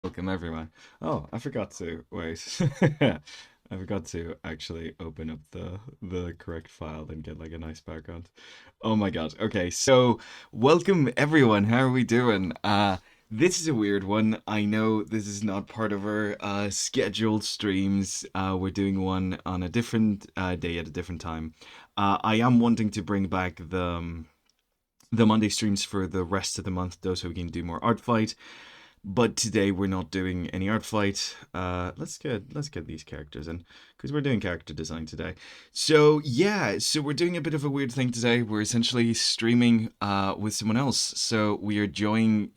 Welcome everyone. Oh, I forgot to wait. I forgot to actually open up the correct file and get like a nice background. Oh my God. Okay, so welcome everyone. How are we doing? This is a weird one. I know this is not part of our scheduled streams. We're doing one on a different day at a different time. I am wanting to bring back the Monday streams for the rest of the month, though, so we can do more art fight. But today we're not doing any art fight. Let's get these characters in because we're doing character design today. So yeah, so we're doing a bit of a weird thing today. We're essentially streaming with someone else. So we are joining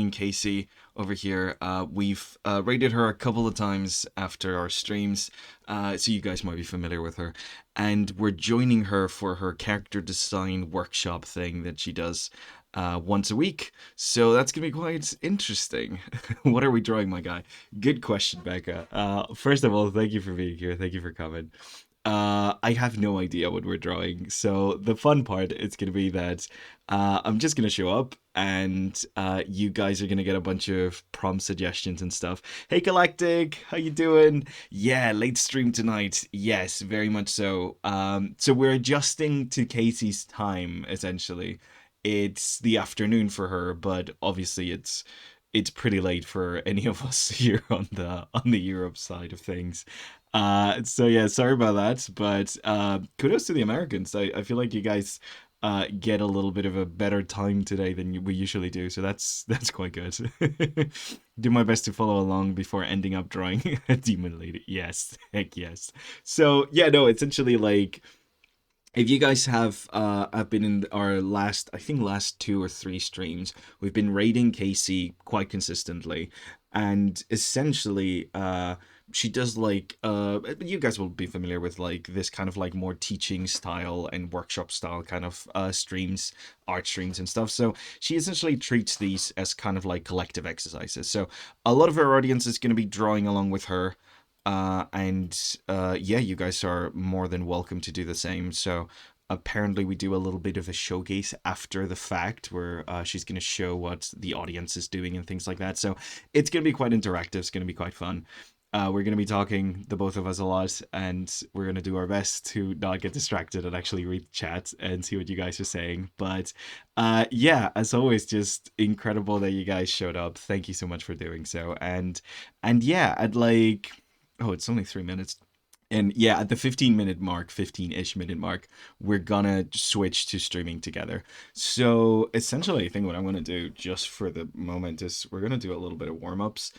Casey over here. We've rated her a couple of times after our streams, so you guys might be familiar with her. And we're joining her for her character design workshop thing that she does once a week. So that's gonna be quite interesting. What are we drawing, my guy? Good question, Becca. First of all, thank you for being here. Thank you for coming. I have no idea what we're drawing. So the fun part is gonna be that I'm just gonna show up and you guys are gonna get a bunch of prompt suggestions and stuff. Hey Galactic, how you doing? Yeah, late stream tonight. Yes, very much so. So we're adjusting to Casey's time essentially. It's the afternoon for her, but obviously it's pretty late for any of us here on the Europe side of things. So yeah, sorry about that, but kudos to the Americans. I feel like you guys get a little bit of a better time today than we usually do, so that's quite good. Do my best to follow along before ending up drawing a demon lady. Yes, heck yes. So yeah, no, essentially like if you guys have been in our last, I think last two or three streams, we've been rating Casey quite consistently, and essentially she does like you guys will be familiar with like this kind of like more teaching style and workshop style kind of streams, art streams and stuff. So she essentially treats these as kind of like collective exercises. So a lot of her audience is going to be drawing along with her, and yeah, you guys are more than welcome to do the same. So apparently we do a little bit of a showcase after the fact where she's going to show what the audience is doing and things like that. So it's going to be quite interactive. It's going to be quite fun. We're going to be talking, the both of us, a lot, and we're going to do our best to not get distracted and actually read chat and see what you guys are saying. But yeah, as always, just incredible that you guys showed up. Thank you so much for doing so. And yeah, I'd like, oh, it's only 3 minutes. And yeah, at the 15-minute mark, 15-ish minute mark, we're gonna switch to streaming together. So essentially, I think what I'm gonna do just for the moment is we're gonna do a little bit of warm-ups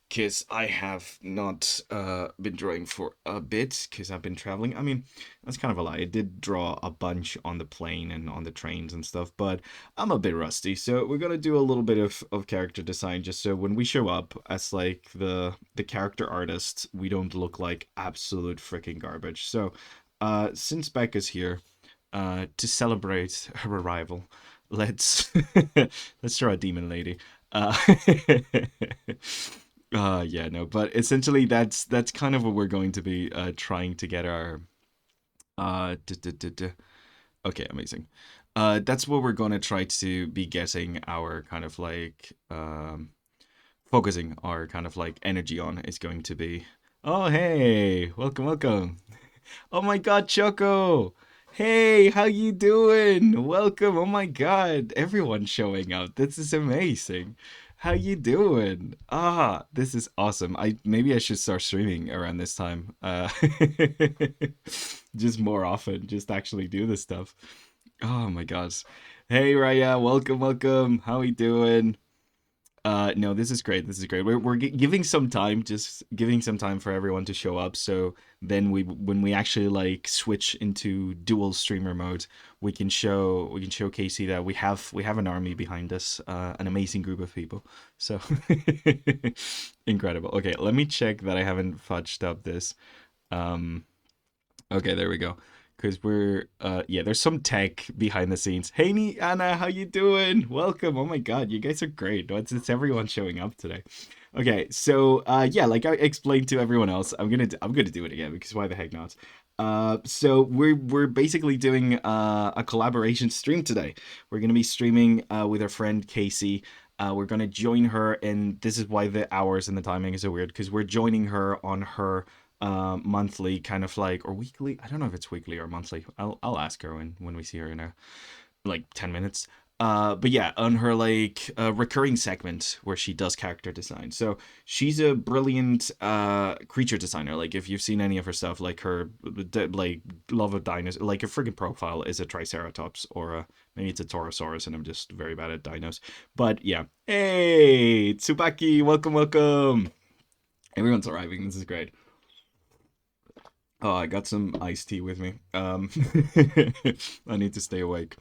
because I have not been drawing for a bit because I've been traveling. I mean, that's kind of a lie. I did draw a bunch on the plane and on the trains and stuff, but I'm a bit rusty. So we're gonna do a little bit of character design just so when we show up as like the character artists, we don't look like absolute freaking garbage. So since Becca's here, to celebrate her arrival, let's let's draw a demon lady. Uh, yeah, no, but essentially that's kind of what we're going to be trying to get our okay, amazing. That's what we're going to try to be getting our kind of like focusing our kind of like energy on is going to be. Oh, hey, welcome, welcome. Oh my God, Choco. Hey, how you doing? Welcome. Oh my God, everyone's showing up. This is amazing. How you doing? Ah, this is awesome. I maybe I should start streaming around this time. Just more often, just actually do this stuff. Oh my gosh. Hey Raya, welcome, welcome. How we doing? No, this is great. This is great. We're giving some time, just giving some time for everyone to show up. So then when we actually like switch into dual streamer mode, we can show Casey that we have an army behind us, an amazing group of people. So incredible. Okay, let me check that I haven't fudged up this. Um, Okay, there we go. Because we're yeah, there's some tech behind the scenes. Hey, Anna, how you doing? Welcome. Oh my God, you guys are great. It's everyone showing up today. Okay, so yeah, like I explained to everyone else, I'm gonna do it again because why the heck not? So we're basically doing a collaboration stream today. We're gonna be streaming with our friend Casey. We're gonna join her, and this is why the hours and the timing is so weird because we're joining her on her monthly kind of like or weekly. I don't know if it's weekly or monthly. I'll ask her when we see her in a like 10 minutes. But yeah, on her like recurring segment where she does character design. So she's a brilliant creature designer. Like if you've seen any of her stuff, like her like love of dinosaurs, like her freaking profile is a Triceratops or maybe it's a Torosaurus, and I'm just very bad at dinos. But yeah, hey Tsubaki, welcome, welcome. Everyone's arriving. This is great. Oh, I got some iced tea with me. I need to stay awake.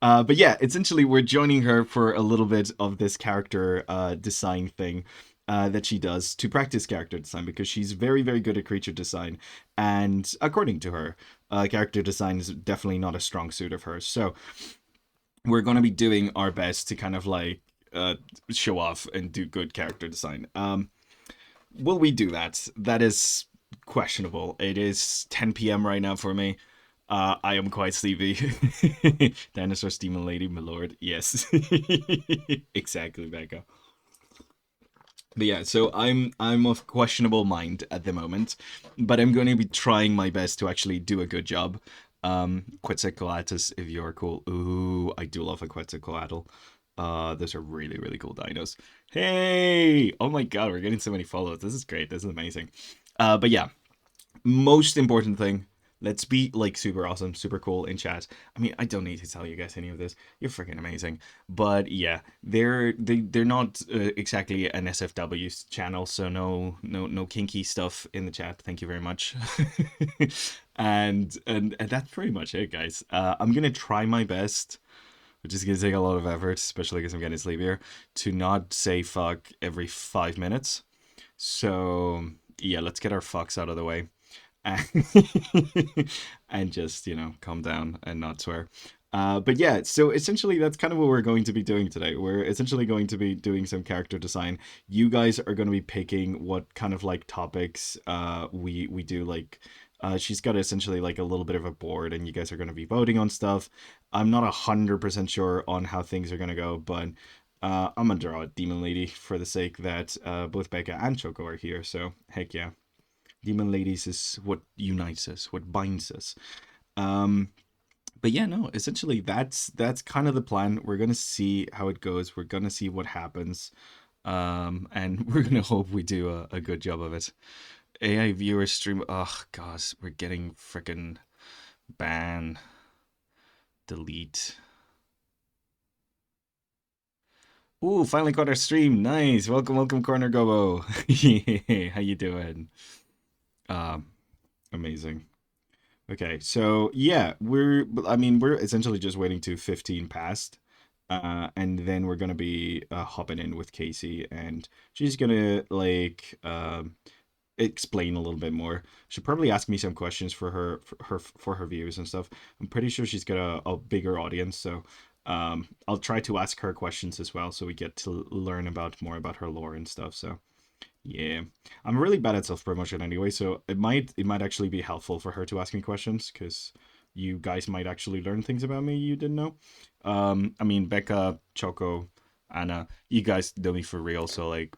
But yeah, essentially, we're joining her for a little bit of this character design thing that she does to practice character design because she's very, very good at creature design. And according to her, character design is definitely not a strong suit of hers. So we're going to be doing our best to kind of like show off and do good character design. Will we do that? That is questionable. It is 10 p.m. right now for me. I am quite sleepy. Dinosaur Demon Lady, my lord. Yes. Exactly, Becca. But yeah, so I'm of questionable mind at the moment, but I'm going to be trying my best to actually do a good job. Quetzalcoatlus, if you're cool. Ooh, I do love a Quetzalcoatl. Those are really, really cool dinos. Hey! Oh my god, we're getting so many follows. This is great. This is amazing. But yeah, most important thing, let's be like super awesome, super cool in chat. I mean, I don't need to tell you guys any of this. You're freaking amazing. But yeah, they're not exactly an SFW channel, so no kinky stuff in the chat. Thank you very much. And that's pretty much it, guys. I'm gonna try my best, which is gonna take a lot of effort, especially because I'm getting sleepier, to not say fuck every 5 minutes. So yeah, let's get our fucks out of the way and, and just, calm down and not swear. But yeah, so essentially that's kind of what we're going to be doing today. We're essentially going to be doing some character design. You guys are going to be picking what kind of like topics we do. Like she's got essentially like a little bit of a board, and you guys are going to be voting on stuff. I'm not 100% sure on how things are going to go, but I'm gonna draw a demon lady for the sake that both Becca and Choco are here. So heck yeah. Demon ladies is what unites us, what binds us. Um, but yeah, no, essentially that's kind of the plan. We're gonna see how it goes. We're gonna see what happens, and we're gonna hope we do a good job of it. AI viewer stream. Oh gosh, we're getting freaking ban, delete. Ooh, finally caught our stream. Nice. Welcome, welcome, Corner Gobo. Yeah, how you doing? Um, Amazing. Okay, so yeah, we're essentially just waiting to 15 past, and then we're gonna be hopping in with Casey, and she's gonna like explain a little bit more. She'll probably ask me some questions for her views and stuff. I'm pretty sure she's got a bigger audience, so I'll try to ask her questions as well, so we get to learn about more about her lore and stuff. So yeah, I'm really bad at self promotion anyway, so it might actually be helpful for her to ask me questions because you guys might actually learn things about me you didn't know. I mean, Becca, Choco, Anna, you guys know me for real, so like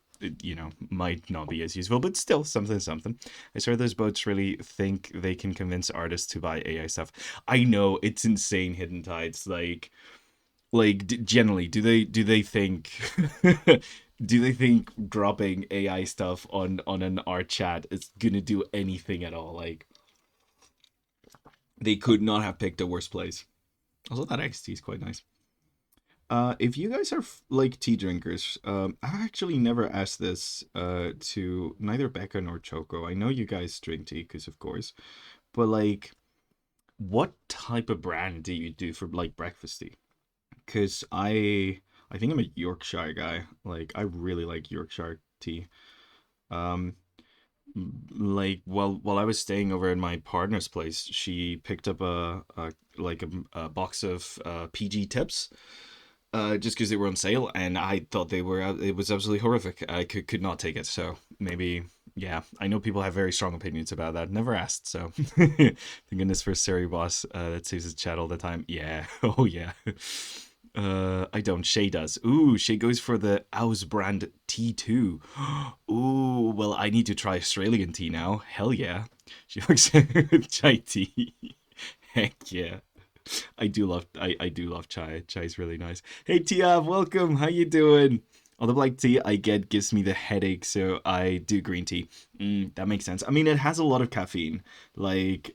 might not be as useful, but still something something. I swear those boats really think they can convince artists to buy AI stuff. I know it's insane, Hidden Tides. Generally, do they think do they think dropping AI stuff on an art chat is gonna do anything at all? Like they could not have picked a worse place. Also, that iced tea is quite nice. If you guys are like tea drinkers, I actually never asked this to neither Becca nor Choco. I know you guys drink tea, because of course, but like, what type of brand do you do for like breakfast tea? Because I think I'm a Yorkshire guy. Like I really like Yorkshire tea. Um, like while I was staying over in my partner's place, she picked up a box of PG tips just because they were on sale, and I thought it was absolutely horrific. I could not take it. So maybe, yeah, I know people have very strong opinions about that. Never asked, so thank goodness for Siri Boss that sees his chat all the time. Yeah, oh yeah. I don't. Shay does. Ooh, Shay goes for the Ouz brand tea too. Ooh, well, I need to try Australian tea now. Hell yeah. She looks with chai tea. Heck yeah. I do love chai. Chai is really nice. Hey Tiav, welcome. How you doing? All the black tea I get gives me the headache, so I do green tea. That makes sense. I mean, it has a lot of caffeine. Like,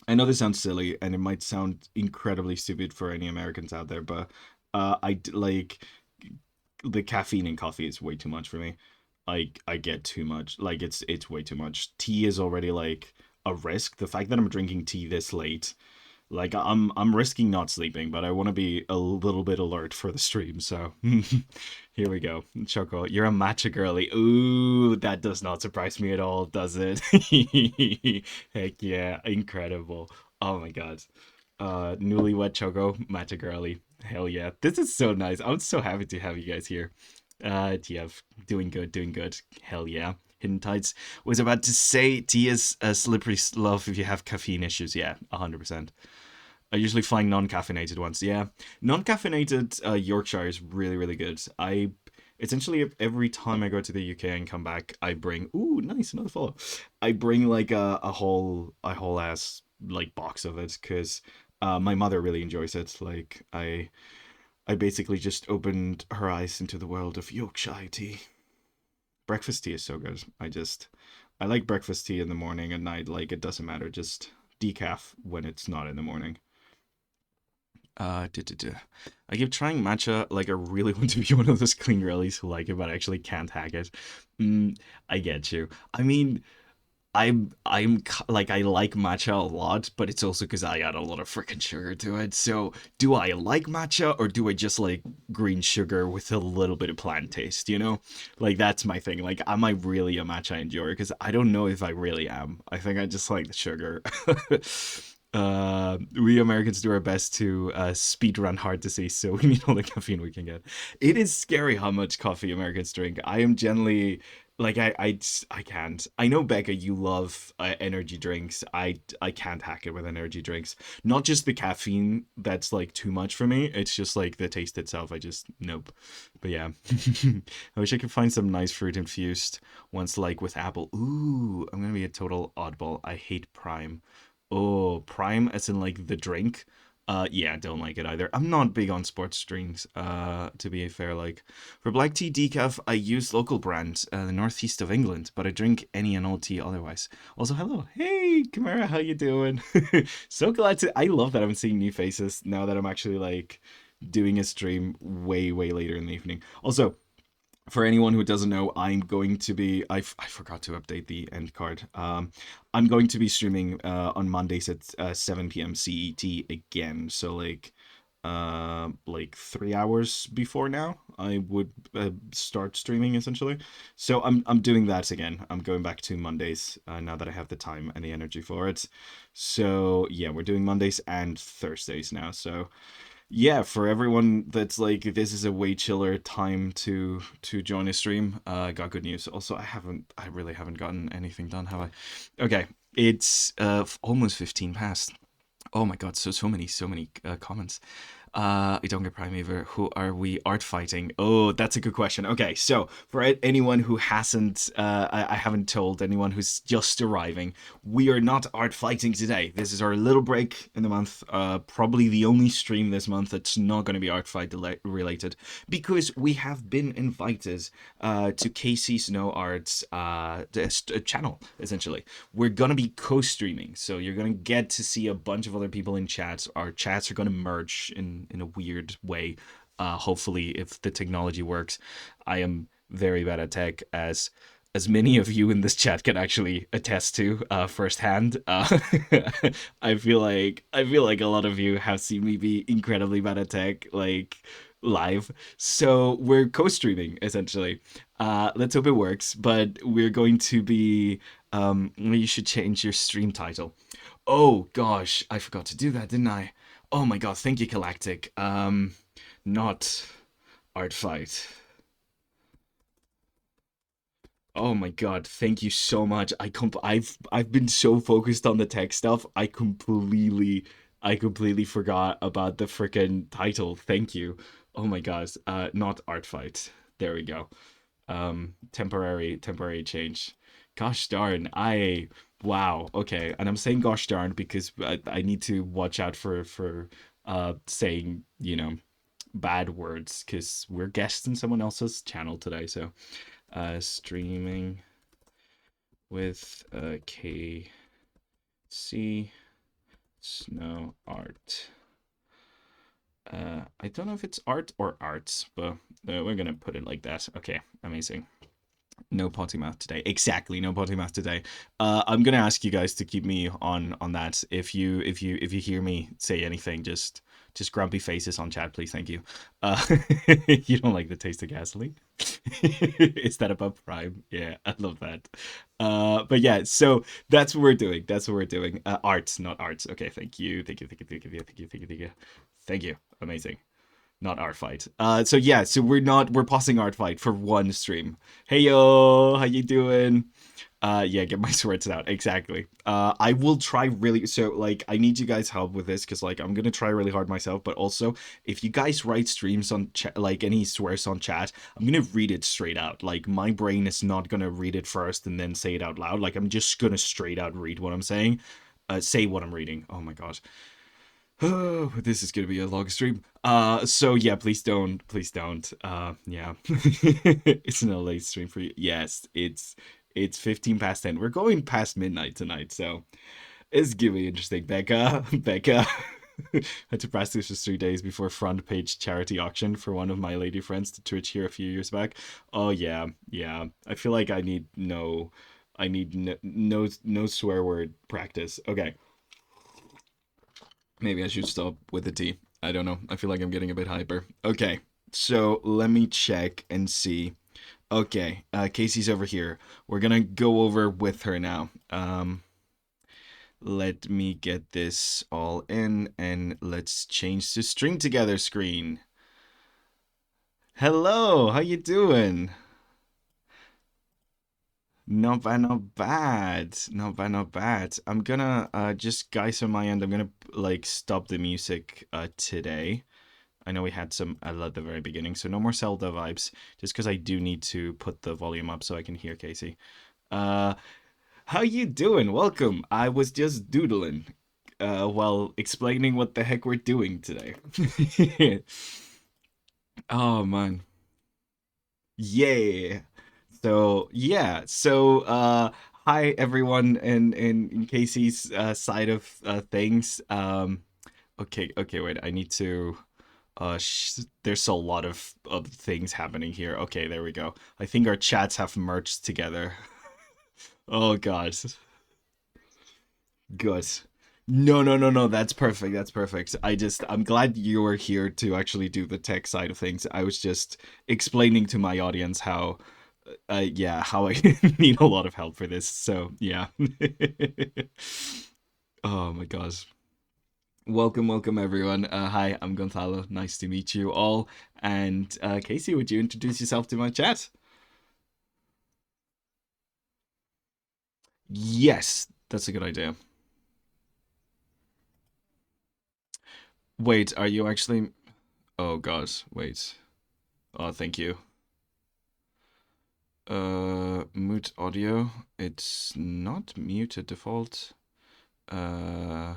I know this sounds silly and it might sound incredibly stupid for any Americans out there, but like the caffeine in coffee is way too much for me. I get too much. Like it's way too much. Tea is already like a risk. The fact that I'm drinking tea this late, like I'm risking not sleeping, but I want to be a little bit alert for the stream. So here we go. Choco, you're a matcha girly. Ooh, that does not surprise me at all, does it? Heck yeah, incredible. Oh my god. Newlywed Choco, matcha girly. Hell yeah. This is so nice. I'm so happy to have you guys here. TF, doing good, doing good. Hell yeah. Hidden Tides was about to say tea is a slippery slope if you have caffeine issues. Yeah, 100%. I usually find non-caffeinated ones. Yeah, non-caffeinated Yorkshire is really, really good. I essentially every time I go to the UK and come back, I bring. Ooh, nice, another follow. I bring like a whole ass like box of it because my mother really enjoys it. Like I basically just opened her eyes into the world of Yorkshire tea. Breakfast tea is so good. I like breakfast tea in the morning and night. Like it doesn't matter. Just decaf when it's not in the morning. Duh, duh, duh. I keep trying matcha. Like, I really want to be one of those clean girlies who like it, but actually can't hack it. Mm, I get you. I mean, like I like matcha a lot, but it's also because I add a lot of freaking sugar to it. So, do I like matcha or do I just like green sugar with a little bit of plant taste? You know, like that's my thing. Like, am I really a matcha enjoyer? Because I don't know if I really am. I think I just like the sugar. We Americans do our best to speed run hard to see, so we need all the caffeine we can get. It is scary how much coffee Americans drink. I am generally like I can't. I know Becca, you love energy drinks. I can't hack it with energy drinks. Not just the caffeine that's like too much for me. It's just like the taste itself. I just nope. But yeah, I wish I could find some nice fruit infused ones like with apple. Ooh, I'm gonna be a total oddball. I hate Prime. Oh, Prime as in like the drink. Yeah, don't like it either. I'm not big on sports drinks, to be fair. Like, for black tea decaf, I use local brands, the northeast of England, but I drink any and all tea otherwise. Also, hello. Hey, Kamara, how you doing? So glad to... I love that I'm seeing new faces now that I'm actually, like, doing a stream way, way later in the evening. Also, for anyone who doesn't know, I'm going to be. I forgot to update the end card. I'm going to be streaming on Mondays at 7 p.m. CET again. So like 3 hours before now, I would start streaming essentially. So I'm doing that again. I'm going back to Mondays now that I have the time and the energy for it. So yeah, we're doing Mondays and Thursdays now. So yeah, for everyone that's like this is a way chiller time to join a stream, got good news. Also, I really haven't gotten anything done, have I? Okay, it's almost 15 past. Oh my god, so many comments. I don't get Prime either. Who are we art fighting? Oh, that's a good question. Okay, so for anyone who hasn't, I haven't told anyone who's just arriving, we are not art fighting today. This is our little break in the month. Probably the only stream this month that's not going to be art fight related because we have been invited to Casey Snow Art's channel. Essentially, we're gonna be co-streaming, so you're gonna get to see a bunch of other people in chats. Our chats are gonna merge in a weird way. Hopefully, if the technology works. I am very bad at tech, as many of you in this chat can actually attest to firsthand. I feel like a lot of you have seen me be incredibly bad at tech, like live. So we're co-streaming essentially. Let's hope it works. But we're going to be. You should change your stream title. Oh gosh, I forgot to do that, didn't I? Oh my god, thank you, Galactic. Not art fight. Oh my god, thank you so much. I've been so focused on the tech stuff. I completely I completely forgot about the freaking title. Thank you. Oh my gosh. Not art fight. There we go. Temporary change. Gosh darn. Wow. Okay. And I'm saying gosh darn because I need to watch out for saying, bad words because we're guests in someone else's channel today. So, streaming with KC Snow Art. I don't know if it's art or arts, but we're gonna put it like that. Okay, amazing. No potty mouth today. Exactly, no potty mouth today. I'm gonna ask you guys to keep me on that. If you hear me say anything, just grumpy faces on chat, please. Thank you. Uh, you don't like the taste of gasoline? Is that above prime? Yeah, I love that. But yeah, so that's what we're doing. That's what we're doing. Arts, not arts. Okay, thank you, thank you, thank you, thank you, thank you, thank you, thank you, thank you. Amazing. Not art fight. So yeah, so we're pausing art fight for one stream. Hey yo, how you doing? Yeah, get my swords out. Exactly. I will try really so like I need you guys help with this because like I'm gonna try really hard myself, but also if you guys write streams on chat like any swears on chat, I'm gonna read it straight out. Like my brain is not gonna read it first and then say it out loud. Like I'm just gonna straight out read what I'm saying. Say what I'm reading. Oh my god. Oh, this is gonna be a long stream. So yeah, please don't. Yeah, it's an late stream for you. Yes, it's 15 past 10. We're going past midnight tonight, so it's gonna be interesting. Becca, had to practice for 3 days before front page charity auction for one of my lady friends to Twitch here a few years back. Oh yeah, yeah. I feel like I need no swear word practice. Okay. Maybe I should stop with the tea. I don't know. I feel like I'm getting a bit hyper. Okay, so let me check and see. Okay, Casey's over here. We're gonna go over with her now. Let me get this all in and let's change to string together screen. Hello, how you doing? Not bad, not bad. Not bad, not bad. I'm gonna just guys on my end, I'm gonna like stop the music today. I know we had some at the very beginning, so no more Zelda vibes. Just because I do need to put the volume up so I can hear Casey. Uh, how you doing? Welcome. I was just doodling, while explaining what the heck we're doing today. Oh man, yeah. So yeah, so hi everyone in Casey's side of things. Okay, wait. I need to. There's a lot of things happening here. Okay, there we go. I think our chats have merged together. Oh god. Good. No, no, no, no. That's perfect. That's perfect. I'm glad you were here to actually do the tech side of things. I was just explaining to my audience how, yeah, how I need a lot of help for this. So, yeah. Oh my gosh. Welcome, welcome everyone. Hi, I'm Gonzalo. Nice to meet you all. And Casey, would you introduce yourself to my chat? Yes, that's a good idea. Wait, are you actually? Oh God, wait. Oh, thank you. Mute audio. It's not muted default. Uh,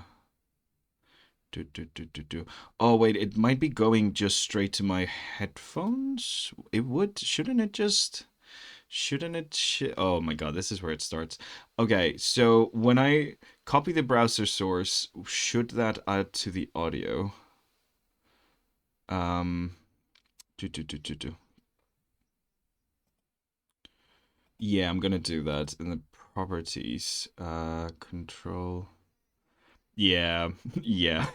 do. Oh wait, it might be going just straight to my headphones. It would, shouldn't it just? Shouldn't it? Oh my god, this is where it starts. Okay, so when I copy the browser source, should that add to the audio? Um, do. Yeah, I'm gonna do that in the properties. Control. Yeah, yeah.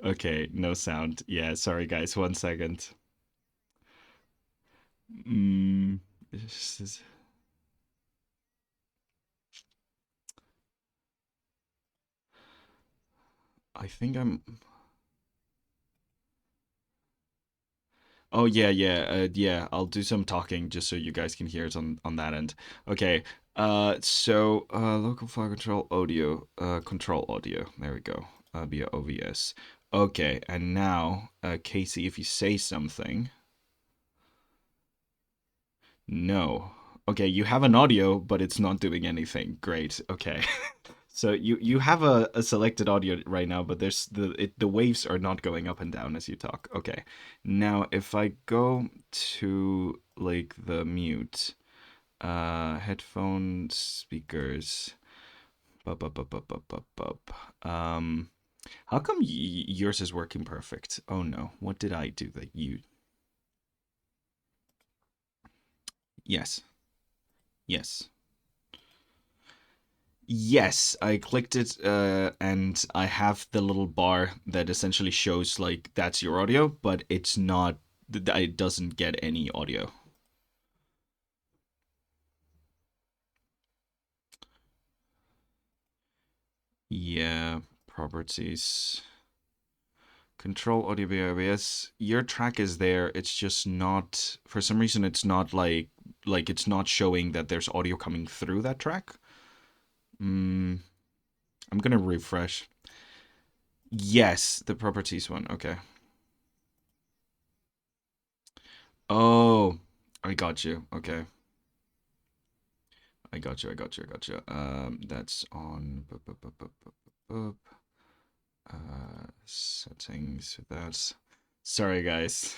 Okay, no sound. Yeah, sorry guys, 1 second. Mm, this is- I think I'm. Oh yeah, yeah, yeah. I'll do some talking just so you guys can hear it on that end. Okay. Local file control audio, control audio. There we go. Via OVS. Okay, and now, Casey, if you say something. No. Okay, you have an audio, but it's not doing anything. Great. Okay. So you have a selected audio right now, but the waves are not going up and down as you talk. Okay. Now if I go to like the mute, headphone speakers, bup, bup, bup, bup, bup, bup, bup. How come yours is working perfect? Oh no, what did I do that you? Yes, yes. Yes, I clicked it, and I have the little bar that essentially shows like that's your audio, but it's not. It doesn't get any audio. Yeah, properties. Control audio via OBS. Your track is there. It's just not. For some reason, it's not like it's not showing that there's audio coming through that track. I'm gonna refresh. Yes, the properties one. Okay. Oh, I got you. Okay. I got you. I got you. I got you. That's on settings. That's sorry, guys.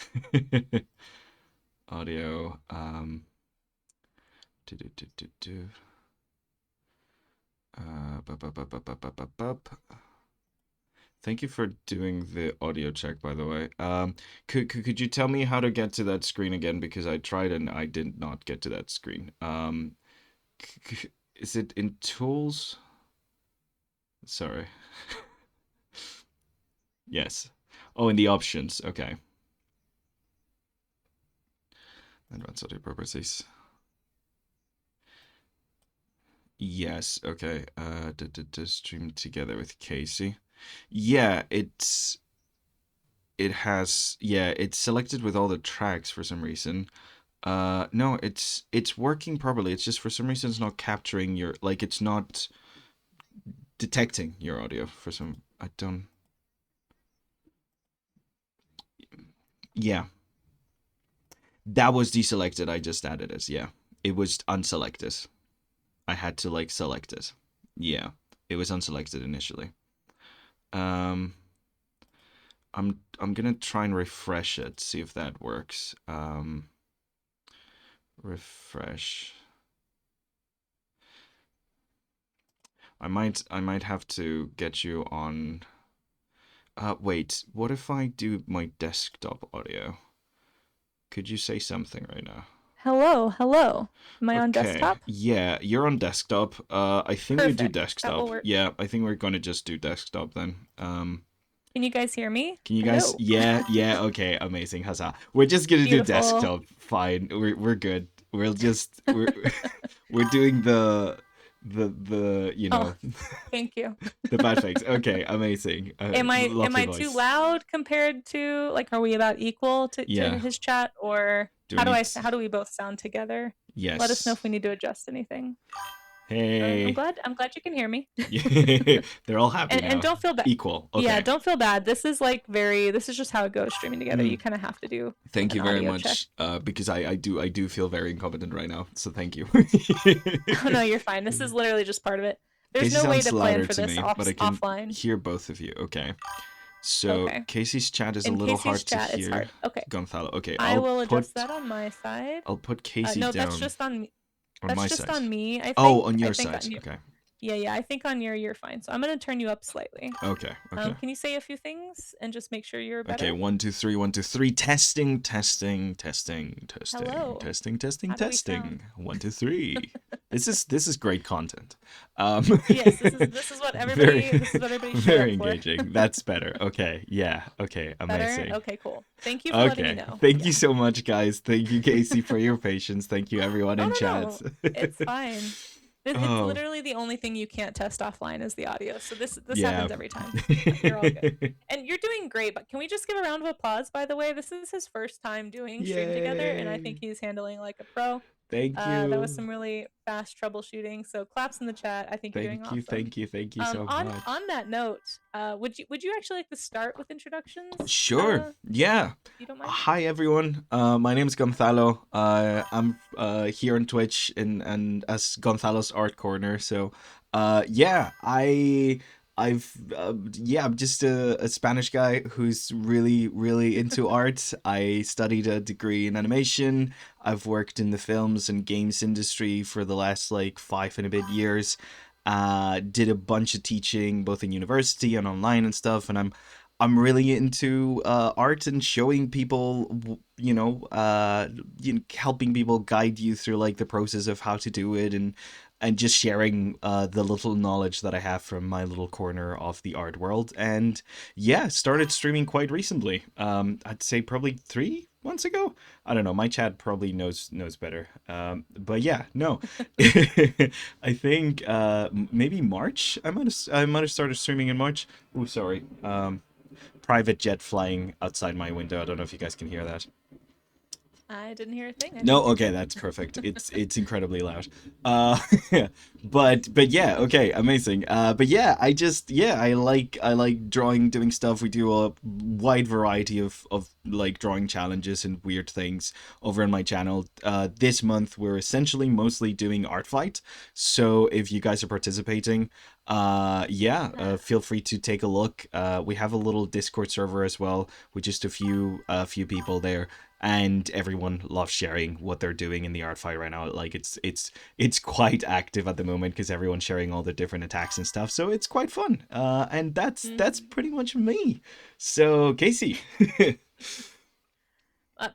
Audio. Do do do do do. Thank you for doing the audio check, by the way. Could you tell me how to get to that screen again? Because I tried and I did not get to that screen. Is it in tools? Sorry. Yes. Oh, in the options. Okay. Advanced audio properties. Yes. Okay. Stream together with Casey. Yeah, it has. Yeah, it's selected with all the tracks for some reason. No, it's working properly. It's just for some reason it's not capturing your like it's not detecting your audio for some. I don't. Yeah, that was deselected. I just added it. Yeah, it was unselected. I had to like select it. Yeah, it was unselected initially. Um, I'm gonna try and refresh it, see if that works. Refresh. I might have to get you on. Wait. What if I do my desktop audio? Could you say something right now? Hello, hello. Am I on Okay. desktop? Yeah, you're on desktop. I think we do Perfect. That will desktop. work. Yeah, I think we're gonna just do desktop then. Can you guys hear me? Can you guys? Hello. Yeah, yeah. Okay, amazing. Huzzah. We're just gonna do Beautiful. desktop. Fine. We're good. We'll just we're doing the Oh, thank you. the bad fakes. Okay, amazing. Am Lovely I too voice. loud compared to like are we about equal to Yeah. his chat or Do I need? how do we both sound together? Let us know Yes. if we need to adjust anything. I'm Hey. glad you can hear me. They're all happy And now. don't feel bad. Equal. Yeah, Okay. don't feel bad. This is just how it goes streaming together. Mm, You kind of have to do thank an you very audio check. much. Because I do feel very incompetent right now. So thank you. Oh no, you're fine. This is literally just part of it. There's Casey no way sounds to plan louder for to this me, but I can offline. hear both of you. Okay. So Okay. Casey's chat is a In little Casey's hard to chat, it's hear. hard. Okay. Gonzalo. Okay, I will adjust that on my side. I'll put Casey No, down on that's my just side. on me, I Oh, think. on I your think side. on you. Okay. Yeah, yeah, I think on your you're fine. So I'm gonna turn you up slightly. Okay. Okay. Can you say a few things and just make sure you're Okay, better? 1 2 3, 1 2 3. Testing, testing, testing, testing, Hello. testing, testing, How do we sound? testing. 1 2 3. This is great content. Yes, this is what Very, everybody showed very up for. engaging. That's better. Okay, yeah. Okay, Better? amazing. Okay, cool. Thank you for letting me Okay, know. thank you Yeah. so much, guys. Thank you, Casey, for your patience. Thank you, everyone Oh in no, chat. no. It's fine. It's Oh, literally the only thing you can't test offline is the audio. So this yeah. happens every time. You're all good. And you're doing great, but can we just give a round of applause, by the way? This is his first time doing stream together, and I think Yay. he's handling like a pro. Thank That was you. some really fast troubleshooting. So claps in the chat. I think you're doing awesome. Thank you so much. On that note, would you actually like to start with introductions? Sure. Yeah. If you don't mind. Hi everyone. My name is Gonzalo. I'm here on Twitch and as Gonzalo's Art Corner. So, yeah, I'm just a Spanish guy who's really into art. I studied a degree in animation. I've worked in the films and games industry for the last like 5 and a bit years. Did a bunch of teaching both in university and online and stuff, and I'm really into art and showing people, helping people guide you through like the process of how to do it, and just sharing the little knowledge that I have from my little corner of the art world. And yeah, started streaming quite recently. I'd say probably 3 months ago. I don't know. My chat probably knows better. But yeah, no. I think maybe March. I might have started streaming in March. Oh, sorry. Private jet flying outside my window. I don't know if you guys can hear that. I didn't hear a thing. I No, think you're okay, good. that's perfect. It's incredibly loud. Uh but yeah, okay, amazing. But yeah, I like drawing, doing stuff. We do a wide variety of like drawing challenges and weird things over on my channel. This month we're essentially mostly doing art fight. So if you guys are participating, yeah, Yeah. feel free to take a look. We have a little Discord server as well with just a few people there, and everyone loves sharing what they're doing in the art fight right now. Like it's quite active at the moment because everyone's sharing all the different attacks and stuff. So it's quite fun. And that's Mhm. pretty much me. So Casey.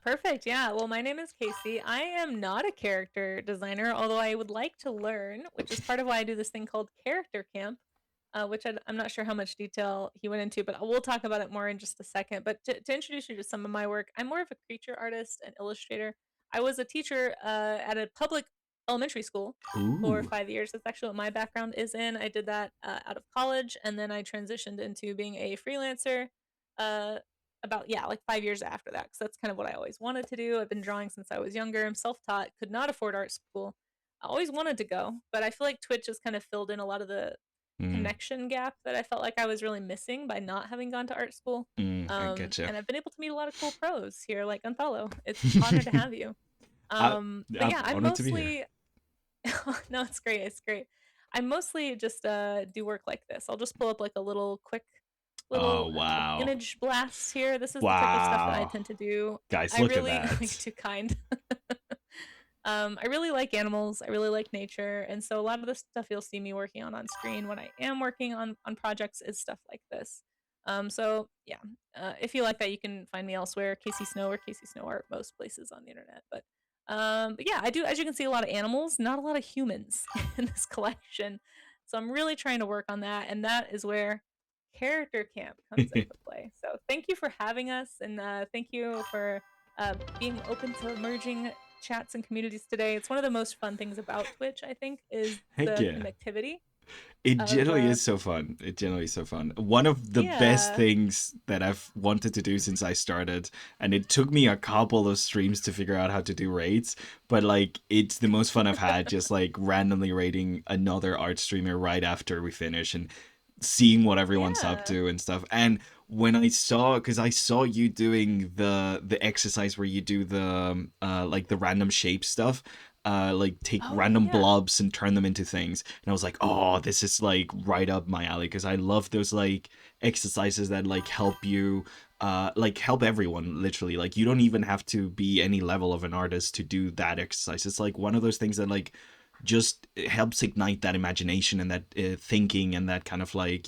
Perfect. Yeah. Well, my name is Casey. I am not a character designer, although I would like to learn, which is part of why I do this thing called Character Camp, which I'm not sure how much detail he went into, but we'll talk about it more in just a second. But to introduce you to some of my work, I'm more of a creature artist and illustrator. I was a teacher at a public elementary school for Ooh. 5 years. That's actually what my background is in. I did that out of college, and then I transitioned into being a freelancer. Uh, about yeah like 5 years after that, because that's kind of what I always wanted to do. I've been drawing since I was younger. I'm self-taught, could not afford art school. I always wanted to go, but I feel like Twitch has kind of filled in a lot of the Mm, connection gap that I felt like I was really missing by not having gone to art school. I get you. And I've been able to meet a lot of cool pros here, like Gonzalo. It's honored to have you. I, But I'm yeah, I'm honored to be here. mostly no, it's great. It's great. I mostly just do work like this. I'll just pull up like a little quick Oh little wow. image blast here. This is the type of stuff that I Wow. tend to do. Guys, I look at really like that. too kind. I really like animals. I really like nature, and so a lot of the stuff you'll see me working on screen when I am working on projects is stuff like this. So yeah, if you like that, you can find me elsewhere, Casey Snow or Casey Snow Art, most places on the internet. But yeah, I do, as you can see, a lot of animals, not a lot of humans in this collection. So I'm really trying to work on that, and that is where Character Camp comes into play. So thank you for having us, and thank you for being open to merging chats and communities today. It's one of the most fun things about Twitch, I think, is Heck the yeah. connectivity It of generally is so fun. It generally is so fun. One of the best yeah. things that I've wanted to do since I started, and it took me a couple of streams to figure out how to do raids, but like it's the most fun I've had just like randomly raiding another art streamer right after we finish and seeing what everyone's up Yeah. to and stuff. And when I saw, because I saw you doing the exercise where you do the like the random shape stuff, like take Oh random yeah. blobs and turn them into things, and I was like, oh, this is like right up my alley because I love those like exercises that like help you like help everyone literally. Like you don't even have to be any level of an artist to do that exercise. It's like one of those things that like just helps ignite that imagination and that thinking and that kind of like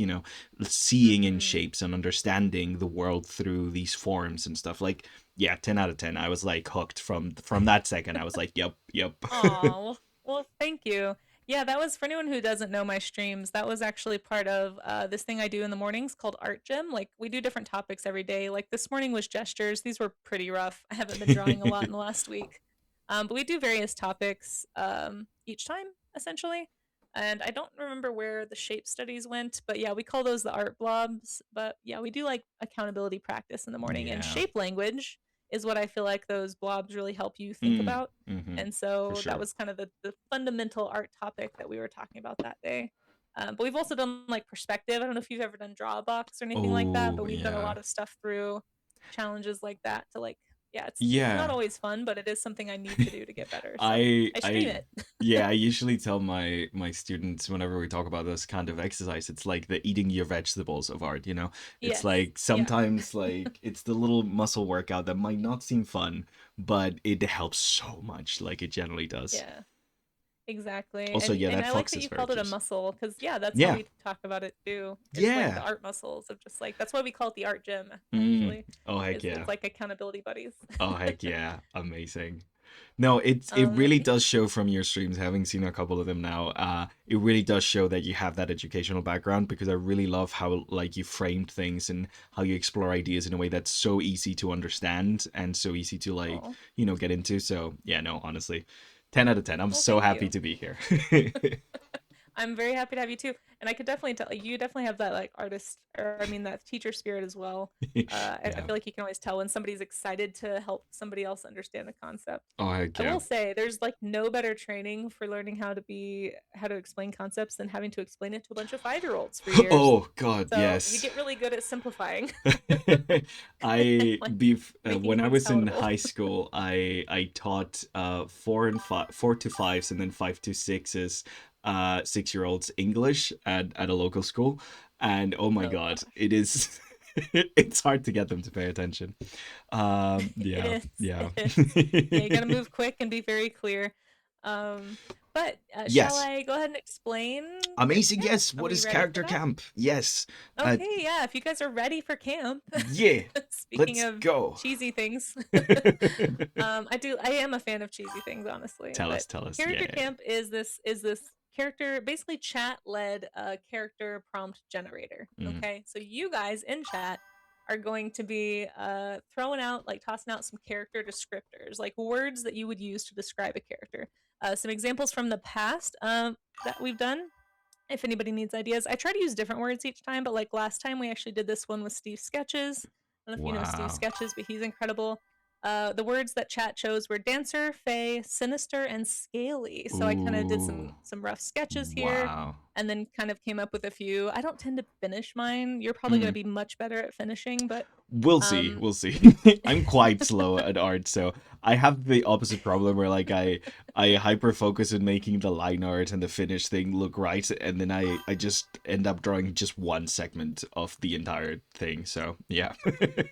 seeing in Mm-hmm. shapes and understanding the world through these forms and stuff. Like yeah, 10 out of 10. I was like hooked from that second. I was like yep. Aw, well, thank you. Yeah, that was for anyone who doesn't know my streams. That was actually part of this thing I do in the mornings called Art Gym. Like we do different topics every day. Like this morning was gestures. These were pretty rough. I haven't been drawing a lot in the last week, but we do various topics each time essentially. And I don't remember where the shape studies went, but yeah, we call those the art blobs. But yeah, we do like accountability practice in the morning, and Yeah. shape language is what I feel like those blobs really help you think Mm. about. Mm-hmm. And For so that sure. was kind of the fundamental art topic that we were talking about that day. But we've also done like perspective. I don't know if you've ever done draw a box or anything like that, Oh, but we've done a yeah. lot of stuff through challenges like that to like, yeah, it's not Yeah. always fun, but it is something I need to do to get better. So I I stream I it. yeah, I usually tell my students whenever we talk about this kind of exercise, it's like the eating your vegetables of art, you know? It's Yes. like Yeah. sometimes like it's the little muscle workout that might not seem fun, but it helps so much, like it generally does. Yeah. Exactly. Also, yeah, And that I like fox that is you very called it a cute. muscle because yeah, that's how Yeah. we talk about it too. It's like the Yeah. art muscles of just like that's why we call it the art gym Mm. actually. Oh heck Is yeah. it's like accountability buddies. Oh heck yeah. Amazing. No, it really Yeah. does show from your streams, having seen a couple of them now. It really does show that you have that educational background because I really love how like you framed things and how you explore ideas in a way that's so easy to understand and so easy to like, Oh. get into. So yeah, no, honestly, 10 out of 10. I'm Well, so thank happy you. to be here. I'm very happy to have you too. And I could definitely tell like, you definitely have that like artist or I mean that teacher spirit as well. I Yeah. feel like you can always tell when somebody's excited to help somebody else understand the concept. Oh heck I yeah. will say there's like no better training for learning how to explain concepts than having to explain it to a bunch of 5-year-olds for years. Oh God, So you yes. get really good at simplifying, I like making when I things was in palatable. high school, I taught 4 to 5s and then 5 to 6s 6-year-olds English at a local school, and oh my Oh God, gosh. it is it's hard to get them to pay attention. It Yeah, is. yeah. It is. Yeah, you got to move quick and be very clear. But shall Yes, I go ahead and explain your amazing. camp? Yes, Are what we is ready for character that? camp? Yes, uh, Okay, yeah, if you guys are ready for camp. yeah. Speaking Let's of go. cheesy things, I am a fan of cheesy things, honestly. Tell But us, tell us. character Yeah. camp is this character basically chat led character prompt generator. Mm. Okay, so you guys in chat are going to be throwing out like tossing out some character descriptors, like words that you would use to describe a character. Some examples from the past that we've done if anybody needs ideas. I try to use different words each time, but like last time we actually did this one with Steve Sketches. I don't know if you know Steve Wow. Sketches, but he's incredible. The words that chat chose were dancer, fey, sinister, and scaly. So I kind of did Ooh. some rough sketches here, Wow. and then kind of came up with a few. I don't tend to finish mine. You're probably going to Mm. be much better at finishing, but We'll see. um, We'll see. I'm quite slow at art, so I have the opposite problem where like I hyper focus on making the line art and the finished thing look right, and then I just end up drawing just one segment of the entire thing. So yeah.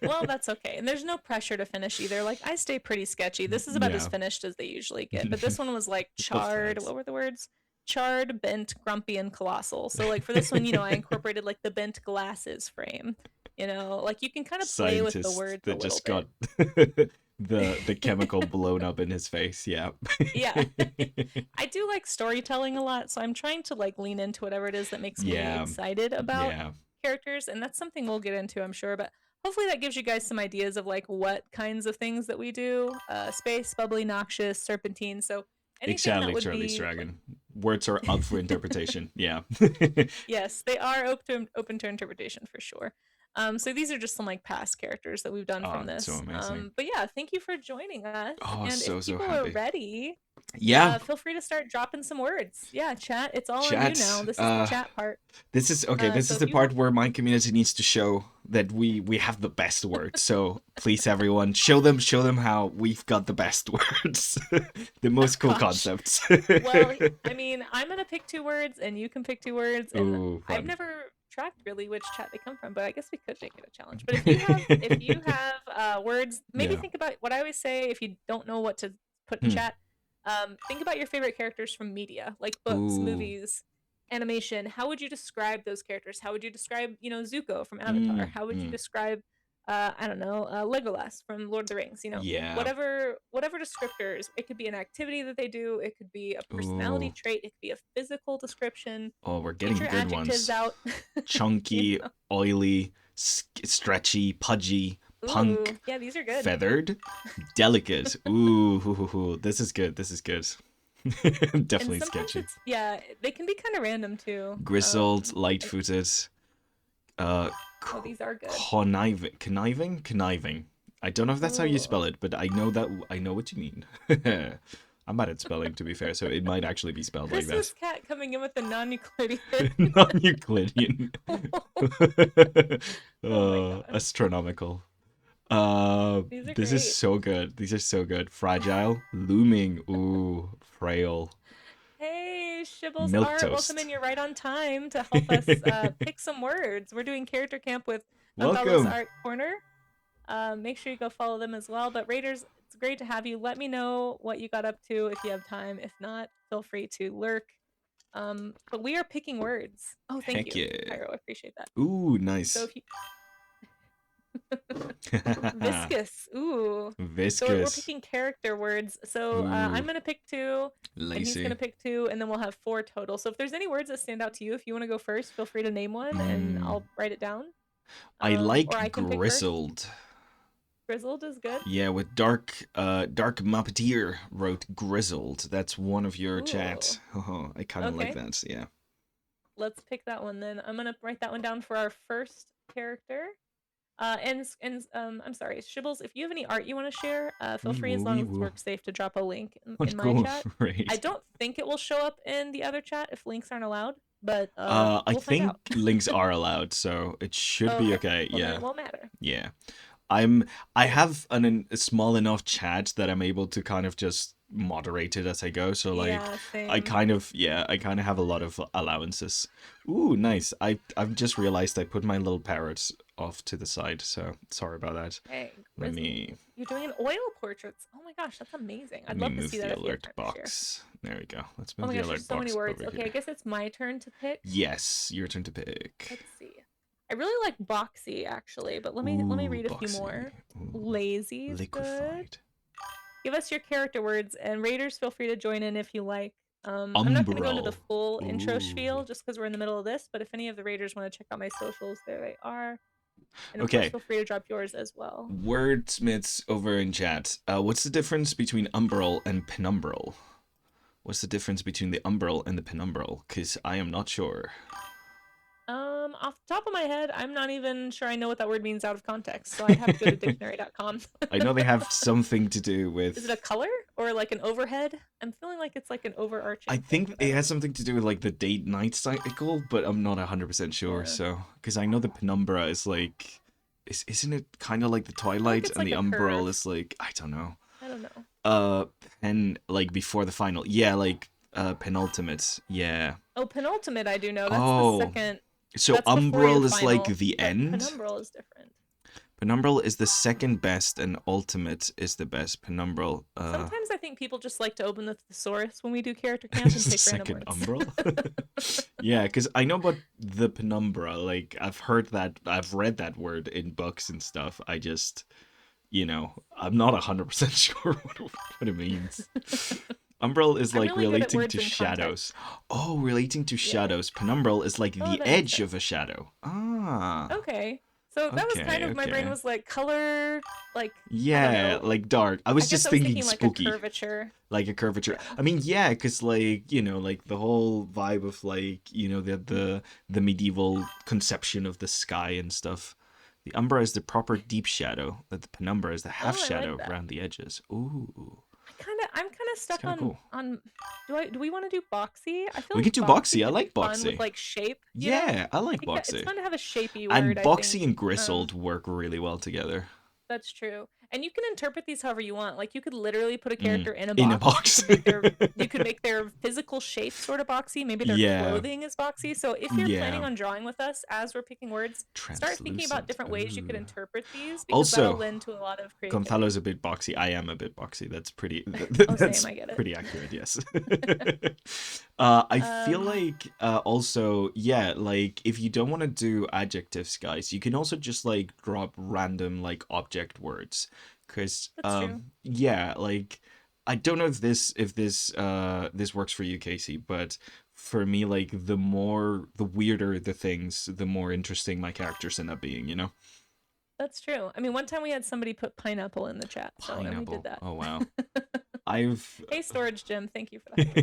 well, that's okay. And there's no pressure to finish either. Like I stay pretty sketchy. This is about as Yeah. finished as they usually get. But this one was like Oh, charred. thanks. What were the words? Charred, bent, grumpy, and colossal. So like for this one, I incorporated like the bent glasses frame. Like you can kind of play with the Scientist words a that little just bit. got the chemical blown up in his face. Yeah. Yeah. I do like storytelling a lot, so I'm trying to like lean into whatever it is that makes me Yeah. excited about Yeah. characters, and that's something we'll get into, I'm sure, but hopefully that gives you guys some ideas of like what kinds of things that we do. Space, bubbly, noxious, serpentine. So anything that Exactly, would Charlie be like Stragan. Words are up for interpretation. Yeah. yes, they are open to interpretation for sure. So these are just some like past characters that we've done Oh, from so this. amazing. But yeah, thank you for joining us. Oh, And if so people are happy. ready, Yeah, feel free to start dropping some words. Yeah, chat. It's all on you now. chat. This is the chat part. This is okay. This So is if the you have, part where my community needs to show that we have the best words. So please, everyone, show them how we've got the best words, the oh most cool gosh. concepts. Well, I mean, I'm gonna pick 2 words, and you can pick 2 words, and Ooh, I've fun. never tracked really which chat they come from, but I guess we could make it a challenge. But if you have words, maybe Yeah. think about what I always say. If you don't know what to put in Hmm. chat, think about your favorite characters from media, like books, Ooh. movies, animation. How would you describe those characters? How would you describe, Zuko from Avatar? Mm, How would you mm. describe, I don't know, Legolas from Lord of the Rings? Yeah. Whatever descriptors. It could be an activity that they do. It could be a personality Ooh. trait. It could be a physical description. Oh, we're Get getting your good adjectives ones. out. you Chunky, know. oily, stretchy, pudgy, punk, Ooh, yeah, these are good. feathered, delicate. Ooh, hoo, hoo, hoo. This is good. This is good. And Definitely sometimes sketchy. it's, yeah, they can be kind of random too. Grizzled, And, light-footed, uh, oh, these are good. conniving. I don't know if that's how you Oh, spell it, but I know what you mean. I'm bad at spelling, to be fair, so it might actually be spelled like Christmas that. cat coming in with a non-Euclidean. Non-Euclidean. Oh my gosh, Astronomical. these are This is great. so good. These are so good. Fragile, looming, ooh, frail. Hey, Shibbles Milk Art, welcome toast. in. You're right on time to help us pick some words. We're doing character camp with Gonzalo's Welcome. Art Corner. Make sure you go follow them as well. But Raiders, it's great to have you. Let me know what you got up to if you have time. If not, feel free to lurk. But we are picking words. Oh, thank Heck you, yeah. Pyro. I appreciate that. Ooh, So nice. if you viscous, ooh. So we're Viscous. picking character words. So I'm Ooh, gonna pick two, and he's lacy. gonna pick two, and then we'll have four total. So if there's any words that stand out to you, if you want to go first, feel free to name one, and Mm. I'll write it down. I Or I like can pick first. grizzled. Grizzled is good. Yeah, with Dark Muppeteer wrote grizzled. That's one of your Ooh. chat. Oh, I kind of like Okay. that. Yeah. Let's pick that one then. I'm gonna write that one down for our first character. I'm sorry, Shibbles. If you have any art you want to share, feel Wee free as woo, long wee as it's woo. work safe to drop a link in my Go chat. I right. don't think it will show up in the other chat if links aren't allowed, but I we'll find think out. links are allowed, so it should be Okay, okay. well then Yeah, it won't matter. yeah. I'm I Cool. have a small enough chat that I'm able to kind of just moderate it as I go. So like Yeah, same. I kind of have a lot of allowances. Ooh, nice. I've just realized I put my little parrots off to the side, so sorry about that. Hey, Let Grizzled. me You're doing an oil portraits. Oh my gosh, that's amazing. let I'd me love to move see the that if you have alert time to share. box. There we go. Let's Oh move my the gosh, there's alert so many box words. over Okay, I here. guess it's my turn to pick. Yes, your turn to pick. Let's see. I really like boxy actually, but let me Ooh, read a few boxy. more. Ooh, Lazy is good. liquefied. Give us your character words, and Raiders, feel free to join in if you like. I'm not going to go into the Umbral. full intro spiel Ooh. just because we're in the middle of this, but if any of the Raiders want to check out my socials, there they are. And of course, Okay, feel free to drop yours as well. wordsmiths over in chat. What's the difference between umbral and penumbral? What's the difference between the umbral and the penumbral? Because I am not sure. Off the top of my head, I'm not even sure I know what that word means out of context, so I'd have to go to dictionary.com. I know they have something to do Is it with. a color or like an overhead? I'm feeling like it's like an I overarching thing, think but I it don't has know. something to do with like the date night cycle, but I'm not 100% sure. Yeah. So, because I know the penumbra is like, isn't it kind of like the I feel like twilight, it's and like the a umbral curve. is like I don't know. I don't know. Uh, pen like before the final. Yeah, like penultimate. Yeah. Oh, penultimate, I do know. That's the Oh, second. so That's before your umbral is like final, the but end. penumbral is different. Penumbral is the second best, and ultimate is the best. Penumbral Sometimes I think people just like to open the thesaurus when we do character camp and is the pick random second words. umbral. Yeah, because I know about the penumbra. Like I've heard that, I've read that word in books and stuff. I just, I'm not 100% sure what it means. Umbral is I'm like really good at relating words to in shadows. context. Oh, relating to Yeah. shadows. Penumbral is like Oh, the that makes edge of sense. a shadow. Ah, Okay. So that was kind okay, of, my brain okay. was like color, like, I don't Yeah, know. like dark. I I was guess just I was thinking thinking like a spooky, curvature. like a curvature. Yeah. I mean, yeah, because like like the whole vibe of like the medieval conception of the sky and stuff. The umbra is the proper deep shadow. That the penumbra is the half Oh, I like shadow that. around the edges. Ooh, I'm kind of it's stuck kind of cool. on do we want to do boxy? I feel We like can do boxy boxy. I could be like fun with boxy. like shape, you know? Yeah, I I like think that it's boxy. fun to have a shapey And word, I boxy think. and grizzled work really well together. That's true. And you can interpret these however you want. Like you could literally put a Mm. character in a In a box. box. You could make their physical shape sort of boxy. Maybe their Yeah, clothing is boxy. So if you're planning yeah. on drawing with us as we're picking words, start thinking about Translucent. different ways you could Ooh. interpret these because that'll Also, lend to a lot of Gonzalo's creativity. a bit boxy. I am a bit boxy. That's pretty. Oh, same, That's I get pretty accurate. Yes. it. I feel um like also yeah, like if you don't want to do adjectives, guys, you can also just like drop random like object words, because that's true. yeah, like I don't know if this works for you, Casey, but for me, like the weirder the things, the more interesting my characters end up being. That's true. I mean, one time we had somebody put pineapple in the chat, so and we did Pineapple. that. Oh wow. I've Hey, Storage Jim, thank you for the hype.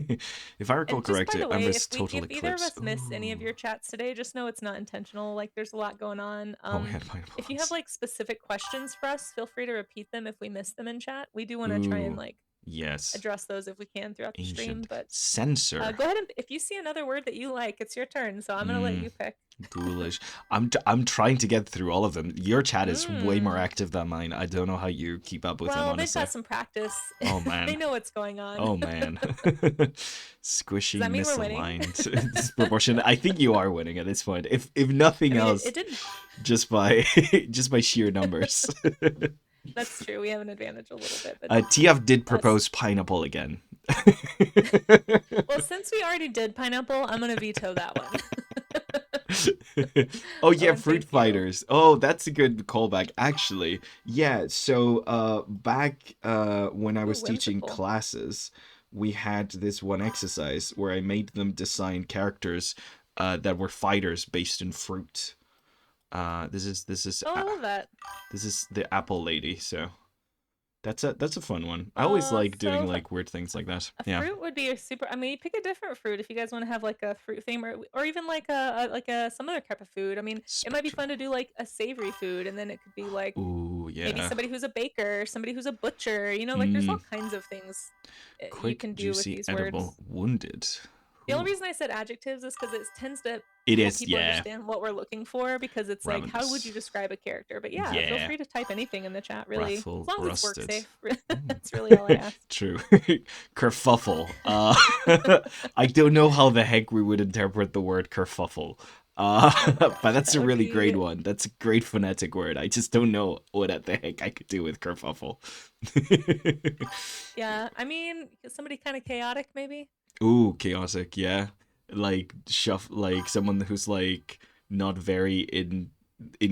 if I recall And just by correctly, the I way, was Total if either of Eclipse. us miss any of Ooh. your chats today, just know it's not intentional. Like there's a lot going on. Oh, we had pineapple If you have ones. like specific questions for us, feel free to repeat them if we miss them in chat. We do want to try and Ooh, like yes. address those if we can throughout the stream. Ancient But censor. go ahead and if you see another word that you like, it's your turn. So I'm gonna let Mm, you pick. ghoulish. I'm trying to get through all of them. Your chat is way more Mm. active than mine. I don't know how you keep up with them, Well, they've honestly. got some practice. Oh They man. know what's going on. Oh Does man. Squishy, that mean we're winning? misaligned, disproportionate. I think you are winning at this point. If I nothing mean, else, it didn't. just by just by sheer numbers. That's true. We have an advantage a little bit, but TF did that's propose pineapple again. well. Since we already did pineapple, I'm gonna veto that one. Oh yeah, Owen, fruit thank you. fighters. Oh, that's a good callback actually. Yeah, so back when I Ooh, was teaching whimsical. classes, we had this one exercise where I made them design characters that were fighters based in fruit. Oh, I love that. this is the apple lady, so that's a fun one. I always like doing So like weird things like that. a Yeah. fruit would be a super. I mean, pick a different fruit if you guys want to have like a fruit theme, or even like a some other type of food. I mean, it might be Spectrum. fun to do like a savory food, and then it could be like Ooh, maybe yeah. somebody who's a baker, somebody who's a butcher. You know, like there's Mm, all kinds of things you quick, can do with juicy, these edible, words. wounded. The only Ooh. reason I said adjectives is because it tends to It help is, people yeah. understand what we're looking for because it's like, how would you Ravenous. describe a character? But yeah, feel Yeah. free to type anything in the chat, really. As Wrathful, long as it's work rusted. safe. Mm. That's really all I ask. True. Kerfuffle. I don't know how the heck we would interpret the word kerfuffle. Oh my But gosh. that's a That would really great be one. That's a great phonetic word. I just don't know what the heck I could do with kerfuffle. yeah. I mean, somebody kind of chaotic, maybe. Ooh, chaotic, yeah. Like like someone who's like not very in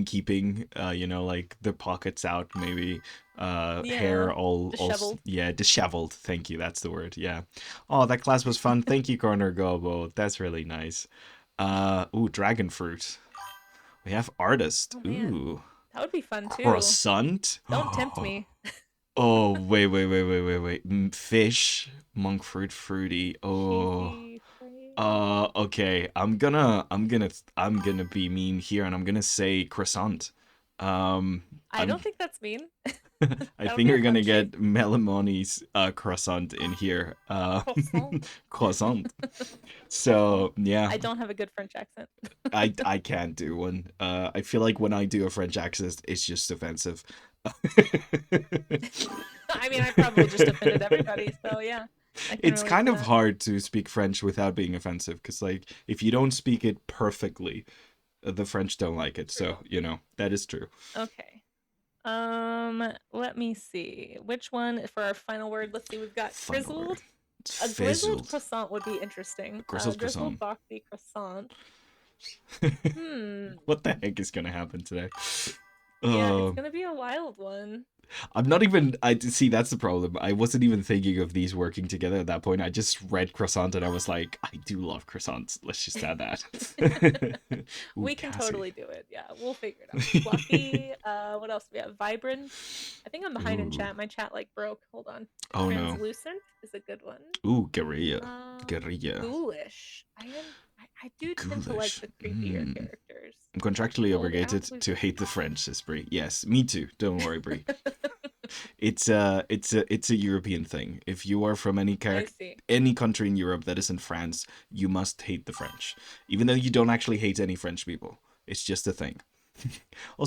keeping, like the pockets out, maybe Yeah. hair all Disheveled. yeah, disheveled. Thank you, that's the word. Yeah. Oh, that class was fun. Thank you, Corner Gobo. That's really nice. Ooh, dragon fruit. We have artist. Oh man, Ooh, that would be fun too. croissant. Don't tempt me. Oh, wait. Fish, monk fruit, fruity. Oh. Cheesy phrase. Okay. I'm gonna be mean here, and I'm gonna say croissant. I I'm. don't think that's mean. I That would think be a we're gonna fun shape. get Melamoni's croissant in here. Croissant. Croissant. Croissant. So yeah, I don't have a good French accent. I can't do one. I feel like when I do a French accent, it's just offensive. I mean, I probably just offended everybody, so yeah, I can It's relate kind to of that. hard to speak French without being offensive, because like if you don't speak it perfectly, the French don't like it. True. So that is true. Okay. Let me see. Which one for our final word? Let's see. We've got Final word. grizzled. It's A grizzled fizzled. croissant would be interesting. Grizzled Grizzled croissant. boxy croissant. Hmm. What the heck is gonna happen today? Yeah, it's Uh, gonna be a wild one. I'm not even. I see. That's the problem. I wasn't even thinking of these working together at that point. I just read croissant and I was like, I do love croissants. Let's just add that. Ooh, We can Cassie. totally do it. Yeah, we'll figure it out. Fluffy. What else do we have? Vibrant. I think I'm behind in Ooh. chat. My chat like broke. Hold on. Oh no. Translucent is a good one. Ooh, guerrilla. Guerrilla. Ghoulish. I do tend to like Ghoulish. the creepier Mm. characters. I'm contractually Old obligated apple. to hate the French, says Brie. Yes, me too. Don't worry, Brie. It's a European thing. If you are from I see. any country in Europe that isn't France, you must hate the French, even though you don't actually hate any French people. It's just a thing.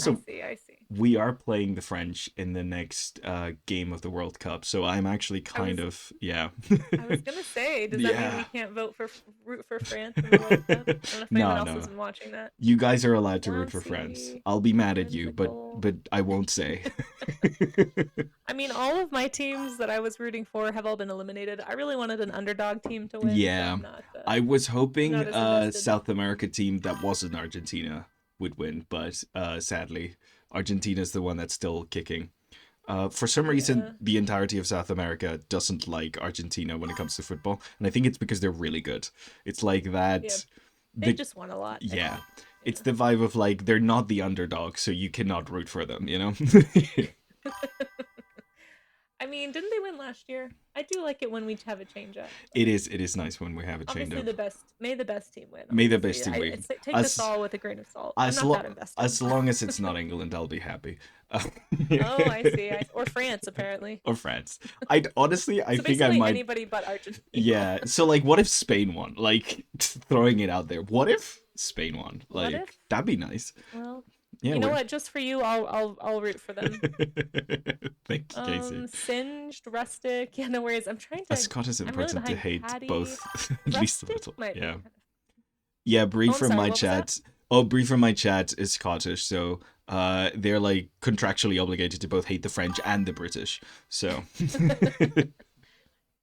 I Also, see. I see. we are playing the French in the next game of the World Cup, so I'm actually I kind was of yeah. I was gonna say, does that mean we Yeah. can't vote for root for France in the World Cup? I don't know if anyone No, else has no. been watching that. You guys are allowed to root for France. Bouncy, I'll be mad at you, but whimsical. I won't say. I mean, all of my teams that I was rooting for have all been eliminated. I really wanted an underdog team to win, so Yeah. I was I'm hoping not as invested. South America team that wasn't Argentina would win, but sadly, Argentina's the one that's still kicking. For some reason, Yeah, the entirety of South America doesn't like Argentina when it comes to football, and I think it's because they're really good. It's like yeah, that. they've The just won a lot, I yeah, think. it's Yeah. the vibe of like they're not the underdog, so you cannot root for them. I mean, didn't they win last year? I do like it when we have a change up. It is nice when we have a change Obviously, up. may the best team win. May the best Obviously, team win. take this As all with a grain of salt. I'm as not that lo- invested. as long as it's not England, I'll be happy. Oh, I see. Or France, apparently. Or France. I honestly, I So think I basically, might. anybody but Argentina. Yeah. So like, what if Spain won? Like, throwing it out there. What if Spain won? What Like, if? that'd be nice. Well, Yeah. you know what? Just for you, I'll root for them. Thank you, Casey. Singed, rustic. Yeah, no worries. I'm trying to. As Scott is I'm really important to behind hate Patty. both at least a Rustic little. might be Yeah. kind of. Yeah, Bree Oh, I'm from sorry, my what was that? chat. Oh, Bree from my chat is Scottish, so they're like contractually obligated to both hate the French and the British. So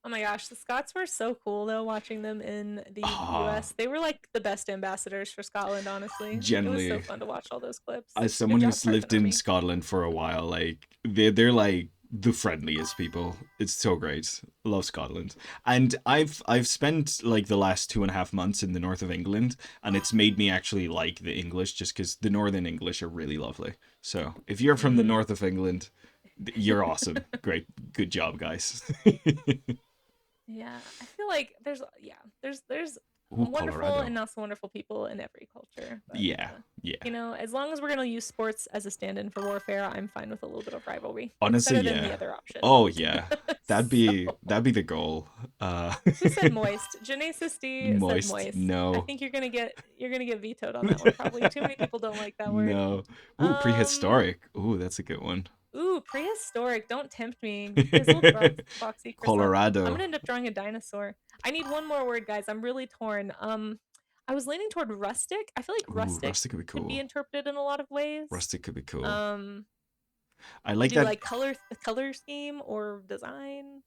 Oh my gosh, the Scots were so cool though. Watching them in the ah, U.S., they were like the best ambassadors for Scotland. Honestly, it was so generally, fun to watch all those clips. as Good someone job, who's Tartan lived in Army. Scotland for a while, like they're like the friendliest people. It's so great. Love Scotland. And I've spent like the last 2.5 months in the north of England, and it's made me actually like the English just because the northern English are really lovely. So if you're from the Mm-hmm. north of England, you're awesome. Great. Good job, guys. Yeah, I feel like there's Ooh, wonderful Colorado. and not so wonderful people in every culture, but Yeah, yeah. as long as we're gonna use sports as a stand-in for warfare, I'm fine with a little bit of rivalry. It's Honestly, better than the yeah. other option. Oh, yeah. That'd So, be the goal. who said moist? Janae Sisti said Moist. moist. I No. think you're gonna get vetoed on that one. Probably too many people don't like that word. No. Ooh, Um, prehistoric. Ooh, that's a good one. ooh, prehistoric. Don't tempt me. Grizzled boxy croissant. I'm Colorado. gonna end up drawing a dinosaur. I need one more word, guys. I'm really torn. I was leaning toward rustic. I feel like Ooh, rustic rustic could be could be cool. interpreted in a lot of ways. Rustic could be cool. Um, I like do you that. like color scheme or design?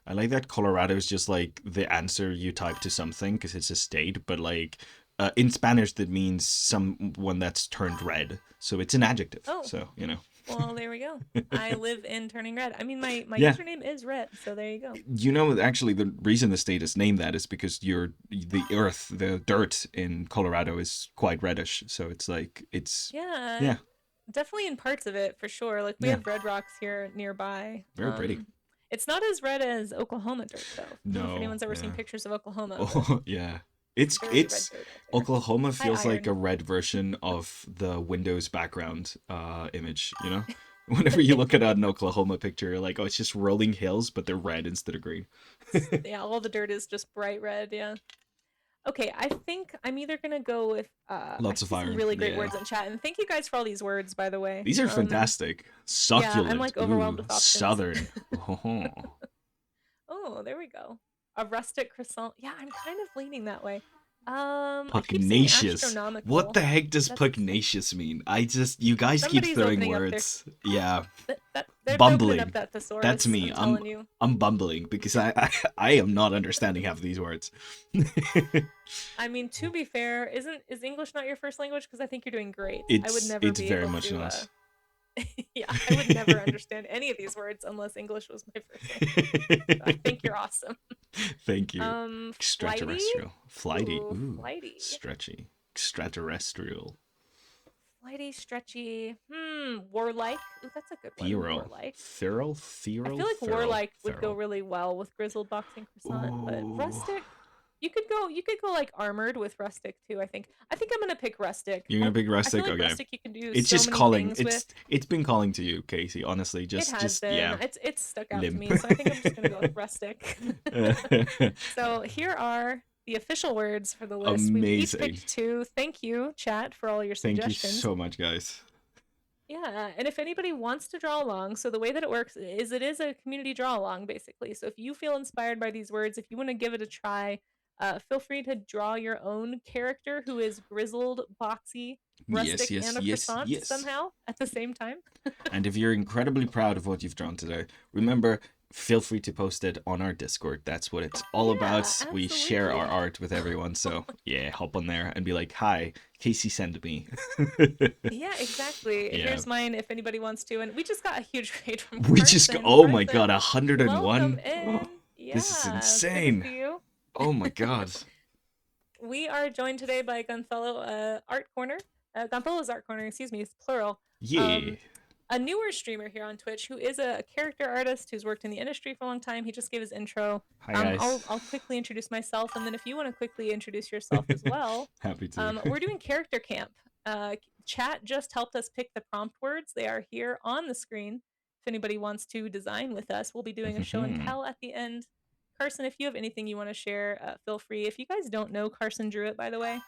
I like that Colorado is just like the answer you type to something because it's a state, but like in Spanish that means someone that's turned red. So it's an adjective. Oh, So, you know. well, there we go. I live in turning red. I mean, my Yeah. username is red, so there you go. You know, actually, the reason the state is named that is because the earth, the dirt in Colorado is quite reddish. So it's like, Yeah, yeah, definitely in parts of it for sure. Like we yeah, have red rocks here nearby. very pretty. It's not as red as Oklahoma dirt though. I don't know if No, anyone's ever seen yeah. pictures of Oklahoma, but Oh, yeah. It's, very red it's, dirt out there. Oklahoma High feels like a iron. red version of the Windows background image, you know? Whenever you look at an Oklahoma picture, you're like, oh, it's just rolling hills, but they're red instead of green. Yeah, all the dirt is just bright red. Yeah. Okay, I think I'm either gonna go with I Lots of see some iron, really great yeah. words in chat, and thank you guys for all these words, by the way. These are fantastic. Yeah, I'm Succulent. like overwhelmed Ooh, with options. southern. Oh. Oh, there we go. A rustic croissant. Yeah, I'm kind of leaning that way. I keep seeing Pugnacious. astronomical. What the heck does That's pugnacious mean? You guys keep somebody's throwing opening up their words. Yeah. they're opening up Bumbling. that thesaurus. That's me. I'm telling you. I'm bumbling because I am not understanding half of these words. I mean, to be fair, is English not your first language? Because I think you're doing great. I would It's never be very able much to. not. Yeah, I would never understand any of these words unless English was my first language. So I think you're awesome. Thank you. Flighty. Extraterrestrial. Flighty. Ooh. Flighty. Stretchy. Extraterrestrial. Flighty, stretchy. Warlike. Ooh, that's a good one. Feral. Warlike. Feral? I Feral? feel like Feral. warlike would go Feral. really well with grizzled boxing croissant, but Ooh. rustic. You could go like armored with rustic too. I think I'm gonna pick rustic. You're gonna pick I rustic? feel like Okay. rustic you can do It's so just many calling. things with. It's been calling to you, Casey. Honestly, It just has been. yeah. It's stuck out Limp. to me, so I think I'm just gonna go with rustic. So here are the official words for the list. We've each Amazing. picked two. Thank you, chat, for all your Thank you suggestions. so much, guys. Yeah, and if anybody wants to draw along, so the way that it works is it is a community draw along, basically. So if you feel inspired by these words, if you want to give it a try, feel free to draw your own character who is grizzled, boxy, rustic, and a croissant Yes. somehow at the same time. And if you're incredibly proud of what you've drawn today, remember, feel free to post it on our Discord. That's what it's all Yeah, about. We share our absolutely. art with everyone. So yeah, hop on there and be like, hi, Casey sent me. Yeah, exactly. Yeah. Here's mine if anybody wants to. And we just got a huge raid from We just Carson. oh my Carson, god, 101. welcome in. Yeah, This is it's good to insane. see you. Oh my god. We are joined today by Gonzalo Art Corner. Gonzalo's Art Corner, excuse me, it's plural. Yeah. a newer streamer here on Twitch who is a character artist who's worked in the industry for a long time. He just gave his intro. Hi guys. I'll quickly introduce myself, and then if you want to quickly introduce yourself as well, Happy to. we're doing character camp. Chat just helped us pick the prompt words. They are here on the screen. If anybody wants to design with us, we'll be doing a show and tell at the end. Carson, if you have anything you want to share, feel free. If you guys don't know Carson Druitt, by the way,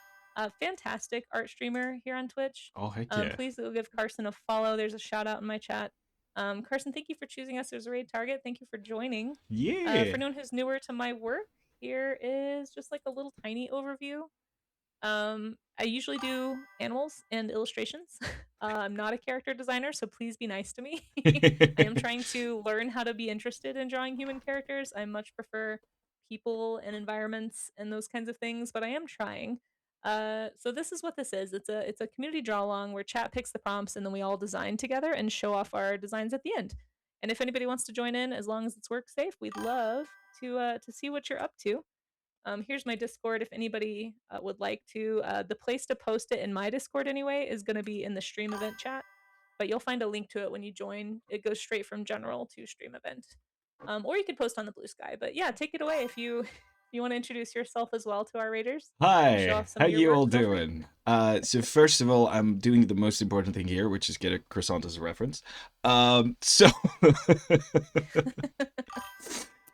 fantastic art streamer here on Twitch. Oh heck yeah. Please go give Carson a follow. There's a shout out in my chat. Carson, thank you for choosing us as a raid target. Thank you for joining. Yeah. For anyone who's newer to my work, here is just like a little tiny overview. I usually do animals and illustrations. I'm not a character designer, so please be nice to me. I am trying to learn how to be interested in drawing human characters. I much prefer people and environments and those kinds of things, but I am trying. So this is what this is. It's a community draw along where chat picks the prompts and then we all design together and show off our designs at the end. And if anybody wants to join in, as long as it's work safe, we'd love to see what you're up to. Here's my Discord if anybody would like to. The place to post it in my Discord anyway is going to be in the stream event chat, but you'll find a link to it when you join. It goes straight from general to stream event. Or you could post on the Blue Sky. But yeah, take it away if you want to introduce yourself as well to our raiders. And show Hi, off some how of your you work, all feel free. doing? So first of all, I'm doing the most important thing here, which is get a croissant as a reference. So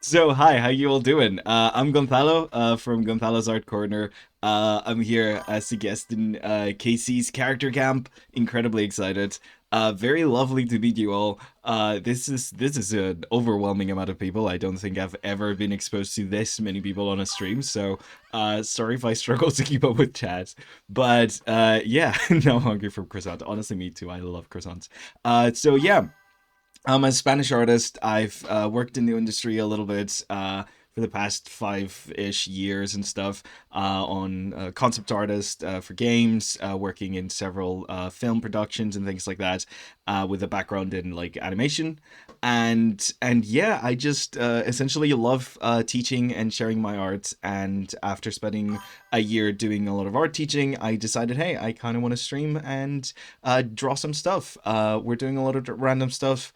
So hi, how you all doing? I'm Gonzalo from Gonzalo's Art Corner. I'm here as a guest in KC's character camp. Incredibly excited. Very lovely to meet you all. This is an overwhelming amount of people. I don't think I've ever been exposed to this many people on a stream. So sorry if I struggle to keep up with chat. But yeah, now I'm hungry for croissant. Honestly, me too. I love croissants. So yeah. I'm a Spanish artist. I've worked in the industry a little bit for the past 5-ish years and stuff on concept artist for games, working in several film productions and things like that, with a background in like animation. And yeah, I just essentially love teaching and sharing my art. And after spending a year doing a lot of art teaching, I decided, hey, I kind of want to stream and draw some stuff. We're doing a lot of random stuff.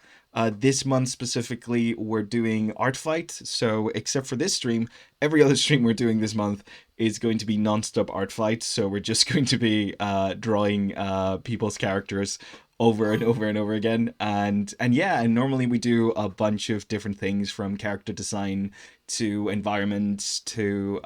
This month specifically, we're doing Art Fight. So, except for this stream, every other stream we're doing this month is going to be non-stop Art Fight. So, we're just going to be drawing people's characters over and over and over again. And yeah, and normally we do a bunch of different things from character design to environments to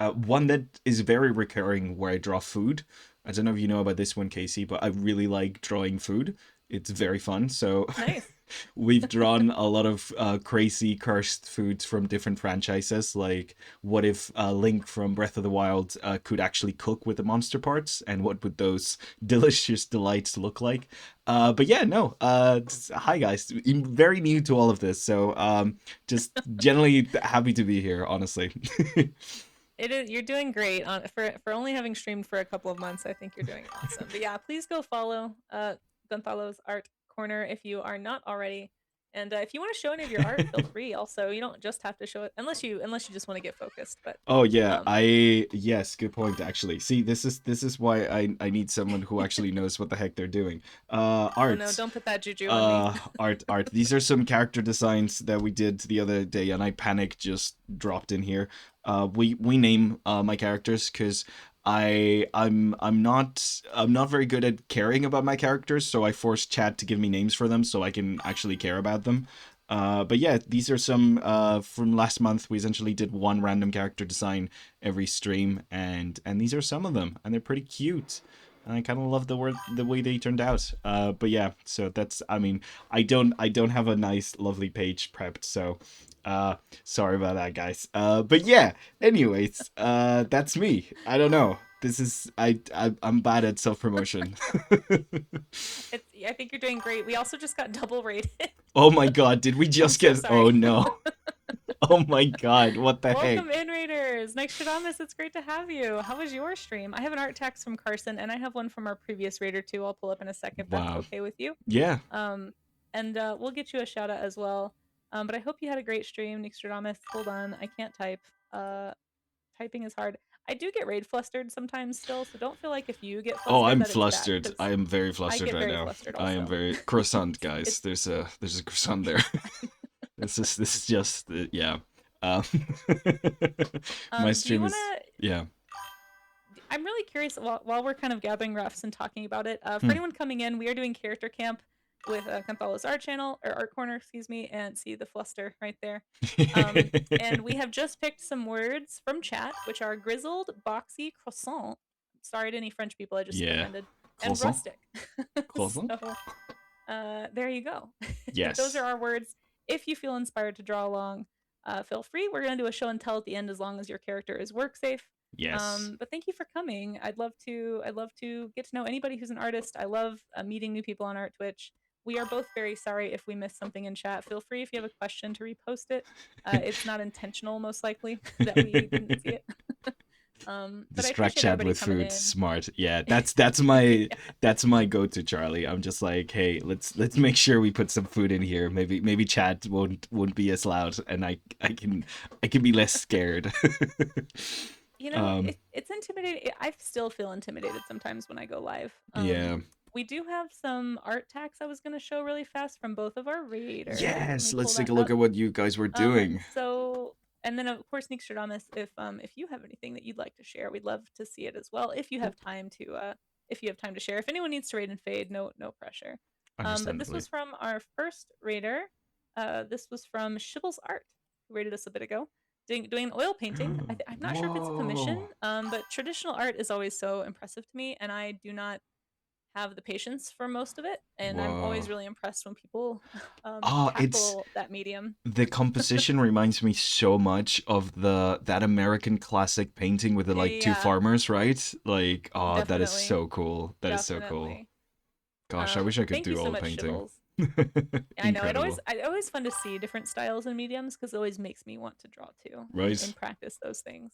one that is very recurring where I draw food. I don't know if you know about this one, Casey, but I really like drawing food. It's very fun. So Nice. we've drawn a lot of crazy cursed foods from different franchises. Like, what if Link from Breath of the Wild could actually cook with the monster parts, and what would those delicious delights look like? But yeah, no. Hi guys, I'm very new to all of this, so just generally happy to be here. Honestly. It is. You're doing great on for only having streamed for a couple of months. I think you're doing awesome. But yeah, please go follow Gonzalo's Art Corner if you are not already. And if you want to show any of your art, feel free. Also, you don't just have to show it unless you just want to get focused. But Oh yeah, um, yes, good point actually. See, this is why I need someone who actually knows what the heck they're doing. oh no, Art. don't put that juju on me. Art. These are some character designs that we did the other day, and I panicked just dropped in here. We name my characters because I'm not very good at caring about my characters, so I force chat to give me names for them so I can actually care about them. But yeah, these are some from last month. We essentially did one random character design every stream, and these are some of them, and they're pretty cute. And I kind of love the way they turned out. But yeah, so that's, I mean, I don't have a nice lovely page prepped, so sorry about that, guys. But yeah, anyways, that's me. I don't know. This is I'm bad at self promotion. I think you're doing great. We also just got double rated. Oh my god, did we I'm just so get? Oh sorry. no. Oh my god, what the heck? Welcome in, Raiders. Nostradamus, it's great to have you. How was your stream? I have an art text from Carson, and I have one from our previous Raider too. I'll pull up in a second if that's Wow. okay with you. Yeah. Um, and we'll get you a shout out as well. But I hope you had a great stream, Nostradamus. Hold on, I can't type. Typing is hard. I do get raid flustered sometimes still, so don't feel like if you get Oh, flustered I'm that it's bad, flustered. because I am very I flustered get right very now. flustered I am also. very croissant, guys. It's There's a croissant there. it's fine. This is just yeah. Um, my Do you stream want is to? yeah. I'm really curious while we're kind of gathering refs and talking about it. For Hmm. anyone coming in, we are doing character camp with Canthala's art channel or art corner, excuse me, and see the fluster right there. And we have just picked some words from chat, which are grizzled, boxy, croissant. Sorry to any French people I just Yeah. offended, and Croissant. rustic. Croissant. So there you go. Those are Yes. our words. If you feel inspired to draw along, feel free. We're going to do a show and tell at the end as long as your character is work safe. Yes. But thank you for coming. I'd love to get to know anybody who's an artist. I love meeting new people on Art Twitch. We are both very sorry if we missed something in chat. Feel free if you have a question to repost it. It's not intentional, most likely, that we didn't see it. But I Distract appreciate chat everybody with coming food. in. Smart. Yeah, that's my Yeah. that's my go-to, Charlie. I'm just like, hey, let's make sure we put some food in here. Maybe chat won't be as loud, and I can be less scared. um. It's intimidating. I still feel intimidated sometimes when I go live. Yeah. We do have some art tags I was going to show really fast from both of our raiders. Let Yes. me Let's pull take that a look up. at what you guys were doing. So, and then of course, Nick Stradamus, if you have anything that you'd like to share, we'd love to see it as well. If you have time to share. If anyone needs to raid and fade, no pressure. But this Understandably. was from our first raider. This was from Shibbles Art, who raided us a bit ago. Doing an oil painting. I'm not sure if it's a commission, Whoa. but traditional art is always so impressive to me, and I do not have the patience for most of it. And I'm Whoa. always really impressed when people It's tackle that medium. the composition reminds me so much of the that American classic painting with the like two Yeah, farmers, right? Like, oh, that is definitely, so cool. That is so cool. definitely. Gosh, I wish I could Thank you do so oil much, painting. Shibbles. I know Incredible. it's always fun to see different styles and mediums because it always makes me want to draw too Right? and practice those things.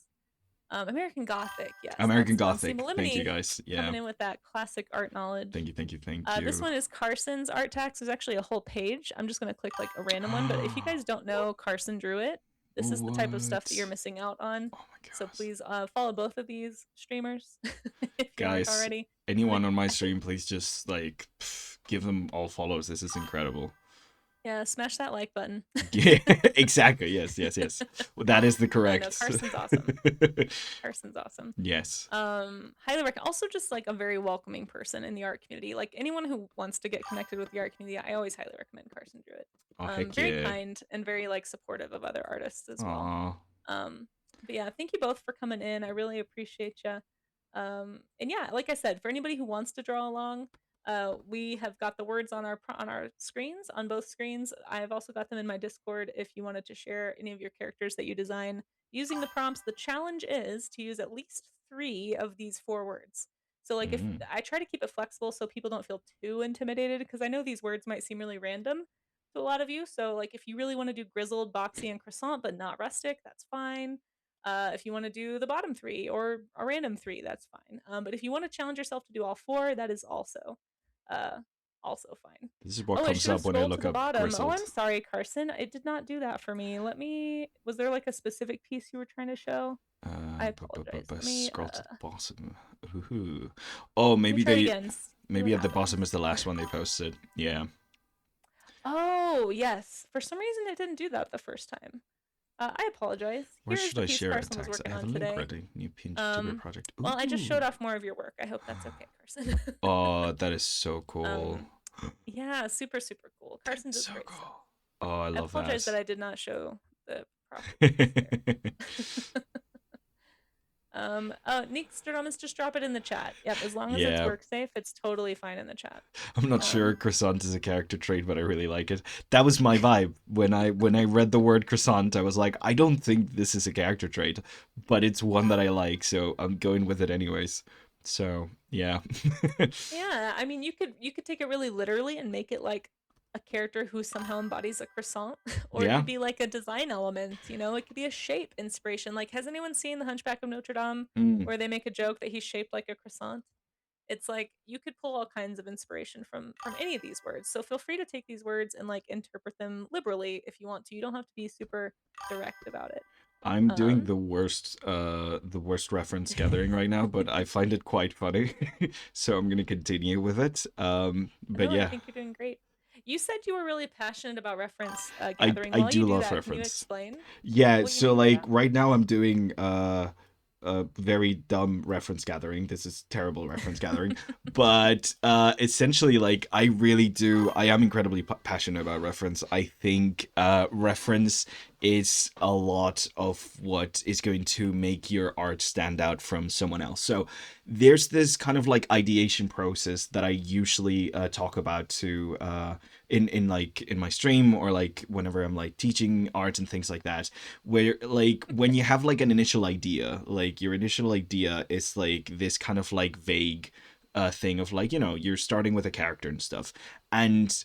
American Gothic, yes, American that's see Gothic. Thank you Malimini guys. Yeah. coming in with that classic art knowledge. Thank This you. one is Carson's art tax. There's actually a whole page. I'm just gonna click like a random one, but if you guys don't know Carson drew it, this is the type of stuff that you're What? missing out on. Oh my So gosh. please follow both of these streamers if you haven't Guys, already. anyone on my I think stream, please just like give them all follows. This is incredible. yeah, smash that like button. Yeah, exactly. Yes. Well, that is the Yeah, no, correct. Carson's awesome. Carson's awesome. Yes. Highly recommend. Also, just like a very welcoming person in the art community. Like anyone who wants to get connected with the art community, I always highly recommend Carson Druitt. Oh heck Very yeah. kind and very like supportive of other artists as well. Aw. But yeah, thank you both for coming in. I really appreciate you. And yeah, like I said, for anybody who wants to draw along, we have got the words on our screens, on both screens. I have also got them in my Discord if you wanted to share any of your characters that you design using the prompts. The challenge is to use at least 3 of these 4 words. So like if Mm. I try to keep it flexible so people don't feel too intimidated because I know these words might seem really random to a lot of you. So like if you really want to do grizzled, boxy, and croissant but not rustic, that's fine. If you want to do the bottom 3 or a random 3, that's fine. But if you want to challenge yourself to do all 4, that is uh, also fine. This is what Oh, it comes should have up when I scrolled to look the up bottom. Oh, I'm grizzled. sorry, Carson. It did not do that for me. Was there like a specific piece you were trying to show? I apologize. Let me, Scroll to the bottom. Ooh. Oh, let me maybe try it they again. See what maybe at the happens. bottom is the last one they posted. Yeah. Oh, yes. For some reason, it didn't do that the first time. I apologize. Where Here is should the I piece share it, Carson was Tax? I working have a on link today. ready. New tuber project. Well, I just showed Ooh. off more of your work. I hope that's okay, Carson. Oh, that is so cool. um, yeah, super, super cool. Carson does So great stuff. cool. Oh, I I love apologize that that. I did not show the proper piece there. Nick Stradamus, just drop it in the chat. Yep, as long as it's Yeah. work safe, it's totally fine in the chat. I'm not sure croissant is a character trait, but I really like it. That was my vibe when I read the word croissant. I was like, I don't think this is a character trait, but it's one that I like, so I'm going with it anyways. So yeah. Yeah, I mean, you could take it really literally and make it like a character who somehow embodies a croissant, or it Yeah. could be like a design element. It could be a shape inspiration. Like, has anyone seen The Hunchback of Notre Dame, Mm. where they make a joke that he's shaped like a croissant? It's like you could pull all kinds of inspiration from any of these words. So feel free to take these words and like interpret them liberally if you want to. You don't have to be super direct about it. I'm doing Um, the worst reference gathering right now, but I find it quite funny, so I'm gonna continue with it. But no, I yeah, think you're doing great. You said you were really passionate about reference I gathering. I While you do do love that, can you reference. explain Yeah, what you so mean by like that? right now I'm doing a very dumb reference gathering. This is terrible reference gathering, but essentially like I am incredibly passionate about reference. I think reference is a lot of what is going to make your art stand out from someone else. So there's this kind of like ideation process that I usually talk about to in like in my stream or like whenever I'm like teaching art and things like that, where like when you have like an initial idea, like your initial idea is like this kind of like vague thing of like, you know, you're starting with a character and stuff, and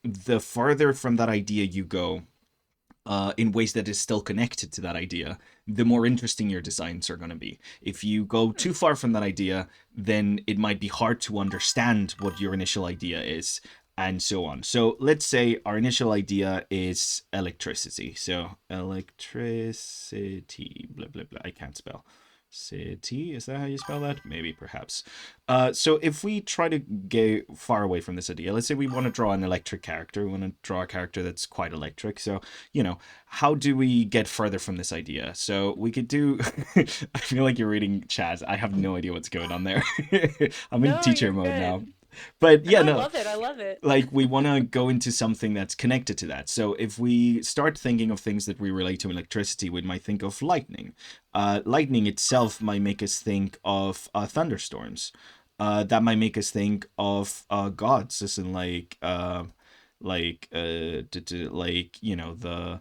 the farther from that idea you go, in ways that is still connected to that idea, the more interesting your designs are going to be. If you go Hmm. too far from that idea, then it might be hard to understand what your initial idea is, and so on. So let's say our initial idea is electricity. So electricity, blah, blah, blah. I can't spell. City, is that how you spell that? Maybe, perhaps. So if we try to get far away from this idea, let's say we want to draw an electric character. We want to draw a character that's quite electric. So, you know, how do we get further from this idea? So we could do. I feel like you're reading chat. I have no idea what's going on there. I'm in No, teacher you're mode now. good. But No, yeah, I no, love it. I love it. like we want to go into something that's connected to that. So if we start thinking of things that we relate to electricity, we might think of lightning. Lightning itself might make us think of thunderstorms. That might make us think of gods, as in like you know the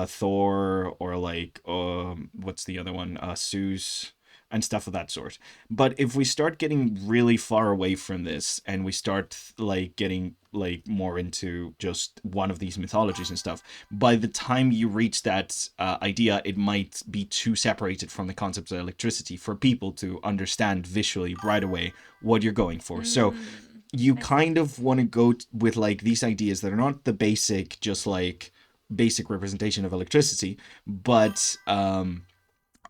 Thor, or like what's the other one, Zeus, and stuff of that sort. But if we start getting really far away from this and we start like getting like more into just one of these mythologies and stuff, by the time you reach that idea, it might be too separated from the concepts of electricity for people to understand visually right away what you're going for. So Mm, you I see. kind of want to go with like these ideas that are not the basic, just like basic representation of electricity, but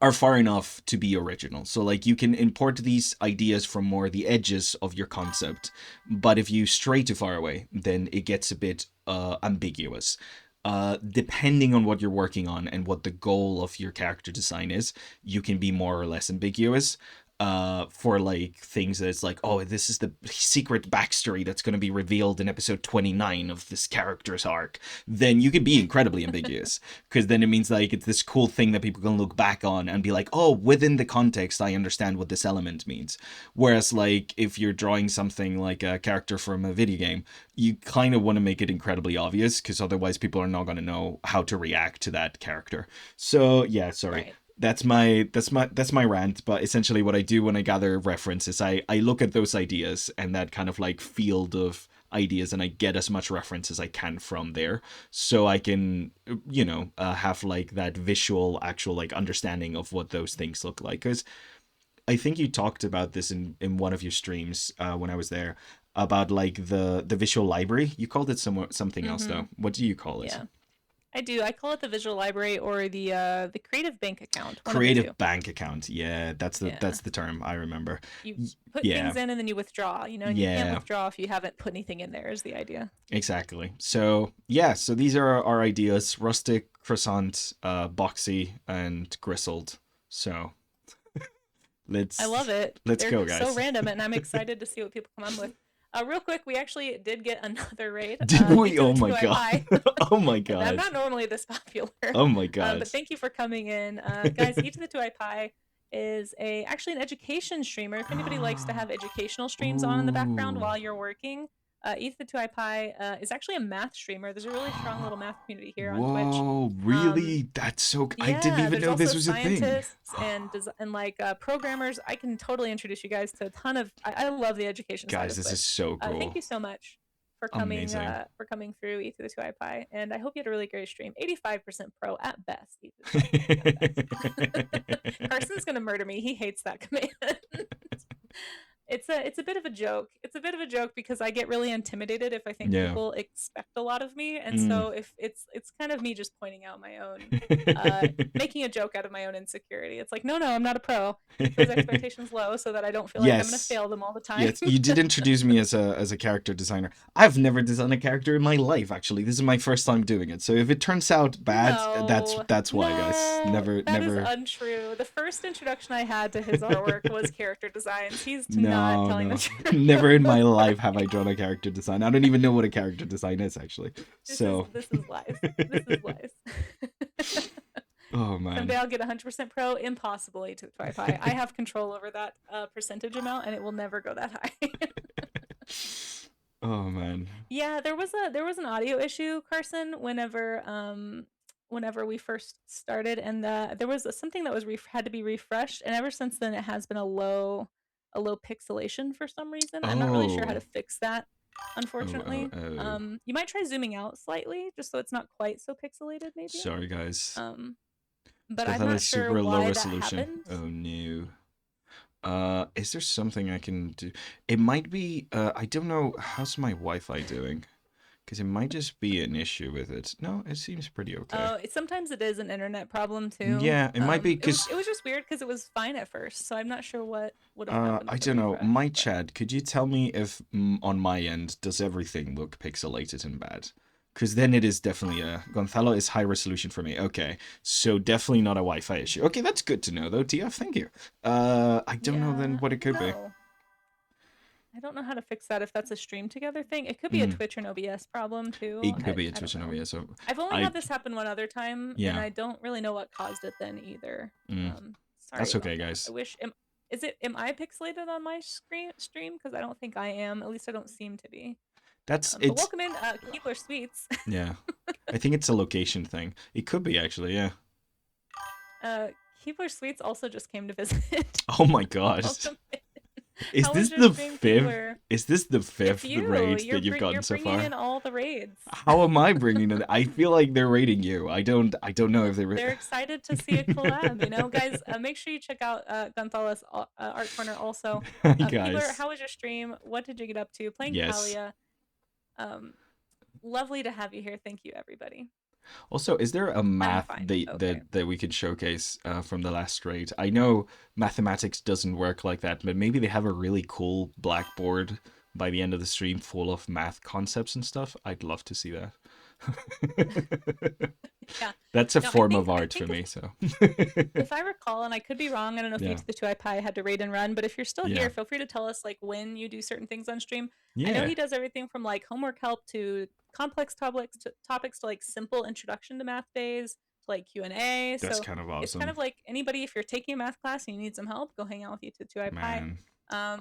are far enough to be original. So like you can import these ideas from more the edges of your concept, but if you stray too far away, then it gets a bit ambiguous. Depending on what you're working on and what the goal of your character design is, you can be more or less ambiguous. For like things that it's like, oh, this is the secret backstory that's going to be revealed in episode 29 of this character's arc, then you can be incredibly ambiguous, because then it means like it's this cool thing that people can look back on and be like, oh, within the context I understand what this element means. Whereas like if you're drawing something like a character from a video game, you kind of want to make it incredibly obvious, because otherwise people are not going to know how to react to that character. So yeah, sorry, Right. that's my rant. But essentially what I do when I gather references, I look at those ideas and that kind of like field of ideas, and I get as much reference as I can from there, so I can, you know, have like that visual actual like understanding of what those things look like. Because I think you talked about this in one of your streams when I was there, about like the visual library. You called it something else Mm-hmm. though. What do you call it? Yeah. I do. I call it the visual library or the creative bank account, one of the two. Creative bank account. Yeah, Yeah. that's the term I remember. You Y- put Yeah, things in and then you withdraw, and you can't yeah, withdraw if you haven't put anything in there is the idea. exactly. So yeah, so these are our ideas: rustic, croissant, boxy, and gristled. So I love let's it. let's They're go, so guys. random and I'm excited to see what people come up with. Real quick, we actually did get another raid. Did Eat we? to the Oh my 2i god. pie. Oh my And I'm god. not normally this popular. Oh my god. But thank you for coming in. Guys, Eat to the 2i pie is actually an education streamer. If anybody likes to have educational streams on in the background Ooh. while you're working, Eat to the 2i pie is actually a math streamer. There's a really strong little math community here on Twitch. Whoa, Um, really? That's so. I didn't yeah, even there's know this also was a thing. scientists and like programmers. I can totally introduce you guys to a ton of. I love the education side Guys, of this is Twitch. so Thank cool. you so much Amazing. for coming through Eat to the 2i pie, and I hope you had a really great stream. 85% pro at best. Eat to the 2i pie at best. Carson's gonna murder me. He hates that command. It's a bit of a joke. it's a bit of a joke because I get really intimidated if I think Yeah. people expect a lot of me, and Mm. so if it's kind of me just pointing out my own, making a joke out of my own insecurity. It's like, no, I'm not a pro. Keep those expectations low so that I don't feel like I'm gonna Yes. fail them all the time. Yes, you did introduce me as a character designer. I've never designed a character in my life, actually. This is my first time doing it. So if it turns out bad, No, that's why, guys. no, Never that is never. untrue. The first introduction I had to his artwork was character designs. He's not No, telling the no. truth. Never in my life have I drawn a character design. I don't even know what a character design is, actually. So This is lies. This is lies. oh Someday man. I'll get 100% pro. Impossible to try pie. I have control over that percentage amount, and it will never go that high. Oh man. Yeah, there was an audio issue, Carson, whenever we first started, and there was something that was had to be refreshed, and ever since then it has been a low pixelation for some reason. I'm not really sure how to Oh. fix that, Oh, oh, unfortunately. oh. You might try zooming out slightly just so it's not quite so pixelated, maybe. Sorry, guys. Um, but So I'm that not is sure super low why that resolution. happened. Oh no. Is there something I can do? It might be, I don't know, how's my Wi-Fi doing? Because it might just be an issue with it. No, it seems pretty okay. Oh, sometimes it is an internet problem too. Yeah, it might be because, It was just weird because it was fine at first, so I'm not sure what would have happened I with the don't know, refresh. my But Chad, could you tell me if on my end, does everything look pixelated and bad? Because then it is definitely a, Gonzalo is high resolution for me. Okay, so definitely not a Wi-Fi issue. Okay, that's good to know though, TF, thank you. I don't know then yeah, what I it don't could be. know. I don't know how to fix that if that's a stream together thing. It could be a Mm, Twitch and OBS problem too. it could be a I don't Twitch and know. OBS, so I've only I, had this happen one other time, and yeah, I don't really know what caused it then either. mm, Sorry that's about okay, that. I guys. wish am I pixelated on my screen stream? Because I don't think I am. At least I don't seem to be. That's, But it's, welcome in, Keebler Sweets. yeah. I think it's a location thing. It could be actually, yeah. uh, Keebler Sweets also just came to visit. Oh my god. Welcome in. Is How this was your the stream, fifth? Keebler? Is this the It's fifth you. raid that you've gotten You're so bringing far? in all the raids. How am I bringing it? I feel like they're raiding you. I don't know if Well, they're. they're excited to see a collab, you know, guys. Make sure you check out Gonzalo's art corner also. Hi Keebler, guys. how was your stream? What did you get up to? Playing Yes. Kalia. Um, Lovely to have you here. Thank you, everybody. Also, is there a I'm math fine. Okay. that we could showcase from the last raid? I know mathematics doesn't work like that, but maybe they have a really cool blackboard by the end of the stream full of math concepts and stuff. I'd love to see that. Yeah. That's a No, form of I art for think me, so. if I recall, and I could be wrong, I don't know if Yeah. each of the two iPi had to raid and run, but if you're still Yeah. here, feel free to tell us like when you do certain things on stream. I know Yeah. he does everything from like homework help to complex topics to like simple introduction to math days to like Q&A. That's So kind of it's kind awesome. of like anybody, if you're taking a math class and you need some help, go hang out with you to two iPi. Man.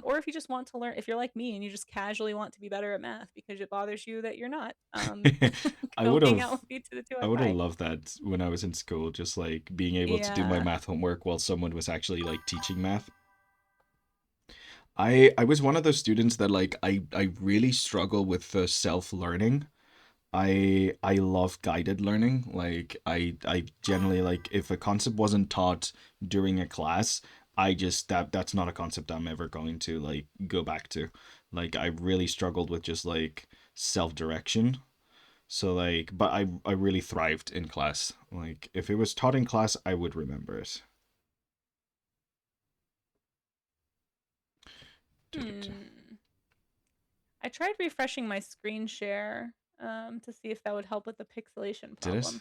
Or if you just want to learn, if you're like me and you just casually want to be better at math because it bothers you that you're not, I go would hang have out with you to the two I would have iPi. loved that when I was in school, just like being able to do my Yeah. math homework while someone was actually like teaching math. I was one of those students that like I really struggle with the self-learning. I love guided learning. Like I generally like if a concept wasn't taught during a class, I just that's not a concept I'm ever going to like go back to. Like I really struggled with just like self-direction. So like but I really thrived in class. Like if it was taught in class, I would remember it. Hmm. I tried refreshing my screen share to see if that would help with the pixelation Did it? problem.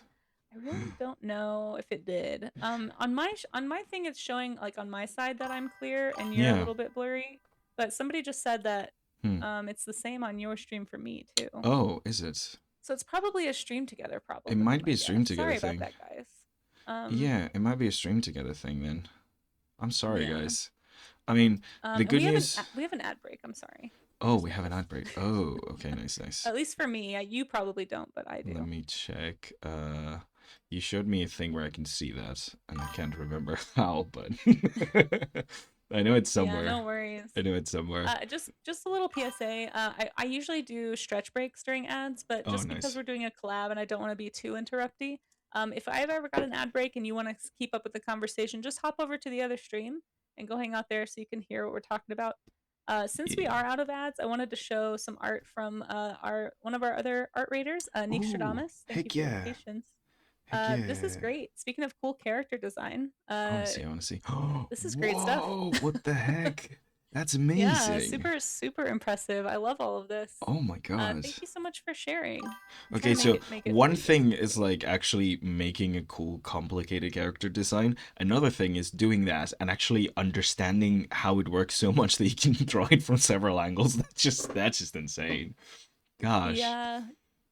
I really don't know if it did. On my thing, it's showing like on my side that I'm clear and you're a Yeah. little bit blurry. But somebody just said that Hmm. it's the same on your stream for me too. Oh, is it? So it's probably a stream together It problem, would be might be my a stream guess. together Sorry about thing. that, guys. Yeah, it might be a stream together thing then. I'm sorry, Yeah. guys. I mean, the And good news. we have an ad break. I'm sorry. I Oh, just we have an ad noticed. break. Oh, okay, nice, nice. At least for me. You probably don't, but I Let do. me check. You showed me a thing where I can see that, and I can't remember how, but I know it's Yeah, somewhere. no worries. I know it's somewhere. Just a little PSA. I usually do stretch breaks during ads, but Oh, just because nice. we're doing a collab and I don't want to be too interrupty, if I've ever got an ad break and you want to keep up with the conversation, just hop over to the other stream and go hang out there so you can hear what we're talking about. Since we Yeah. are out of ads, I wanted to show some art from our one of our other art raiders, Oh, Stradamus. Thank you heck for your yeah. patience. Heck This is yeah. great. Speaking of cool character design, I want to see. I want to see. this is great stuff. Whoa! What the heck? That's Yeah, amazing. super impressive. I love all of this. Oh my god. Thank you so much for sharing. I'm trying Okay, to make so it one pretty good thing for is you. like actually making a cool, complicated character design. Another thing is doing that and actually understanding how it works so much that you can draw it from several angles. That's just insane. Gosh. Yeah,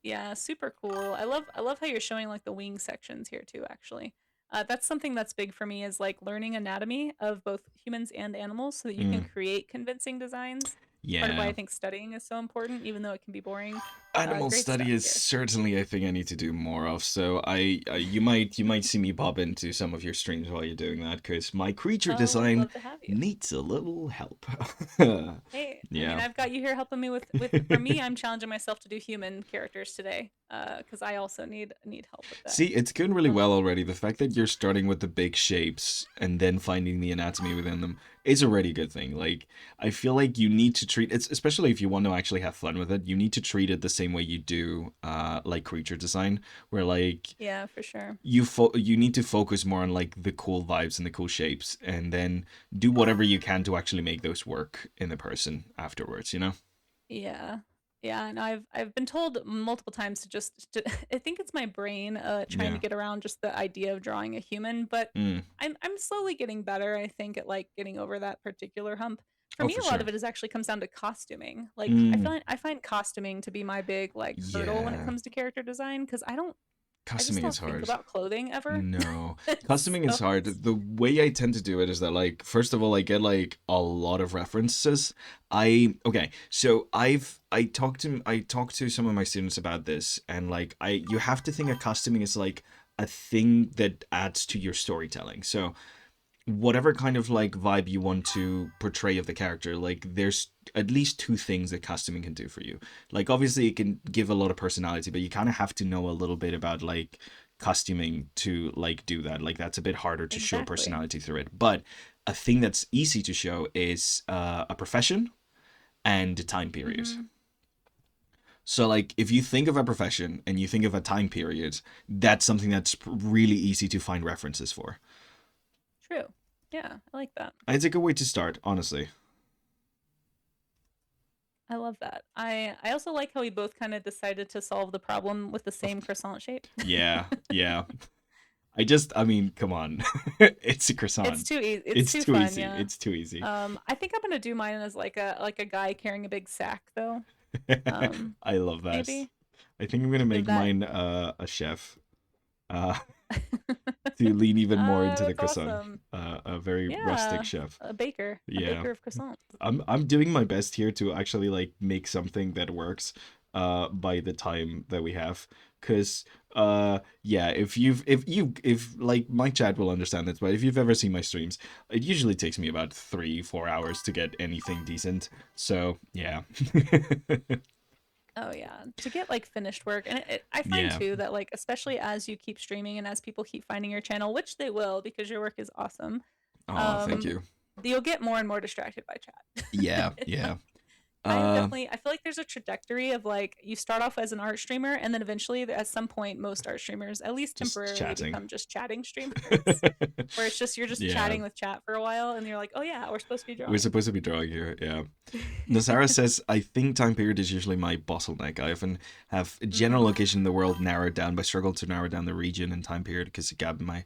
yeah, super cool. I love how you're showing like the wing sections here too, actually. That's something that's big for me is like learning anatomy of both humans and animals so that you can Mm, create convincing designs. Part of why yeah. I think studying is so important, even though it can be boring. Animal Great study stuff is here. certainly a thing I need to do more of. So you might see me pop into some of your streams while you're doing that because my creature Oh, I'd design love to have you. needs a little help. Hey, I mean, Yeah. I've got you here helping me with for me, I'm challenging myself to do human characters today. Because I also need help with that. See, it's going really well Um, already. The fact that you're starting with the big shapes and then finding the anatomy within them is already a good thing. Like, I feel like you need to treat it, especially if you want to actually have fun with it, you need to treat it the same way you do, like creature design, where like yeah, for sure. you need to focus more on like the cool vibes and the cool shapes, and then do whatever you can to actually make those work in the person afterwards. You know? Yeah. Yeah, and I've been told multiple times I think it's my brain trying to Yeah. get around just the idea of drawing a human, but Mm. I'm slowly getting better, I think, at like getting over that particular hump. For Oh, me, for a lot sure. of it is actually comes down to costuming. Like Mm. I find costuming to be my big like hurdle when it Yeah. comes to character design because I just Costuming is don't think hard. about clothing ever. No. Costuming is So hard. The way I tend to do it is that like first of all I get like a lot of references. So I talked to some of my students about this and like I you have to think of costuming as like a thing that adds to your storytelling. So whatever kind of like vibe you want to portray of the character, like there's at least two things that costuming can do for you. Like obviously it can give a lot of personality, but you kind of have to know a little bit about like costuming to like do that. Like that's a bit harder to show exactly. personality through it. But a thing that's easy to show is a profession and a time period. Mm-hmm. So like if you think of a profession and you think of a time period, that's something that's really easy to find references for. True. Yeah, I like that. It's a good way to start, honestly. I love that. I also like how we both kind of decided to solve the problem with the Of same croissant shape. Yeah, yeah. I mean, come on. It's a It's croissant. too easy. It's It's too too fun, easy. yeah. It's too easy. I think I'm gonna do mine as like a guy carrying a big sack though. Um, I love that. maybe I think I'm gonna give make that. mine a chef. Uh, to lean even more into the That's croissant. awesome. A very rustic Yeah, chef. a Yeah. baker of croissants. I'm doing my best here to actually like make something that works by the time that we have, cuz yeah, if like my chat will understand this, but if you've ever seen my streams, it usually takes me about 3-4 hours to get anything decent. So, yeah. Oh yeah, to get like finished work, and I find Yeah. too that like especially as you keep streaming and as people keep finding your channel, which they will because your work is awesome, Oh, thank um, you. you'll get more and more distracted by Yeah, chat. yeah. Uh I feel like there's a trajectory of like you start off as an art streamer and then eventually at some point most art streamers at least just temporarily chatting. become just chatting streamers where it's just you're just Yeah. chatting with chat for a while and you're like, "Oh yeah, we're supposed to be We're drawing." supposed to be drawing here, yeah. Nasara says, I think time period is usually my bottleneck. I often have a general Mm, location in the world narrowed down, but struggle to narrow down the region and time period because of gap in my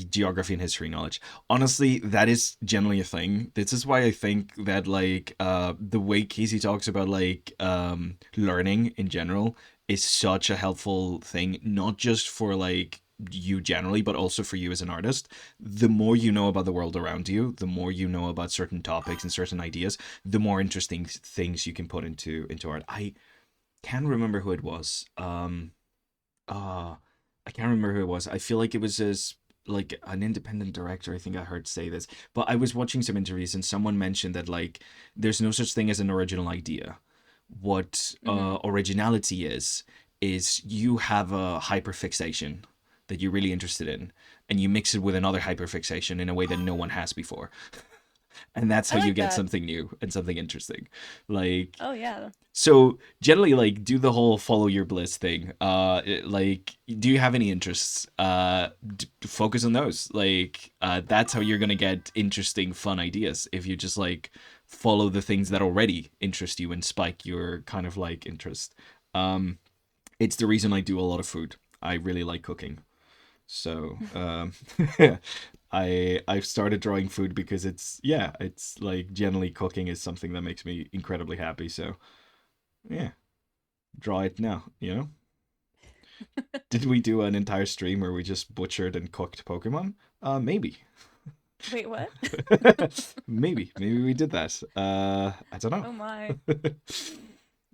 geography and history knowledge. Honestly, that is generally a thing. This is why I think that, like, the way Casey talks about, like, learning in general is such a helpful thing, not just for, like, you generally, but also for you as an artist. The more you know about the world around you, the more you know about certain topics and certain ideas, the more interesting things you can put into art. I can't remember who it was. Uh I can't remember who it was. I feel like it was as like an independent director, I think I heard say this. But I was watching some interviews and someone mentioned that like there's no such thing as an original idea. What mm-hmm. originality is you have a hyperfixation that you're really interested in and you mix it with another hyperfixation in a way that no one has before. And that's I how you like get that. something new and something interesting. Like, Oh yeah. so generally, like, do the whole follow your bliss thing. Like, do you have any interests? Focus on those. Like, that's how you're gonna get interesting, fun ideas if you just like follow the things that already interest you and spike your kind of like interest. Um, it's the reason I do a lot of food. I really like cooking. So, I've started drawing food because it's like generally cooking is something that makes me incredibly happy. So, yeah, draw it now, you know? Did we do an entire stream where we just butchered and cooked Pokemon? Maybe. Wait, what? Maybe we did that. I don't know. Oh my.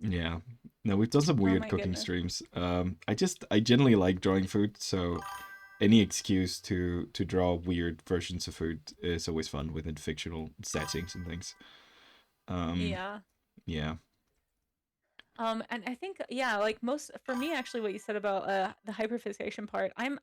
Yeah. No, we've done some Oh weird my cooking goodness. streams. I generally like drawing food, so any excuse to draw weird versions of food is always fun within fictional settings and things. Um, Yeah. yeah. And I think, yeah, like most for me, actually, what you said about the hyperfixation part, I'm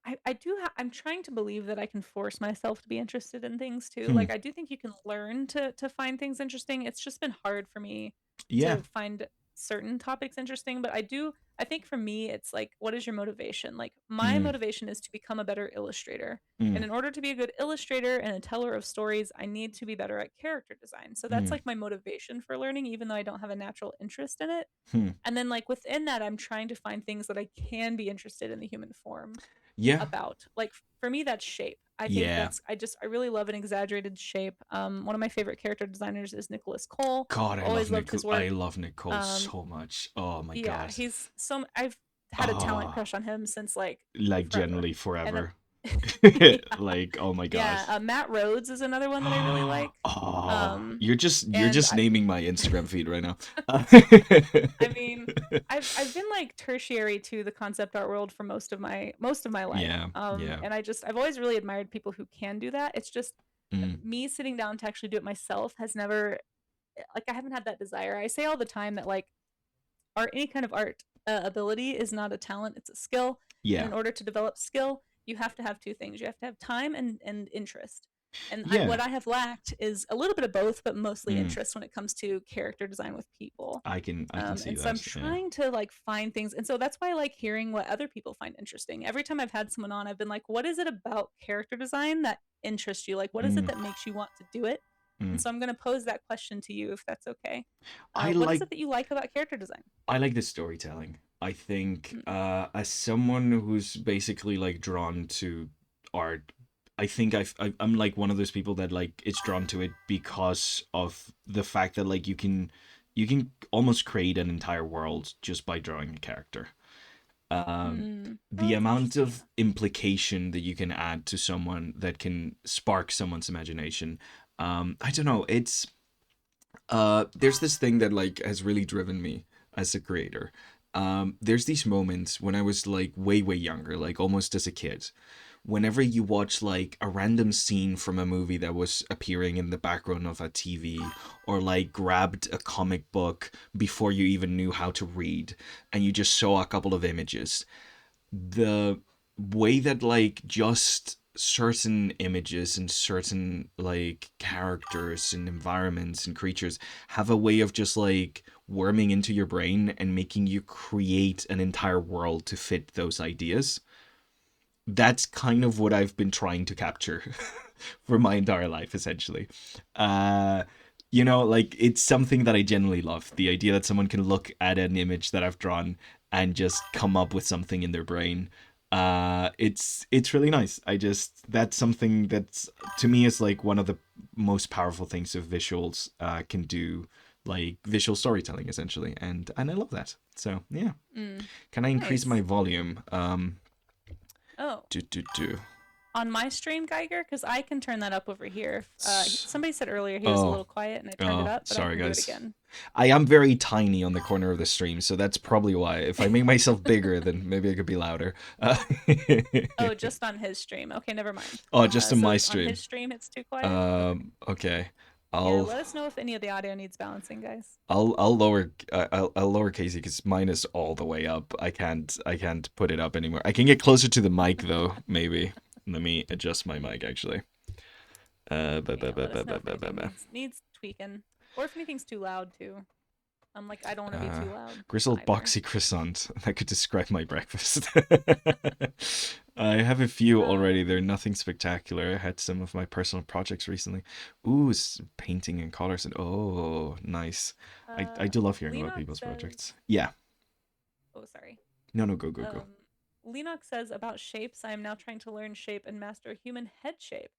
trying to believe that I can force myself to be interested in things too. Hmm. Like I do think you can learn to find things interesting. It's just been hard for me Yeah. to find certain topics interesting, but I think for me, it's like, what is your motivation? Like my Mm, motivation is to become a better illustrator. And mm, in order to be a good illustrator and a teller of stories, I need to be better at character design. So that's mm, like my motivation for learning, even though I don't have a natural interest in it. hmm. And then like within that, I'm trying to find things that I can be interested in the human form Yeah. about. Like for me, that's shape. I think Yeah. that's I really love an exaggerated shape. One of my favorite character designers is Nicholas Cole. God, I've always loved his I work. love Nick Cole Um, so much. Oh my yeah, God. he's so I've had a talent Oh, crush on him since like like forever. generally And then forever. yeah, Like, oh my God. yeah, Matt Rhodes is another one that I really like. Oh, Um, you're and just naming my Instagram feed right now. I mean, I've been like tertiary to the concept art world for most of my life. Yeah, yeah. And I've always really admired people who can do that. It's just Mm, me sitting down to actually do it myself has never like I haven't had that desire. I say all the time that like art, any kind of art ability is not a talent, it's a skill. And yeah, in order to develop skill, you have to have two things. You have to have time and interest. And yeah. what I have lacked is a little bit of both, but mostly Mm, interest when it comes to character design with people. I can see And so I'm that. Yeah. trying to like find things. And so that's why I like hearing what other people find interesting. Every time I've had someone on, I've been like, what is it about character design that interests you? Like, what is it Mm, that makes you want to do it? And mm. so I'm going to pose that question to you if that's okay. I What is like it that you like about character design? I like the storytelling. I think Mm, as someone who's basically like drawn to art, I think I'm like one of those people that like it's drawn to it because of the fact that like you can almost create an entire world just by drawing a character. Um, Oh, the that's amount interesting. of implication that you can add to someone that can spark someone's imagination. I don't know. It's there's this thing that like has really driven me as a creator. There's these moments when I was like way younger, like almost as a kid. Whenever you watch like a random scene from a movie that was appearing in the background of a TV, or like grabbed a comic book before you even knew how to read, and you just saw a couple of images, the way that like just certain images and certain like characters and environments and creatures have a way of just like worming into your brain and making you create an entire world to fit those ideas. That's kind of what I've been trying to capture for my entire life, essentially. Uh, you know, like it's something that I genuinely love. The idea that someone can look at an image that I've drawn and just come up with something in their brain. It's really nice. I just that's something that's to me is like one of the most powerful things of visuals can do, like visual storytelling essentially, and I love that. So yeah, Mm, can I increase my nice. volume? Oh, Do. on my stream, Geiger, because I can turn that up over here. Somebody said earlier he was a Oh, little quiet, and I turned it oh, up, but I sorry can do it guys. again. I am very tiny on the corner of the stream, so that's probably why. If I make myself bigger, then maybe I could be louder. Oh, just on his stream. Okay, never mind. Oh, just on my On his stream. stream, it's too quiet. Okay. Okay. Yeah, I'll let us know if any of the audio needs balancing, guys. I'll lower I'll lower Casey because mine is all the way up. I can't put it up anymore. I can get closer to the mic though. Maybe let me adjust my mic actually. Yeah, let us know if anything needs tweaking, or if anything's too loud too. Like I don't want to be Uh, too loud Grizzled either. boxy croissant. That could describe my breakfast. I have a few already. They're Um, nothing spectacular. I had some of my personal projects recently. Ooh, painting and colors and oh, nice. I do love hearing about Lennox people's projects. says, Yeah. oh sorry. No, no, go, go, go. Um, Lennox says about shapes. I am now trying to learn shape and master human head shape.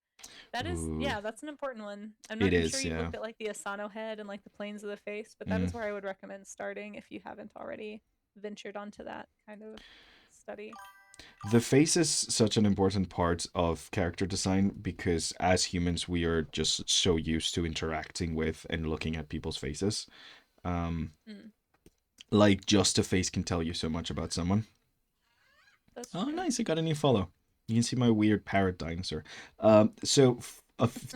That is, Ooh, yeah, that's an important one. it I'm sure is, you've yeah. looked at like the Asano head and like the planes of the face, but that Mm. is where I would recommend starting if you haven't already ventured onto that kind of study. The face is such an important part of character design because as humans, we are just so used to interacting with and looking at people's faces. Um, Mm, like just a face can tell you so much about someone. that's Oh, true. nice! I got a new follow. You can see my weird parrot dinosaur.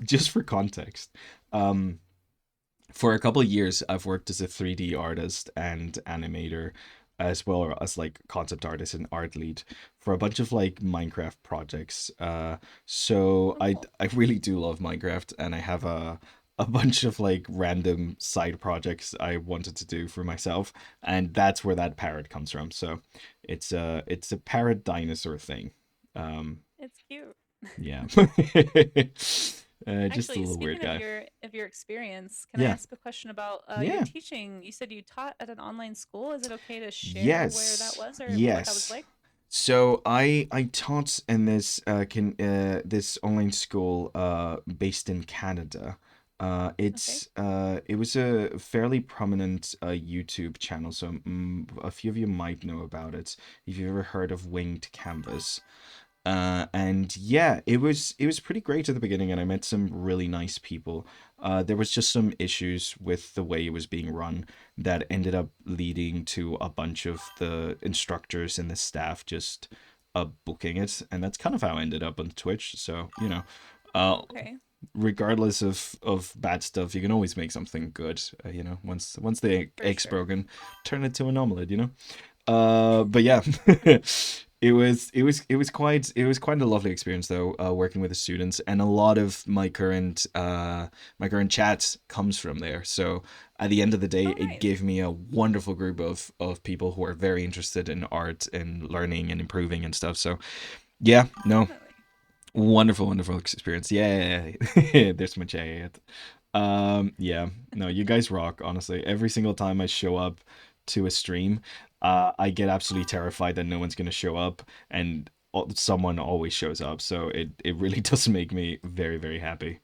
Just for context, um, for a couple of years, I've worked as a 3D artist and animator, as well as like concept artist and art lead for a bunch of like Minecraft projects. So Oh, I cool. I really do love Minecraft, and I have a bunch of like random side projects I wanted to do for myself, and that's where that parrot comes from. So it's a parrot dinosaur thing. Um, It's cute. yeah. Just a Actually, little weird speaking guy. of your experience, can I Yeah. ask a question about your Yeah. teaching? You said you taught at an online school. Is it okay to share where that Yes. was or what that was Yes. like? So I taught in this online school based in Canada. Okay. It was a fairly prominent YouTube channel, so a few of you might know about it if you've ever heard of Winged Canvas. And yeah, it was pretty great at the beginning, and I met some really nice people. There was just some issues with the way it was being run that ended up leading to a bunch of the instructors and the staff just booking it, and that's kind of how I ended up on Twitch. So uh, Okay. regardless of bad stuff, you can always make something good. Once the For egg's sure. broken, turn it to an omelet. But yeah, it was quite a lovely experience though, working with the students, and a lot of my current chat comes from there. So at the end of the day, Oh, it nice. gave me a wonderful group of people who are very interested in art and learning and improving and stuff. So yeah, no, Definitely. wonderful, wonderful experience. Yeah, there's my chat. Yeah, no, you guys rock, honestly. Every single time I show up to a stream, I get absolutely terrified that no one's gonna show up, and someone always shows up. So it really does make me very, very happy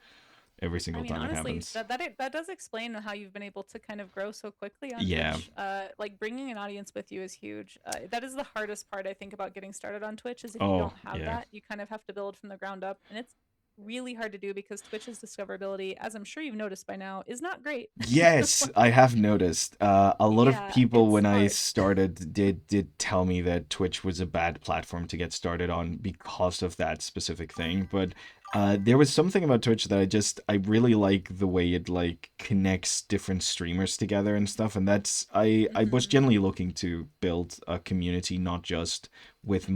every I single mean, time it honestly, happens. that does explain how you've been able to kind of grow so quickly on Yeah. Twitch. Like bringing an audience with you is huge. That is the hardest part I think about getting started on Twitch is if you Oh, don't have yeah. that, you kind of have to build from the ground up, and it's really hard to do because Twitch's discoverability, as I'm sure you've noticed by now, is not great. Yes, I Like, have noticed. A lot of yeah, people it's when I hard. started did tell me that Twitch was a bad platform to get started on because of that specific thing. But there was something about Twitch that I really like the way it like connects different streamers together and stuff. And I was Hmm. generally looking to build a community not just with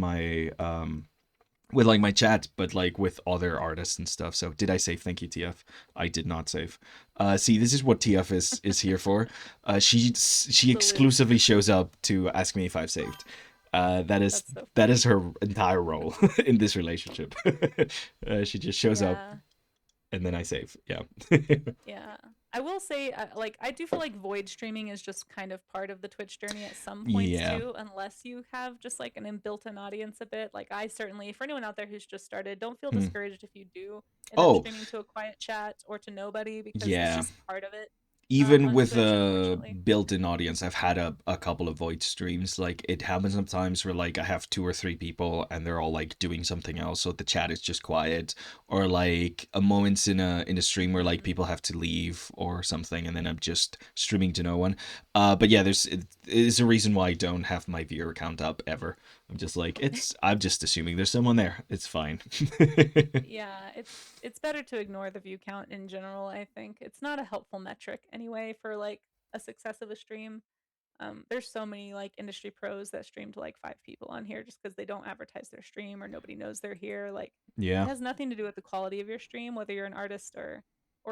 with like my chat, but like with other artists and stuff. So did I save? Thank you, TF. I did not save. See, this is what TF is here for. She Salute. exclusively shows up to ask me if I've saved. That is That's so that is funny. her entire role in this relationship. She just shows up Yeah. and then I save. Yeah. Yeah. I will say, like, I do feel like void streaming is just kind of part of the Twitch journey at some points Yeah. too, unless you have just like an built-in audience a bit. Like, I certainly, for anyone out there who's just started, don't feel Hmm. discouraged if you do end up Oh, streaming to a quiet chat or to nobody because it's yeah. just part of it Even on with Twitch, a unfortunately. built-in audience, I've had a couple of void streams. Like it happens sometimes where like I have two or three people and they're all like doing something else, so the chat is just quiet, or like a moments in a stream where like Hmm. people have to leave or something, and then I'm just streaming to no one. But yeah, there's a reason why I don't have my viewer count up ever. I'm just assuming there's someone there. It's fine. Yeah, it's better to ignore the view count in general, I think. It's not a helpful metric anyway for like a success of a stream. There's so many like industry pros that stream to like 5 people on here just because they don't advertise their stream or nobody knows they're here. Like it Yeah. has nothing to do with the quality of your stream, whether you're an artist or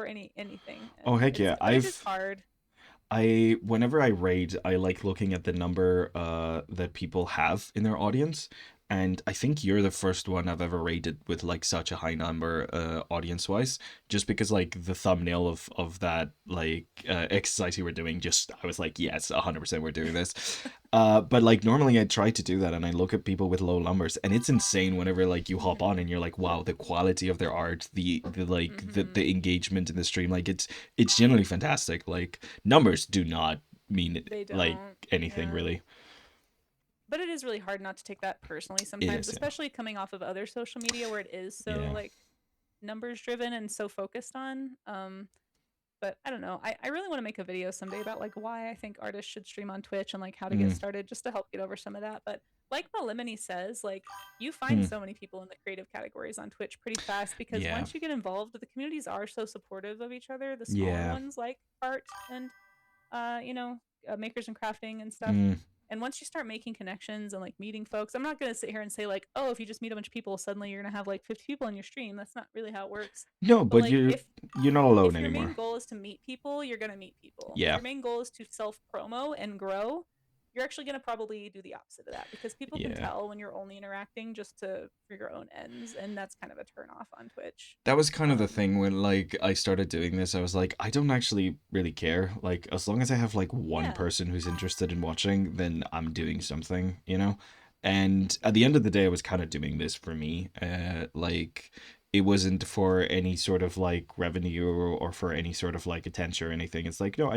anything. Oh And heck it's yeah. but it is hard. Whenever I raid, I like looking at the number that people have in their audience. And I think you're the first one I've ever rated with like such a high number audience wise. Just because like the thumbnail of that like exercise you were doing, just I was like, yes, 100% we're doing this. But like normally I try to do that and I look at people with low numbers and it's insane whenever like you hop on and you're like, wow, the quality of their art, the like Hmm. the engagement in the stream, like it's generally fantastic. Like numbers do not mean They like don't. anything Yeah. really. But it is really hard not to take that personally It sometimes, is, yeah. especially coming off of other social media where it is so Yeah. like numbers driven and so focused on. But I don't know. I really want to make a video someday about like why I think artists should stream on Twitch and like how to get Mm, started just to help get over some of that. But like Melimony says, like you find mm, so many people in the creative categories on Twitch pretty fast because yeah. once you get involved, the communities are so supportive of each other, the smaller Yeah. ones like art and you know, makers and crafting and stuff. Mm. And once you start making connections and like meeting folks, I'm not going to sit here and say like, oh, if you just meet a bunch of people, suddenly you're going to have like 50 people in your stream. That's not really how it works. No, But but like you're not alone if your anymore. main goal is to meet people, you're going to meet people. If Yeah. your main goal is to self promo and grow, you're actually going to probably do the opposite of that because people can Yeah. tell when you're only interacting just to for your own ends, and that's kind of a turn off on Twitch. That was kind of the Um, thing when like I started doing this. I was like, I don't actually really care. Like as long as I have like one yeah, person who's interested in watching, then I'm doing something, you know? And at the end of the day, I was kind of doing this for me. Like it wasn't for any sort of like revenue or for any sort of like attention or anything. It's like, no,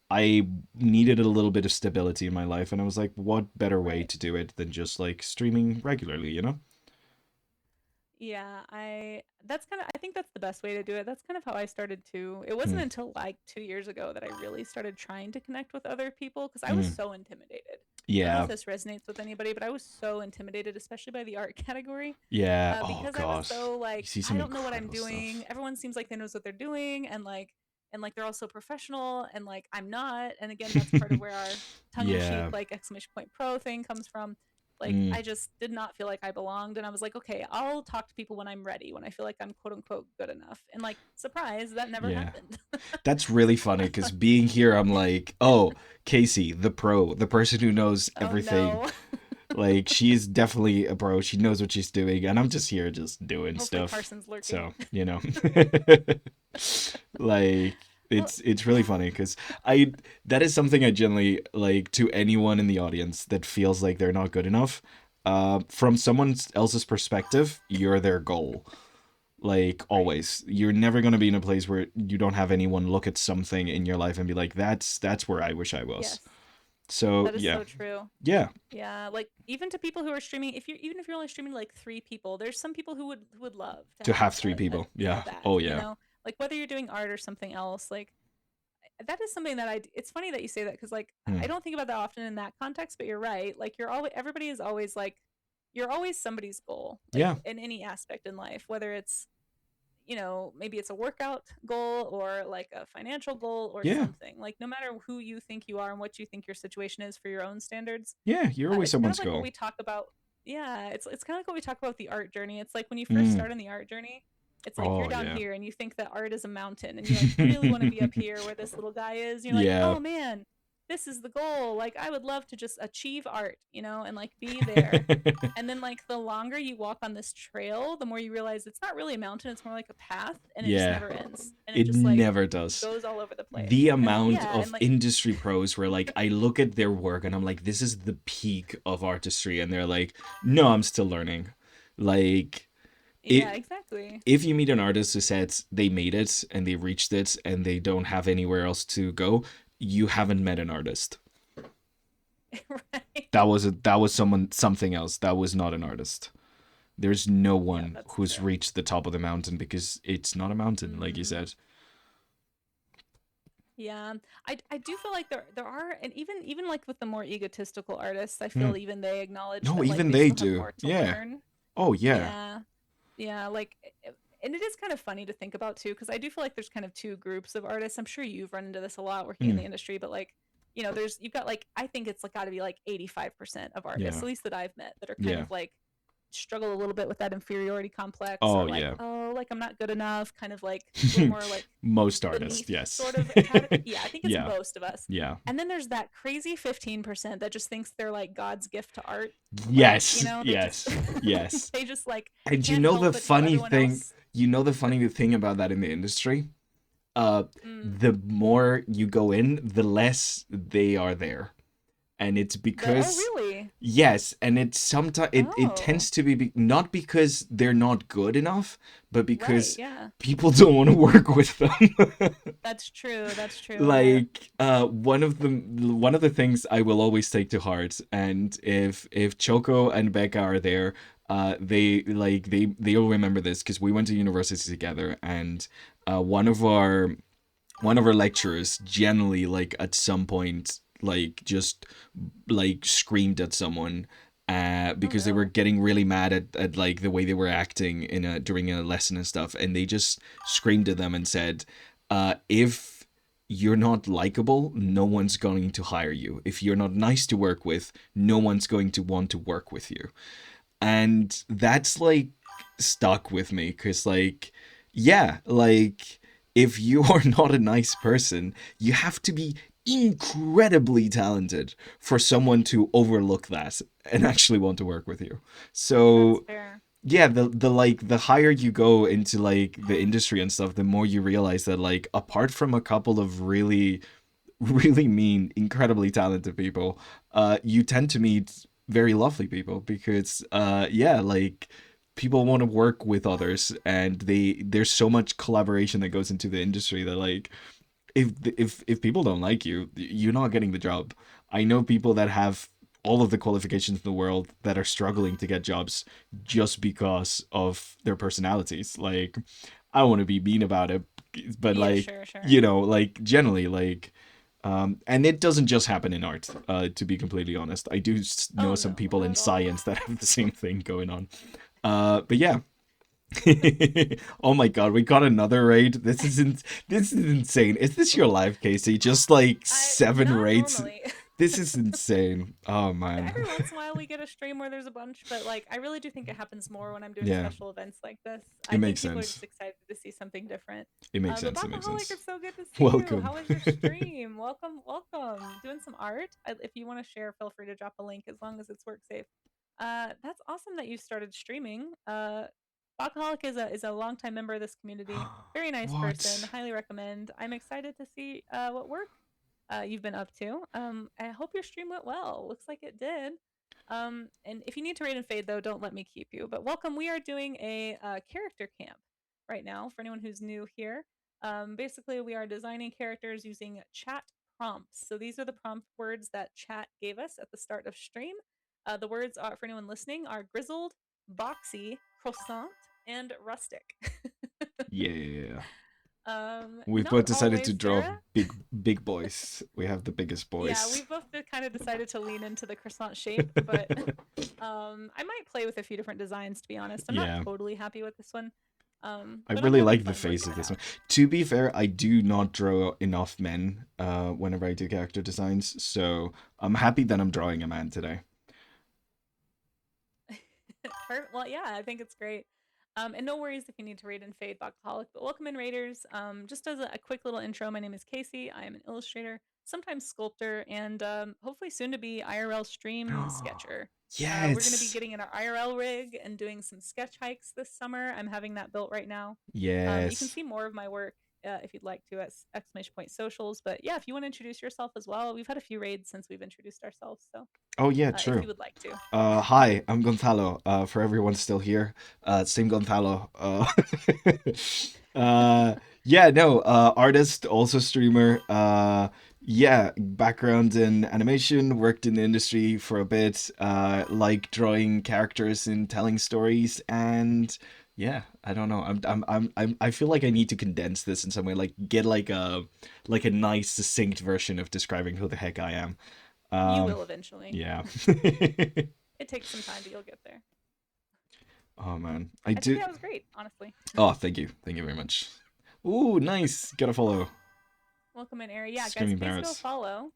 I needed a little bit of stability in my life and I was like, what better way right. to do it than just like streaming regularly, you know? Yeah, I think that's the best way to do it. That's kind of how I started too. It Hmm. wasn't until like 2 years ago that I really started trying to connect with other people because I was Hmm. so intimidated. I don't know if Yeah. this resonates with anybody, but I was so intimidated, especially by the art category, Yeah. Oh because I was God. so You like, see I some don't know what I'm incredible doing. stuff. Everyone seems like they knows what they're doing, and like they're all so professional, and like I'm not. And again, that's part of where our tongue-in-cheek Yeah. like exclamation point pro thing comes from. Like Mm, I just did not feel like I belonged, and I was like, okay, I'll talk to people when I'm ready, when I feel like I'm quote unquote good enough. And like, surprise, that never yeah. happened. That's really funny because being here, I'm like, oh, Casey, the pro, the person who knows Oh everything. no. Like, she's definitely a pro. She knows what she's doing. And I'm just here just doing Hopefully stuff. Carson's lurking. So, you know. Like, Well, it's really funny because I that is something I generally like to anyone in the audience that feels like they're not good enough. From someone else's perspective, you're their goal. Like right. always, you're never gonna be in a place where you don't have anyone look at something in your life and be like, that's where I wish I was. Yes. So That is yeah, so true. yeah, Yeah, like even to people who are streaming, if you're only streaming to, like 3 people, there's some people who would love to to have have three a people, yeah, that, oh yeah, like whether you're doing art or something else, like that is something that it's funny that you say that because like mm. I don't think about that often in that context, but you're right. Like you're always everybody is always like you're always somebody's goal, like Yeah, in any aspect in life, whether it's maybe it's a workout goal or like a financial goal or yeah, something. Like no matter who you think you are and what you think your situation is for your own standards, yeah. You're always it's kind of someone's like what goal. we talk about. Yeah, it's kind of like what we talk about with the art journey. It's like when you first Mm. start on the art journey, it's like you're Oh down yeah, here and you think that art is a mountain and you like really want to be up here where this little guy is. And you're like, yeah. oh man, this is the goal. Like I would love to just achieve art, and like be there. And then like the longer you walk on this trail, the more you realize it's not really a mountain, it's more like a path, and it just Yeah, never ends. And it it just like never does. goes all over the The place. And amount yeah, and of like industry pros where like I look at their work and I'm like, this is the peak of artistry, and they're like, no, I'm still learning. Like yeah, it. exactly. If you meet an artist who said they made it and they reached it and they don't have anywhere else to go, you haven't met an artist. Right. That was something else. That was not an artist. There's no Yeah, one that's who's true. reached the top of the mountain because it's not a mountain, like you Hmm. said. Yeah, I do feel like there are, and even like with the more egotistical artists, I Hmm. feel even they acknowledge No, that like even they they still have do. more to Yeah. learn. Oh yeah. Yeah, yeah, like, and it is kind of funny to think about too, because I do feel like there's kind of two groups of artists. I'm sure you've run into this a lot working in Hmm. the industry, but like you know, you've got like, I think it's like got to be like 85% of artists, Yeah. at least that I've met, that are kind Yeah. of like struggle a little bit with that inferiority complex, Oh or like, yeah. oh, like I'm not good enough, kind of like a little more like Most artists, beneath yes. sort of category. Yeah, I think it's Yeah. most of us. Yeah. And then there's that crazy 15% that just thinks they're like God's gift to art. Like, you Yes. know, they just Yes. Yes. they just like And can't help but draw everyone else. the funny thing about that in the industry, uh, Mm. the more you go in, the less they are there. And it's Oh, because really? yes, and it's sometimes it Oh, tends to be not because they're not good enough, but right. because Yeah, people don't want to work with them. that's true. That's true. Yeah. Like one of the things I will always take to heart, and if Choco and Becca are there, they'll remember this because we went to university together, and one of our lecturers generally like at some point like just like screamed at someone Oh, because they were no. getting really mad at like the way they were acting during a lesson and stuff, and they just screamed at them and said, if you're not likable, no one's going to hire you. If you're not nice to work with, no one's going to want to work with you. And that's like stuck with me because like yeah, like if you are not a nice person, you have to be incredibly talented for someone to overlook that and actually want to work with you. That's So fair. yeah, the like the higher you go into like the industry and stuff, the more you realize that like apart from a couple of really really mean, incredibly talented people, you tend to meet very lovely people because, yeah, like people want to work with others, and there's so much collaboration that goes into the industry that like if people don't like you, you're not getting the job. I know people that have all of the qualifications in the world that are struggling to get jobs just because of their personalities. Like, I don't want to be mean about it, but Yeah, like, sure, sure. like generally, like, and it doesn't just happen in art. To be completely honest, I do know Oh, some no, people not in at all. science that have the same thing going on. But yeah, oh my god, we got another raid. This is insane. Is this your live, Casey? Just like I 7 not raids. normally. This is insane. Oh man. Every once in a while we get a stream where there's a bunch, but like I really do think it happens more when I'm doing Yeah, special events like this. it I think makes people are sense. just excited to see something different. It makes But sense. It makes Bacaholic, sense. it's so good to see you. Welcome. How was your stream? Welcome, welcome. Doing some art. If you want to share, feel free to drop a link as long as it's work safe. That's awesome that you started streaming. Bacaholic is a longtime member of this community. Very nice person. What? Highly recommend. I'm excited to see what work you've been up to. I hope your stream went well. Looks like it did. And if you need to raid and fade, though, don't let me keep you. But welcome. We are doing a character camp right now for anyone who's new here. Basically, we are designing characters using chat prompts. So these are the prompt words that chat gave us at the start of stream. The words are, for anyone listening, are grizzled, boxy, croissant, and rustic. Yeah. We've both Not decided to always, draw Sarah. big boys. We have the biggest Yeah, boys. we've both kind of decided to lean into the croissant shape, but I might play with a few different designs to be honest. I'm not Yeah. totally happy with this one. I But I'm really having like the fun face working of it this one. out. To be fair, I do not draw enough men whenever I do character designs, so I'm happy that I'm drawing a man today. Well, yeah, I think it's great. And no worries if you need to raid and fade Bacaholic, but welcome in raiders. Just as a quick little intro, my name is Casey. I am an illustrator, sometimes sculptor, and hopefully soon to be IRL stream sketcher. We're going to be Yes. getting in our IRL rig and doing some sketch hikes this summer. I'm having that built right now. You can Yes. see more of my work if you'd like to at exclamation point socials. But yeah, if you want to introduce yourself as well, we've had a few raids since we've introduced ourselves. So Oh yeah, if true. you would like to. Hi, I'm Gonzalo. For everyone still here, same Gonzalo. Uh, yeah, no, artist, also streamer. Yeah, background in animation, worked in the industry for a bit. Like drawing characters and telling stories, and yeah, I don't know. I feel like I need to condense this in some way, like get like a nice succinct version of describing who the heck I am. You Um, will eventually. yeah. It takes some time, but you'll get there. Oh man, I I think do. that was great, honestly. Oh, thank you very much. Ooh, nice. Gotta follow. Welcome in, Ari. Yeah, guys, Screaming please go parrots. follow.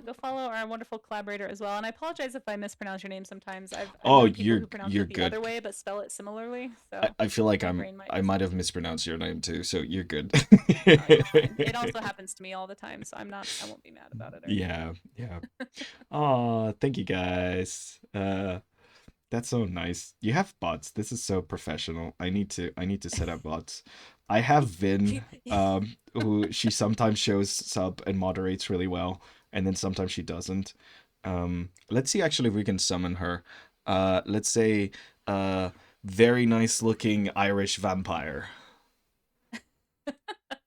Go follow our wonderful collaborator as well. And I apologize if I mispronounce your name sometimes. I've Oh, known people who pronounce you're it the good. other way but spell it similarly, so I feel like my brain might I just might be. have mispronounced your name too, so you're good. Oh, you're fine. It also happens to me all the time, so I won't be mad about it or anything. Yeah, yeah. Oh, thank you guys. That's so nice. You have bots. This is so professional. I need to set up bots. I have Vin, who she sometimes shows up and moderates really well, and then sometimes she doesn't. Let's see actually if we can summon her. Let's say very nice looking Irish vampire.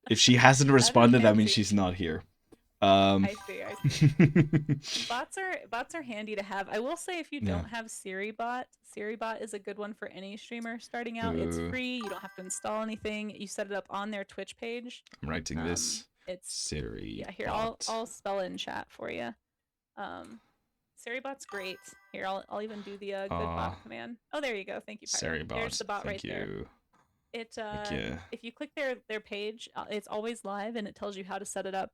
If she hasn't That is responded, that means fancy. she's not here. Um, I see, I see. Bots are handy to have. I will say if you yeah. don't have SiriBot is a good one for any streamer starting out. It's Ooh, free. You don't have to install anything. You set it up on their Twitch page. I'm writing this. It's Siri yeah. Here, bot. I'll spell it in chat for you. Um, SiriBot's great. Here, I'll even do the good bot Ah, command. Oh, there you go. Thank you, Pyro. Siri There's bot. the bot right Thank there. you. It Thank you. if you click their page, it's always live and it tells you how to set it up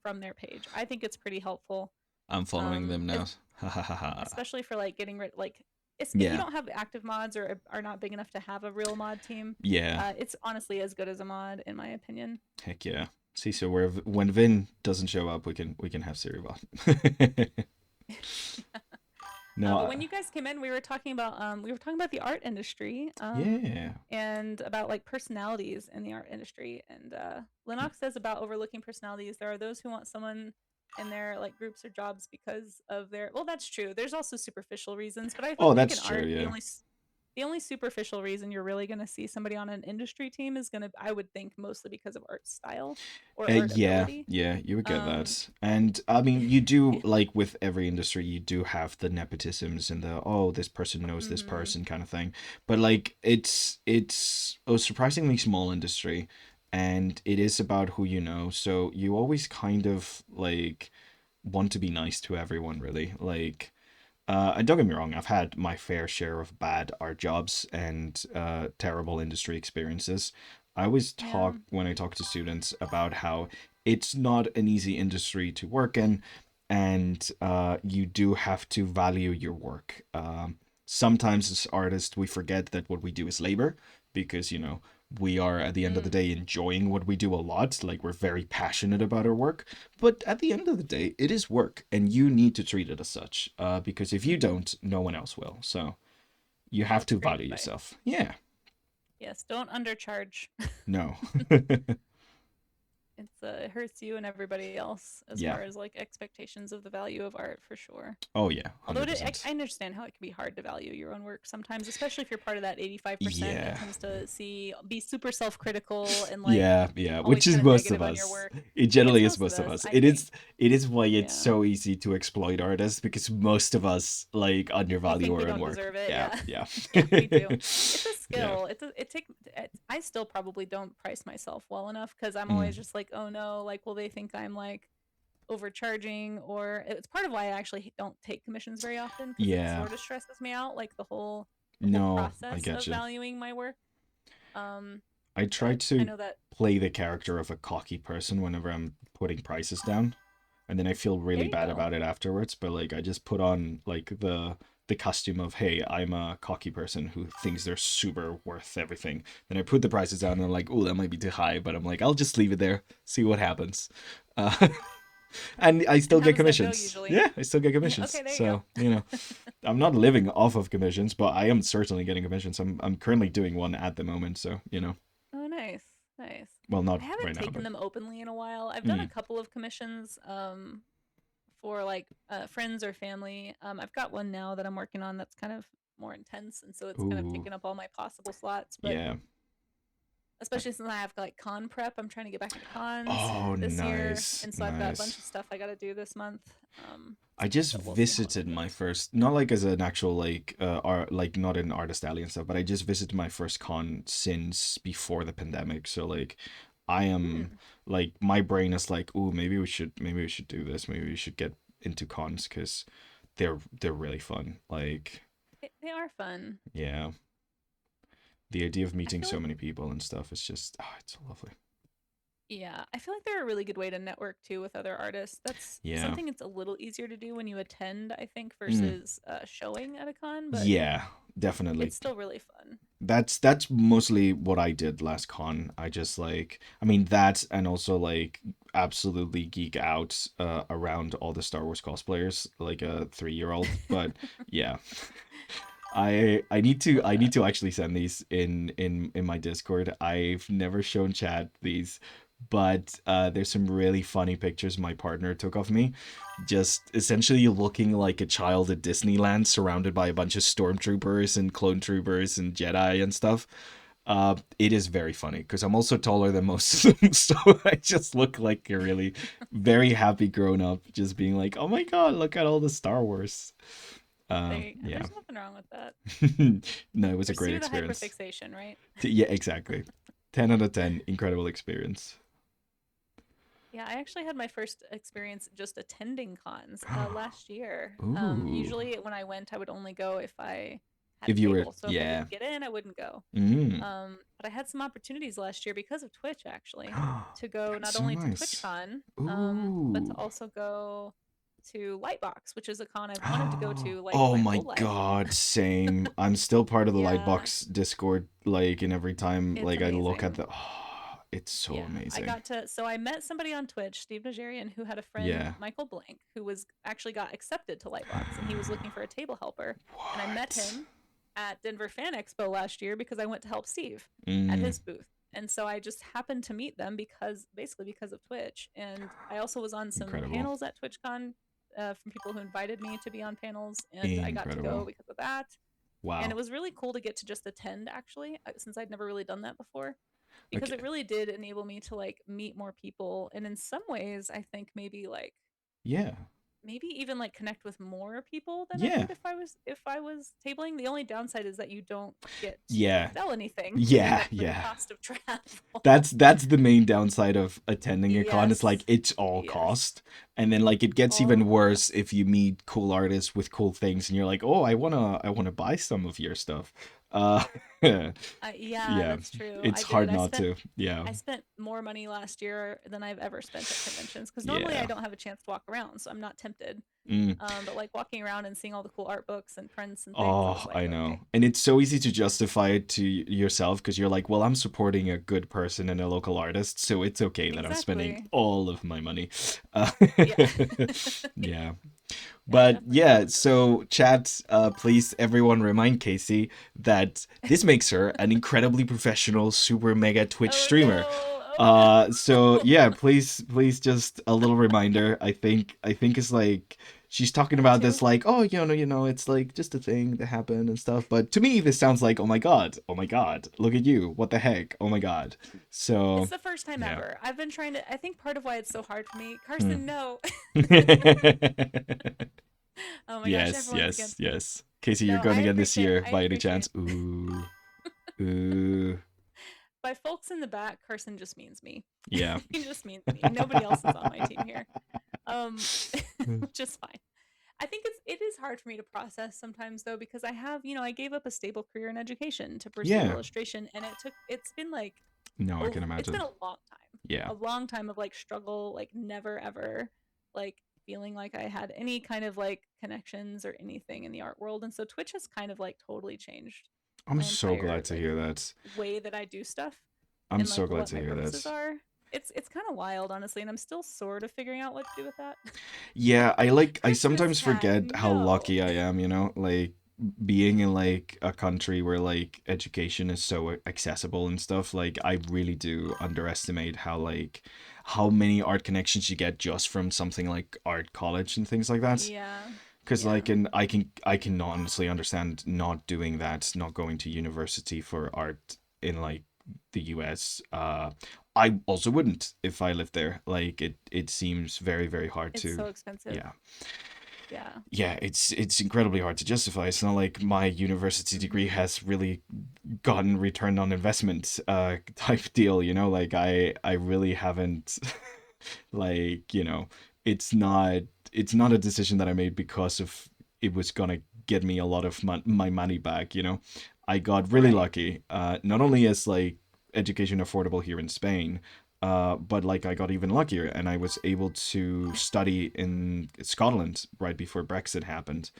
from their page. I think it's pretty helpful. I'm following them now. Ha ha ha ha. Especially for like getting rid like if you Yeah. don't have active mods or are not big enough to have a real mod team, Yeah. it's honestly as good as a mod in my opinion. Heck yeah. See, so when Vin doesn't show up, we can have Siri bot. No. But when you guys came in, we were talking about the art industry. Yeah. And about like personalities in the art industry. And Lennox says about overlooking personalities. There are those who want someone in their like groups or jobs because of their. Well, that's true. There's also superficial reasons, but I Oh, think in that's true. art, Yeah. the only superficial reason you're really going to see somebody on an industry team is going to, I would think, mostly because of art style or art Yeah, ability. yeah, you would get Um, that. And I mean, you do, yeah. like with every industry, you do have the nepotisms and the, oh, this person knows this Mm-hmm. person kind of thing. But like it's a surprisingly small industry and it is about who you know. So you always kind of like want to be nice to everyone, really. Like and don't get me wrong, I've had my fair share of bad art jobs and terrible industry experiences. I always Yeah. talk when I talk to students about how it's not an easy industry to work in, and you do have to value your work. Sometimes as artists, we forget that what we do is labor because, you know, we are at the end of the Mm. day enjoying what we do a lot. Like, we're very passionate about our work, but at the end of the day, it is work, and you need to treat it as such. Because if you Mm-hmm. don't, no one else will. So you have That's to great value advice. yourself. Yeah. Yes, don't undercharge. No. It hurts you and everybody else as Yeah. far as like expectations of the value of art for sure. Oh yeah. Although 100%. I understand how it can be hard to value your own work sometimes, especially if you're part of that 85% that Yeah. tends to be super self-critical and like Yeah, yeah, which always is kind of most of negative on your us. work. It It's generally is most of most of us, us. I think. It is why it's Yeah. so easy to exploit artists because most of us like We undervalue think we our own don't work. deserve it. Yeah, Yeah. yeah. Yeah, we do. It's a Yeah. skill. I still probably don't price myself well enough because I'm always Mm. just like, oh no, like, will they think I'm like overcharging? Or it's part of why I actually don't take commissions very often because it Yeah. sort of stresses me out, like the whole No, I process get of you. valuing my work. Um, I try but I to know that play the character of a cocky person whenever I'm putting prices down, and then I feel there really you bad go. about it afterwards. But like, I just put on like the costume of, hey, I'm a cocky person who thinks they're super worth everything. Then I put the prices down, and I'm like, oh, that might be too high, but I'm like, I'll just leave it there, see what happens. Uh, and I still And how get does that go commissions. usually? Yeah, I still get Yeah. commissions. Okay, there you go. So, you know, I'm not living off of commissions, but I am certainly getting commissions. I'm currently doing one at the moment, so you know. Oh, nice, nice. Well, not I haven't right now, taken but them openly in a while. I've done a mm. couple of commissions for like friends or family. I've got one now that I'm working on that's kind of more intense, and so it's kind of Ooh, taking up all my possible slots. But yeah. especially since I have like con prep, I'm trying to get back into cons Oh, this year, nice, and so I've got a bunch nice. of stuff I got to do this month. I just So we'll see how visited that my goes. first, not like as an actual like art, like not an artist alley and stuff, but I just visited my first con since before the pandemic. So like, I am Hmm. like my brain is like, oh, maybe we should do this. Maybe we should get into cons because they're really fun. Like, They are fun. yeah, the idea of I meeting feel so like many people and stuff is just, oh, it's so lovely. Yeah, I feel like they're a really good way to network too with other artists. That's Yeah. something it's a little easier to do when you attend, I think, Mm. versus showing at a con, but Yeah, definitely. it's still really fun. That's mostly what I did last con. I just like, I mean that, and also like absolutely geek out around all the Star Wars cosplayers like a 3-year-old. But yeah, I Love need that. to actually send these in my Discord. I've never shown chat these, but there's some really funny pictures my partner took of me, just essentially looking like a child at Disneyland, surrounded by a bunch of stormtroopers and clone troopers and Jedi and stuff. It is very funny because I'm also taller than most of them, so I just look like a really very happy grown up, just being like, "Oh my god, look at all the Star Wars." Yeah. There's nothing wrong with that. No, it was a great Pursue the experience. hyperfixation, right? Yeah, exactly. 10 out of 10. Incredible experience. Yeah, I actually had my first experience just attending cons last year. Ooh. Usually when I went, I would only go if I had a If you were, table. So if I yeah. didn't get in, I wouldn't go. Mm. But I had some opportunities last year because of Twitch, actually, to go That's not so only to nice. TwitchCon, but to Ooh. also go to Lightbox, which is a con I've wanted to go to like Oh my my whole life. god, same. I'm still part of the Yeah, Lightbox Discord, like, and every time, it's like, I look at amazing. the. Oh, it's so Yeah, I amazing. got to. So I met somebody on Twitch, Steve Najarian, who had a friend, Yeah. Michael Blank, who was actually got accepted to Lightbox, and he was looking for a table helper. And I met What? him at Denver Fan Expo last year because I went to help Steve at Mm, his booth. And so I just happened to meet them because basically because of Twitch. And I also was on some incredible. panels at TwitchCon from people who invited me to be on panels, and I got to go Incredible. because of that. And it Wow. was really cool to get to just attend actually, since I'd never really done that before, because Okay. it really did enable me to like meet more people, and in some ways I think Yeah. maybe even like connect with more people than I Yeah. would if I was tabling. The only downside is that you don't get to Yeah. sell anything to make Yeah. up for the Yeah. cost of travel. That's the main downside of attending a con. It's like Yes. it's all Yes. cost. And then like it gets even All worse cost. if you meet cool artists with cool things and you're like, "Oh, I want to buy some of your stuff." Uh Yeah, yeah. that's true. It's I did. hard not to. Yeah. I spent more money last year than I've ever spent at conventions because normally I Yeah. don't have a chance to walk around, so I'm not tempted. Mm. But like walking around and seeing all the cool art books and prints and things, I was Oh, like, I know. okay, And it's so easy to justify it to yourself because you're like, "Well, I'm supporting a good person and a local artist, so it's okay that I'm spending exactly. all of my money." Uh, Yeah. yeah. Yeah, it But definitely yeah, costs. so chat, please everyone remind Casey that this makes her an incredibly professional super mega Twitch Oh streamer. no! Oh So no! yeah, please just a little reminder. I think it's like she's talking I had about to. this like, oh, it's like just a thing that happened and stuff. But to me, this sounds like, oh my god, look at you, what the heck, oh my god. It's So the first time yeah. ever. I've been trying to. I think part of why it's so hard for me, Hmm. Carson. No. Oh my gosh, Yes, everyone's yes, against me. yes. Casey, you're No, going I again this appreciate. year I by any appreciate. chance? Ooh, ooh, By folks in the back, Carson just means me. yeah. He just means me. Nobody else is on my team here. Um, which is fine. I think it is hard for me to process sometimes though because I have, I gave up a stable career in education to pursue Yeah. illustration, and it's been like No, I can it's been imagine. a long time. Yeah. A long time of like struggle, like never ever like feeling like I had any kind of like connections or anything in the art world. And so Twitch has kind of like totally changed I'm my so entire glad to like hear that. way that I do stuff I'm and so like glad what to my hear purposes that. are. It's kind of wild, honestly, and I'm still sort of figuring out what to do with that. Yeah, I Christmas sometimes cat, forget how no. lucky I am, like being in like a country where like education is so accessible and stuff. Like I really do underestimate how many art connections you get just from something like art college and things like that. Yeah. Because like, Yeah. and I can honestly understand not doing that, not going to university for art in like the US. I also wouldn't if I lived there. Like it seems very very hard It's to. so expensive. Yeah, Yeah. yeah, it's incredibly hard to justify. It's not like my university degree Mhm. has really gotten return on investment type deal. Like I really haven't. Like, it's not a decision that I made because of it was gonna get me a lot of my money back. I got really Right. lucky. Not only is like education affordable here in Spain, But like I got even luckier, and I was able to study in Scotland right before Brexit happened,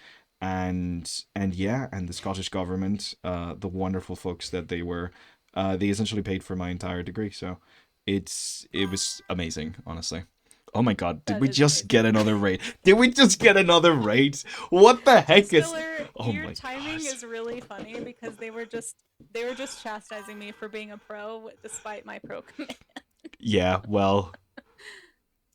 and yeah, and the Scottish government, the wonderful folks that they were, they essentially paid for my entire degree. So it was amazing, honestly. Oh my god, did That we is just amazing. get another raid? Did we just get another raid? What the Jay heck is? Stiller, Oh your my god. timing is really funny because they were just chastising me for being a pro despite my pro command. Yeah, well,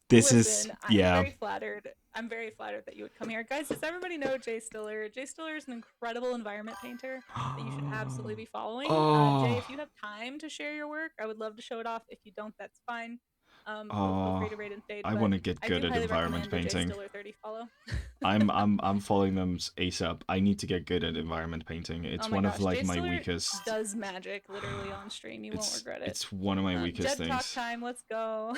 this is Listen, I am yeah. very flattered. I'm very flattered that you would come here. Guys, does everybody know Jay Stiller? Jay Stiller is an incredible environment painter that you should absolutely be following. Jay, Oh, if you have time to share your work, I would love to show it off. If you don't, that's fine. Feel oh, free to raid and fade, I but want to get I good do at highly environment recommend the Jay painting. Stiller 30 follow. I'm following them ASAP. I need to get good at environment painting. Oh It's my one of gosh, like Jay my Stiller weakest. does magic literally on stream. You won't regret it. It's one of my weakest Jed talk things. time, let's go.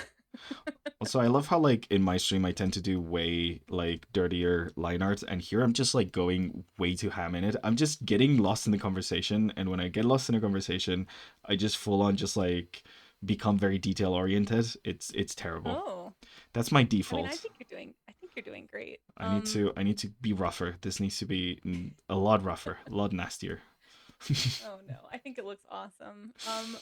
Also, I love how like in my stream I tend to do way like dirtier line art, and here I'm just like going way too ham in it. I'm just getting lost in the conversation, and when I get lost in a conversation, I just full on just like become very detail oriented. It's terrible. Oh, That's my I mean, I default. think you're doing great. I need to be rougher. This needs to be a lot rougher, a lot nastier. Oh no, I think it looks awesome.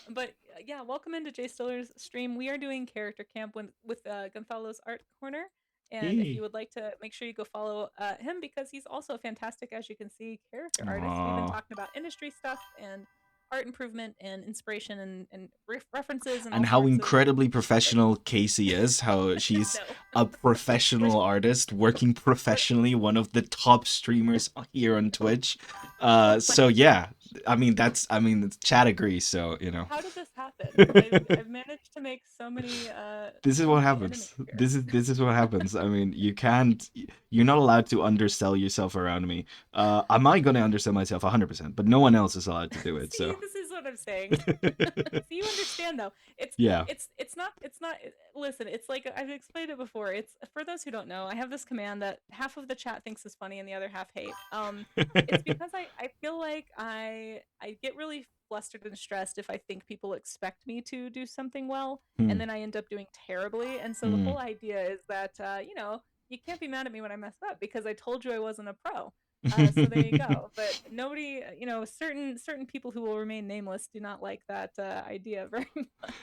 But yeah, welcome into Jay Stiller's stream. We are doing character camp with Gonzalo's Art Corner, and if you Yay. would like to make sure you go follow him because he's also a fantastic, as you can see, character artist. We've been Aw. talking about industry stuff and art improvement and inspiration and references and all And how sorts of incredibly shit. professional Casey is, how she's No, a we're professional artist working we're professionally, one of the top streamers here on Twitch. oh my So yeah, gosh. I mean, Chad agrees, so you know. How did this happen? I've managed to make This is so what many enemies happens. here. This is what happens. I mean, you're not allowed to undersell yourself around me. Am I gonna undersell myself 100%? But no one else is allowed to do it. See, So, this is what I'm saying. See, you understand though. It's yeah. it's not listen, it's like I've explained it before. It's for those who don't know, I have this command that half of the chat thinks is funny and the other half hate. It's because I feel like I get really flustered and stressed if I think people expect me to do something well and Hmm. then I end up doing terribly. And so the Hmm. whole idea is that you can't be mad at me when I mess up because I told you I wasn't a pro. So there you go. But nobody, certain people who will remain nameless do not like that idea very much.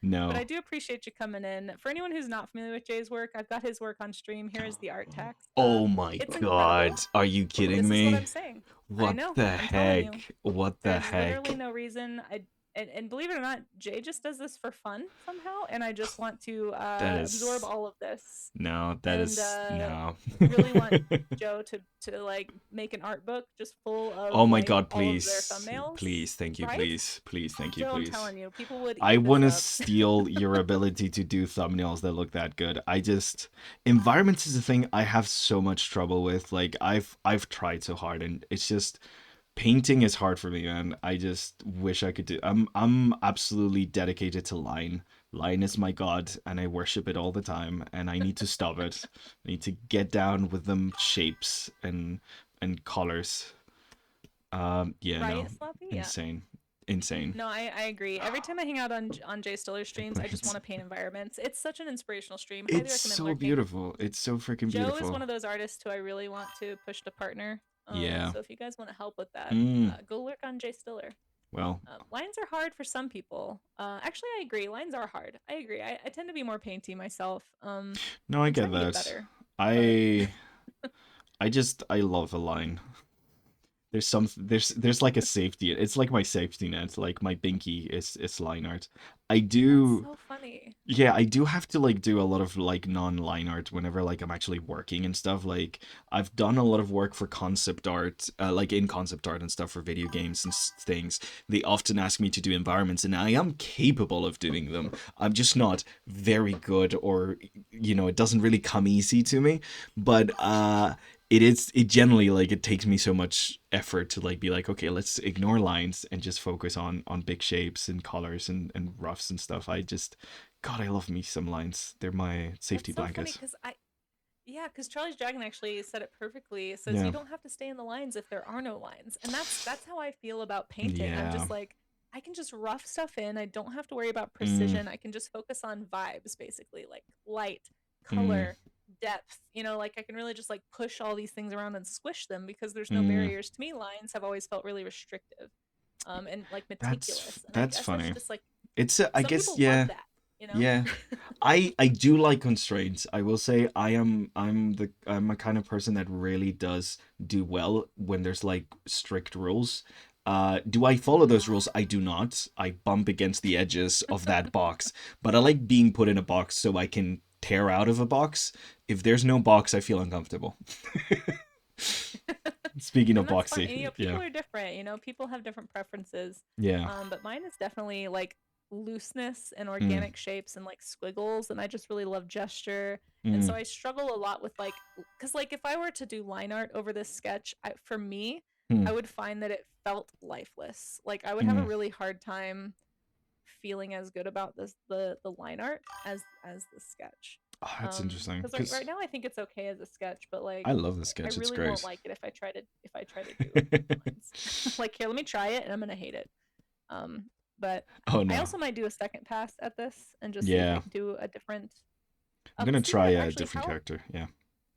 But I No. do appreciate you coming in. For anyone who's not familiar with Jay's work, I've got his work on stream. Here is the art text. Oh my It's god. incredible. Are you kidding This is what me? I'm saying. I What know. the I'm telling heck? you. What the There's heck? literally no reason. And believe it or not, Jay just does this for fun somehow, and I just want to That absorb is all of this no, that and is no. really want Joe to like make an art book just full Oh of my like god, all of their please. thumbnails, Please, thank you, right? please. Please, thank you, Joe, I'm please. telling you, people would I eat this want to up. steal your ability to do thumbnails that look that good. I just environments is a thing I have so much trouble with. Like I've tried so hard, and it's just painting is hard for me, man. I just wish I could do. I'm absolutely dedicated to line. Line is my god, and I worship it all the time. And I need to stop it. I need to get down with them shapes and colors. Yeah, Right, no, Sloppy? Yeah. insane, insane. No, I agree. Every time I hang out on Jay Stiller streams, I just want to paint environments. It's such an inspirational stream. Highly It's recommend so lurking. beautiful. It's so freaking Joe is beautiful. one of those artists who I really want to push to partner. Yeah. So if you guys want to help with that, Mm. go lurk on Jay Stiller. Well, Lines are hard for some people. Actually, I agree. Lines are hard. I agree. I tend to be more painty myself. no, I I'm get trying to get that. better, but I I love a line. There's like a safety. It's like my safety net. Like my binky is line art. I that's do so funny. Yeah, I do have to like do a lot of like non-line art whenever like I'm actually working and stuff. Like I've done a lot of work for concept art, like in concept art and stuff for video games and things. They often ask me to do environments, and I am capable of doing them. I'm just not very good, or it doesn't really come easy to me. But it generally like it takes me so much effort to like be like, okay, let's ignore lines and just focus on big shapes and colors and roughs and stuff. God, I love me some lines. They're my safety That's so funny blanket. because yeah, because Charlie's Dragon actually said it perfectly. It says Yeah. you don't have to stay in the lines if there are no lines, and that's how I feel about painting. I'm Yeah. just like I can just rough stuff in. I don't have to worry about Mm, precision. I can just focus on vibes, basically, like light, mm, color, depth. Like I can really just like push all these things around and squish them because there's no mm. barriers. To me, lines have always felt really restrictive, and like That's meticulous. And I that's guess that's funny. just like It's I some guess people love yeah. that, you know? Yeah. I do like constraints. I will say I'm a kind of person that really does do well when there's like strict rules. Do I follow Mhm. those rules? I do not. I bump against the edges of that box. But I like being put in a box so I can tear out of a box. If there's no box, I feel uncomfortable. Speaking of And that's fine. boxy, yeah. People are different. People have different preferences. Yeah. But mine is definitely like looseness and Mm, organic shapes and like squiggles. And I just really love gesture. And mm, so I struggle a lot with like, because like if I were to do line art over this sketch, for me, mm, I would find that it felt lifeless. Like I would have a mm. really hard time feeling as good about the line art as the sketch. Oh, that's interesting. Because right Because now I think it's okay as a sketch, but I like love the I sketch. It's really won't great. like it if I try to do lines. Like here, let me try it, and I'm gonna hate it. Um, but Oh I no. also might do a second pass at this and just see if I Yeah. can do a different. I'm gonna Speaking try of a actually, different character. Yeah.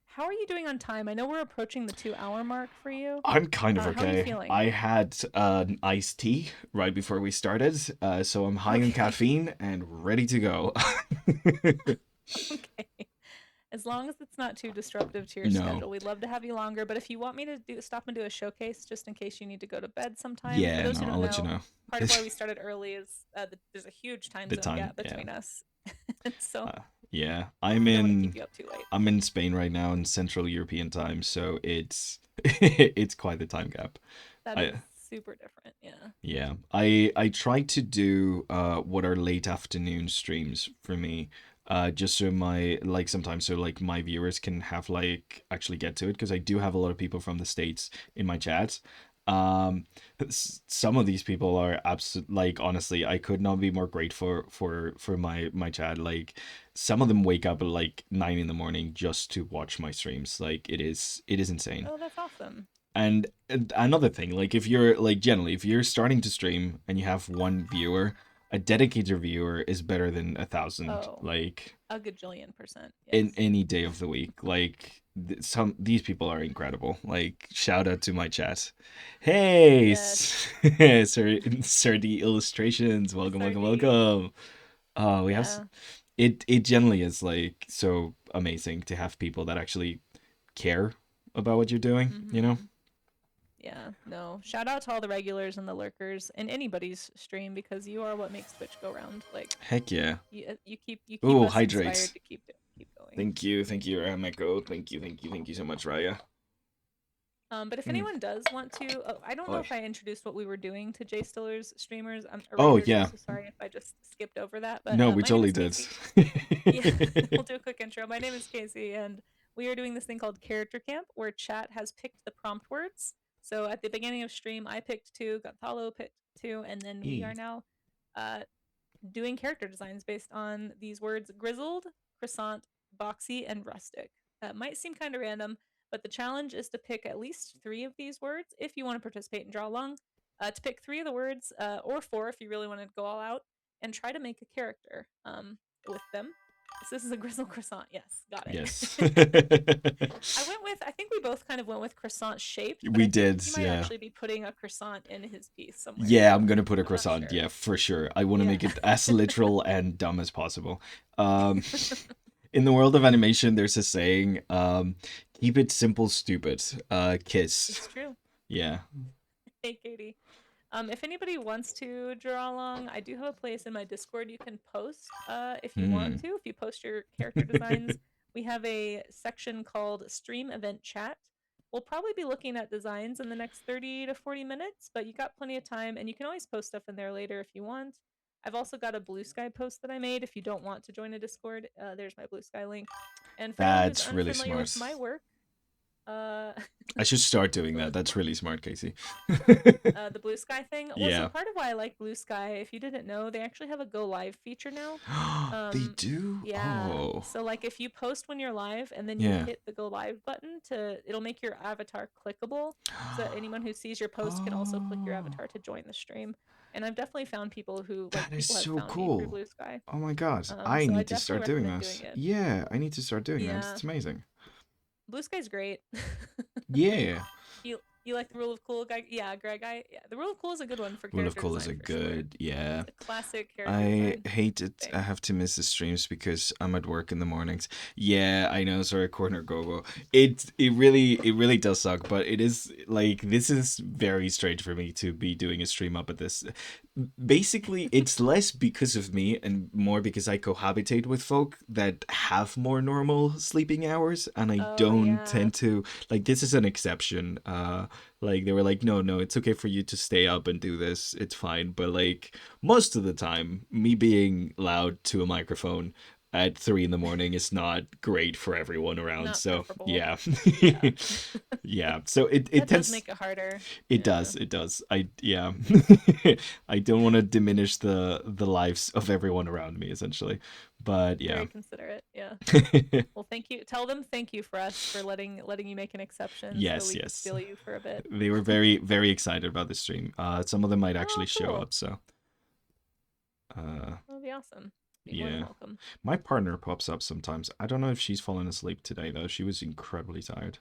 how are you doing on time? I know we're approaching the 2 hour mark for you. I'm kind of How are you okay. feeling? I had an iced tea right before we started, so I'm high on Okay, caffeine and ready to go. okay. As long as it's not too disruptive to your No. schedule, we'd love to have you longer. But if you want me to stop and do a showcase, just in case you need to go to bed sometime, for Yeah, those no, who I'll don't let you know, know. part of why we started early is there's a huge time The zone time, gap yeah. between us, so Yeah. I don't want to keep you up too late. I'm in Spain right now in Central European time, so it's it's quite the time gap. That I is super different. Yeah. Yeah, I try to do what are late afternoon streams for me, just so my like sometimes so like my viewers can have like actually get to it because I do have a lot of people from the States in my chat. Um, some of these people are absolute like honestly, I could not be more grateful for my chat. Like some of them wake up at like 9 in the morning just to watch my streams. Like it is insane. Oh, that's awesome. And another thing, like if you're like generally, if you're starting to stream and you have one viewer, a dedicated viewer is better than 1,000. Oh, Like a gajillion%. in Yes. any day of the week. Like some these people are incredible. Like shout out to my chat. Hey, Yes. Sir D illustrations. Welcome, welcome, SRD. welcome. Oh, we have Yeah. it generally is like so amazing to have people that actually care about what you're doing, you know? Mm-hmm. Yeah, no. Shout out to all the regulars and the lurkers in anybody's stream because you are what makes Twitch go round. Like Heck yeah. you keep Oh, us inspired hydrate. to keep going. Thank you, Rameko. Thank you so much, Raya. But if Mm. anyone does want to, I don't know Oh, if I introduced what we were doing to Jay Stiller's streamers, oh regulars. I'm yeah. so sorry if I just skipped over that. But No, we my name totally is did. Casey. Yeah, we'll do a quick intro. My name is Casey, and we are doing this thing called Character Camp, where chat has picked the prompt words. So at the beginning of stream, I picked two, Gonzalo picked two, and then we are Hey. now uh, doing character designs based on these words: grizzled, croissant, boxy, and rustic. Might seem kind of random, but the challenge is to pick at least 3 of these words if you want to participate and draw along. To pick 3 of the words, or 4 if you really want to go all out, and try to make a character with them. So this is a grizzle croissant. Yes, got Yes. it. I think we both kind of went with croissant shaped, but We I think did, he might yeah. actually be putting a croissant in his piece somewhere. Yeah, I'm gonna put a I'm not croissant. sure. Yeah, for sure. I want to Yeah. make it as literal and dumb as possible. Um, in the world of animation, there's a saying, keep it simple, stupid. Kiss. It's true. Yeah. Hey, Katie. If anybody wants to draw along, I do have a place in my Discord you can post if you want Hmm. to. If you post your character designs, we have a section called Stream Event Chat. We'll probably be looking at designs in the next 30 to 40 minutes, but you got plenty of time, and you can always post stuff in there later if you want. I've also got a Blue Sky post that I made if you don't want to join a Discord. There's my Blue Sky link. And for anyone who's That's really unfamiliar smart. with my work, uh, I should start doing so that. That's really smart, Casey. the Blue Sky thing. Well, so Yeah. part of why I like Blue Sky, if you didn't know, they actually have a go live feature now. They Um, do? yeah. Oh. So like if you post when you're live and then you Yeah. hit the go live button it'll make your avatar clickable, so that anyone who sees your post can also click your Oh. avatar to join the stream. and I've definitely found people who like That is people have so found me through cool. Blue Sky. Oh my god. I So I need to definitely start doing recommend doing this. it. Yeah, I need to start doing that. Yeah, It's amazing. Blue Sky's great. Yeah. You like the Rule of Cool guy? Yeah, Greg. Yeah, the Rule of Cool is a good one for Rule of character Cool is a design for sure. good, yeah. It's a classic character I design hate it. I thing. have to miss the streams because I'm at work in the mornings. Yeah, I know. Sorry, corner gogo. It really does suck. But it is like this is very strange for me to be doing a stream up at this. Basically, it's less because of me and more because I cohabitate with folk that have more normal sleeping hours, and I Oh don't yeah. tend to like. This is an exception. Like they were like, no, no, it's okay for you to stay up and do this. It's fine. But like most of the time, me being loud to a microphone at 3 in the morning is not great for everyone around. Not So preferable. yeah, Yeah. yeah. So it That does tends. make it harder. It Yeah. does. It does. I yeah. I don't want to diminish the lives of everyone around me, essentially. But yeah. Very considerate. Yeah. Well, thank you. Tell them thank you for us for letting you make an exception so Yes, we could yes. steal you for a bit. They were very, very excited about the stream. Some of them might actually Oh, show cool. up. So uh, That'll be awesome. Be more than yeah. welcome. My partner pops up sometimes. I don't know if she's fallen asleep today though. She was incredibly tired.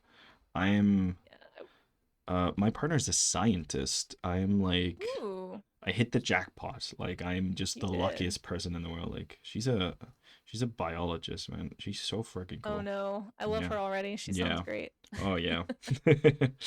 I am Yeah. my partner's a scientist. I am like Ooh, I hit the jackpot. Like I'm just you the did. luckiest person in the world. Like she's a biologist, man. She's so freaking Oh cool. no, I love Yeah. her already. She sounds Yeah. great. Oh yeah.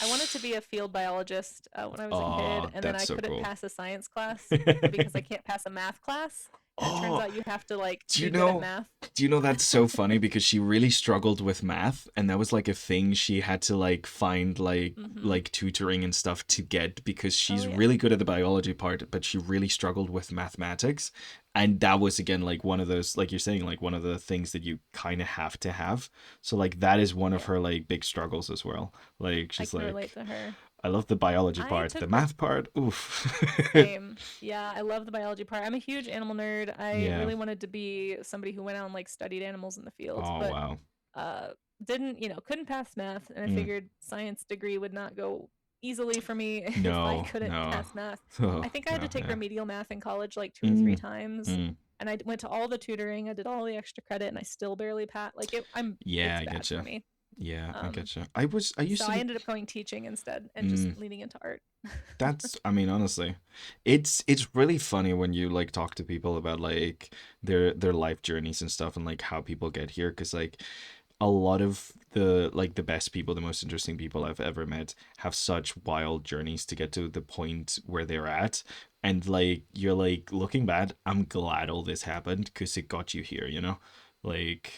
I wanted to be a field biologist when I was a kid, Oh, and then that's I so couldn't cool. pass a science class because I can't pass a math class. And it turns Oh, out you have to like do you be good at know? math. Do you know that's so funny because she really struggled with math, and that was like a thing she had to like find Mm-hmm. like tutoring and stuff to get because Oh she's yeah. really good at the biology part, but she really struggled with mathematics, and that was again like one of those, like you're saying, like one of the things that you kind of have to have. So like that is one of Yeah. her like big struggles as well. Like I she's can relate like, to her. I love the biology I part, the took math part, oof. Same. Yeah, I love the biology part. I'm a huge animal nerd. I Yeah. really wanted to be somebody who went out and like studied animals in the field, Oh but wow. uh didn't, couldn't pass math, and I Mm. figured science degree would not go easily for me if I No, couldn't no. pass math. Oh I think I had to god, take yeah. remedial math in college like 2 or 3 Mm. times. Mm. And I went to all the tutoring, I did all the extra credit, and I still barely passed. Like Yeah, it's I bad for getcha. me. Yeah, I Um, getcha. I used so I to. ended up going teaching instead and just Mm, leaning into art. that's. I mean, honestly, it's really funny when you like talk to people about like their life journeys and stuff and like how people get here, because like a lot of the best people, the most interesting people I've ever met, have such wild journeys to get to the point where they're at. And like you're like looking back, I'm glad all this happened because it got you here, you know? Like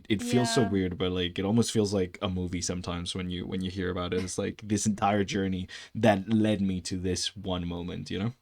it feels so Yeah. weird, but like it almost feels like a movie sometimes when you hear about it. It's like this entire journey that led me to this one moment, you know?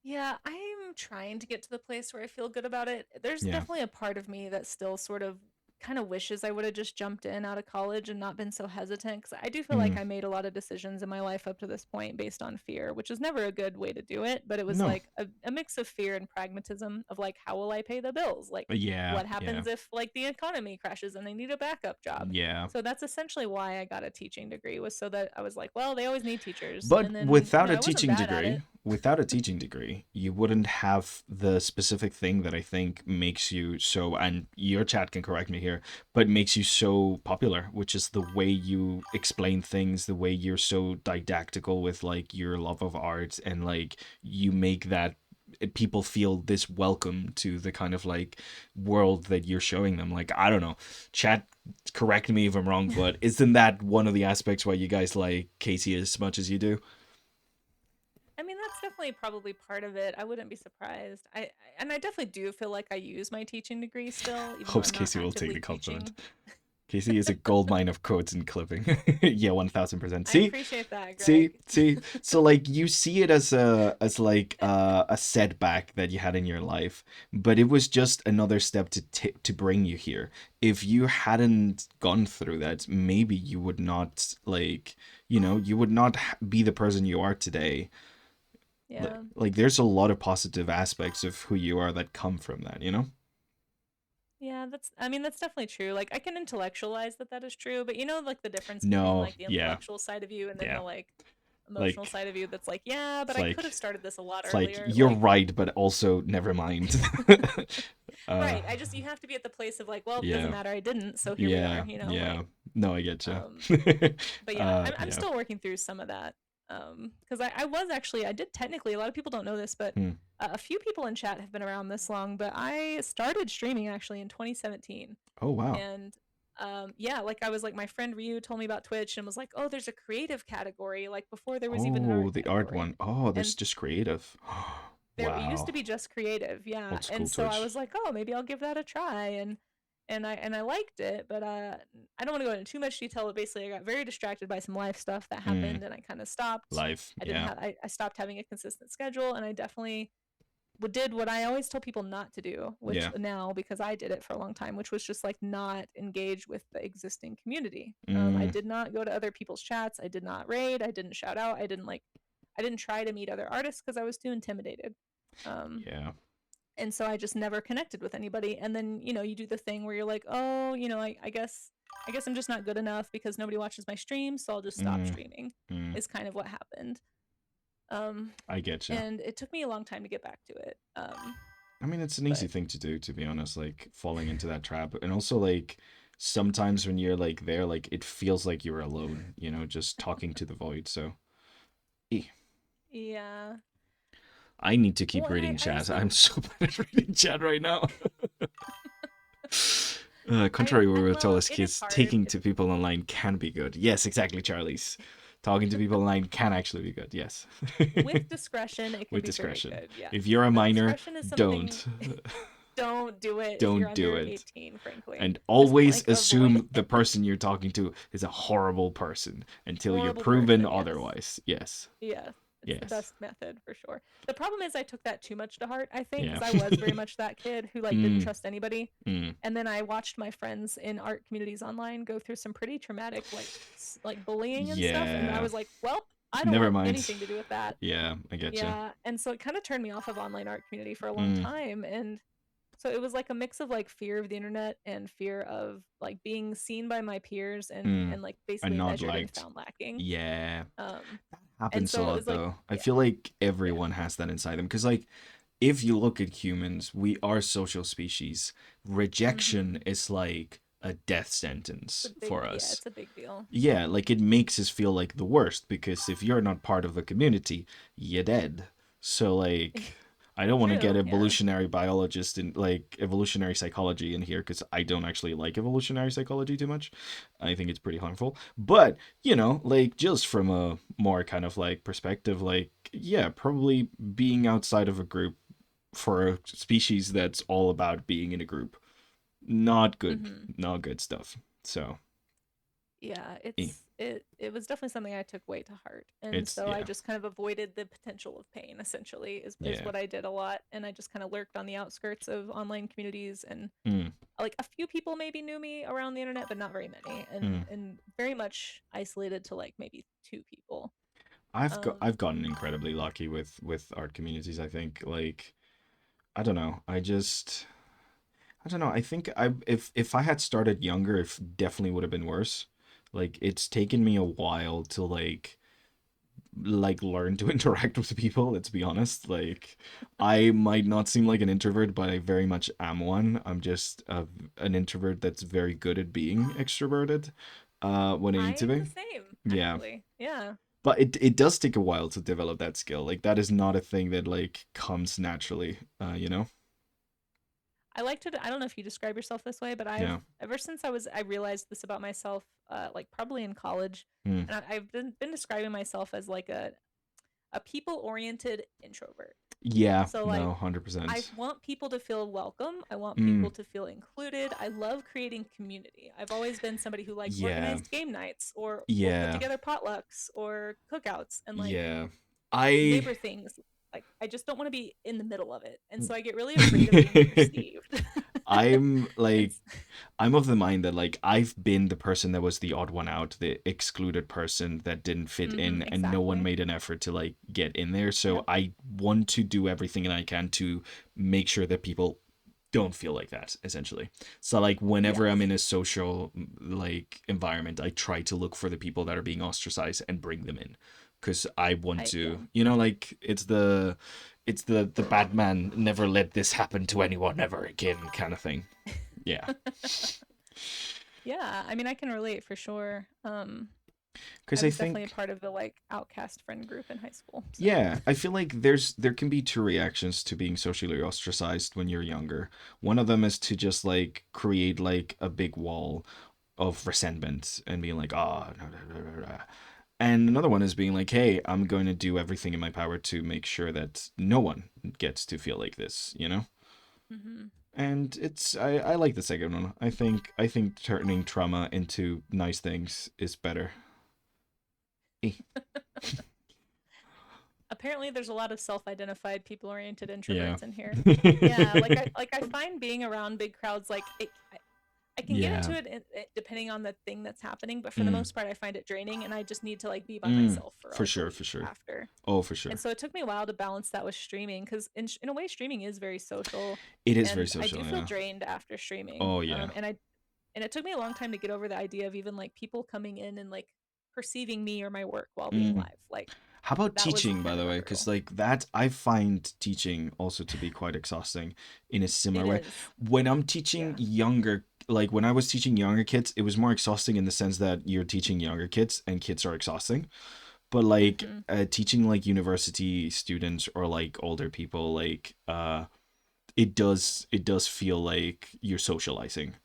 Yeah, I'm trying to get to the place where I feel good about it. There's Yeah. definitely a part of me that still sort of kind of wishes I would have just jumped in out of college and not been so hesitant, because I do feel Mm. like I made a lot of decisions in my life up to this point based on fear, which is never a good way to do it, but it was No. like a mix of fear and pragmatism of like, how will I pay the bills? Like, Yeah, what yeah. happens if like the economy crashes and I need a backup job? Yeah. So that's essentially why I got a teaching degree, was so that I was like, well, they always need teachers. But And then, without a I wasn't teaching bad at degree, it. you wouldn't have the specific thing that I think makes you so, and your chat can correct me here, but makes you so popular, which is the way you explain things, the way you're so didactical with like your love of art, and like you make that people feel this welcome to the kind of like world that you're showing them. Like, I don't know, chat, correct me if I'm wrong, but isn't that one of the aspects why you guys like Casey as much as you do? I mean, that's definitely probably part of it. I wouldn't be surprised. And I definitely do feel like I use my teaching degree still, even though Hopes I'm not Casey will take actively the compliment. teaching. Casey is a gold mine of quotes and clipping. Yeah, 1000%. I See, appreciate that, see, Greg. see. So like you see it as like a setback that you had in your life, but it was just another step to bring you here. If you hadn't gone through that, maybe you would not like, you would not be the person you are today. Yeah. Like there's a lot of positive aspects of who you are that come from that, you know? Yeah, I mean, that's definitely true. Like, I can intellectualize that that is true, but like the difference between No, like the yeah, intellectual side of you and then yeah. the like emotional Like side of you that's like, yeah, but it's I could have like started this a lot it's like earlier. you're Like, right, but also never mind. uh, right. You have to be at the place of like, well, it doesn't yeah, matter. I didn't. So here we are, yeah, like, yeah. No, I get you. um, but yeah, I'm Yeah. still working through some of that. Because I was actually, I did technically, a lot of people don't know this, but Hmm. a few people in chat have been around this long, but I started streaming actually in 2017. Oh wow. And yeah, like I was like, my friend Ryu told me about Twitch and was like, oh, there's a creative category, like before there was even an Oh, art the art category. one. Oh, And there's just creative. there used to Wow. be just creative, yeah. Old school And so I Twitch. was like, oh, maybe I'll give that a try. And I liked it, but I don't want to go into too much detail. But basically, I got very distracted by some life stuff that Mm, happened, and I kind of stopped. life. I didn't Yeah. have I stopped having a consistent schedule, and I definitely did what I always tell people not to do, which Yeah. now because I did it for a long time, which was just like not engage with the existing community. I Mm, did not go to other people's chats. I did not raid. I didn't shout out. I didn't try to meet other artists because I was too intimidated. Um, yeah. and so I just never connected with anybody. And then you do the thing where you're like, oh, I guess I'm just not good enough because nobody watches my stream, so I'll just stop Mm, streaming. mm. Is kind of what happened. Um, I get you. and it took me a long time to get back to it. I mean, it's an easy But thing to do, to be honest, like falling into that trap. And also, like, sometimes when you're like there, like, it feels like you're alone, just talking to the void. So, eh. yeah. I need to keep Well, and reading I chat. also I'm so bad at reading chat right now. Contrary what we were told well, as it is kids, hard. taking to people online can be good. Yes, exactly, Charlie's. Talking to people online can actually be good. Yes. With discretion, it can With be very discretion. good. Yes. If you're a But minor, discretion is something don't. don't do it if you're Don't do under it. 18, frankly. And Just always like avoid assume the it. person you're talking to is a horrible person until you're Horrible proven person, yes. otherwise. Yes. Yeah, it's the Yes. best method for sure. The problem is I took that too much to heart, I think, Yeah. because I was very much that kid who like didn't mm, trust anybody. mm. And then I watched my friends in art communities online go through some pretty traumatic like bullying and stuff, and I Yeah. was like, well, I don't Never want mind. anything to do with that. Yeah, I get you. Yeah, and so it kind of turned me off of online art community for a long Mm, time, and so it was like a mix of like fear of the internet and fear of like being seen by my peers and mm. like And basically not measured and liked. found lacking. Yeah. Um, and Happens a so it lot was like, though. I yeah, feel like yeah, everyone has that inside them. Because, like, if you look at humans, we are social species. mm-hmm. Rejection is like a death It's a sentence big, for yeah, us. it's a big deal. Yeah, like it makes us feel like the worst because if you're not part of a community, you're dead. So like I don't want to get True, yeah. evolutionary biologist and like evolutionary psychology in here because I don't actually like evolutionary psychology too much. I think it's pretty harmful. But, like just from a more kind of like perspective, like yeah, probably being outside of a group for a species that's all about being in a group. Not good. Mm-hmm. Not good stuff. So, Yeah, eh, it was definitely something I took way to heart, and it's so I yeah. just kind of avoided the potential of pain. Essentially, is Yeah. what I did a lot, and I just kind of lurked on the outskirts of online communities, and Mm, like a few people maybe knew me around the internet, but not very many, and mm. and very much isolated to like maybe two people. I've gotten incredibly lucky with art communities. I think like I don't know. I don't know. I think I if I had started younger, it definitely would have been worse. Like it's taken me a while to like learn to interact with people. Let's be honest. Like I might not seem like an introvert, but I very much am one. I'm just an introvert that's very good at being extroverted. When I need to I'm be. the same, Yeah. actually. Yeah. But it does take a while to develop that skill. Like that is not a thing that like comes naturally, I don't know if you describe yourself this way, but I've Yeah. ever since I realized this about myself, like probably in college, Mm. and I've been describing myself as like a people oriented introvert. Yeah, So no, like I 100%. want people to feel welcome. I want Mm. people to feel included. I love creating community. I've always been somebody who liked Yeah. organized game nights or put Yeah. together potlucks or cookouts and like Yeah. I neighbor things. Like I just don't want to be in the middle of it. And so I get really afraid of being perceived. I'm and like I'm of the mind that like I've been the person that was the odd one out, the excluded person that didn't fit in and no one exactly. made an effort to like get in there. So Yep. I want to do everything that I can to make sure that people don't feel like that essentially. So like whenever I'm Yes. in a social like environment, I try to look for the people that are being ostracized and bring them in because I want Yeah. to, like it's the Batman never let this happen to anyone ever again kind of thing. Yeah, Yeah, I mean, I can relate for sure. because I I was definitely a think part of the like outcast friend group in high school. So. yeah, I feel like there can be two reactions to being socially ostracized when you're younger. One of them is to just like create like a big wall of resentment and being like, oh, no, no, no, no, no. And another one is being like, hey, I'm going to do everything in my power to make sure that no one gets to feel like this? Hmm. And I like the second one. I think turning trauma into nice things is better. Eh. Apparently, there's a lot of self-identified people-oriented Yeah. introverts in here. Yeah, like I find being around big crowds like I can get Yeah. into it depending on the thing that's happening, but for the Mm. most part, I find it draining, and I just need to like be by Mm. myself for For like a sure, for week sure. after. Oh, for And sure. so it took me a while to balance that with streaming because in a way, streaming is very social, It is very and I do social, feel yeah. drained after streaming. Oh, yeah. And it took me a long time to get over the idea of even like people coming in and like perceiving me or my work while being Mm. live. Like How about that was teaching, by kind of the a way? Because, hurdle. like, that I find teaching also to be quite exhausting in a similar It way. is. When I'm teaching Yeah. younger, like, when I was teaching younger kids, it was more exhausting in the sense that you're teaching younger kids and kids are exhausting. But, like, Hmm. teaching, like, university students or, like, older people, like, it does feel like you're socializing.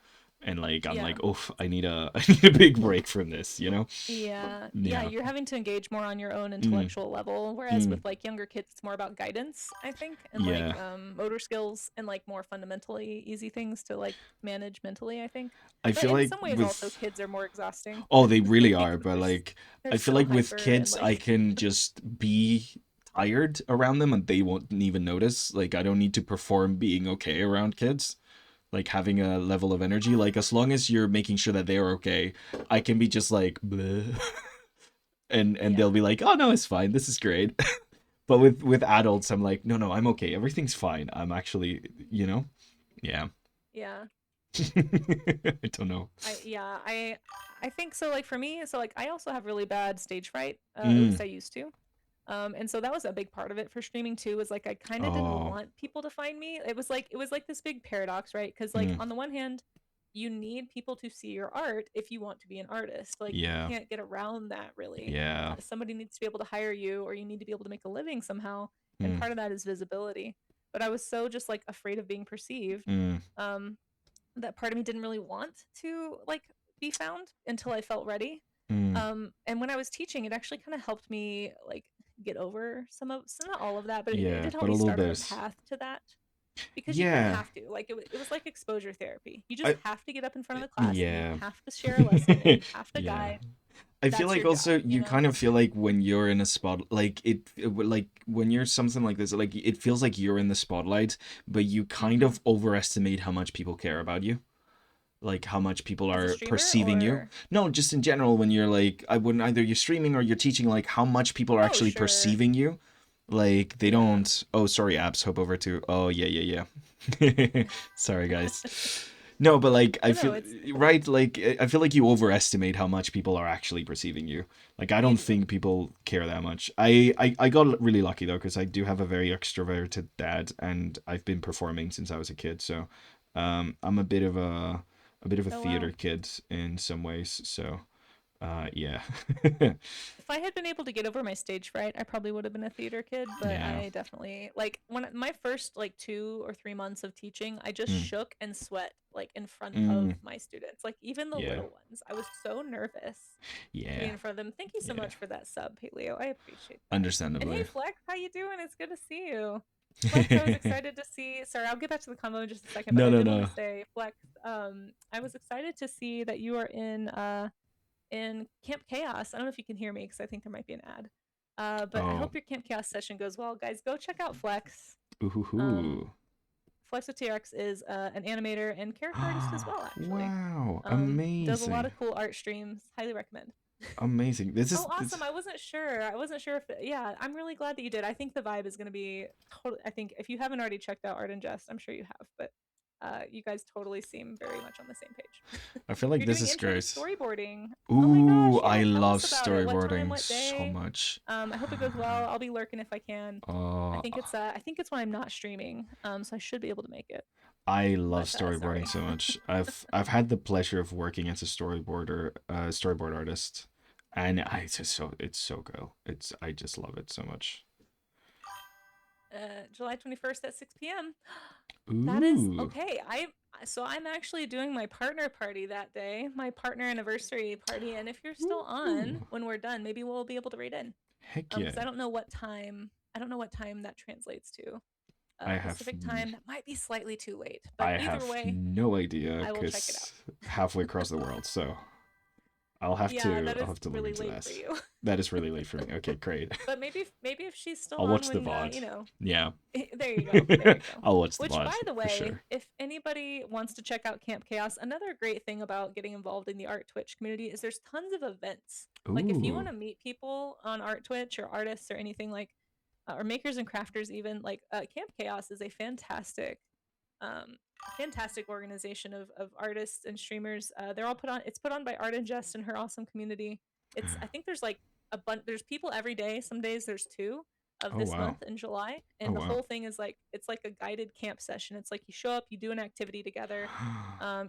And, like, I'm Yeah. like, oh, I need a, I need a big break from this? Yeah, yeah, Yeah. you're having to engage more on your own Mm, intellectual level, whereas mm, with like younger kids, it's more about guidance, I think, and like yeah. motor skills and like more fundamentally easy things to like manage mentally, I think. I But feel in like some ways, also with kids are more exhausting. oh, they really are, Because but like they're I feel so like with hyper and kids I like can just be tired around them and they won't even notice. Like I don't need to perform being okay around kids. Like having a level of energy. Like as long as you're making sure that they're okay, I can be just like bleh. And they'll yeah, be like, "Oh no, it's fine. This is great." But with adults, I'm like, "No, no, I'm okay. Everything's fine. I'm actually. Yeah. yeah. I don't know. I think so. Like for me, so like I also have really bad stage fright. At Mm. least I used to. And so that was a big part of it for streaming too. Was like I kind of didn't Oh. want people to find me. It was like this big paradox, right? Because like Mm. on the one hand, you need people to see your art if you want to be an artist. Like you Yeah. can't get around that really. Yeah. Somebody needs to be able to hire you, or you need to be able to make a living somehow. And Mm. part of that is visibility. But I was so just like afraid of being perceived. Mm. Um, that part of me didn't really want to like be found until I felt ready. Mm. And when I was teaching, it actually kind of helped me like get over so not all of that, but it Yeah, did help but a me little start on a bit. path to that because you kind of Yeah. have to. Like it was like exposure therapy. You just I have to get up in front of the class and you yeah. have to share a lesson and you have to Yeah. guide. I feel That's like your job, also you you know? kind of feel like when you're in a spot like like when you're something like this like it feels like you're in the spotlight but you kind Mm-hmm. of overestimate how much people care about you, like how much people As a are streamer perceiving you. or No, just in general when you're like I wouldn't either you're streaming or you're teaching, like how much people are oh actually sure, perceiving you. Like they yeah. don't, oh sorry, apps hop over to, oh yeah, yeah, yeah. Sorry guys. No, but like I But no, feel it's right. Like I feel like you overestimate how much people are actually perceiving you. Like I you don't do. think people care that much. I got really lucky though because I do have a very extroverted dad and I've been performing since I was a kid. So, I'm a bit of a Oh theater wow. kid in some ways. So, yeah, If I had been able to get over my stage fright, I probably would have been a theater kid, but yeah. I definitely like when my first like 2 or 3 months of teaching, I just Mm, shook and sweat like in front of mm, my students, like even the yeah, little ones. I was so nervous to be yeah, in front of them. Thank you so yeah. much for that sub, Paleo. I appreciate that. And hey, Understandably. Flex, how you doing? It's good to see you. Flex, I was excited to see. Sorry, I'll get back to the combo in just a second, but No, I no, did want to no. say, Flex, I was excited to see that you are in Camp Chaos. I don't know if you can hear me because I think there might be an ad. But I Oh, hope your Camp Chaos session goes well, guys. Go check out Flex. Um, ooh. Flex with TRX is an animator and character artist as well. Actually, Wow, does a lot amazing. of cool art streams. Highly recommend. Amazing. This Oh, is awesome! this, I wasn't sure. I wasn't sure if. Yeah, I'm really glad that you did. I think the vibe is going to be totally. I think if you haven't already checked out Art and Jest, I'm sure you have. But you guys totally seem very much on the same page. I feel like You're this doing is intro to great. storyboarding. Oh my Ooh, gosh, I yeah, tell love us about it. What time, storyboarding what so day? much. I hope it goes well. I'll be lurking if I can. Uh, I think it's when I'm not streaming. So I should be able to make it. I love But storyboarding sorry. so much. I've had the pleasure of working as a storyboard artist, and it's so cool. I just love it so much. July 21st at 6 p.m. That is Ooh, okay. I'm actually doing my partner party that day, my partner anniversary party, and if you're still on ooh, when we're done, maybe we'll be able to read in. heck Because yeah! I don't know what time that translates to. I have Pacific time, that might be slightly too late, but I either have way, no idea I will check it out. because halfway across the world, so Yeah, that I'll is have to look really into late that. for you. That is really late for me. Okay, great. But maybe if she's still I'll on watch the when VOD. Yeah, there you go. There you go. I'll watch the Which, VOD by the for way, sure. if anybody wants to check out Camp Chaos, another great thing about getting involved in the Art Twitch community is there's tons of events. Like if you want Ooh, to meet people on Art Twitch or artists or anything like, or makers and crafters even, like Camp Chaos is a um, fantastic organization of artists and streamers. They're all put on. It's put on by Art and Jest and her awesome community. It's I think there's like a bunch. There's people every day. Some days there's two of oh this wow, month in July, oh and the wow. whole thing is like it's like a guided camp session. It's like you show up, you do an activity together.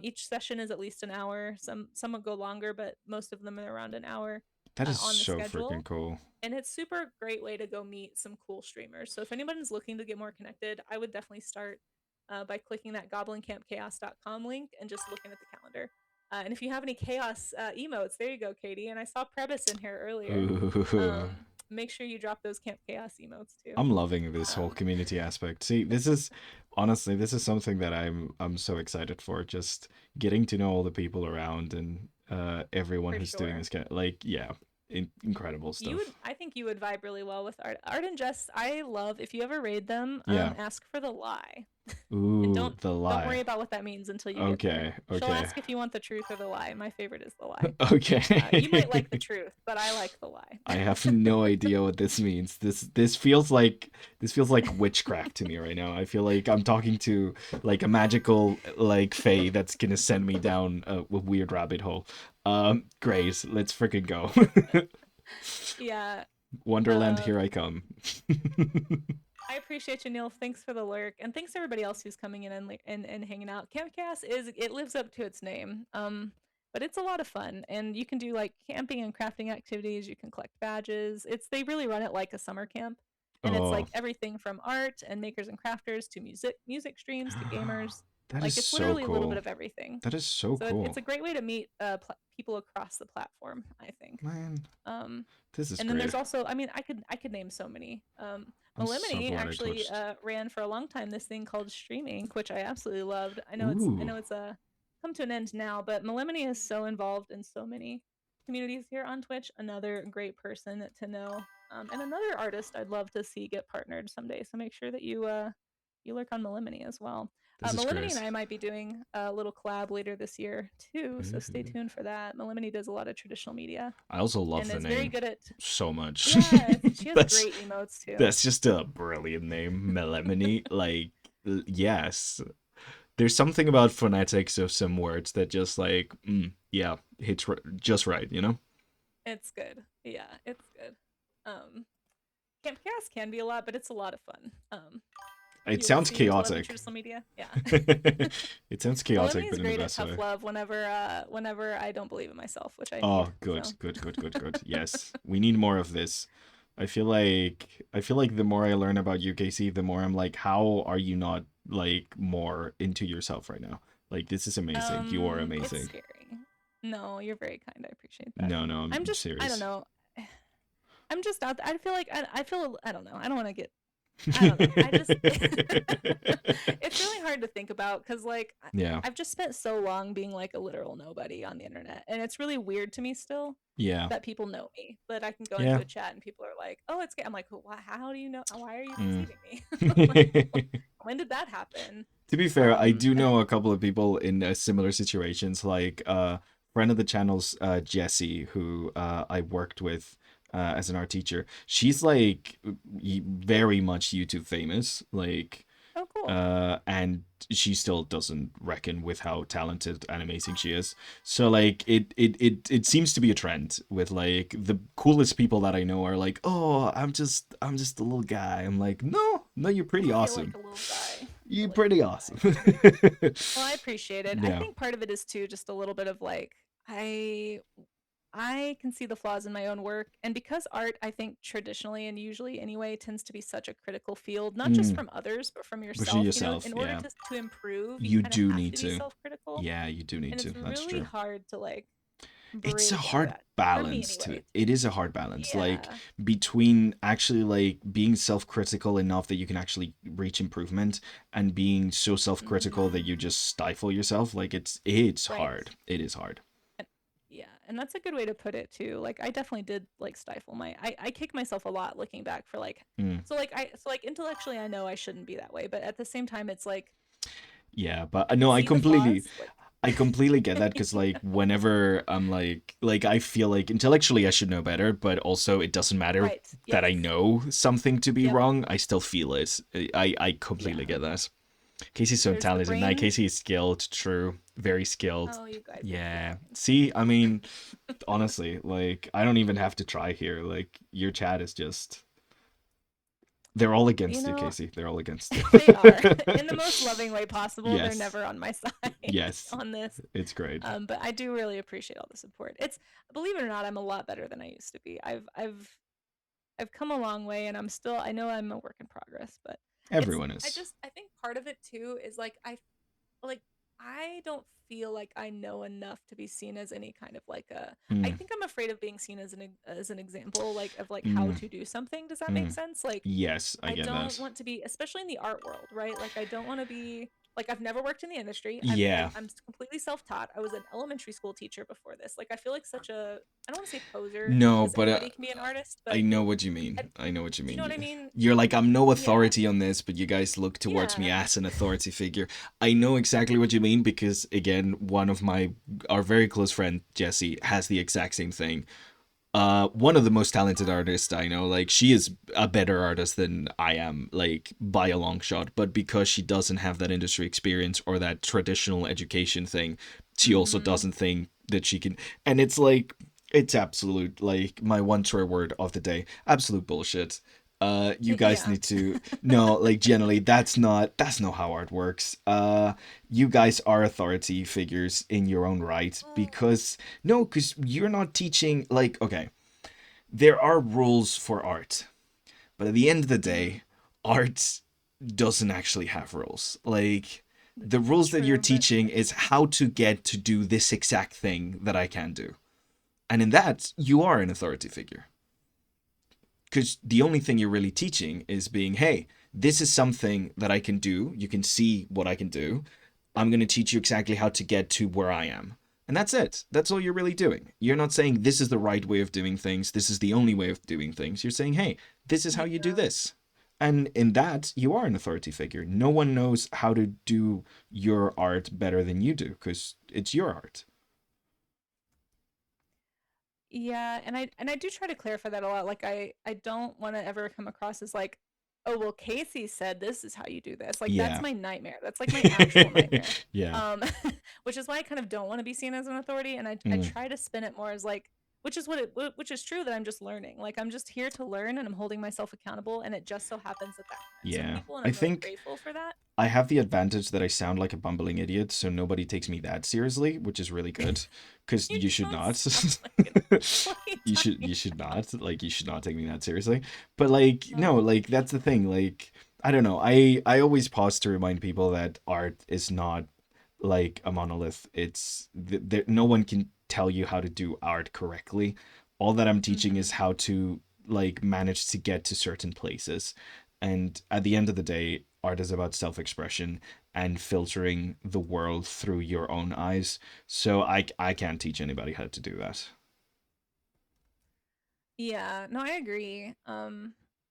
Each session is at least an hour. Some will go longer, but most of them are around an hour That is on the so freaking schedule. cool. And it's super great way to go meet some cool streamers. So if anyone's looking to get more connected, I would definitely start by clicking that goblincampchaos.com link and just looking at the calendar. And if you have any chaos emotes, there you go, Katie. And I saw Prebis in here earlier. Ooh. Make sure you drop those Camp Chaos emotes too. I'm loving this whole Um, community aspect. See, this is honestly, this is something that I'm so excited for. Just getting to know all the people around and everyone for who's doing sure. this kind like yeah, incredible stuff. I think you would vibe really well with Art and Jess. I love if you ever raid them, Yeah. ask for the lie. And Ooh, the don't worry lie. about what that means until you get there. Okay, She'll okay. ask if you want the truth or the lie. My favorite is the lie. You might like the Okay. truth, but I like the lie. I have no idea what this means. This feels like witchcraft to me right now. I feel like I'm talking to like a magical like fae that's gonna send me down a weird rabbit hole. Great, let's freaking go. Yeah. Wonderland, Um, here I come. I appreciate you, Neil. Thanks for the lurk, and thanks to everybody else who's coming in and hanging out. Camp Chaos it lives up to its name. But it's a lot of fun, and you can do like camping and crafting activities. You can collect badges. They really run it like a summer camp, and it's Oh, like everything from art and makers and crafters to music streams to gamers. that is Like it's so literally a little bit cool. of everything. That is so So cool. it's a great way to meet people across the platform, I think. Man, Um, this is and then great. there's also, I mean, I could name so many. I'm so Melimini glad I actually twitched. ran for a long time this thing called streaming, which I absolutely loved. I Ooh, know it's come to an end now, but Melimini is so involved in so many communities here on Twitch. Another great person to know, and another artist I'd love to see get partnered someday. So make sure that you lurk on Melimini as well. this is Melimini and great. I might be doing a little collab later this year too, so stay Ooh. tuned for that. Melimini does a lot of traditional media I also love and the is very name good at so much. yeah, she has that's great emotes too. that's just a brilliant name, Melemony. Like, yes, there's something about phonetics of some words that just like, yeah, hits just right, you know? It's good. Yeah, it's good. Um, Camp Chaos can be a lot, but it's a lot of fun. It You will sounds see people love the chaotic. traditional media. Yeah. It sounds Melimini chaotic, is but in the great at best tough way. love whenever I don't believe in myself, which I Oh, need. good, So good, good, good, good. Yes, we need more of this. I feel like the more I learn about UKC, the more I'm like, how are you not like more into yourself right now? Like this is amazing. You are it's amazing. scary. No, you're very kind. I appreciate that. No, no, I'm I'm just I don't serious. know. I'm just out. I feel like I feel I don't know. I don't want to get I don't know. I just it's really hard to think about because like Yeah, I've just spent so long being like a literal nobody on the internet, and it's really weird to me still yeah, that people know me. That I can go into yeah. a chat and people are like, "Oh, it's gay." I'm like, "Why? How do you know? Why are you Mm. perceiving me? Like, when did that happen?" To be fair, I do And know a couple of people in similar situations, like friend of the channel's Jessie, who I worked with as an art teacher. She's like very much YouTube famous. Like oh, Cool. And she still doesn't reckon with how talented and amazing she is. So like it seems to be a trend with like the coolest people that I know are like, oh, I'm just a little guy. I'm like, no, you're pretty I feel awesome. like a little guy. I You're feel like a pretty little awesome. guy. Well, I appreciate it. I Yeah. think part of it is too just a little bit of like I can see the flaws in my own work, and because art, I think traditionally and usually anyway, tends to be such a critical field, not just Mm, from others, but from but for yourself. You know, yourself, in order yeah. to improve, you You kind of do have need to be to. self-critical, Yeah, you do need and to. it's That's really true. hard to like It's a break into hard that. For me balance to anyway. it is a hard balance, like Yeah. between actually like being self-critical enough that you can actually reach improvement and being so self-critical Mhm. that you just stifle yourself. Like it's Right. hard. It is hard. And yeah, and that's a good way to put it too. Like I definitely did like stifle I kick myself a lot looking back for like Mm. so like intellectually I know I shouldn't be that way, but at the same time it's like Yeah, but I can no, see the flaws. Like I completely get that because like whenever I'm like I feel like intellectually I should know better, but also it doesn't matter right. that Yes. I know something to be Yep. wrong. I still feel it. I completely Yeah. get that. Casey's so There's the talented. Now brain. Casey is skilled, true, very skilled. Oh, you guys are too Yeah. kind. See, I mean, honestly, like I don't even have to try here. Like your chat is just they're all You against you, know, Casey. They're all against you. they are in the most loving way possible. They're Yes. never on my side Yes. on this. It's great. But I do really appreciate all the support. It's believe it or not, I'm a lot better than I used to be. I've come a long way, and I know I'm a work in progress, but Everyone is. I think part of it too is like I don't feel like I know enough to be seen as any kind of like a I Mm, think I'm afraid of being seen as an example like of like how mm, to do something. Does that make mm. sense? Like Yes, I I get don't that. want to be, especially in the art world, right? Like I don't want to be like I've never worked in the industry. Yeah. I'm completely self-taught. I was an elementary school teacher before this. Like I feel like such a I don't want to say poser No, because but anybody can be an artist, I but know what you mean. I, I know what you do you know mean. what I mean? You're like, I'm no Yeah. authority on this, but you guys look towards me Yeah. as an authority figure. I know exactly what you mean because, again, one of our very close friend, Jessie, has the exact same thing. One of the most talented artists I know, like, she is a better artist than I am, like, by a long shot, but because she doesn't have that industry experience or that traditional education thing, she also Mhm. doesn't think that she can. And it's like, it's absolute, like, my one swear word of the day, absolute bullshit. You guys Yeah. need to no, like generally that's not how art works. You guys are authority figures in your own right because no, because you're not teaching like okay, there are rules for art, but at the end of the Mhm. day, art doesn't actually have rules. Like the rules that you're True, but teaching is how to get to do this exact thing that I can do. And in that, you are an authority figure. Because the only thing you're really teaching is being, hey, this is something that I can do. You can see what I can do. I'm going to teach you exactly how to get to where I am. And that's it. That's all you're really doing. You're not saying this is the right way of doing things. This is the only way of doing things. You're saying, hey, this is how you do yeah. this. And in that, you are an authority figure. No one knows how to do your art better than you do because it's your art. Yeah, and I do try to clarify that a lot. Like I don't want to ever come across as like, oh well, Casey said this is how you do this. Like that's Yeah. my nightmare. That's like my actual nightmare. Yeah. Um, which is why I kind of don't want to be seen as an authority, and I Mm. try to spin it more as like, which is true that I'm just learning. Like I'm just here to learn, and I'm holding myself accountable, and it just so happens that that connects with Yeah. people, and I I'm really think grateful for that. I have the advantage that I sound like a bumbling idiot, so nobody takes me that seriously, which is really good. Because You you should don't not. sound like an. What are you You talking should about? not. Like you should not take me that seriously. But like no, Oh, like okay. that's the thing. Like I don't know. I always pause to remind people that art is not like a monolith. It's no one can tell you how to do art correctly. All that I'm teaching is Mm-hmm. how to like manage to get to certain places. And at the end of the day, art is about self-expression and filtering the world through your own eyes. So I can't teach anybody how to do that. Yeah, no, I agree.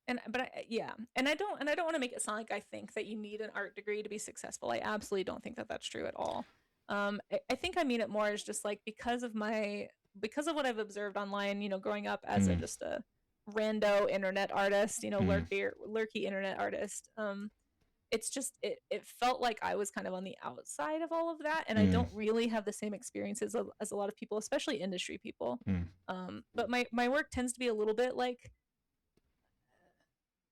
And but yeah, and I don't want to make it sound like I think that you need an art degree to be successful. I absolutely don't think that that's true at all. I think I mean it more as just like because of what I've observed online. You know, growing up as a Mm, just a rando internet artist, you know, mm, lurky internet artist. it's just it felt like I was kind of on the outside of all of that, and I Mm, don't really have the same experiences as a lot of people, especially industry people. mm, But my work tends to be a little bit like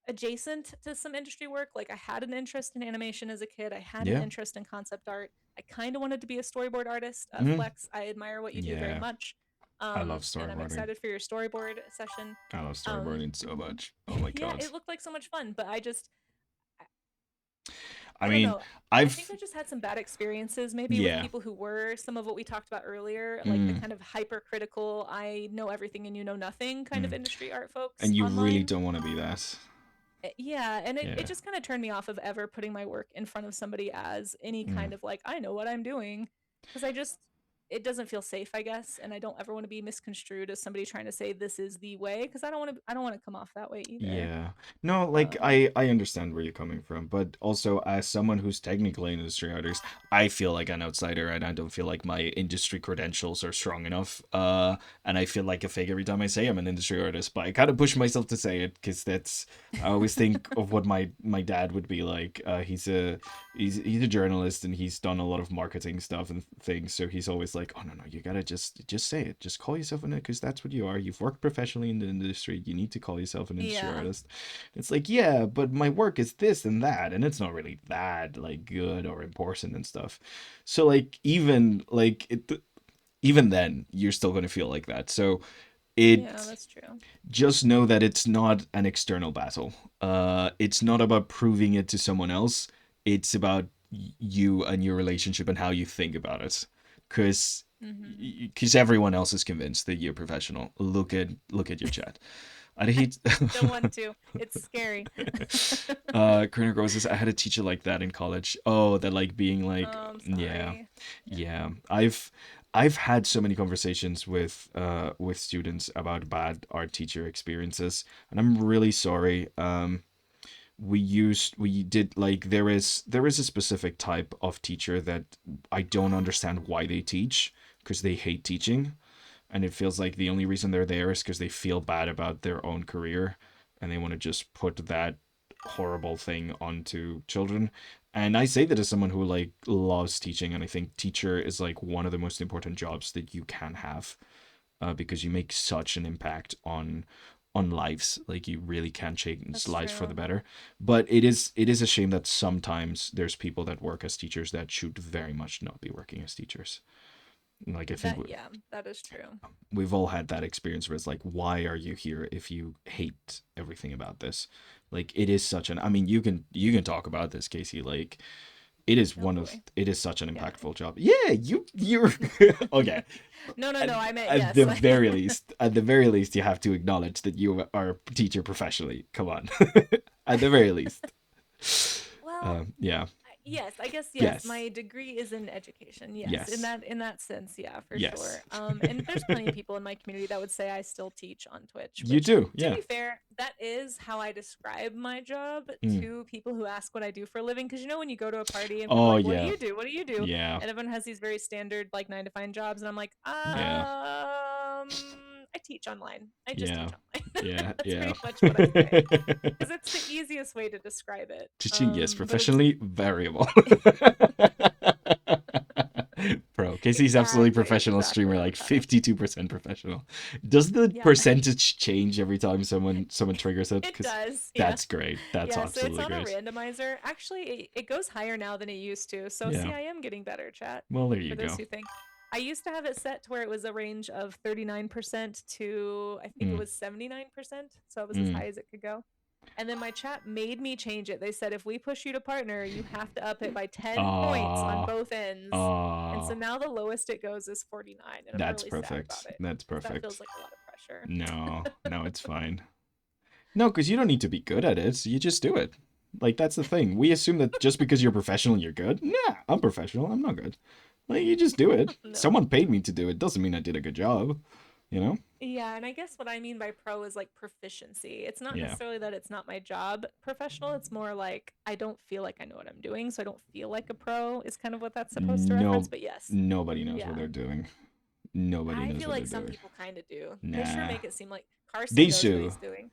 adjacent to some industry work. Like I had an interest in animation as a kid. I had an yeah. interest in concept art. I kind of wanted to be a storyboard artist. Mm, Flex, I admire what you do very yeah. much. I love And I'm storyboarding. excited for your storyboard session. I love Um, storyboarding so much. Oh my yeah, god. it looked like so much fun, but I I don't mean, know. I think I've I just had some bad experiences maybe with yeah. people who were some of what we talked about earlier, like the Mm, kind of hypercritical, I know everything and you know nothing kind of mm. industry art And folks you really online. don't want to be that. Yeah, and it Yeah. just kind of turned me off of ever putting my work in front of somebody as any Mm. kind of like, I know what I'm doing. Because it doesn't feel safe, I guess. And I don't ever want to be misconstrued as somebody trying to say this is the way. Because I don't want to come off that way either. Yeah. No, like Um, I understand where you're coming from, but also as someone who's technically an industry artist, I feel like an outsider and I don't feel like my industry credentials are strong enough. And I feel like a fake every time I say I'm an industry artist, but I kind of push myself to say it because that's I always think of what my dad would be like. He's a journalist and he's done a lot of marketing stuff and things, so he's always like, "Oh no, you gotta just say it. Just call yourself an because that's what you are. You've worked professionally in the industry. You need to call yourself an industry yeah, artist." It's like, yeah, but my work is this and that, and it's not really that like good or important and stuff. So like even then, you're still gonna feel like that. So yeah, it that's true. just know that it's not an external battle. It's not about proving it to someone else. It's about you and your relationship and how you think about it. Because Hmm. because everyone else is convinced that you're professional. Look at your chat. I hate. Don't want to. It's scary. Kerner Rose says I had a teacher like that in college. Oh, that like being like, Oh, I'm yeah, sorry. Yeah. yeah. I've had so many conversations with students about bad art teacher experiences, and I'm really sorry. We did like there is a specific type of teacher that I don't understand why they teach because they hate teaching, and it feels like the only reason they're there is because they feel bad about their own career and they want to just put that horrible thing onto children. And I say that as someone who like loves teaching, and I think teacher is like one of the most important jobs that you can have, because you make such an impact on lives. Like you really can change That's lives for the true. better. But it is a shame that sometimes there's people that work as teachers that should very much not be working as teachers. Like I think That yeah, that is true. we've all had that experience where it's like, why are you here if you hate everything about this? Like it is such an, I mean, you can talk about this, Casey. Like Oh boy. it is such an Yeah. impactful job. Yeah, you're okay. No, no, At, no. I meant at yes. the very least, you have to acknowledge that you are a teacher professionally. Come on, at the very least. Well, Yeah. yes, I guess yes. Yes. My degree is in education. Yes, Yes. in that sense, yeah, for Yes. sure. And there's plenty of people in my community that would say I still teach on Twitch, You which do. to Yeah. be fair, that is how I describe my job Mm. to people who ask what I do for a living. Because you know when you go to a party and people are Oh like, "What do yeah. you do? What do you do?" Yeah. And everyone has these very standard like 9 to 5 jobs, and I'm like, Yeah. I teach online. I just Yeah. teach online. Yeah. That's Yeah. pretty much what I say because it's the easiest way to describe it. Teaching, yes, But it's professionally variable. Bro, Casey's absolutely professional exactly streamer, what I'm like talking. 52% professional. Does the Yeah, percentage change every time someone triggers it? it Because does. Yeah, that's great. That's yeah. So it's absolutely on a great. randomizer. Actually, it goes higher now than it used to. So Yeah. see, I am getting better, chat. Well, there For you those go. who think, I used to have it set to where it was a range of 39% to I think it Mm, was 79%. So it was as mm. high as it could go. And then my chat made me change it. They said if we push you to partner, you have to up it by 10 points on Ah, both ends. And so ah, now the lowest it goes is 49. And I'm that's really sad about perfect. it That's because that perfect. feels like a lot of pressure. No, no, it's fine. No, because you don't need to be good at it. You just do it. Like that's the thing. We assume that just because you're professional, you're good. Nah, I'm professional. I'm not good. Like you just do it. No. Someone paid me to do it. Doesn't mean I did a good job. You know? Yeah, and I guess what I mean by pro is like proficiency. It's not Yeah. necessarily that it's not my job professional. It's more like I don't feel like I know what I'm doing, so I don't feel like a pro is kind of what that's supposed to reference. No, But yes, nobody knows what yeah. they're doing. Nobody I knows feel what like they're some doing. people kind of do. They sure Nah. make it seem like Carson They knows what do. he's doing.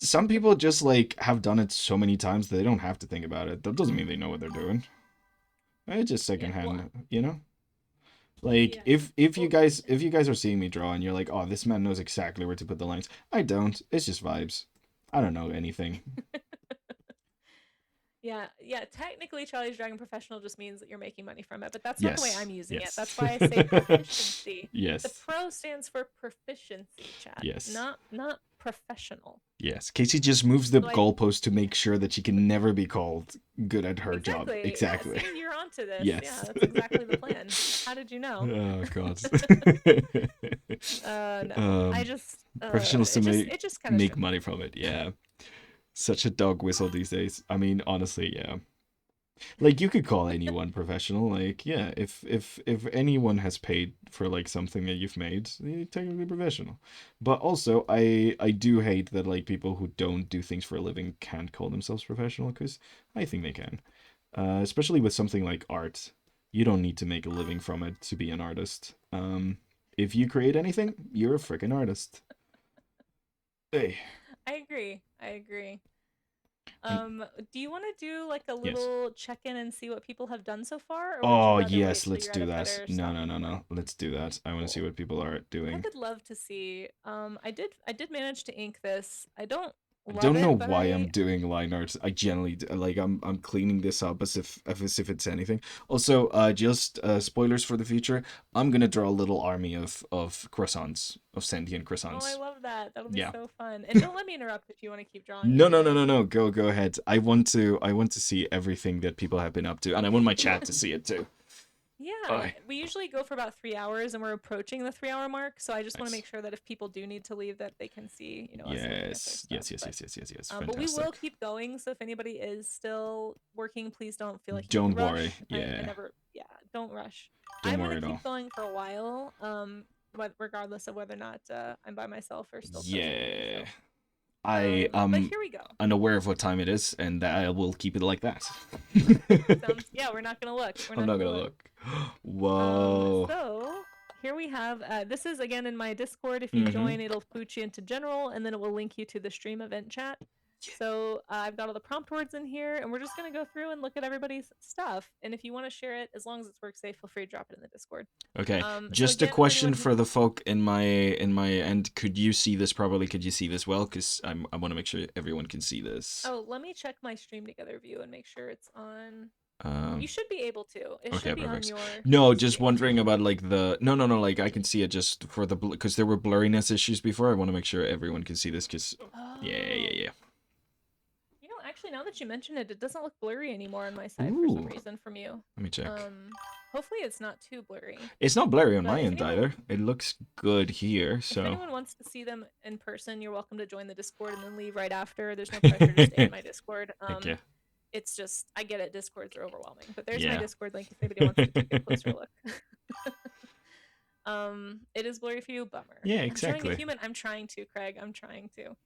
Some people just like have done it so many times that they don't have to think about it. That doesn't mean they know what they're doing. It's just Yeah. Well, secondhand, you know? Like yeah. if you Well, guys are seeing me draw and you're like, oh, this man knows exactly where to put the lines. I don't. It's just vibes. I don't know anything. yeah, yeah. Technically, Charlie's Dragon Professional just means that you're making money from it, but that's not the way Yes. I'm using it. That's Yes. why I say proficiency. The Yes. pro stands for proficiency, chat, Yes. not professional. Yes. Casey just moves the So goalpost to make sure that she can never be called good at her job. exactly. Yeah, Exactly. see, you're onto this. Yeah, Yes. that's exactly the plan. How did you know? Oh god. No. I just Professionals to it just kind of make money from it. Yeah. Such a dog whistle these days. I mean, honestly, yeah. Like you could call anyone professional. Like, yeah, if anyone has paid for like something that you've made, you're technically professional. But also, I do hate that like people who don't do things for a living can't call themselves professional because I think they can. Especially with something like art, you don't need to make a living from it to be an artist. If you create anything, you're a freaking artist. Hey. I agree. I agree. And Do you want to do like a yes. little check-in and see what people have done so far, or would you Oh, rather wait yes, till let's you're at do a that. better No, no, stopping no, point? no. Let's do that. I want to see Cool. what people are I doing. would love to see. I did manage to ink this. I don't I love don't know it, but why I'm doing line art. I generally like I'm cleaning this up as if it's anything. Also, just spoilers for the future. I'm gonna draw a little army of croissants, of sentient oh, I croissants. love that. That'll be Yeah. so fun. And don't let me interrupt if you want to keep drawing, No, by the no, no, way. no, no. Go ahead. I want to see everything that people have been up to, and I want my chat to see it too. Yeah, Bye. we usually go for about 3 hours, and we're approaching the 3 hour mark. So I just want to Nice. make sure that if people do need to leave, that they can see, us looking at their Yes. stuff. Yes. Yes. But Yes. Yes. Yes. Yes. but we will Fantastic. keep going. So if anybody is still working, please don't feel like you need to Don't worry. rush. I Yeah. never, yeah, don't rush. I Don't want worry to at all. keep going for a while. Regardless of whether or not I'm by myself or still socially. Yeah. So I but am here we go. unaware of what time it is, and I will keep it like that. Sounds yeah. We're not gonna look. We're I'm not not gonna gonna look. look. Whoa. So here we have, this is again in my Discord. If you Mm-hmm. join, it'll boot you into general, and then it will link you to the stream event chat. So I've got all the prompt words in here, and we're just going to go through and look at everybody's stuff. And if you want to share it, as long as it's work safe, feel free to drop it in the Discord. Okay. So Just a again, for question anyone for who... the folk in my end. Could you see this properly? Could you see this well? Because I want to make sure everyone can see this. Oh, let me check my stream together view and make sure it's on. You Um. should be able to. It Okay, should be on perfect. your No, just screen. wondering about like the no, like I can see it just for the because there were blurriness issues before. I want to make sure everyone can see this because Oh. yeah. Actually, now that you mention it, it doesn't look blurry anymore on my side for some Ooh, reason from you. let me check. Hopefully it's not too blurry. It's not blurry on But my end either. It looks good here, if so. anyone wants to see them in person, you're welcome to join the Discord and then leave right after. There's no pressure to stay in my Discord. Heck yeah. It's just I get it. Discords are overwhelming, but there's my Yeah. Discord link if anybody wants to take a closer look. It is blurry for you, bummer. Yeah, I'm showing a exactly. human. I'm trying to, Craig. I'm trying to.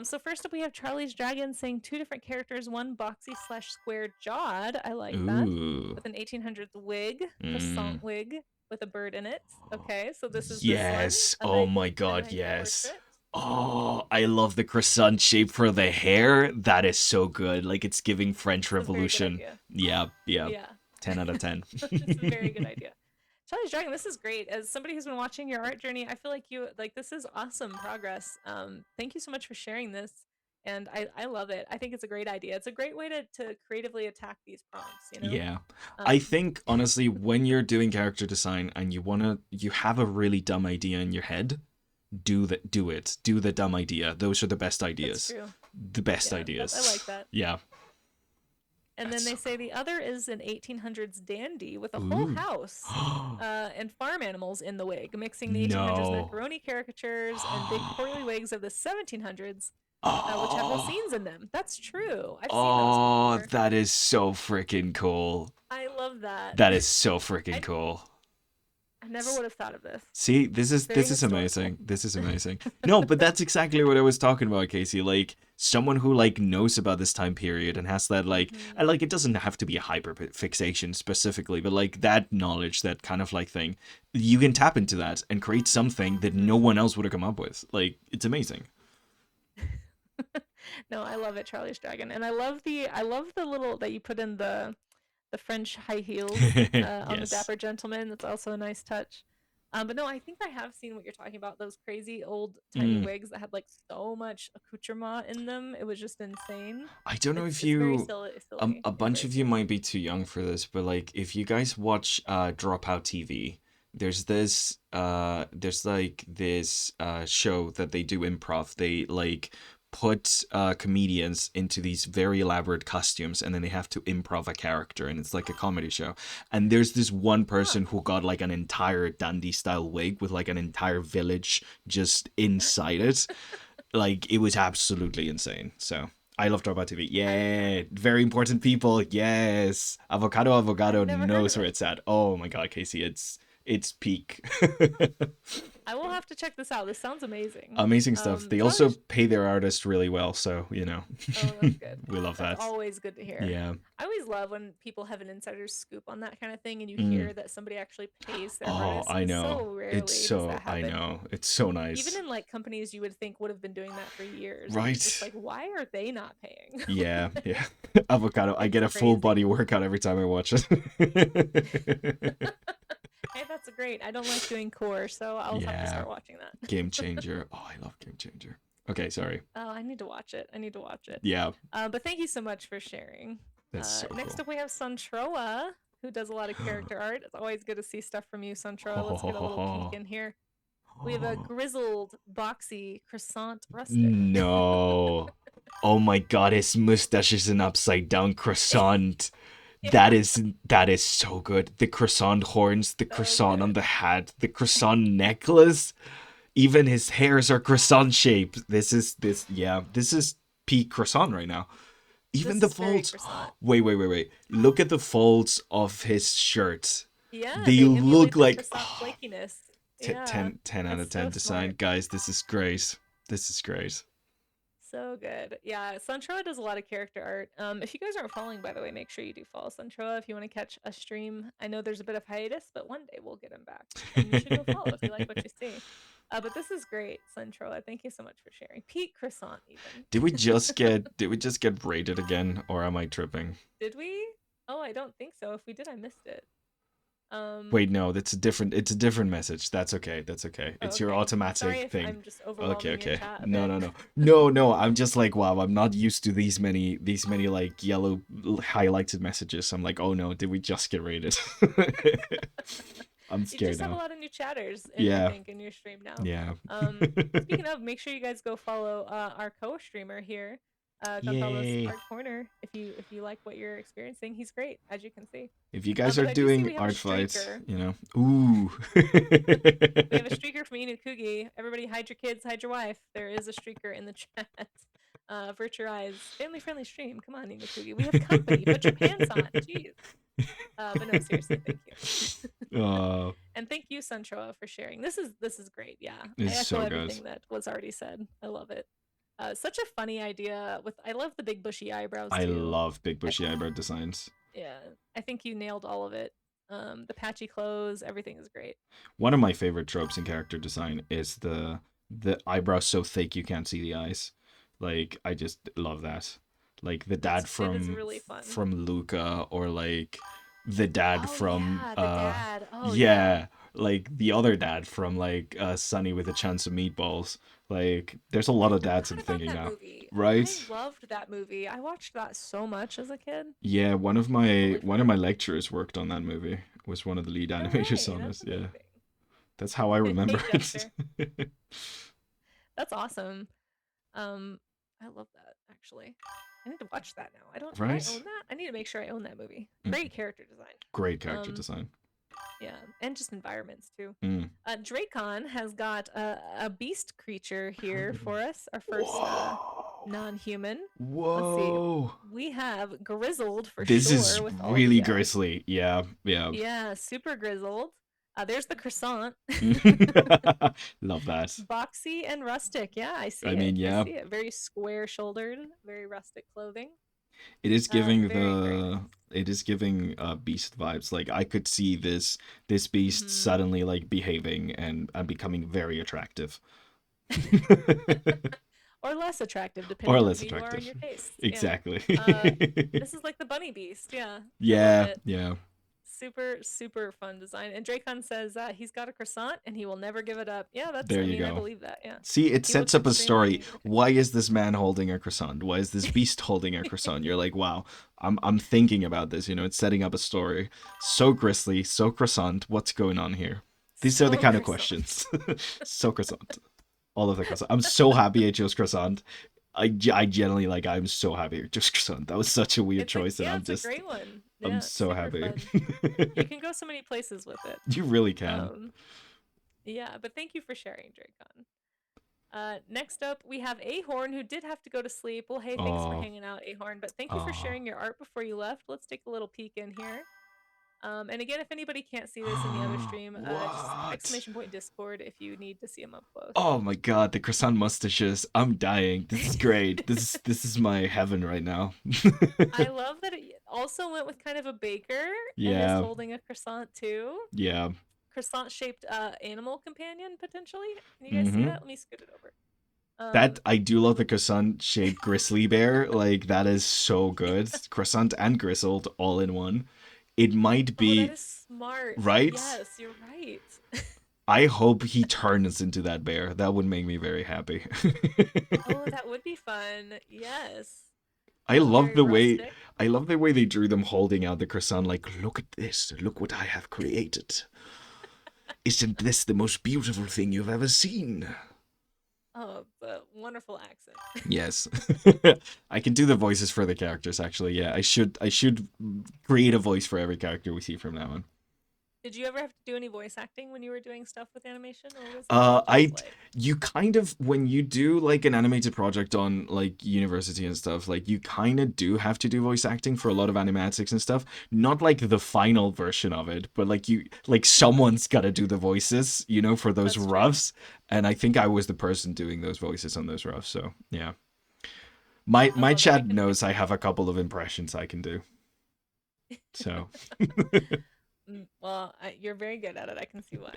So first up we have Charlie's Dragon saying two different characters, one boxy / square jawed. I like that. Ooh. With an 1800s wig, Mm. croissant wig with a bird in it. Okay, so this is Yes. the sun. Oh my A god, nice yes. portrait. Oh, I love the croissant shape for the hair. That is so good. Like it's giving French It's a very good Revolution. idea. Yeah. Yeah. 10 out of 10. It's a very good idea. Charlie's Dragon, this is great. As somebody who's been watching your art journey, I feel like this is awesome progress. Thank you so much for sharing this. And I love it. I think it's a great idea. It's a great way to creatively attack these prompts, Yeah. I think honestly when you're doing character design and you have a really dumb idea in your head, do it. Do the dumb idea. Those are the best ideas. That's true. The best Yeah, ideas. I like that. Yeah. And That's then they so say the other is an 1800s dandy with a whole Ooh. house and farm animals in the wig, mixing the 1800s No. macaroni caricatures and big portly wigs of the 1700s, which have whole Oh. scenes in them. That's true. I've seen Oh, those before. that is so freaking cool. I love that. That is so freaking cool. I never would have thought of this. See, this is historical. amazing. This is amazing. No, but that's exactly what I was talking about, Casey. Like someone who like knows about this time period and has that like and like it doesn't have to be a hyper fixation specifically, but like that knowledge, that kind of like thing, you can tap into that and create something that no one else would have come up with. Like it's amazing. No, I love it, Charlie's Dragon, and I love the little that you put in the French high heels on the Yes. dapper gentleman. That's also a nice touch. But no, I think I have seen what you're talking about. Those crazy old tiny Mm. wigs that had like so much accoutrement in them. It was just insane. I don't know if It's very you silly, silly. a It's bunch very of you silly. might be too young for this, but like if you guys watch Dropout TV, there's like this show that they do improv. They like put comedians into these very elaborate costumes and then they have to improv a character and it's like a comedy show. And there's this one Huh. person who got like an entire dandy style wig with like an entire village just inside it. Like it was absolutely insane. So I love Dropout TV. I've Yeah, very important people. Yes, Avocado I've Avocado never heard knows of where it. it's at. Oh my god, Casey, it's peak. I will have to check this out. This sounds amazing. Amazing stuff. They also Charlie's pay their artists really well, so you know, Oh, that's good. we love That's that. always good to hear. Yeah. I always love when people have an insider's scoop on that kind of thing and you Mm. hear that somebody actually pays their Oh, artists I because know. so rarely does that I happen. know. It's so Even nice. in like companies you would think would have been doing that for years, and you're just Right? like, why are they not paying? Yeah, yeah. Avocado. I It's get a full body crazy. workout every time I watch it. Hey, that's great. I don't like doing core, so I'll have to Yeah. start watching that. Game Changer. Oh, I love Game Changer. Okay, sorry. Oh, I need to watch it. I need to watch it. Yeah, But thank you so much for sharing. that's so Next cool. up, we have Suntroa, who does a lot of character art. It's always good to see stuff from you, Suntroa. Let's get a little peek in here. We have a grizzled, boxy, croissant rustic. No. Oh my god, his mustache is an upside down croissant. Yeah, That is so good. The croissant horns, the so croissant on good. the hat, the croissant necklace. Even his hairs are croissant shaped. This is peak croissant right now. Even This the is very folds. croissant. Wait. Look at the folds of his shirt. Yeah, They they look emulate the like croissant flakiness. 10, Yeah, 10, 10 out of it's 10 so design. smart. Guys, this is great. This is great. So good. Yeah, Suntroa does a lot of character art. If you guys aren't following, by the way, make sure you do follow Suntroa if you want to catch a stream. I know there's a bit of hiatus, but one day we'll get him back, and you should go follow if you like what you see. But this is great, Suntroa. Thank you so much for sharing. Pete Croissant, even. Did we just get raided again or am I tripping? Did we? Oh, I don't think so. If we did, I missed it. Wait, no, it's a different message. That's okay. That's okay. Oh, It's your okay. Sorry automatic if thing. I'm just Okay, overwhelming your okay. chat a No, bit. no, no. No, no, I'm just like, wow, I'm not used to these many like yellow highlighted messages. I'm like, "Oh no, did we just get raided?" I'm You scared just have a now. lot of new chatters, I Yeah. think, in your stream now. Yeah. Speaking of, make sure you guys go follow our co-streamer here, Gonzalo's Yay. Art Corner. If you like what you're experiencing, he's great, as you can see. If you guys are But I do see doing we have a art fights, streaker. you know. Ooh. We have a streaker from Inukugi. Everybody, hide your kids, hide your wife. There is a streaker in the chat. Avert your eyes. Family-friendly stream. Come on, Inukugi. We have company. Put your pants on. Jeez. But no, seriously, thank you. Oh, And thank you, Suntroa, for sharing. This is great. Yeah, I it's echo so good. everything that was already said. I love it. Such a funny idea. I love the big bushy eyebrows I too. love big bushy eyebrow designs. Yeah, I think you nailed all of it. The patchy clothes, everything is great. One of my favorite tropes in character design is the eyebrow so thick you can't see the eyes. Like I just love that. Like the dad It is really fun. from Luca or like the dad Oh from yeah, the dad. Oh yeah. yeah, like the other dad from like Sunny with a Chance of Meatballs. Like there's a lot I of dads forgot I'm about thinking that now. movie. I Right? loved that movie. I watched that so much as a kid. Yeah, Totally one of forgot. my lecturers worked on that movie. Was one of the lead No animators way. on That's it. Yeah. amazing. That's how I remember Hey it. Jester. That's awesome. I love that actually. I need to watch that now. I don't. Do I Right? own that? I need to make sure I own that movie. Mm, Great character design. great character Um, design. yeah, and just environments too. Mm. Dracon has got a beast creature here for us. Our first Whoa. non-human. Let's see. Whoa. We have grizzled for This is sure with all. really Yeah, grisly. Yeah, yeah. yeah, super grizzled. There's the croissant. Love that. Boxy and rustic. Yeah, I see I it. mean, I yeah, see it. Very square shouldered, very rustic clothing. it is giving Very, very nice. it is giving beast vibes. Like I could see this beast Hmm. suddenly like behaving and becoming very attractive. or less attractive, Or depending on less who you are and attractive. your tastes. Yeah. Exactly. Uh, this is like the bunny beast. Yeah, I love Yeah, it. yeah. Super, super fun design. And Dracon says he's got a croissant and he will never give it up. Yeah, There I you mean, I go. believe that. Yeah. See, it He sets looks up a extremely story. Why articulate. is this man holding a croissant? Why is this beast holding a croissant? You're like, wow, I'm thinking about this. You know, it's setting up a story. So gristly, so croissant. What's going on here? These are the So kind of croissant. questions. So croissant. All of the croissant. I'm so happy I chose croissant. I generally like. I'm so happy I chose croissant. That was such a weird choice, and It's a great one. I'm Yeah, so super happy. fun. You can go so many places with it. You really can. Um, yeah, but thank you for sharing, Dracon. Next up, we have Ahorn, who did have to go to sleep. Well, hey, thanks for Oh, hanging out, Ahorn. But thank you for oh. sharing your art before you left. Let's take a little peek in here. And again, if anybody can't see this in the other stream, just What? exclamation point Discord if you need to see them up close. Oh my god, the croissant mustaches. I'm dying. This is great. This is my heaven right now. I love that it also went with kind of a baker and is Yeah, holding a croissant too. yeah. Croissant shaped animal companion potentially. Can you guys see Mm-hmm. that? Let me scoot it over. That I do But love the croissant shaped grizzly bear. Like that is so good. Croissant and grizzled all in one. It might oh, that be is smart. right. Yes, you're right. I hope he turns into that bear. That would make me very happy. Oh, that would be fun. Yes. I love Very the way rustic. I love the way they drew them holding out the croissant like look at this. Look what I have created. Isn't this the most beautiful thing you've ever seen? Oh, the wonderful accent. Yes. I can do the voices for the characters actually. Yeah, I should create a voice for every character we see from now on. Did you ever have to do any voice acting when you were doing stuff with animation, or was it all just I like you kind of when you do like an animated project on like university and stuff, like you kind of do have to do voice acting for a lot of animatics and stuff. Not like the final version of it, but like you like someone's got to do the voices, you know, for those that's true? roughs. And I think I was the person doing those voices on those roughs. So yeah, my I love it. chat knows I have a couple of impressions I can do. So Well, you're very good at it. I can see why.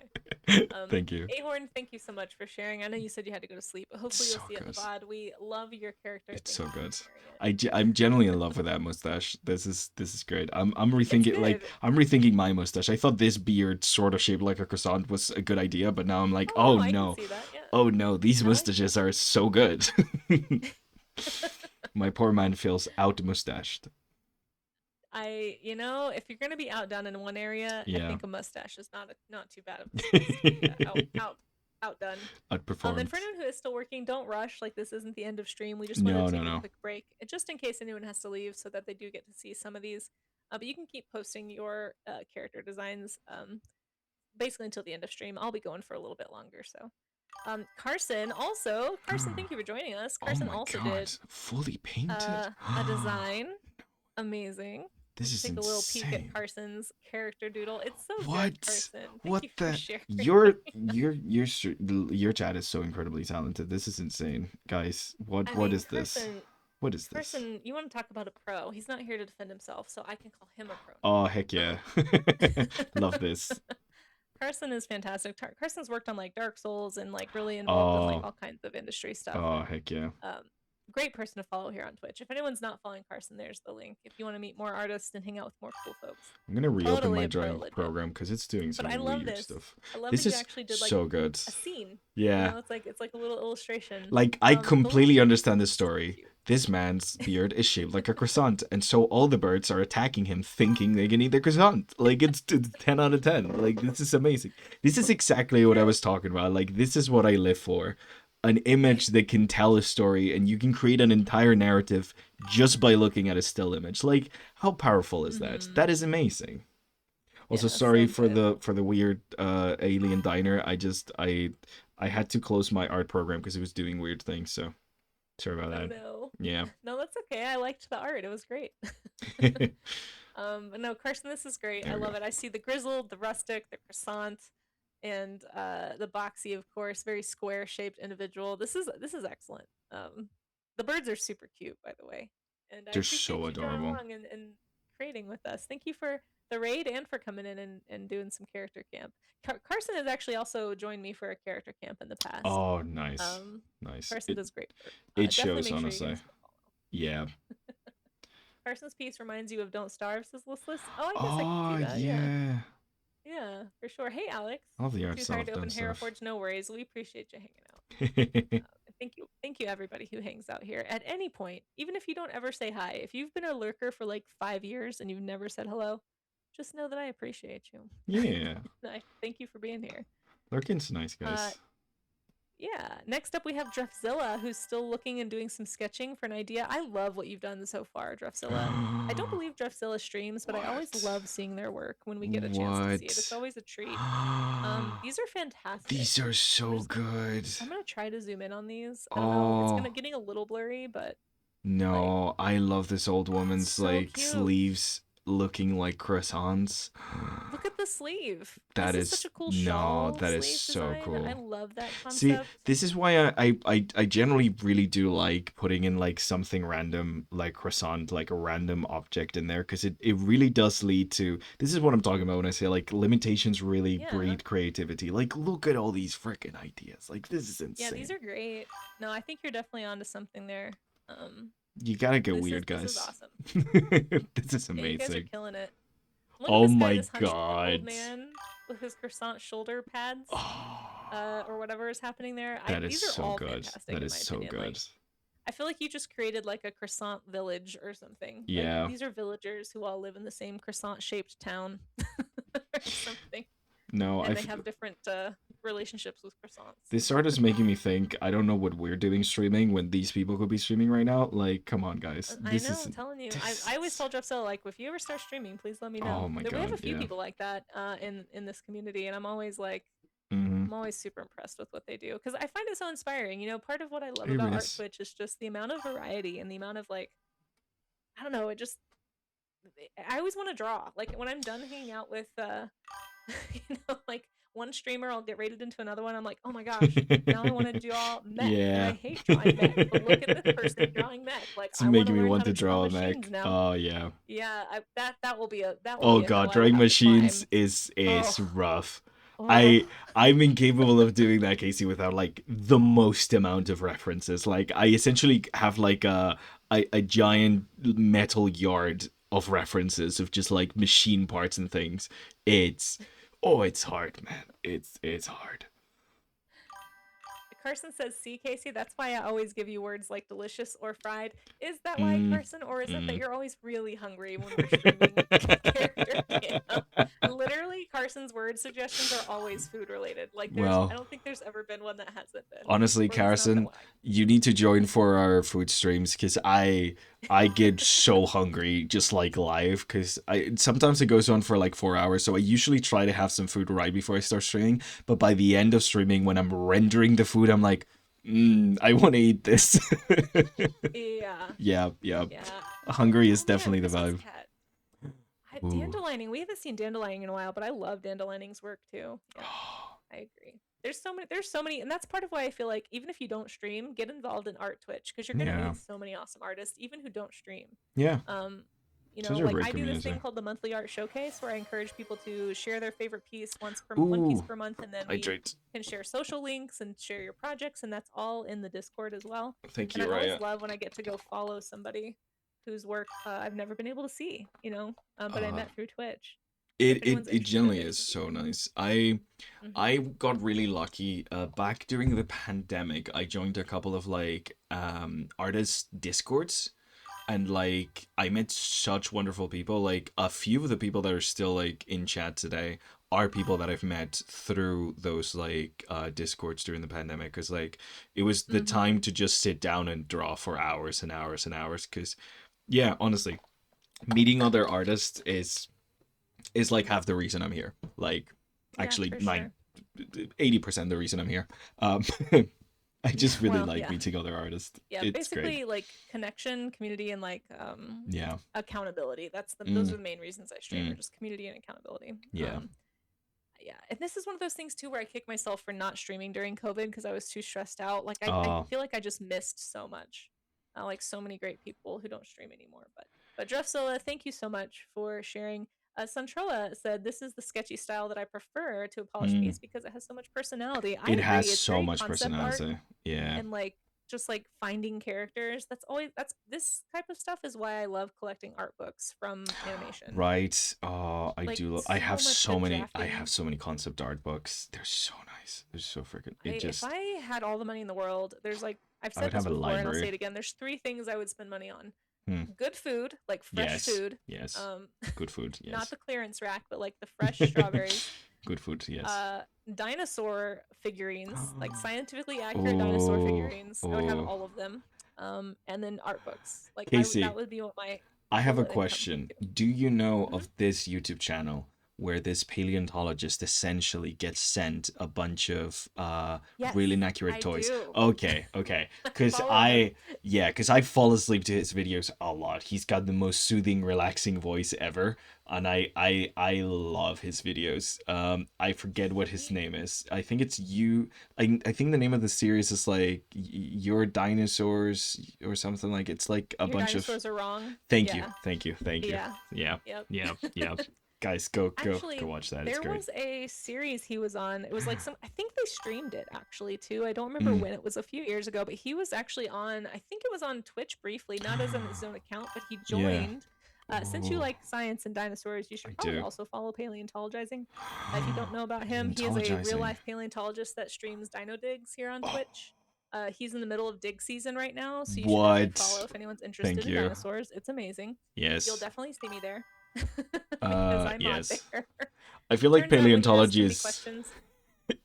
thank you. Ahorn, thank you so much for sharing. I know you said you had to go to sleep, but It's hopefully you'll so see it in the good. VOD. We love your character. It's Thank so you for good. sharing it. I'm genuinely in love with that mustache. This is great. I'm It's rethinking like good. I'm rethinking my mustache. I thought this beard sort of shaped like a croissant was a good idea, but now I'm like, Oh oh no, I can no, see that. Yeah, oh no, these I like mustaches are so good. that. My poor man feels out mustached. If you're gonna be outdone in one area, I Yeah. think a mustache is not too bad of a space to be outdone. And for Outperformed. anyone who is still working, don't rush. Like this isn't the end of stream. We just wanted No, to no, take a no. quick break, just in case anyone has to leave, so that they do get to see some of these. But you can keep posting your character designs basically until the end of stream. I'll be going for a little bit longer. So, Carson, thank you for joining us. Oh Carson my also god, did fully painted. a design. Amazing. This Let's is take a little peek at insane. Carson's character doodle. It's so good, What? Carson. Thank What you for the? sharing. Your chat is so incredibly talented. This is insane, guys. What I what mean, is this? What is this? Carson, you want to talk about a pro? He's not here to defend himself, so I can call him a pro Oh heck yeah, love now. this. Carson is fantastic. Carson's worked on like Dark Souls and like really involved in like Oh all kinds of industry stuff. oh And heck yeah. um, great person to follow here on Twitch. If anyone's not following Carson, there's the link. If you want to meet more artists and hang out with more cool folks, I'm gonna reopen totally my a pro, drawing legit. program because it's doing But I some love weird this. stuff. I love that This you is actually did like so good. a scene. Yeah, It's like a little illustration. like I The little completely bird understand the is super story. cute. This man's beard is shaped like a croissant, and so all the birds are attacking him, thinking they can eat the croissant. Like it's 10 out of 10. Like this is amazing. This is exactly what I was talking about. Like this is what I live for. An image that can tell a story, and you can create an entire narrative just by looking at a still image. Like how powerful is that? Mm-hmm. That is amazing. Also, Yeah, sorry so for good. the weird alien diner. I had to close my art program because it was doing weird things. So sorry about Oh that. no. Yeah. No, that's okay. I liked the art. It was great. There But no, Carson, this is great. we I love go. it. I see the grizzled, the rustic, the croissant, and the boxy, of course, very square shaped individual. This is excellent. The birds are super cute, by the way, and I They're so appreciate you going adorable. along and creating with us. Thank you for the raid and for coming in and doing some character camp. Carson has actually also joined me for a character camp in the past. Oh, nice. Um, Nice. Carson does great work. It Definitely shows, make sure you give honestly. us a follow. Yeah. Carson's piece reminds you of "Don't Starve," says Listless. Oh, I guess I could see Oh, that. Yeah, yeah. yeah, for sure. Hey, Alex. All the art Too tired stuff, to done open Hero stuff. Forge? No worries. We appreciate you hanging out. Thank you, everybody who hangs out here at any point, even if you don't ever say hi. If you've been a lurker for like 5 years and you've never said hello, just know that I appreciate you. Yeah. I thank you for being here. Lurkin's nice, Uh, guys. yeah. Next up, we have Drefzilla, who's still looking and doing some sketching for an idea. I love what you've done so far, Drefzilla. I don't believe Drefzilla streams, but I always What? love seeing their work when we get a chance to see it. It's What? always a treat. These are fantastic. These are so good. I'm gonna try to zoom in on these. I don't know. It's Oh, gonna getting a little blurry, but like no. I love this old it's woman's, so like, cute. sleeves looking like croissants. Look at the sleeve. That This is such is, a cool no, shawl that is sleeve so design. I cool. love that See, concept. this is why I generally really do like putting in like something random, like croissant, like a random object in there, because it really does lead to, this is what I'm talking about when I say like limitations really Yeah. breed creativity. Like, look at all these freaking ideas. Like, this is Yeah, these insane. are great. No, I think you're definitely onto something there. Um, You gotta get this is weird, this is guys. awesome. This is Yeah, you guys are amazing. killing it. Look at Oh this guy, my this hunchback old god. man with his croissant shoulder pads, Oh, or whatever is happening there. that is These are so all good. fantastic That in is my so opinion. Like, good. I feel like you just created like a croissant village or something. Like Yeah. these are villagers who all live in the same croissant-shaped town or something, No, and they have different relationships with croissants. this art is making me think. I don't know what we're doing streaming when these people could be streaming right now. Like, come on, guys. I This know, is I'm telling you. this. I always tell Jeff so like if you ever start streaming, please let me Oh know. my We have a god, few yeah. people like that in this community, and I'm always like Mm-hmm. I'm always super impressed with what they do because I find it so inspiring. You know, part of what I love It about Art is. Twitch is just the amount of variety and the amount of like I don't know, it just I always want to draw. Like when I'm done hanging out with like one streamer, I'll get rated into another one. I'm like, oh my gosh, now I want to draw mech, and I Yeah. hate drawing mech. But look at this person drawing mech. Like It's I want to making me learn how want to to draw draw a machines mech. now. Oh yeah. Yeah, that will Oh be a hill god, I will drawing have to machines climb. is Oh, rough. oh, I'm incapable of doing that, Casey, without like the most amount of references. Like I essentially have like a giant metal yard of references of just like machine parts and things. It's it's hard, man. It's hard. Carson says, "See, Casey, that's why I always give you words like delicious or fried." Is that why, Mm, Carson, or is it that mm. you're always really hungry when we're streaming character camp? Literally, Carson's word suggestions are always food related. Like, I Well, don't think there's ever been one that hasn't been, honestly, or at least not that Carson, one. you need to join for our food streams because I get so hungry just like live because I sometimes it goes on for like 4 hours. So I usually try to have some food right before I start streaming. But by the end of streaming, when I'm rendering the food, I'm like, I want to eat this. Yeah, Yeah, yeah. yeah. Hungry is Oh man, definitely the where's his vibe. cat? Ooh. Dandelining. We haven't seen Dandelining in a while, but I love Dandelining's work too. Yeah, I agree. There's so many, and that's part of why I feel like even if you don't stream, get involved in Art Twitch because you're gonna Yeah, meet so many awesome artists, even who don't stream. yeah. Um, you know, Such a like great I do this community. thing called the monthly art showcase where I encourage people to share their favorite piece one piece Ooh, per month, and then we hydrate. can share social links and share your projects, and that's all in the Discord as well. Thank And you, I always Raya. love when I get to go follow somebody whose work I've never been able to see, but I Uh, met through Twitch. So if it anyone's it interested, generally they is can be so here. nice. Mm-hmm. I got really lucky. Back during the pandemic, I joined a couple of like artist discords, and like I met such wonderful people. Like a few of the people that are still like in chat today are people that I've met through those like discords during the pandemic. Cause like it was the Mm-hmm. time to just sit down and draw for hours and hours and hours. Cause yeah, honestly, meeting other artists is like half the reason I'm here. Like Yeah, actually for nine sure. 80% the reason I'm here. Um, I just really Well, like yeah. meeting other artists. Yeah, It's great. basically like connection, community, and like Yeah. accountability. Those Mm, are the main reasons I stream, are mm, just community and accountability. yeah. Yeah, and this is one of those things too where I kick myself for not streaming during COVID because I was too stressed out. Like I Uh, feel like I just missed so much, like so many great people who don't stream anymore. But Jeff Silla, thank you so much for sharing. Suntrella said, "This is the sketchy style that I prefer to a polished Mm. piece because it has so much personality." I It has agree. It's so very much concept art personality. Yeah. and like just like finding characters. That's this type of stuff is why I love collecting art books from animation. Right. Oh, I Like do. I so have much so good many. I have drafting. so many concept art books. They're so nice. They're so freaking. It If just. I had all the money in the world, there's like I've I said would this have a before and I'll say library. it again. There's three things I would spend money on. Hmm. Good food, like fresh Yes. food. Yes. Um Good food. not Yes. the clearance rack, but like the fresh strawberries. Good food. Yes. Uh dinosaur figurines, like scientifically accurate dinosaur Oh. figurines. I would have Oh. all of them. And then art books. Like that Casey, would be what my I have a bullet income would question. do. Do you know Hmm. of this YouTube channel where this paleontologist essentially gets sent a bunch of Yes, really inaccurate I toys? do. Okay, okay. I Cause follow him. I fall asleep to his videos a lot. He's got the most soothing, relaxing voice ever, and I love his videos. I forget what his He name is. I think it's you. I think the name of the series is like Your Dinosaurs or something like. It's like a Your bunch of. dinosaurs are wrong. Thank you, Yeah. thank you, thank you. Yeah. Yeah, Yep. yeah, yeah. Guys, go Actually, watch that. It's there great. was a series he was on. It was like some, I think they streamed it actually too. I don't remember Mm. when, it was a few years ago, but he was actually on, I think it was on Twitch briefly, not as on his own account, but he Yeah. joined. Since you Oh, like science and dinosaurs, you I should probably do. also follow Paleontologizing. If you don't know about him, he is a real Paleontologizing. life paleontologist that streams dino digs here on Oh, Twitch. He's in the middle of dig season right now, so you should definitely follow what? if anyone's interested Thank in you. dinosaurs. It's amazing. You'll Yes. definitely see me there because I'm not Yes. there. I feel like Turns out when you ask paleontology too many questions.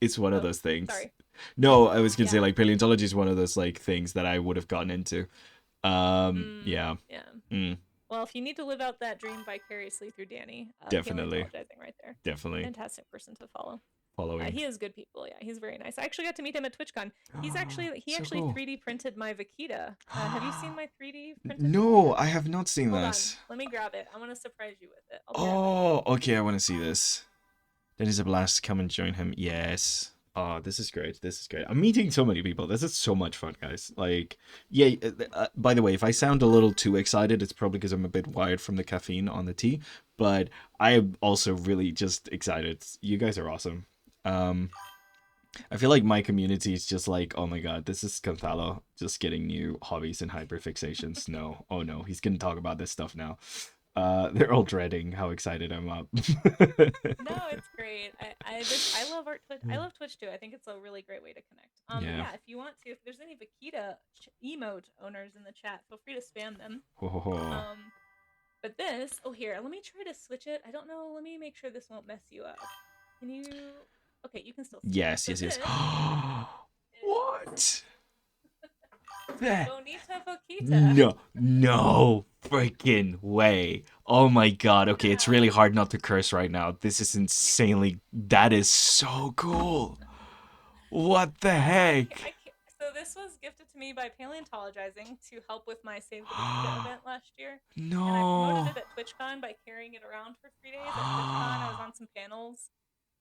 is one of Oh, those things. sorry. No, I was gonna say Yeah. like paleontology is one of those like things that I would have gotten into. Yeah. Yeah. Mm, Well, if you need to live out that dream vicariously through Danny, definitely, paleontologizing right there. definitely Fantastic person to follow. following. He is good people. Yeah, he's very nice. I actually got to meet him at TwitchCon. He So actually cool. 3D printed my Vaquita. Have you seen my 3D printed No, Vaquita? I have not seen Hold on, this. let me grab it. I want to surprise you with it. I'll be right back. Oh, okay, I want to see this. That is a blast. Come and join him. Yes. Oh, this is great. This is great. I'm meeting so many people. This is so much fun, guys. Like, yeah. By the way, if I sound a little too excited, it's probably because I'm a bit wired from the caffeine on the tea. But I am also really just excited. You guys are awesome. Um, I feel like my community is just like, oh my god, this is Gonzalo just getting new hobbies and hyperfixations. No, oh no, he's gonna talk about this stuff now. They're all dreading how excited I'm up. No, it's great. I love art Twitch. I love Twitch too. I think it's a really great way to connect. But Yeah. yeah, if you want to, if there's any Vaquita emote owners in the chat, feel free to spam them. Ho, ho, ho. But this, oh here, let me try to switch it. I don't know. Let me make sure this won't mess you up. Can you? Okay, you can still see it. Yes, So yes, yes. this What? is That? Bonita Vaquita. No, no freaking way. Oh my god. Okay, it's Yeah. really hard not to curse right now. This is insanely. That is so cool. What the Yeah, heck? so this was gifted to me by Paleontologizing to help with my Save the Vaquita event last year. And I promoted No. it at TwitchCon by carrying it around for 3 days. At TwitchCon, I was on some panels.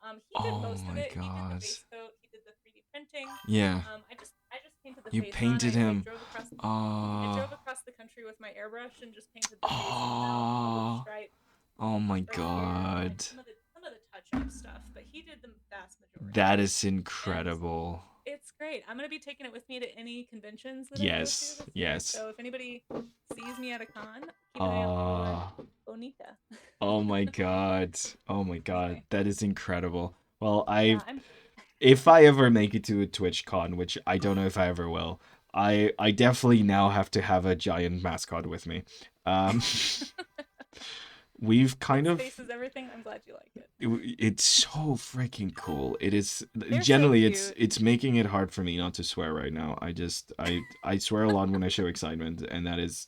He did Oh most of my it. He did the god. base coat. He did the 3D printing. Yeah. I just painted the You face on. painted I him. drove across. I Oh. drove across the country with my airbrush and just painted the face and the mouth, all the Oh. stripes Oh my right here, and god. some of the touch-up stuff. But he did the vast majority of That it. is And incredible. it's great. I'm gonna be taking it with me to any conventions that I go to Yes. this year. Yes. So if anybody sees me at a con, keep an eye out Uh, for Bonita. oh my god. Oh my god. Anyway, That is incredible. Well, yeah, I'm. if I ever make it to a TwitchCon, which I don't know if I ever will, I definitely now have to have a giant mascot with me. Um we've kind Its of face is everything. I'm glad you like it. it's so freaking cool. It is They're so generally cute. it's making it hard for me not to swear right now. I swear a lot when I show excitement, and that is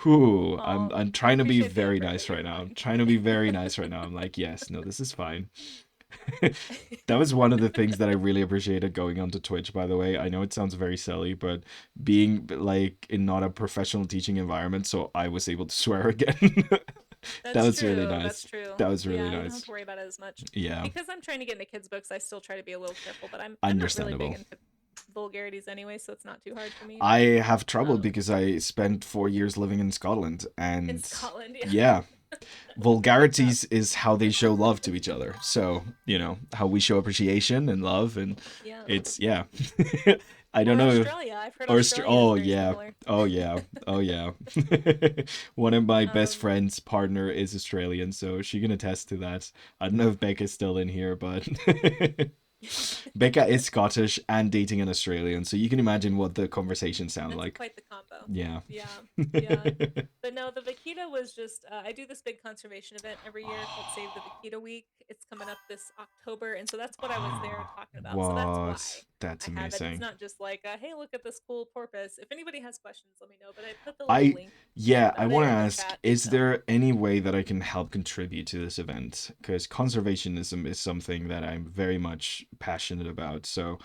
whew, Oh, I'm I trying to be appreciate the very effort, nice but you're right now. I'm fine. trying to be very nice right now. I'm like, yes, no, this is fine. That was one of the things that I really appreciated going onto Twitch, by the way. I know it sounds very silly, but being like in not a professional teaching environment, so I was able to swear again. That That's was really true. That's nice. true. That was So yeah, really I don't have nice. to worry about it as much. Yeah, Because I'm trying to get into kids' books, I still try to be a little careful, but I'm not really big understandable. into vulgarities anyway, so it's not too hard for me. I But have trouble um, because I spent 4 years living in Scotland, in and Scotland, yeah. yeah, Vulgarities is how they show love to each other. So, you know, how we show appreciation and love, and Yeah. it's, yeah. I don't Or know if, Australia. I've heard or, Australia is oh, very yeah. similar. Oh, yeah. Oh, yeah. One of my best Um, friend's partner is Australian, so she can attest to that. I don't know if Becca's still in here, but Becca is Scottish and dating an Australian, so you can imagine what the conversations sound That's like. quite the combo. Yeah. Yeah, yeah. But no, the vaquita was just, I do this big conservation event every year called Save the Vaquita Week. It's coming up this October, and so that's what I was there talking about. So that's why What? That's I have it. It's amazing. not just like, hey, look at this cool porpoise. If anybody has questions, let me know. But I put the little I link Yeah, I about want it to in the ask, chat. is So there any way that I can help contribute to this event? Because conservationism is something that I'm very much passionate about. So,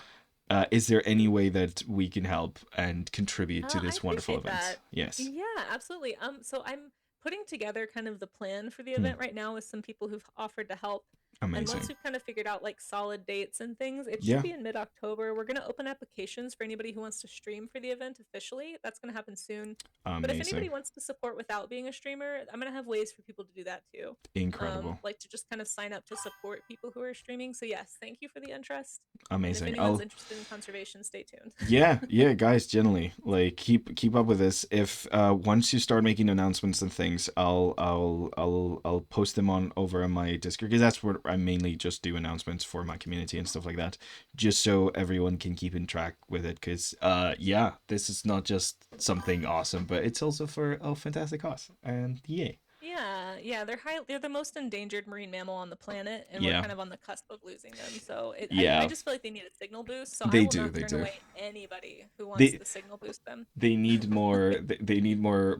is there any way that we can help and contribute to I this wonderful appreciate event? that. Yes. Yeah, absolutely. So I'm putting together kind of the plan for the Hmm. event right now with some people who've offered to help. And once Amazing. we've kind of figured out like solid dates and things, it should Yeah. be in mid-October. We're going to open applications for anybody who wants to stream for the event officially. That's going to happen soon. But if Amazing. anybody wants to support without being a streamer, I'm going to have ways for people to do that too. Incredible. Like to just kind of sign up to support people who are streaming. So yes, thank you for the interest. And if Amazing. anyone's interested in conservation, stay tuned. Yeah, yeah, guys, generally, like keep up with this. If once you start making announcements and things, I'll post them on over on my Discord, because that's where I mainly just do announcements for my community and stuff like that, just so everyone can keep in track with it. Because yeah, this is not just something awesome, but it's also for a fantastic cause. And yay. Yeah, yeah, they're the most endangered marine mammal on the planet, and we're Yeah, kind of on the cusp of losing them. So I yeah, just feel like they need a signal boost. So I they will do, not they turn do. away anybody who wants They to signal boost them. they need more. They need more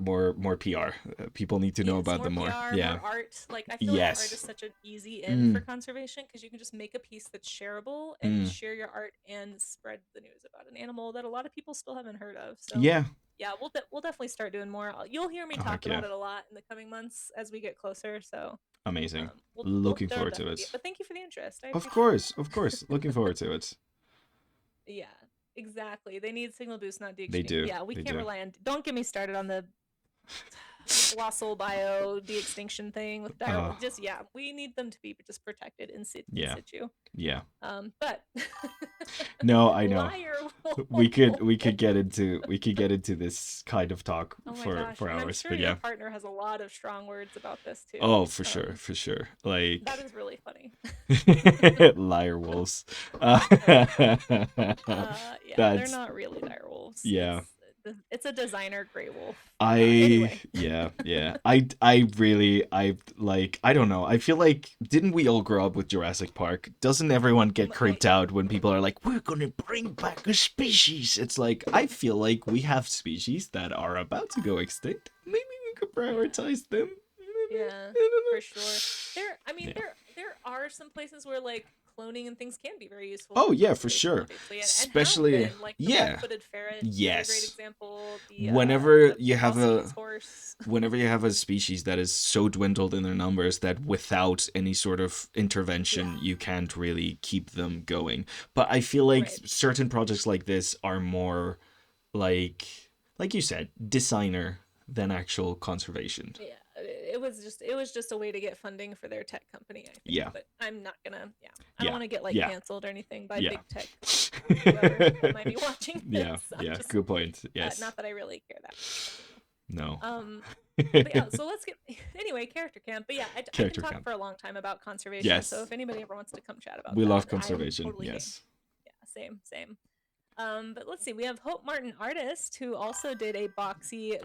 PR. People need to know Yes, about more them more. PR, Yeah. more art. Like I feel like art is Yes. such an easy in for Mm, conservation because you can just make a piece that's shareable and mm. share your art and spread the news about an animal that a lot of people still haven't heard of. So Yeah. yeah, we'll definitely start doing more. You'll hear me Oh, talk heck yeah. about it a lot in the coming months as we get closer. So Amazing. we'll Looking there'll forward to definitely be it. it. But thank you for the interest. I Of appreciate it. course, of course. Looking forward to it. Yeah, exactly. They need signal boost, not They de-extinct. do. Yeah, we They can't do. rely on. Don't get me started on the colossal bio de-extinction thing with dire. Uh, Just yeah, we need them to be just protected in yeah. situ. Yeah. But No, I know. liar We could wolf. get into this kind of talk Oh my for gosh, and I'm hours, sure but your yeah. partner has a lot of strong words about this too. Oh, for sure, for sure. Like That is really funny. liar wolves. Yeah, they're That's not really dire wolves. yeah. It's a designer gray wolf. I Anyway. yeah, yeah. I really I like I don't know. I feel like didn't we all grow up with Jurassic Park? Doesn't everyone get Oh creeped out when people are like, "We're going to bring back a species." It's like I feel like we have species that are about to go extinct. Maybe we could prioritize them. yeah, I for sure. I don't mean, know. there are some places where like cloning and things can be very useful Oh for yeah, for conservation, sure. obviously, and have Especially been. Like the yeah. black-footed ferret is a great Yes. example. Whenever The you have Aussies a horse. whenever you have a species that is so dwindled in their numbers that without any sort of Yeah, intervention you can't really keep them going. But I feel like right. certain projects like this are more like like you said, designer than actual conservation. Yeah, it was just a way to get funding for their tech company, I think. Yeah. But I'm not gonna. Yeah, I don't Yeah. want to get like Yeah. canceled or anything by Yeah. big tech, whoever that might be watching Yeah. this. I'm Yeah. just Good point. Yes. not that I really care that much, but you know. No. But yeah, so let's get anyway character camp. But yeah, I can Character talk count. for a long time about conservation. So Yes. if anybody ever wants to come chat about We love that, I am conservation. totally game. Yes. Yeah, same. But let's see. We have Hope Martin, artist, who also did a boxy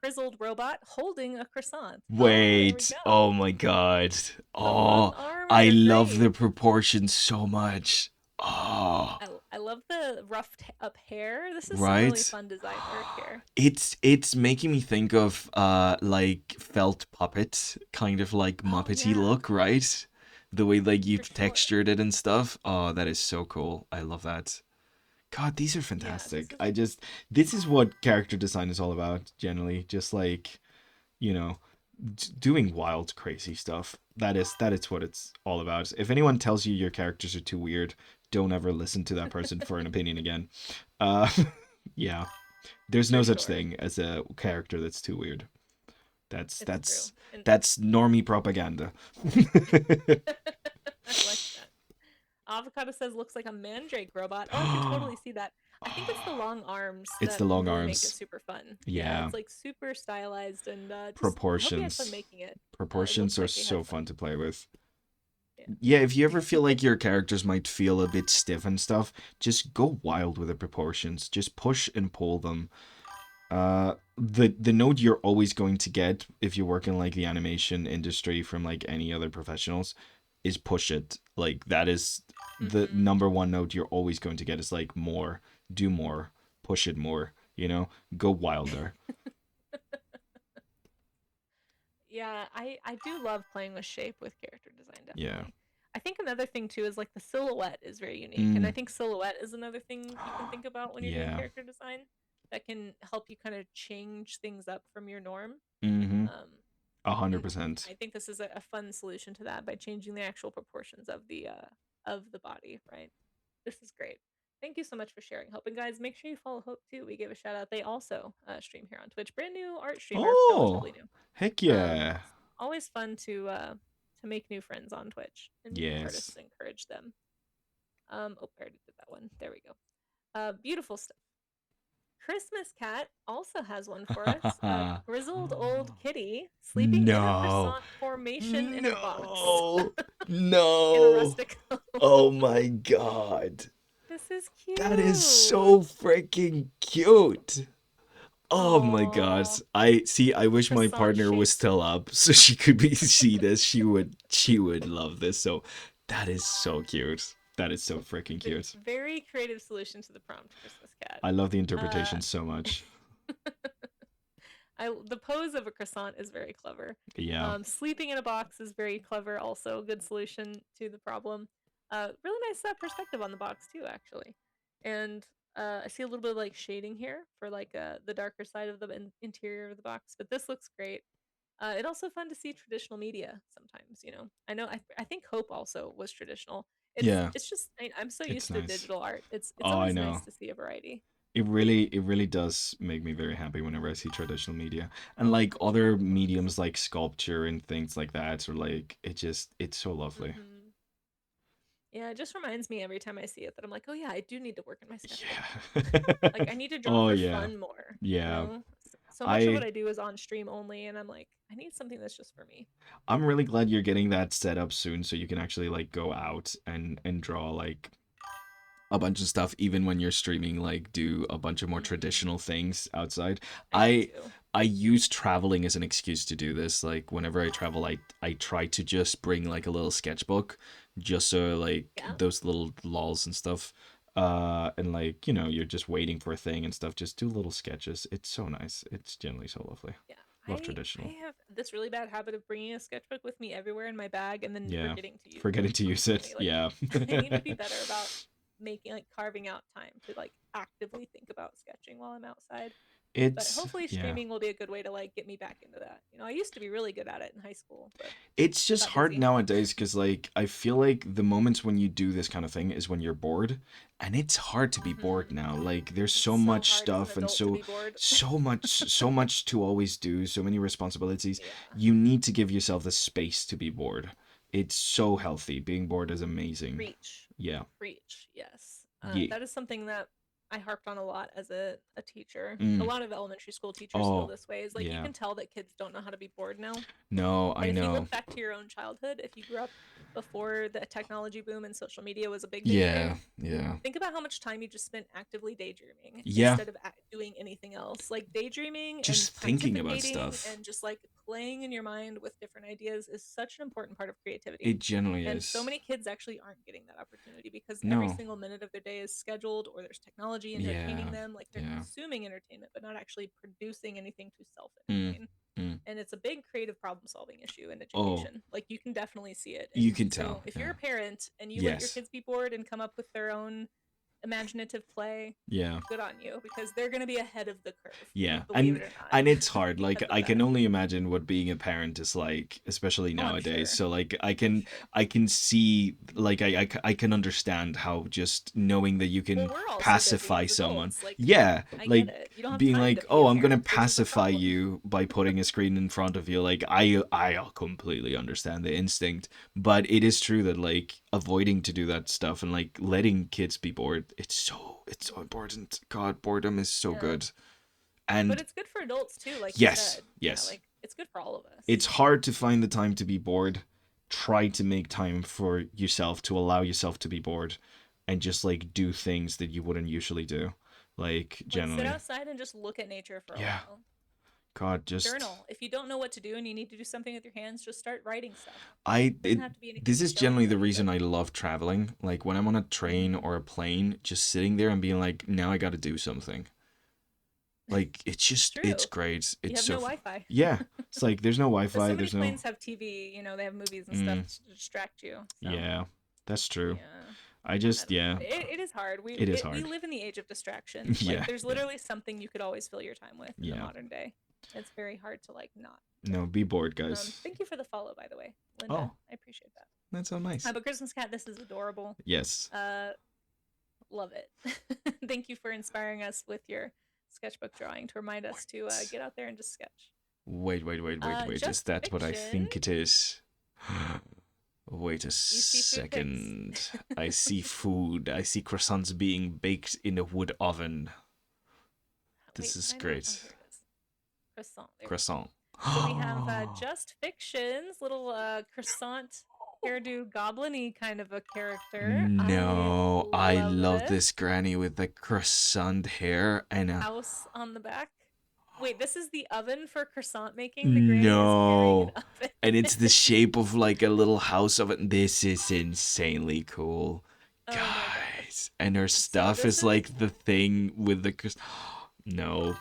grizzled robot holding a croissant. Oh, there we Wait. go. Oh my god. The long Oh, arms I are love great. the proportions so much. Oh, I love the roughed up hair. This is some really right? fun design work here. It's making me think of like felt puppet kind of like Oh Muppety yeah, look, right? The way like for you've sure. textured it and stuff. Oh, that is so cool. I love that. God, these are Yeah, this fantastic. is This is what character design is all about, generally. Just like, you know, doing wild, crazy stuff. That is what it's all about. If anyone tells you your characters are too weird, don't ever listen to that person for an opinion again. Uh, yeah, there's no for such sure. thing as a character that's too weird. That's It's true. that's And that's normie propaganda. I like that. Avocado says looks like a mandrake robot. Oh, I could totally see that. I think it's the long arms It's that the long really make it arms. super fun. Yeah, Yeah. it's like super stylized and just I hope he has fun Proportions. making it. It Proportions looks are like he has so fun. fun to play with. Yeah. Yeah, if you ever feel like your characters might feel a bit stiff and stuff, just go wild with the proportions. Just push and pull them. The note you're always going to get if you work in like the animation industry from like any other professionals is push it. Like that is the Mm-hmm. number one note you're always going to get is like more, do more, push it more, go wilder. Yeah, I do love playing with shape with character design, Yeah. definitely. I think another thing too is like the silhouette is very unique, and I Mm. think silhouette is another thing you can think about when you're doing Yeah. character design that can help you kind of change things up from your norm. Mm-hmm. Um, and 100%. I think this is a fun solution to that by changing the actual proportions of the body, right? This is great. Thank you so much for sharing, Hope. And guys, make sure you follow Hope too. We gave a shout out. They also stream here on Twitch. Brand new art streamer, Oh, relatively new. heck yeah. It's always fun to make new friends on Twitch and meet new Yes. artists and encourage them. Oh, I already did that one. There we go. Beautiful stuff. Christmas Cat also has one for us. A grizzled old kitty sleeping in a No. croissant formation in a box No. in a No. rustic Oh home. my god. This is That is so cute. freaking cute. Oh my god. Oh, I wish my croissant partner was shaped. still up so she could see this. She would love this. So that is so cute. That is so freaking cute. Very creative solution to the prompt, Christmas Cat. I love the Uh, interpretation so much. the pose of a croissant is very clever. Yeah. Sleeping in a box is very clever. Also, a good solution to the problem. Really nice perspective on the box too, actually. And I see a little bit of like shading here for like the darker side of the interior of the box, but this looks great. It also fun to see traditional media sometimes. I think Hope also was traditional. Yeah. It's just I'm so It's used to nice. digital art. It's Oh, I always nice know. to see a variety. It really does make me very happy whenever I see traditional media and like other mediums like sculpture and things like that. Or like it's so lovely. Hmm. Yeah, it just reminds me every time I see it that I'm like, oh yeah, I do need to work in my sketchbook. Yeah. Like I need to draw Oh for yeah. fun more. Yeah. So much of what I I do is on stream only, and I'm like, I need something that's just for me. I'm really glad you're getting that set up soon so you can actually like go out and draw like a bunch of stuff even when you're streaming, like do a bunch of more Hmm. traditional things outside. I need i to. I use traveling as an excuse to do this. Like whenever I travel, I try to just bring like a little sketchbook, just so like Yeah, those little lols and stuff, and like you're just waiting for a thing and stuff, just do little sketches. It's so nice. It's generally so lovely. yeah. Love I traditional. have this really bad habit of bringing a sketchbook with me everywhere in my bag and then Yeah, forgetting to use it forgetting to use constantly. it. Like Yeah. I need to be better about making like carving out time to like actively think about sketching while I'm outside. But it's hopefully yeah. streaming will be a good way to like get me back into that. I used to be really good at it in high school, but It's just got hard busy. nowadays because like I feel like the moments when you do this kind of thing is when you're bored, and it's hard to be bored Hmm. now. Like there's It's so so much hard as an stuff and adult to so be bored. so much to always do, so many responsibilities. Yeah. You need to give yourself the space to be bored. It's so healthy. Being bored is amazing. Preach. Yeah. Preach. Yes. Yeah. That is something that I harped on a lot as a teacher. A Mm. lot of elementary school teachers feel Oh, this way. Is like you yeah. can tell that kids don't know how to be bored now. No, I And if you know. look back to your own childhood, if you grew up before the technology boom and social media was a big Yeah. thing, Yeah. think about how much time you just spent actively daydreaming Yeah. instead of doing anything else. Like daydreaming and Just thinking about pontificating stuff. and just like playing in your mind with different ideas is such an important part of creativity. It generally And so is. many kids actually aren't getting that opportunity because every No. single minute of their day is scheduled or there's technology entertaining Yeah. them. Like they're Yeah. consuming entertainment, but not actually producing anything to self Mm. entertain. Mm. And it's a big creative problem solving issue in Oh, education. Like you can definitely see it. you And can so tell. if you're Yeah. a parent and you let your Yes. kids be bored and come up with their own imaginative play, Yeah. good on you, because they're going to be ahead of the curve, Yeah, believe it or and not, it's hard. Like because of I can that. only imagine what being a parent is like, especially Oh, I'm nowadays. sure. So like I'm sure. I can see like I can understand how just knowing that you Well, can we're all so busy pacify as someone. adults. Like, Yeah, I get like it. You don't have being time to like, be a "Oh, I'm going to parent, which is the pacify problem. you by putting a screen in front of you." Like I completely understand the instinct, but it is true that like avoiding to do that stuff and like letting kids be bored, it's so important. God, boredom is so Yeah. good. But And it's good for adults too, like you yes, said. Yeah, yes. like it's good for all of us. It's hard to find the time to be bored. Try to make time for yourself to allow yourself to be bored and just like do things that you wouldn't usually do. Like Like sit generally. outside and just look at nature for a Yeah. while. God, just Journal. If you don't know what to do and you need to do something with your hands, just start writing stuff. I It doesn't it have to be anything this to is show generally the anybody, reason but I love traveling. Like when I'm on a train mm, or a plane, just sitting there and being like, now I got to do something. Like it's it's true. great. You It's have so no Wi-Fi. yeah. It's like there's no But Wi-Fi, so many there's no planes have TV, they have movies and stuff mm, to distract you. So yeah. That's true. yeah, I I just don't know. yeah, It is hard. it is We hard. live in the age of distraction. Like Yeah, there's yeah. literally something you could always fill your time with in the Yeah. modern day. It's very hard to like not do No, it. be bored, guys. Thank you for the follow, by the way, Linda. Oh, I appreciate that. that's so nice. But Christmas cat, this is adorable. Yes. Uh, love it. Thank you for inspiring us with your sketchbook drawing to remind us to What? get out there and just sketch. Wait. Is Just that what I fiction. think it is? Wait a You see food pics. second. I see food. I see croissants being baked in a wood oven. This Wait, is did I not? Oh, great. here it is. Croissant. There we go. Croissant. So we have just fictions, little croissant hairdo goblin-y kind of a character. I No, I love love this. this granny with the croissant hair and a House on the back. Wait, this is the oven for croissant making. The granny is carrying an no. oven. And it's the shape of like a little house of it. This is insanely cool. Oh my gosh. Guys. And her So stuff this is is like the thing with the no.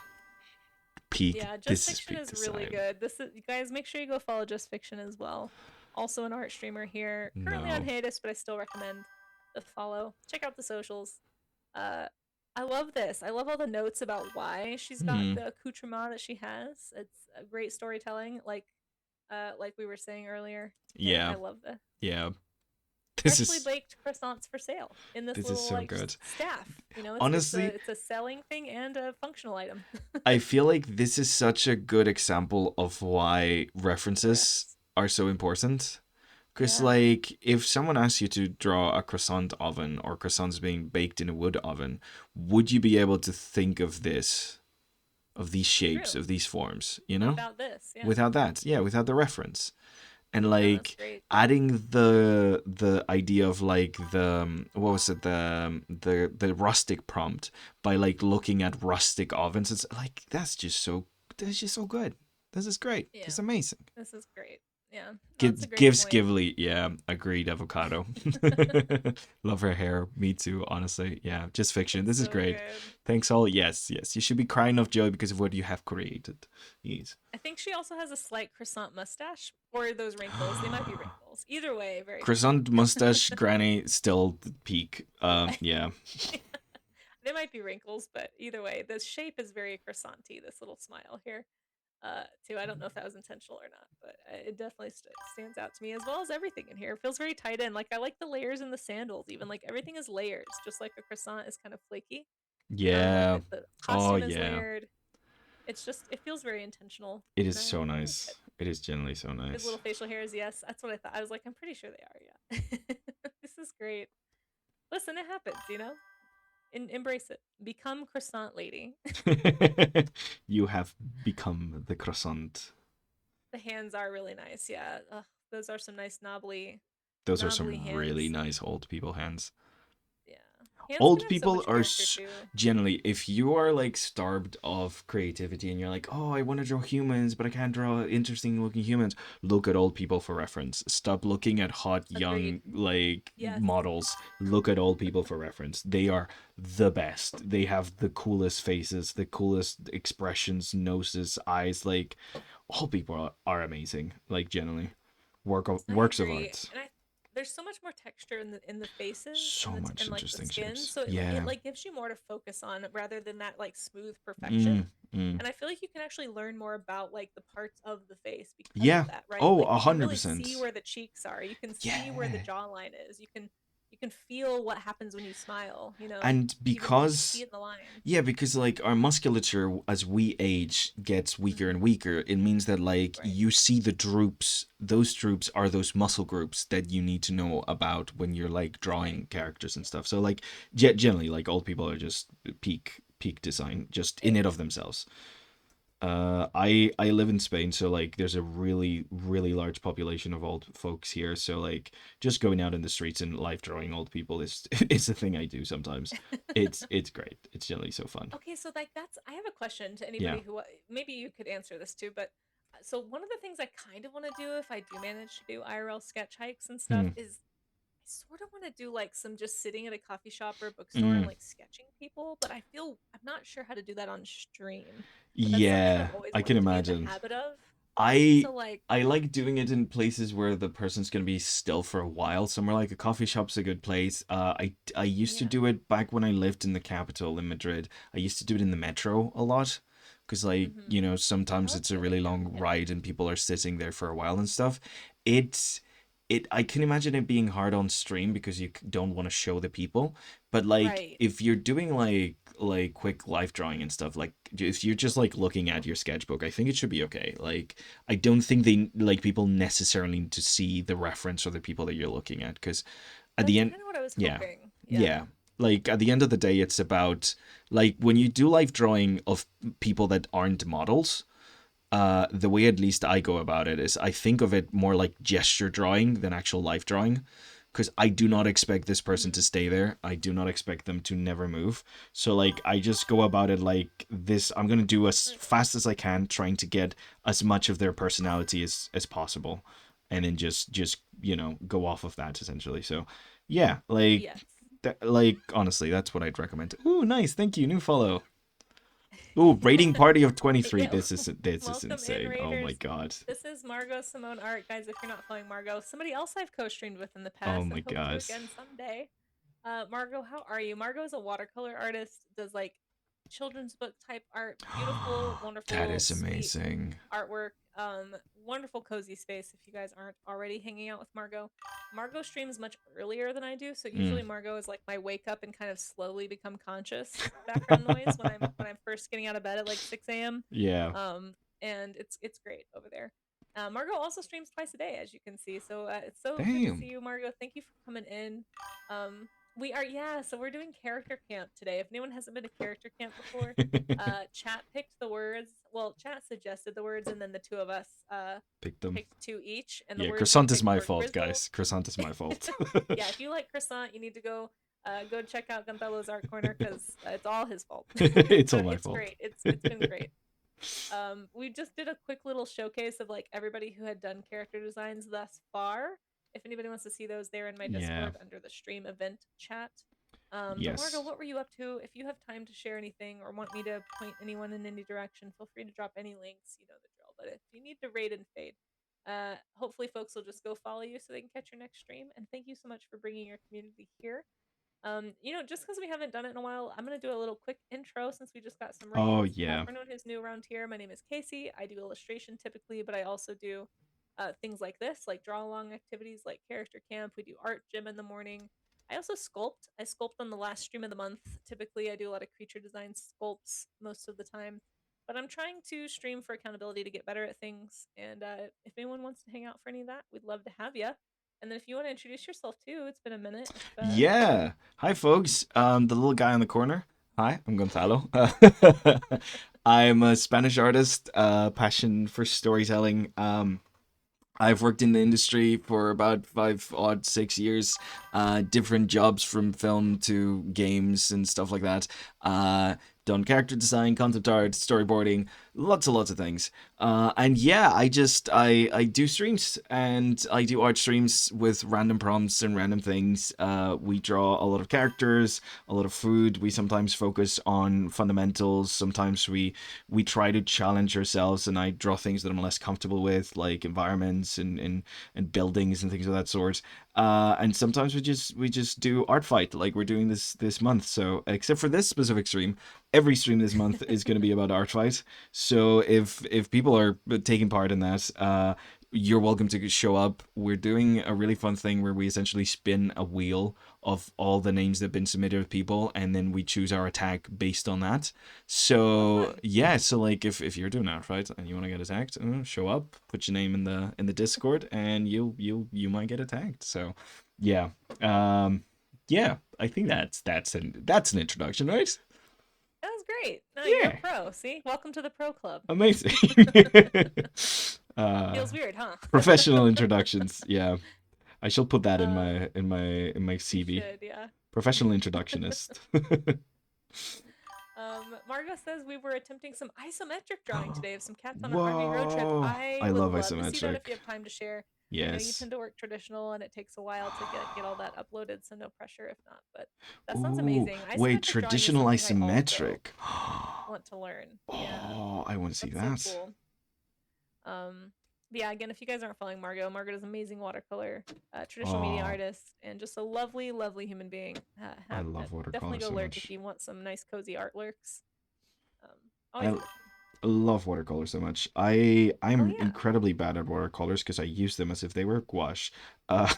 Peak. yeah, Just This is Fiction peak is really design. good. This is you guys make sure you go follow Just Fiction as well. Also an art streamer here. Currently on No. hiatus, but I still recommend the follow. Check out the socials. Uh I love this. I love all the notes about why she's got Hmm. the accoutrement that she has. It's a great storytelling, like we were saying earlier. And Yeah. I love the Yeah. This freshly is baked croissants for sale in this little so like good. staff. Honestly, It's a selling thing and a functional item. I feel like this is such a good example of why The references reference. are so important. Because, Yeah, like, if someone asks you to draw a croissant oven or croissants being baked in a wood oven, would you be able to think of this, of these shapes, true. of these forms, you know? Without this, yeah. Without that, yeah, without the reference. And No, that's like great. adding the idea of like the what was it the rustic prompt by like looking at rustic ovens, it's like that's just so good. This is great. This Yeah, is amazing. this is great. Yeah, that's a great Gives point. Ghibli, yeah, agreed. Avocado. Love her hair. Me too. Honestly, yeah. Just fiction. It's This is so great. good. Thanks all. Yes, yes. You should be crying of joy because of what you have created. Yes. I think she also has a slight croissant mustache, or those wrinkles. They might be wrinkles. Either way, very Croissant cute. mustache granny still the peak. Yeah. Yeah. They might be wrinkles, but either way, the shape is very croissant-y, this little smile here. Too. I don't know if that was intentional or not, but it definitely stands out to me, as well as everything in here. It feels very tight in. Like I like the layers in the sandals, even like everything is layers, just like a croissant is kind of flaky. Like Yeah. the Oh costume is yeah. layered. It's just it feels very intentional, It and is so I like it. nice. It is genuinely so His nice. little facial hairs, yes, that's what I thought. I was like, I'm pretty sure they are. Yeah, this is great. Listen, it happens, embrace it. Become croissant lady. You have become the croissant. The hands are really nice. Yeah, ugh, those are some nice Those are knobbly some really hands. nice old people hands. Yeah, hands can Old have so people much are character too. generally, if you are like starved of creativity and you're like, oh, I want to draw humans, but I can't draw interesting looking humans, look at old people for reference. Stop looking at hot Agreed. young like Yes. models. Look at old people for reference. They are the best. They have the coolest faces, the coolest expressions, noses, eyes. Like all people are amazing. Like generally, I works of agree, art. and there's so much more texture in the faces So much and like the interesting skin, shapes. so it Yeah. like gives you more to focus on rather than that like smooth perfection. Mm, mm. And I feel like you can actually learn more about like the parts of the face because of Yeah. that, right? Oh, Like a you can hundred really see percent. where the cheeks are. You can see where the Yeah. jawline is. You can feel what happens when you smile, you know? And You can see because it in the lines. yeah, because like our musculature as we age gets weaker and Mhm. weaker, it means that like Right. you see the droops. Those droops are those muscle groups that you need to know about when you're like Right. drawing characters and Yeah. stuff. So like generally like old people are just peak design just in it of themselves. I live in Spain, so like there's a really large population of old folks here. So like just going out in the streets and live drawing old people is it's a thing I do sometimes. It's great. It's generally so fun. Okay, so like that's I have a question to Yeah. anybody who maybe you could answer this too, but so one of the things I kind of want to do if I do manage to do IRL sketch hikes and stuff Hmm. is I sort of want to do like some just sitting at a coffee shop or a bookstore and Mm. like sketching people, but I feel I'm not sure how to do that on stream. But that's something Yeah, I've always I can wanted to be in the imagine. habit of. I So like, I like doing it in places where the person's gonna be still for a while. Somewhere like a coffee shop's a good place. I used to yeah. do it back when I lived in the capital in Madrid. I used to do it in the metro a lot, because like Mhm. you know Oh, sometimes it's that's a really really fun. long Yeah. ride and people are sitting there for a while and stuff. It's it I can imagine it being hard on stream because you don't want to show the people. But like Right. if you're doing like quick life drawing and stuff, like if you're just like looking at your sketchbook, I think it should be okay. Like I don't think they like people necessarily need to see the reference or the people that you're looking at, because at the That's end, kind of what I was yeah, hoping. Yeah. yeah. Like at the end of the day, it's about like when you do life drawing of people that aren't models. The way at least I go about it is I think of it more like gesture drawing than actual life drawing, because I do not expect this person to Mhm. stay there. I do not expect them to never move. So like I just go about it like this. I'm gonna do as Right. fast as I can, trying to get as much of their personality as possible, and then just you know go off of that essentially. So yeah, like Yes. like honestly, that's what I'd recommend. Ooh, nice, thank you, new follow. Ooh, rating party of 23. Yeah. This is Welcome in, insane. Oh my Raiders. god. This is Margot Simone Art, guys. If you're not following Margot, somebody else I've co-streamed with in the Oh past my and hope to god. again someday. Margot, how are you? Margot is a watercolor artist, does like children's book type art, beautiful, That wonderful, is sweet amazing. artwork. Wonderful cozy space if you guys aren't already hanging out with Margot. Margot streams much earlier than I do, so Mm. usually Margot is like my wake up and kind of slowly become conscious background noise when I'm first getting out of bed at like 6 a.m. Yeah. And it's great over there. Margot also streams twice a day, as you can see. So it's so good to see Damn. you, Margot. Thank you for coming in. We are yeah. So we're doing character camp today. If anyone hasn't been to character camp before, chat picked the words. Well, chat suggested the words, and then the two of us Pick them. picked two each. And the Yeah, words we croissant is picked my were fault, grizzle. guys. Croissant is my fault. Yeah, if you like croissant, you need to go check out Gonzalo's art corner because it's all his fault. It's all But my it's fault. great. It's been great. We just did a quick little showcase of like everybody who had done character designs thus far. If anybody wants to see those, they're in my Yeah. Discord under the stream event chat. But Margot, Yes. what were you up to? If you have time to share anything or want me to point anyone in any direction, feel free to drop any links. You know the drill. But if you need to raid and fade, hopefully folks will just go follow you so they can catch your next stream. And thank you so much for bringing your community here. Just because we haven't done it in a while, I'm going to do a little quick intro since we just got some Oh rains. yeah. For anyone who's new around here, my name is Casey. I do illustration typically, but I also do things like this, like draw along activities like character camp. We do art gym in the morning. I also sculpt. I sculpt on the last stream of the month. Typically, I do a lot of creature design sculpts most of the time. But I'm trying to stream for accountability to get better at things. And if anyone wants to hang out for any of that, we'd love to have you. And then if you want to introduce yourself too, it's been a minute. Yeah. Hi folks. The little guy in the corner. Hi, I'm Gonzalo. I'm a Spanish artist, passion for storytelling. I've worked in the industry for about 6 years, different jobs from film to games and stuff like that. Done character design, concept art, storyboarding, lots of things. And yeah, I do streams and I do art streams with random prompts and random things. We draw a lot of characters, a lot of food. We sometimes focus on fundamentals. Sometimes we try to challenge ourselves, and I draw things that I'm less comfortable with, like environments and buildings and things of that sort. And sometimes we just do art fight like we're doing this month. So except for this specific stream, every stream this month is going to be about art fight. So if people are taking part in that, you're welcome to show up. We're doing a really fun thing where we essentially spin a wheel of all the names that have been submitted of people, and then we choose our attack based on that. Oh, So fun. yeah, so like if you're doing art fight and you want to get attacked, show up, put your name in the Discord, and you might get attacked. So yeah, um, yeah, I think that's an introduction, right? That was great. No, you're a Yeah, pro. See, welcome to the pro club. amazing. uh, Feels weird, huh? Professional introductions. Yeah, I shall put that in um, my you CV. should, yeah. Professional introductionist. Margot says we were attempting some isometric drawing today of some cats on an RV road trip. Whoa! I I would love love to see that isometric. if you have time to share. I know you Yes. tend to work traditional and it takes a while to get all that uploaded, so no pressure if not. But that sounds Ooh, amazing. wait, Isometric drawing is traditional something I also isometric. want to learn. Yeah, Oh, I want to see that's so that. cool. But yeah, again, if you guys aren't following Margot, Margot is amazing watercolor, traditional media Oh, artist, and just a lovely, lovely human being. I love Definitely watercolor go so lurk if much. you want some nice, cozy art lurks. Um, I Always a good time. love watercolor so much. I'm Oh incredibly bad at watercolors because I use them as if they were gouache. Uh,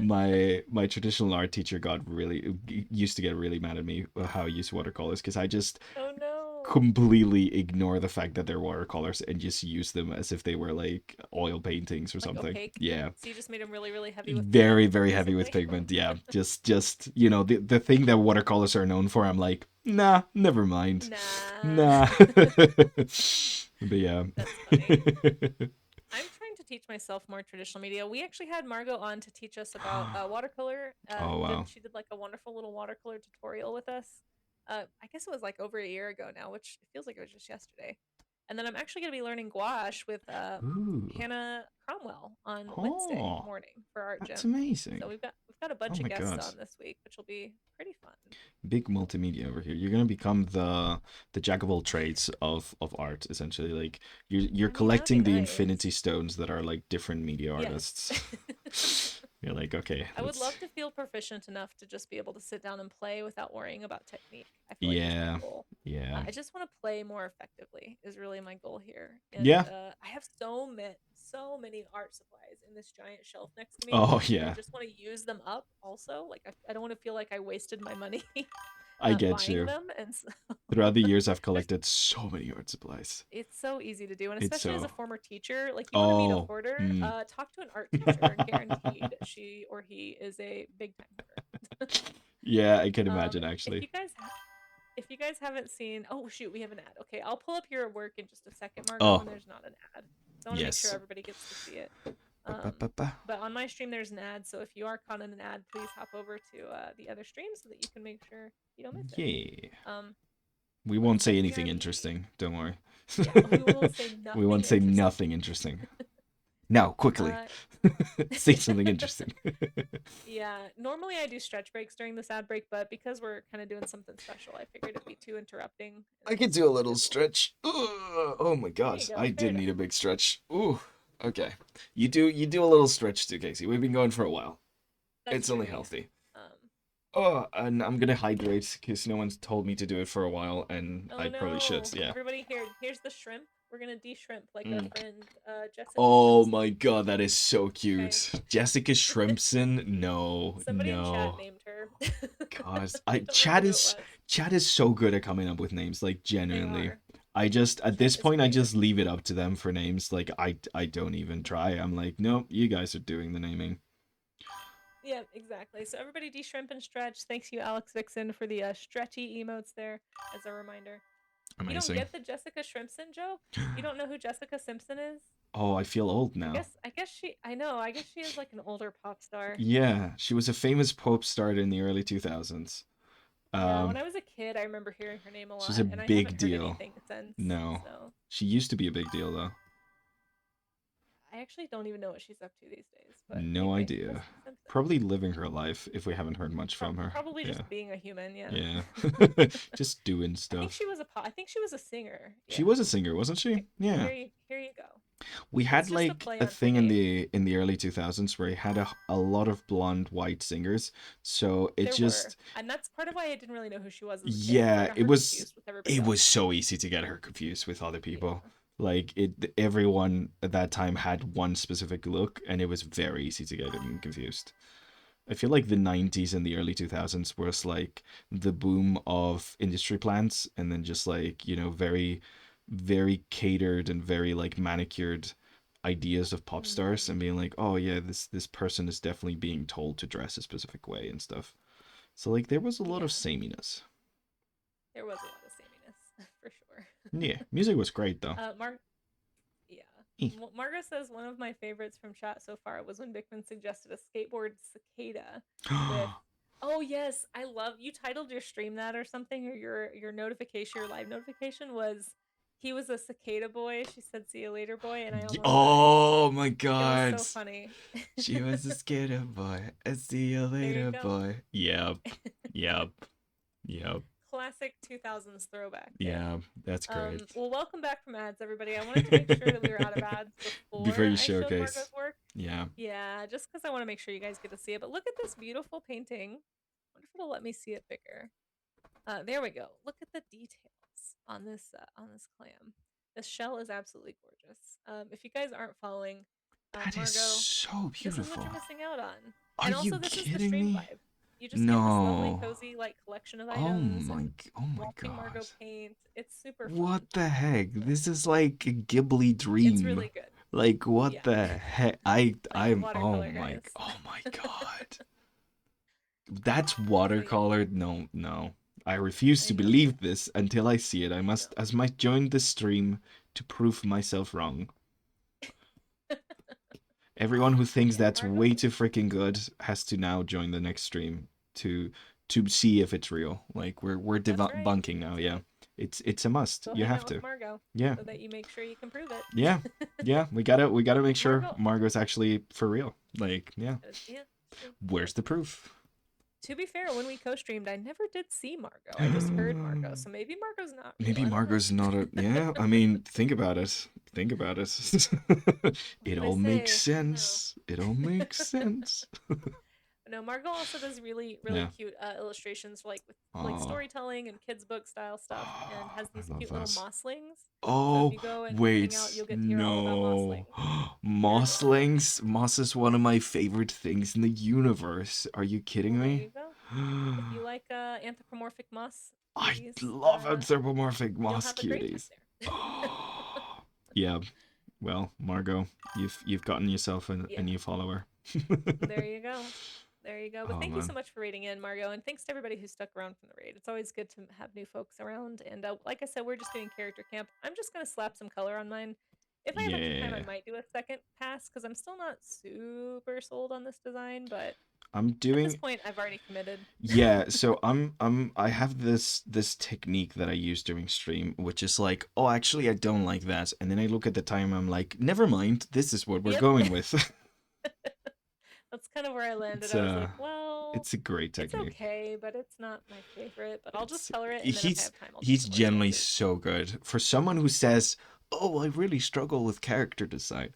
my traditional art teacher got really used to get really mad at me how I use watercolors because I just Oh no. completely ignore the fact that they're watercolors and just use them as if they were like oil paintings or Like something. opaque. Yeah. So you just made them really, really heavy with pigment, Very, very heavy with basically. pigment. Yeah. Just the thing that watercolors are known for, I'm like, nah, never mind. Nah. Nah. But yeah. That's funny. I'm trying to teach myself more traditional media. We actually had Margot on to teach us about watercolor. Oh wow. She did like a wonderful little watercolor tutorial with us. I guess it was like over a year ago now, which feels like it was just yesterday. And then I'm actually going to be learning gouache with Ooh. Hannah Cromwell on Wednesday Oh, morning for art that's gym. amazing. So we've got a Oh bunch of my guests god. on this week, which will be pretty fun. Big multimedia over here. You're gonna become the jack of all trades of art, essentially. Like you're I mean, that would be collecting the nice. infinity stones that are like different media Yes. artists. You're like, okay, I would let's love to feel proficient enough to just be able to sit down and play without worrying about technique. I feel like is my yeah. goal. Yeah. I just want to play more effectively is really my goal here. And Yeah. I have so many art supplies in this giant shelf next to me, Oh and I yeah. just want to use them up. Also, like I don't want to feel like I wasted my money I get buying you. them. And so Throughout the years I've there's collected so many art supplies. it's so easy to do, and It's especially as a so former teacher, like you want to meet a oh hoarder, mm. talk to an art teacher. Guaranteed, she or he is a big time hoarder. Yeah, I can Um, imagine if actually. you guys if you guys haven't seen, oh shoot, we have an ad. Okay, I'll pull up your work in just a second, Margot, Oh, when there's not an ad. So I want to make sure yes. everybody gets to see it. Ba, ba, ba, Um, ba. but on my stream there's an ad, so if you are caught in an ad, please hop over to the other stream so that you can make sure you don't miss it. Yeah. Um, We let's won't say see. anything BRB. interesting. Don't worry. Yeah, we will say We nothing won't say interesting. nothing interesting. Now, quickly. uh, Say something interesting. Yeah, normally I do stretch breaks during this ad break, but because we're kind of doing something special, I figured it'd be too interrupting I and could just do a keep it little as a little. stretch. Ugh, oh my There god. you go. I Fair did enough. need a big stretch. Ooh. Okay. You do a little stretch too, Casey. We've been going for a while. That's It's true. only Yeah. healthy. Um. Oh, and I'm gonna hydrate because no one's told me to do it for a while, and Oh I probably should. no! Yeah. Everybody here. Here's the shrimp. We're gonna de-shrimp like our Mm. friend Jessica Oh Shrimpson. my god, that is so Okay. cute. Jessica Shrimpson? No, Somebody in chat no. named her. God, I I don't remember Chad who it is was. Chad is so good at coming up with names, like They genuinely. are. I just at Chat this is point I great. just leave it up to them for names. Like I don't even try. I'm like, nope, you guys are doing the naming. Yeah, exactly. So everybody de-shrimp and stretch. Thanks you, Alex Vixen, for the stretchy emotes there as a reminder. You don't Amazing. get the Jessica Shrimpson joke? You don't know who Jessica Simpson is? Oh, I feel old I now. guess I guess she I know. I guess she is like an older pop star. Yeah, she was a famous pop star in the early 2000s. Yeah, when Um, I was a kid, I remember hearing her name a she's a lot, and I haven't big heard deal. anything since. No, So she used to be a big deal though. I actually don't even know what she's up to these days. But No anyway, idea. Jessica Simpson. Probably living her life if we haven't heard much from her. Probably Yeah. just being a human. Yeah. Yeah. Just doing I think stuff. she was a I think she was a singer. She Yeah. was a singer, wasn't she? Here, Yeah. here you go. We It's had just a like play a on her thing in name. the early 2000s where he had a lot of blonde white singers. So it There were, just and that's part of why I didn't really know who she was as a kid, because I yeah, got her confused with everybody it was else. so easy to get her confused with other people. Yeah. Like it everyone at that time had one specific look and it was very easy to get them confused. I feel like the 90s and the early 2000s was like the boom of industry plants and then just like, very, very catered and very like manicured ideas of pop stars Hmm. and being like, oh yeah, this person is definitely being told to dress a specific way and stuff. So like there was a lot of Yeah, sameness. there was a lot of sameness for sure. Yeah, music was great though. Mark, yeah. Eh. Margo says one of my favorites from chat so far was when Bickman suggested a skateboard cicada with. Oh yes, I love you titled your stream that or something, or your notification, your live notification was he was a cicada boy. She said see you later boy, and I almost died. Oh my It was god. so funny. She was a skater boy. I see you There you later, go. boy. Yep. Yep. Yep. Classic 2000s throwback there. Yeah, that's great. Well, welcome back from ads, everybody. I wanted to make sure that we were out of ads Before before you I showed showcase. Margot's work. Yeah. Yeah, just because I want to make sure you guys get to see it. But look at this beautiful painting. I wonder if it'll let me see it bigger. There we go. Look at the details on this clam. This shell is absolutely gorgeous. If you guys aren't following, That is Margot, so this is what beautiful. you're missing out on. Are And you also, this is the kidding stream me? vibe. You just get this lovely, No. cozy, like collection of items and Oh my watching god. Margot paint. It's super fun. What the heck? Yeah, This is like a Ghibli it's dream. really good. Like what Yeah, the heck? like I'm watercolor guys. oh my god. That's So yeah, watercolored? No, no. I refuse I to know, believe this until I see it. I know. I must join the stream to prove myself wrong. Everyone who thinks Yeah, that's Margot. way too freaking good has to now join the next stream to see if it's real. Like we're That's right. debunking now, That's yeah. right. It's a must. Go You hang have out with to. Margot Yeah. so that you make sure you can prove Yeah. it. Yeah, we gotta make sure Margot. Margot's actually for real. Like, yeah. Yeah, true, true. Where's the proof? To be fair, when we co-streamed, I never did see Margot. I just heard Margot, so maybe Margot's not real. Maybe I don't know. Margot's not a. Yeah, I mean, think about it. Think about it. What It do they all makes say? I don't know. sense. It all makes sense. No, Margot also does really, really Yeah. cute illustrations, like with like Oh, storytelling and kids' book style stuff, and has I these love cute little that. mosslings. So if Oh, you go and hang out, wait. you'll get to hear all about No. mosslings. They're adorable. Mosslings? Moss is one of my favorite things in the universe. Are you kidding Well, there me? you go. If you like anthropomorphic moss I cuties, love anthropomorphic you'll moss have a great time cuties. there. Yeah, well, Margot, you've gotten yourself a Yeah, new follower. there you go. There you go. But Oh thank you so man. much for raiding in, Margot, and thanks to everybody who stuck around from the raid. It's always good to have new folks around. And like I said, we're just doing character camp. I'm just gonna slap some color on mine. If I have extra time, I Yeah. might do a second pass because I'm still not super sold on this design. But I'm at this doing point, I've already committed. yeah, so I have this technique that I use during stream, which is like, oh, actually I don't like that. And then I look at the time, I'm like, never mind, this is what we're Yep. going with. That's kind of where I landed. It's I was like, well, it's a great it's technique. okay, but it's not my favorite. But I'll just It's color it, and then if I have time, I'll do he's some more generally changes. so good. For someone who says, "Oh, I really struggle with character design."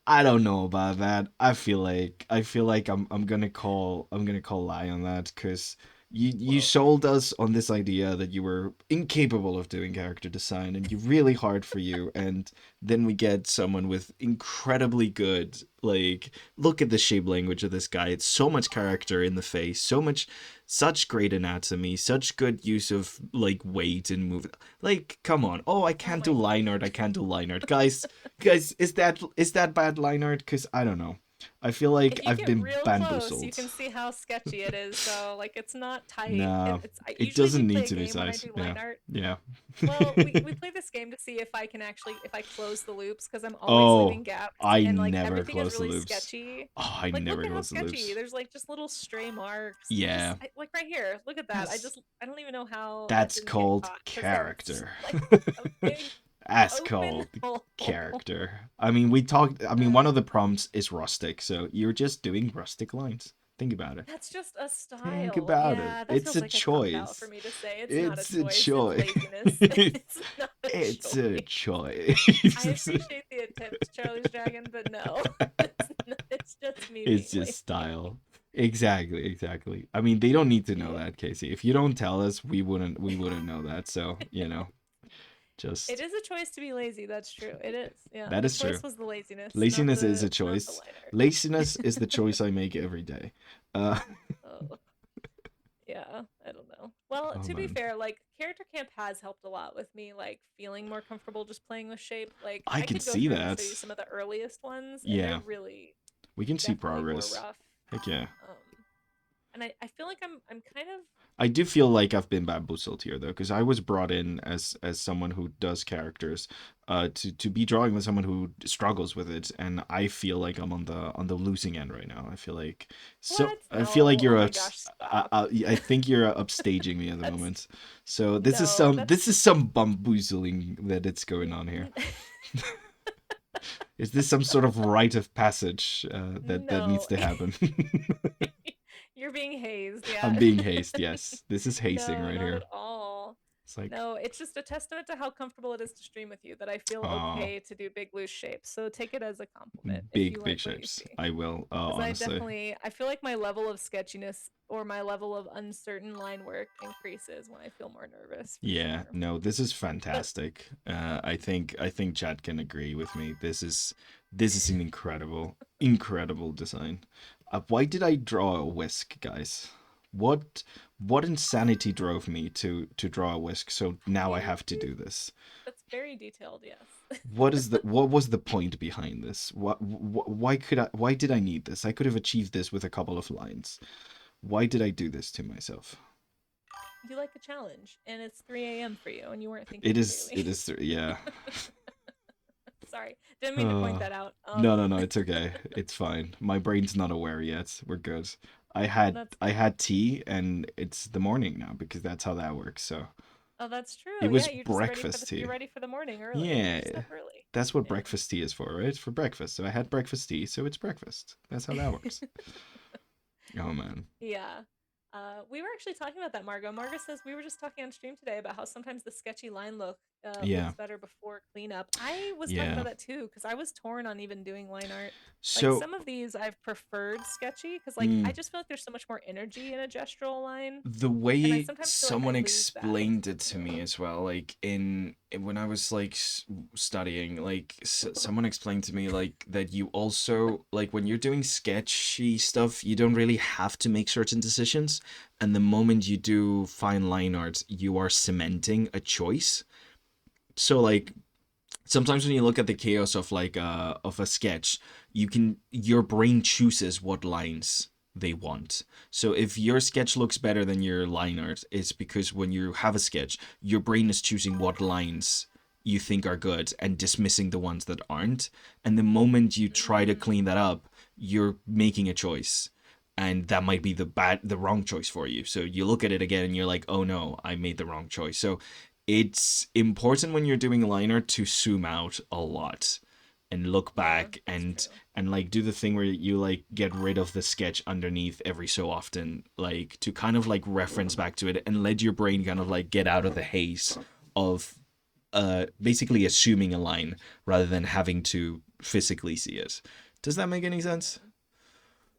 I don't know about that. I feel like I'm gonna call lie on that cuz you Whoa. sold us on this idea that you were incapable of doing character design and you're really hard for you and then we get someone with incredibly good like look at the shape language of this guy. It's so much character in the face, such great anatomy, such good use of like weight and movement. Like, come on. Oh, I Oh can't do my line art. I can't do line art. Guys, is that bad line art? Cause I don't know. I feel like if you I've get been real close, you bamboozled. can see how sketchy it is. So like it's not tight. Nah, It's it usually we doesn't play need a to be game when I size. do Yeah, line art. yeah. Well, we play this game to see if I can actually if I close the loops because I'm always Oh, leaving gaps I and like never everything is close the really loops. sketchy. Oh, I Like look never at how close the sketchy. loops. There's like just little stray marks. Yeah, Like right here. Look at that. that's I don't even know how that that's didn't get called caught because that's just character. like a big That's open called hole. character. I mean, we talked. I mean, one of the prompts is rustic, so you're just doing rustic lines. Think about it. That's just a Think style. about it. Yeah, that It's feels a like a cop out for choice. me to say. It's not a It's a choice. It's choice. laziness. It's not a It's a choice. I choice. appreciate the attempt, Charlie's Dragon, but no, it's just me It's being just lazy. style. Exactly, exactly. I mean, they don't need to know Yeah. that, Casey. If you don't tell us, we wouldn't know that. So, It just is a choice to be lazy. That's true. It is. Yeah. that The is true. choice was the laziness, Laziness is a not the choice. liner. Laziness is the choice I make every day. Uh, Oh, yeah. I don't know. Well, oh to be man, fair, like character camp has helped a lot with me, like feeling more comfortable just playing with shape. Like I I can could go see through and that. show you some of the earliest ones, and they're Yeah, really we can see definitely more progress. rough. Heck yeah. And I feel like I'm kind of I do feel like I've been bamboozled here though, because I was brought in as someone who does characters, to be drawing with someone who struggles with it, and I feel like I'm on the losing end right now. what? I feel like No. you're Oh my gosh, stop. I think you're upstaging me at the That's moment. So no, this is some bamboozling that it's going on here. Is this some sort of rite of passage that needs no. to happen? You're being hazed, I'm yeah. being hazed. Yes, this is hazing No, right not at here. all. It's like, No, it's just a testament to how comfortable it is to stream with you that I feel oh, okay to do big loose shapes. So take it as a compliment if you big like what you shapes. see. I will. Because Honestly. I feel like my level of sketchiness or my level of uncertain line work increases when I feel more nervous for Yeah. sure. No, this is But fantastic. I think Chad can agree with me. This is an incredible design. Why did I draw a whisk, guys? What what insanity drove me to draw a whisk? So now I have to do this. that's very detailed, yes. What was the point behind this? Why did I need this? I could have achieved this with a couple of lines. Why did I do this to myself? You like a challenge, and it's 3 a.m. for you, and you weren't thinking clearly. It is, yeah. Sorry, didn't mean to point Uh, that out. no, it's okay. It's fine. My brain's not aware yet. We're good. That's I good. had tea and it's the morning now because that's how that works. So Oh, that's it true. was Yeah, breakfast you're tea. ready for the morning early. Yeah, You're just up early. that's what Yeah. breakfast tea is for, right? For breakfast. So I had breakfast tea, so it's breakfast. That's how that works. Oh man. Yeah. We were actually talking about that, Margot. Margot says we were just talking on stream today about how sometimes the sketchy line Yeah. looks better before cleanup. I was talking Yeah. about that too because I was torn on even doing line art. Like So some of these I've preferred sketchy because like I mm, just feel like there's so much more energy in a gestural line, the and I way sometimes feel like I someone lose that. explained it to me as well, like when I was like studying, like someone explained to me like that you also like when you're doing sketchy stuff, you don't really have to make certain decisions, and the moment you do fine line art, you are cementing a choice. So like sometimes when you look at the chaos of a sketch, your brain chooses what lines they want. So if your sketch looks better than your line art, it's because when you have a sketch, your brain is choosing what lines you think are good and dismissing the ones that aren't. And the moment you try to Mm, clean that up, you're making a choice. And that might be the wrong choice for you. So you look at it again and you're like, oh no, I made the wrong choice. So it's important when you're doing liner to zoom out a lot and look yeah, back that's true. and like do the thing where you like get rid of the sketch underneath every so often, like to kind of like reference back to it and let your brain kind of like get out of the haze of basically assuming a line rather than having to physically see it. Does that make any sense? Yeah.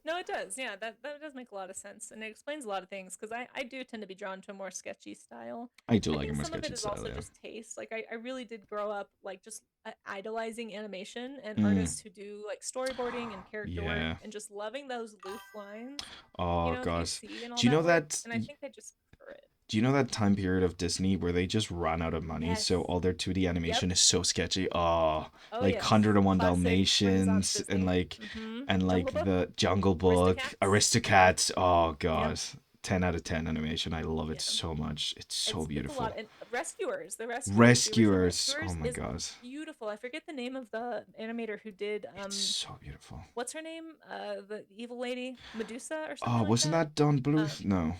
No, it does. Yeah, that does make a lot of sense, and it explains a lot of things. Because I do tend to be drawn to a more sketchy style. I do I like a think more some of it sketchy is style, also yeah. just taste. Like I really did grow up like just idolizing animation and Mm, artists who do like storyboarding and character work, yeah. and just loving those loose lines, Oh that you gosh. see and all Do you know that work. that And I think I just prefer it. Do you know that time period of Disney where they just ran out of money, Yes. so all their 2D Yep. animation is so sketchy? Oh, Oh like yes. 101 Classic Renaissance Dalmatians Disney. Mm-hmm. and Jungle like Book. the Jungle Book, Aristocats. Aristocats. Oh Yep. god. 10 out of 10 animation. I love it Yeah. so much. It's so It's a lot. beautiful. And Rescuers, the original Rescuers. Oh Rescuers my is god. beautiful. I forget the name of the animator who did It's so beautiful. what's her name? The evil lady, Medusa or Oh, something like wasn't that. that Don Bluth? Um No.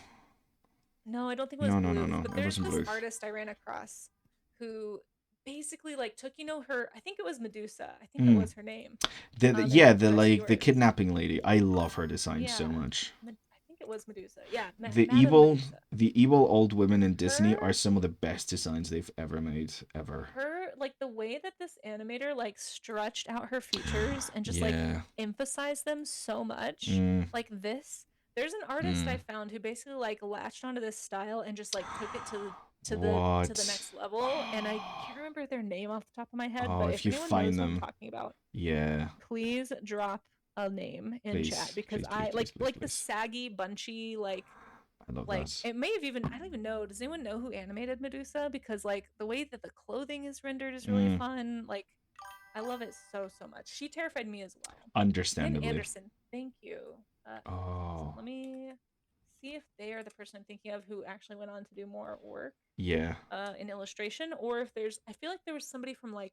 no, I don't think it was No, no, no, Bluth, no. but It there's wasn't this Bluth. artist I ran across who basically like took, her, I think it was Medusa. I think that Mm. was her name. Yeah, And the the like the rescuers. kidnapping lady. I love her design so Yeah. much. I think it was Medusa. Yeah, The Madame evil Medusa. the evil old women in Disney are Her some of the best designs they've ever made ever. her like the way that this animator like stretched out her features and just like Yeah. emphasized them so much. Mm, Like this, there's an artist I mm. found who basically like latched onto this style and just like took it to the What? next level, and I can't remember their name off the top of my head, Oh, but if if you anyone find knows who I'm them, talking about, yeah. please drop a name in chat, Please, because please, please, I please, please, like the please. saggy bunchy I love like that. it may have even, I don't even know, does anyone know who animated Medusa? Because like the way that the clothing is rendered is really Mm, fun. Like I love it so much. She terrified me as well. Lynn understandably. Anderson, thank you. So Oh, let me see if they are the person I'm thinking of who actually went on to do more work yeah. in illustration, or if there's, I feel like there was somebody from like,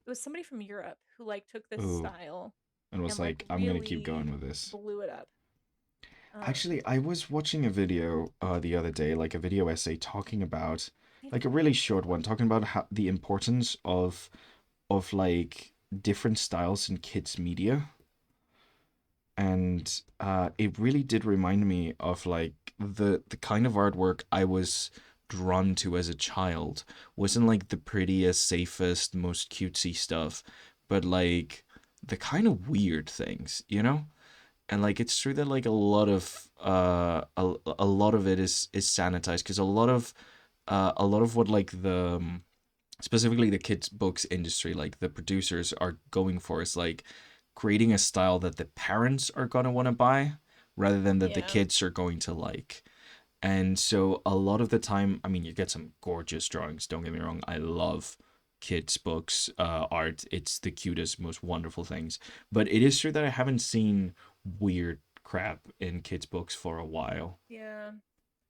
it was somebody from Europe who like took this Ooh, style and was and like like, I'm gonna keep really going with this. blew it up. Actually, I was watching a video the other day, like a video essay talking about, I need like to a find really this short one, book. talking about how the importance of like different styles in kids media. And it really did remind me of like the kind of artwork I was drawn to as a child wasn't like the prettiest, safest, most cutesy stuff, but like the kind of weird things, you know? And like it's true that like a lot of it is sanitized because a lot of what like the specifically the kids books industry, like the producers are going for is like creating a style that the parents are going to want to buy rather than that the Yeah. kids are going to like. And so a lot of the time, I mean, you get some gorgeous drawings, don't get me wrong. I love kids books art. It's the cutest, most wonderful things. But it is true that I haven't seen weird crap in kids books for a while. Yeah.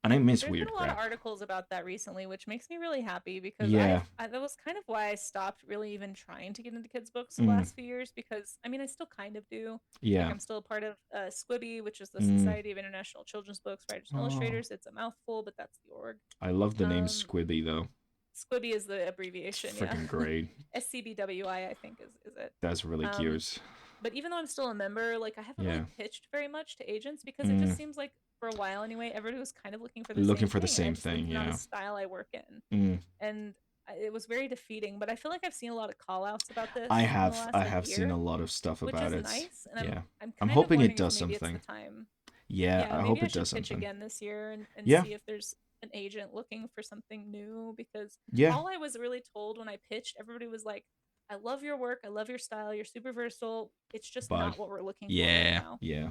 And I miss There's been weird a lot of crap. articles about that recently, which makes me really happy, because Yeah. that was kind of why I stopped really even trying to get into kids books the Mm, last few years, because I mean I still kind of do. Like yeah. I'm still a part of Squibby, which is the Mm. Society of International Children's Books Writers and Oh, Illustrators. It's a mouthful, but that's the org. I love the name Um, Squibby though. Squibby is the It's abbreviation, yeah. freaking great. SCBWI, I think is it. That's really Um, cute. but even though I'm still a member, like I haven't really Yeah. pitched very much to agents, because it Mm. just seems like for a while anyway, everybody was kind of looking for the Looking same for the thing, and same it's just thing, not a yeah. style I work in. Mm. And it was very defeating. But I feel like I've seen a lot of call outs about this in the last I like have seen a year, lot of stuff which about is it. nice. And Yeah. I'm I'm kind of hoping it wondering if does maybe it's the something. time. Yeah, Yeah, I maybe hope I it does should pitch something. again this year and Yeah. see if there's an agent looking for something new, because Yeah. all I was really told when I pitched, everybody was like, I love your work, I love your style, you're super versatile. It's just But not what we're looking for right yeah, now. yeah.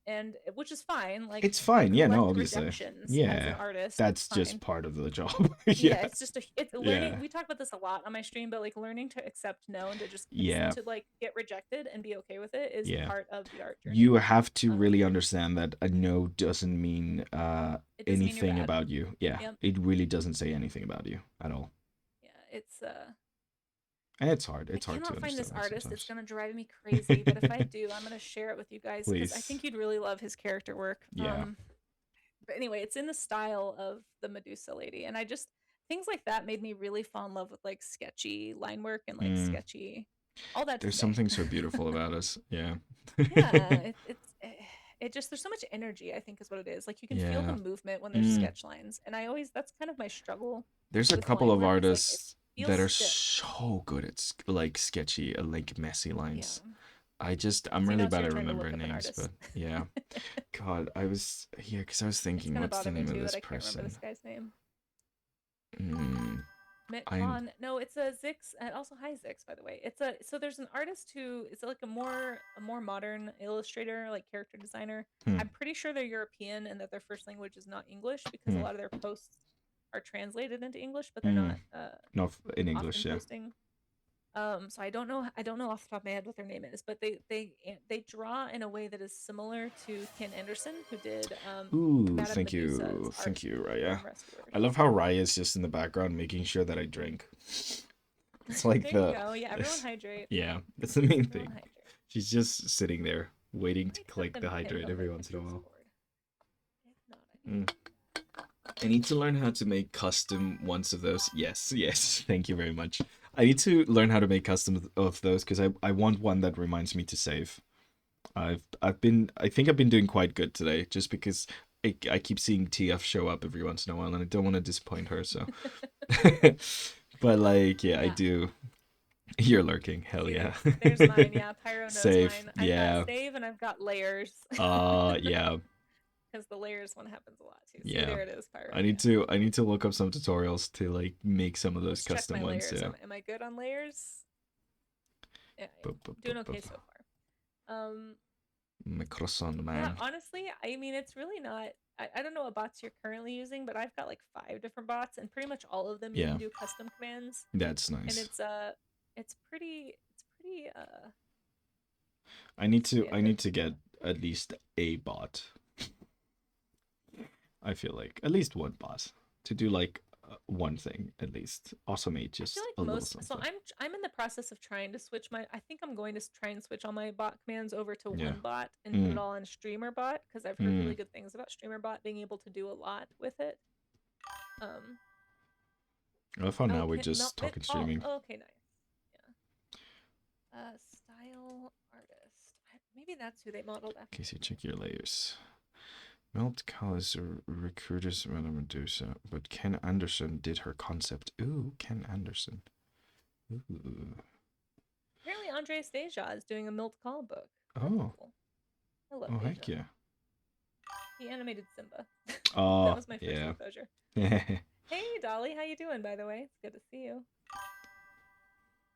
And which is fine. Like It's you fine. Yeah, no, collect obviously. rejections as an Yeah. artist. It's That's just fine. part of the job. Yeah, Yeah. it's just it's learning. Yeah. We talk about this a lot on my stream, but like learning to accept no and to just Yeah. to like get rejected and be okay with it is Yeah. part of the art journey. You have to Um, really understand that a no doesn't mean it doesn't mean you're anything bad. about you. Yeah. Yep. It really doesn't say anything about you at all. Yeah, it's And it's hard. I It's hard to cannot find this understand that artist. It's sometimes. gonna drive me crazy, but if I do, I'm gonna share it with you guys because I Please. think you'd really love his character work. Yeah. But anyway, it's in the style of the Medusa lady, and I just, things like that made me really fall in love with like sketchy line work and like Mm. sketchy, all that to There's say. something so beautiful about us. Yeah. Yeah, it just, there's so much energy, I think is what it is. Like you can feel the Yeah. movement when there's Mm. sketch lines, and I always, that's kind of my struggle There's a with couple line of work, is like it artists feels that are stiff. so good at like sketchy, like messy Yeah. lines. I'm See, now really it's bad your at turn to look remembering up an names, artist. but yeah. God, yeah, because I was It's thinking, gonna what's the bother me name of too that this I can't remember person? this guy's name. Mm, Mitt I Kahn. No, it's a Zix. Also, hi Zix, by the way. It's a, so there's an artist who is like a more modern illustrator, like character designer. hmm, I'm pretty sure they're European and that their first language is not English, because a hmm, lot of their posts are translated into English, but they're hmm. not No, in often English, yeah. posting. So I don't know off the top of my head what their name is, but they draw in a way that is similar to Ken Anderson, who did Ooh, Madame Medusa's art thank you, Raya. from Rescuers. I love how Raya is just in the background making sure that I drink. It's like There you go. Yeah, everyone hydrate. yeah, that's the main Everyone thing. hydrate. She's just sitting there waiting Let to me put click the them pinned hydrate on the every once in a while. Discord. If not, I need Mm. to. I need to learn how to make custom ones of those. Yes, yes. Thank you very much. I need to learn how to make custom of those because I want one that reminds me to save. I think I've been doing quite good today just because I keep seeing TF show up every once in a while and I don't want to disappoint her, so but like yeah, I Yeah. do. You're lurking. Hell See, yeah. there's mine. Yeah, Pyro knows Save. mine. I've got Yeah. save and I've got layers. Yeah. Because the layers one happens a lot too. See, Yeah. there it is, Pyro. I need Yeah. to look up some tutorials to like make some of those Let's check custom my ones, layers. yeah. Am I good on layers? Yeah, yeah. Bup, bup, bup, Doing okay bup. so far. My croissant Yeah, man. honestly, I mean, it's really not. I don't know what bots you're currently using, but I've got like 5 different bots, and pretty much all of them you Yeah, can do custom commands, that's and nice. it's pretty I need standard. to get at least a bot. I feel like at least one bot to do like one thing at least. Automate I feel just like a little most. So something. I'm in the process of trying to switch my. I think I'm going to try and switch all my bot commands over to Yeah. one bot and put it Mm. all on streamer bot because I've heard Mm. really good things about streamer bot being able to do a lot with it. Um. I thought Oh, now we're melt just it. talking Oh, streaming. okay, nice. Style artist. Maybe that's who they modeled after. Okay, so check your layers. Melt colors recruiters Medusa, but Ken Anderson did her concept. Ooh, Ken Anderson. Ooh. Apparently, Andres Deja is doing a Milt Call book. That's Oh. cool. I love Oh heck Deja. yeah. He animated Simba. That Oh was my first yeah. exposure. Milk Hey, Dolly, how you doing? By the way, it's good to see you.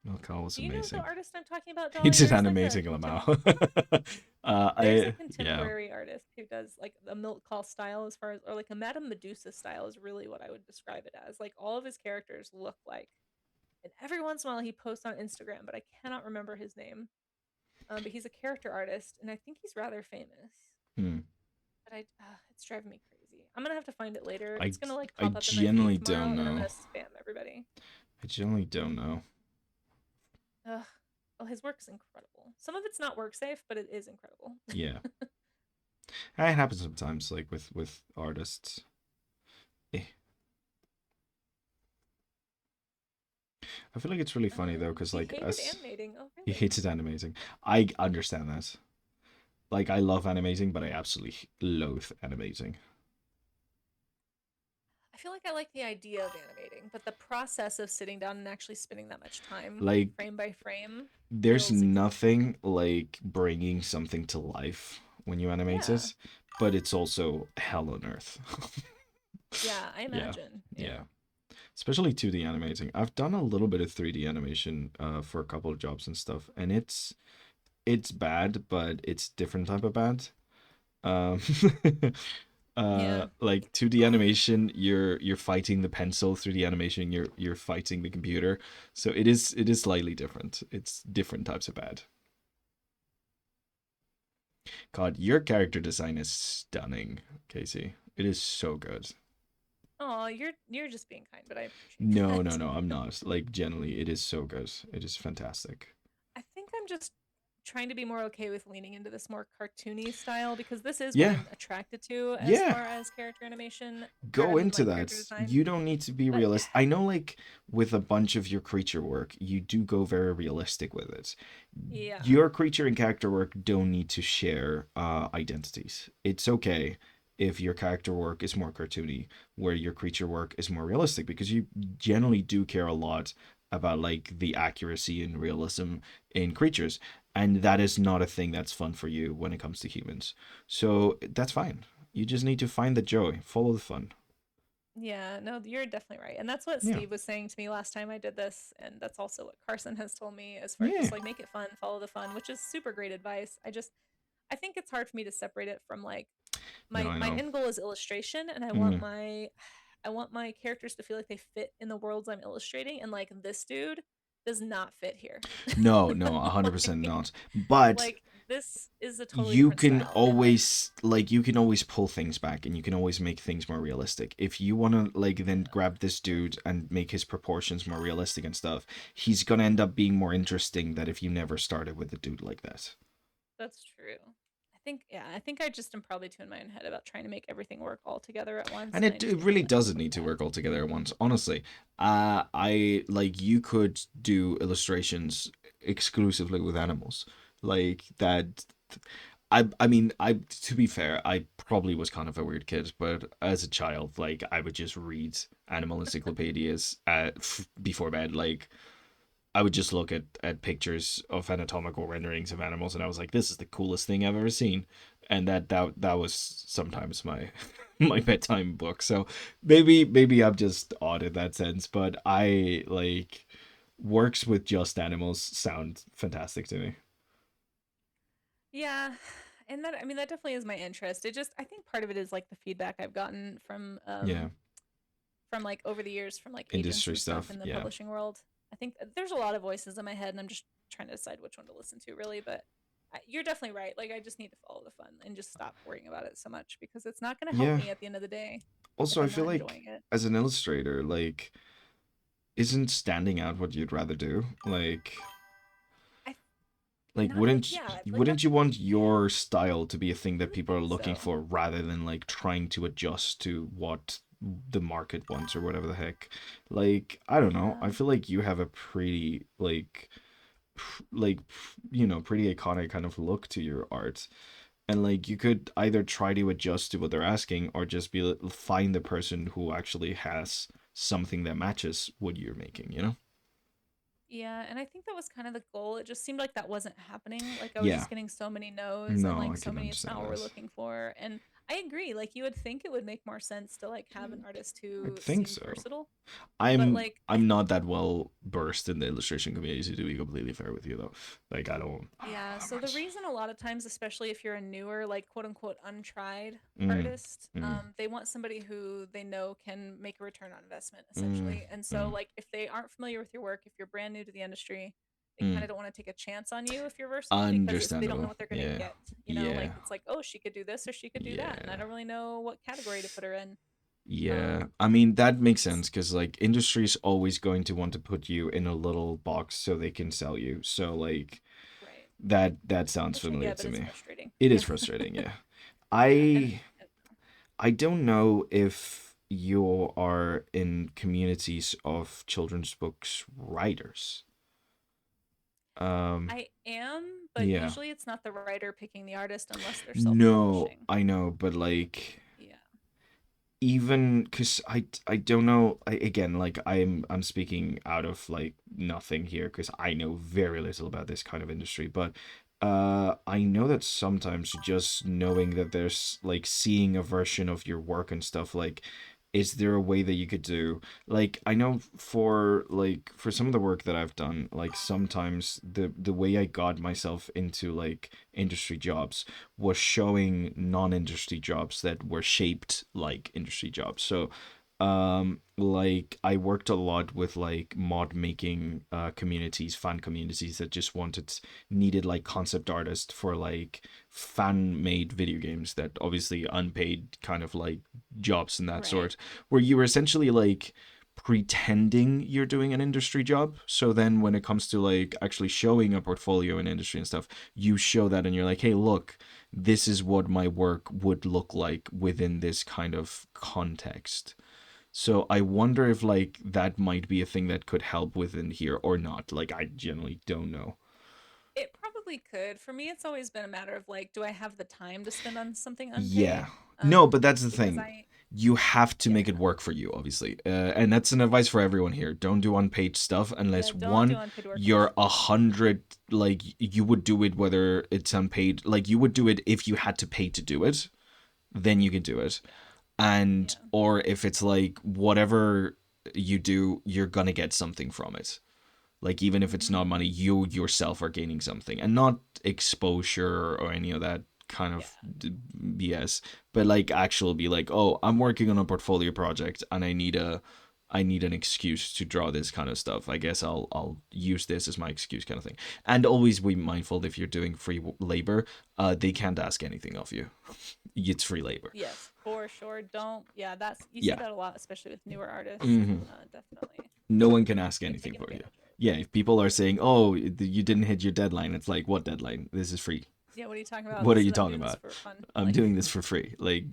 was Do you know the amazing. artist I'm talking about, He Dolly? did There's an like a amazing Lamau. there's a I yeah. contemporary artist who does like a Milt Call style as far as or like a Madame Medusa style is really what I would describe it as. Like all of his characters look like, and every once in a while he posts on Instagram, but I cannot remember his name. But he's a character artist, and I think he's rather famous. Hmm. But it's driving me crazy. I'm gonna have to find it later. I It's gonna like I pop up in my feed generally tomorrow, don't and I'm know. gonna spam everybody. I generally don't know. Ugh. Well, his work's incredible. Some of it's not work safe, but it is incredible. Yeah. It happens sometimes, like with artists. Eh. I feel like it's really funny though, because He like hated us, animating. Oh, he really? hates it animating. I understand that. Like I love animating, but I absolutely loathe animating. I feel like I like the idea of animating, but the process of sitting down and actually spending that much time, Like frame by frame, there's feels exhausting. nothing like bringing something to life when you animate Yeah. it, but it's also hell on earth. Yeah, I Yeah, imagine. yeah. Yeah. Especially 2D animating. I've done a little bit of 3D animation for a couple of jobs and stuff, and it's bad, but it's different type of bad. Um, Yeah. like 2D animation, you're fighting the pencil. 3D animation, you're fighting the computer. So it is slightly different. It's different types of bad. God, your character design is stunning, Casey. It is so good. Oh, you're just being kind, but I appreciate No, no, that. no, I'm not. Like generally, it is so good. It is fantastic. I think I'm just trying to be more okay with leaning into this more cartoony style because this is what Yeah, I'm attracted to as yeah. far as character animation Go and into like character that. design. You don't need to be But realistic. I know, like, with a bunch of your creature work, you do go very realistic with it. yeah, Your creature and character work don't need to share identities. It's okay if your character work is more cartoony, where your creature work is more realistic, because you generally do care a lot about, like, the accuracy and realism in creatures. And that is not a thing that's fun for you when it comes to humans. So that's fine. You just need to find the joy, follow the fun. yeah, no, you're definitely right. And that's what Yeah. Steve was saying to me last time I did this. And that's also what Carson has told me as far as Yeah. just like make it fun, follow the fun, which is super great advice. I think it's hard for me to separate it from like No, my I my know. end goal is illustration and Mm. I want my characters to feel like they fit in the worlds I'm illustrating and like this dude does not fit here. No, no, 100% like, not. But like this is a totally you different can style and like always like you can always pull things back and you can always make things more realistic. If you want to like then grab this dude and make his proportions more realistic and stuff, he's going to end up being more interesting than if you never started with a dude like that. that's true. I I think I just am probably too in my own head about trying to make everything work all together at once, And and I it just need to really let go doesn't of need to that. work all together at once, honestly. I like you could do illustrations exclusively with animals. Like that I mean, I to be fair, I probably was kind of a weird kid, but as a child, like I would just read animal encyclopedias before bed. Like I would just look at pictures of anatomical renderings of animals, and I was like, "This is the coolest thing I've ever seen," and that was sometimes my my bedtime book. So maybe I'm just odd in that sense, but I like works with just animals sound fantastic to me. Yeah, and that I mean that definitely is my interest. I think part of it is like the feedback I've gotten Yeah, from like over the years from like agents industry and stuff stuff. in the Yeah, publishing world. I think there's a lot of voices in my head, and I'm just trying to decide which one to listen to, really. But you're definitely right. Like, I just need to follow the fun and just stop worrying about it so much because it's not going to help yeah. me at the end of the day if Also, I I'm feel not like enjoying it. as an illustrator, like, isn't standing out what you'd rather do? I Like, not like wouldn't yeah, like wouldn't that's you want your style to be a thing you that would people are think looking so. for rather than like trying to adjust to what the market wants or whatever the heck? Like, I don't know. Yeah. I feel like you have a pretty like you know, pretty iconic kind of look to your art. And like you could either try to adjust to what they're asking or just find the person who actually has something that matches what you're making, you know? Yeah, and I think that was kind of the goal. It just seemed like that wasn't happening. Like I was Yeah. just getting so many no's and No, like I so can many it's understand not what we're that. looking for. And I agree. Like you would think it would make more sense to like have an artist I who think seemed so. versatile. But I'm like I'm not that well versed in the illustration community to be completely fair with you though. Like I don't know yeah, that so the much. reason a lot of times, especially if you're a newer, like quote unquote untried Mm, artist, mm, they want somebody who they know can make a return on investment, mm, essentially. And so, mm, like, if they aren't familiar with your work, if you're brand new to the industry, they kind mm. of don't want to take a chance on you if you're versatile because they don't know Understandable. what they're gonna Yeah. get. You know, like Yeah. it's like, oh, she could do this or she could do that, and I Yeah. don't really know what category to put her in. Yeah, Um, I mean that makes sense because like industry's always going to want to put you in a little box so they can sell you. So like right. that sounds Which I familiar get, but to it's me. frustrating. It Yeah. is frustrating, yeah. Yeah, and I I don't know if you are in communities of children's books writers. Um, I am, but yeah. usually it's not the writer picking the artist unless they're No, self-publishing. I know, but like Yeah. even because I don't know again like I'm speaking out of like nothing here because I know very little about this kind of industry, but I know that sometimes just knowing that there's like seeing a version of your work and stuff like is there a way that you could do like I know for like for some of the work that I've done like sometimes the way I got myself into like industry jobs was showing non-industry jobs that were shaped like industry jobs. So like I worked a lot with like mod making communities, fan communities that just needed like concept artists for like fan made video games that obviously unpaid kind of like jobs and that Right. sort where you were essentially like pretending you're doing an industry job. So then when it comes to like actually showing a portfolio in industry and stuff, you show that and you're like, hey, look, this is what my work would look like within this kind of context. So I wonder if like that might be a thing that could help within here or not. Like I generally don't know. It probably could. For me, it's always been a matter of like, do I have the time to spend on something Yeah. unpaid? No, but that's the Because thing. You have to make yeah, it work for you, obviously. And that's an advice for everyone here. Don't do unpaid stuff yeah, unless don't do one, unpaid work you're unless you a have to. hundred, like you would do it whether it's unpaid. Like you would do it if you had to pay to do it, then you could do it. Yeah, And yeah, or if it's like whatever you do, you're gonna get something from it. Like even if it's hmm not money, you yourself are gaining something, and not exposure or any of that kind yeah, of BS, but like actual be like, oh, I'm working on a portfolio project and I need an excuse to draw this kind of stuff. I guess I'll use this as my excuse kind of thing. And always be mindful if you're doing free labor, they can't ask anything of you. It's free labor. yes, for sure. Don't. Yeah, that's you see Yeah. that a lot, especially with newer artists. Hmm. Definitely No one can ask get anything taken for you. advantage of. Yeah, if people are saying, "Oh, you didn't hit your deadline," it's like, "What deadline? This is free." Yeah, what are you talking about? What are This you is I'm talking doing this about? for fun. I'm Like doing this for free. Like,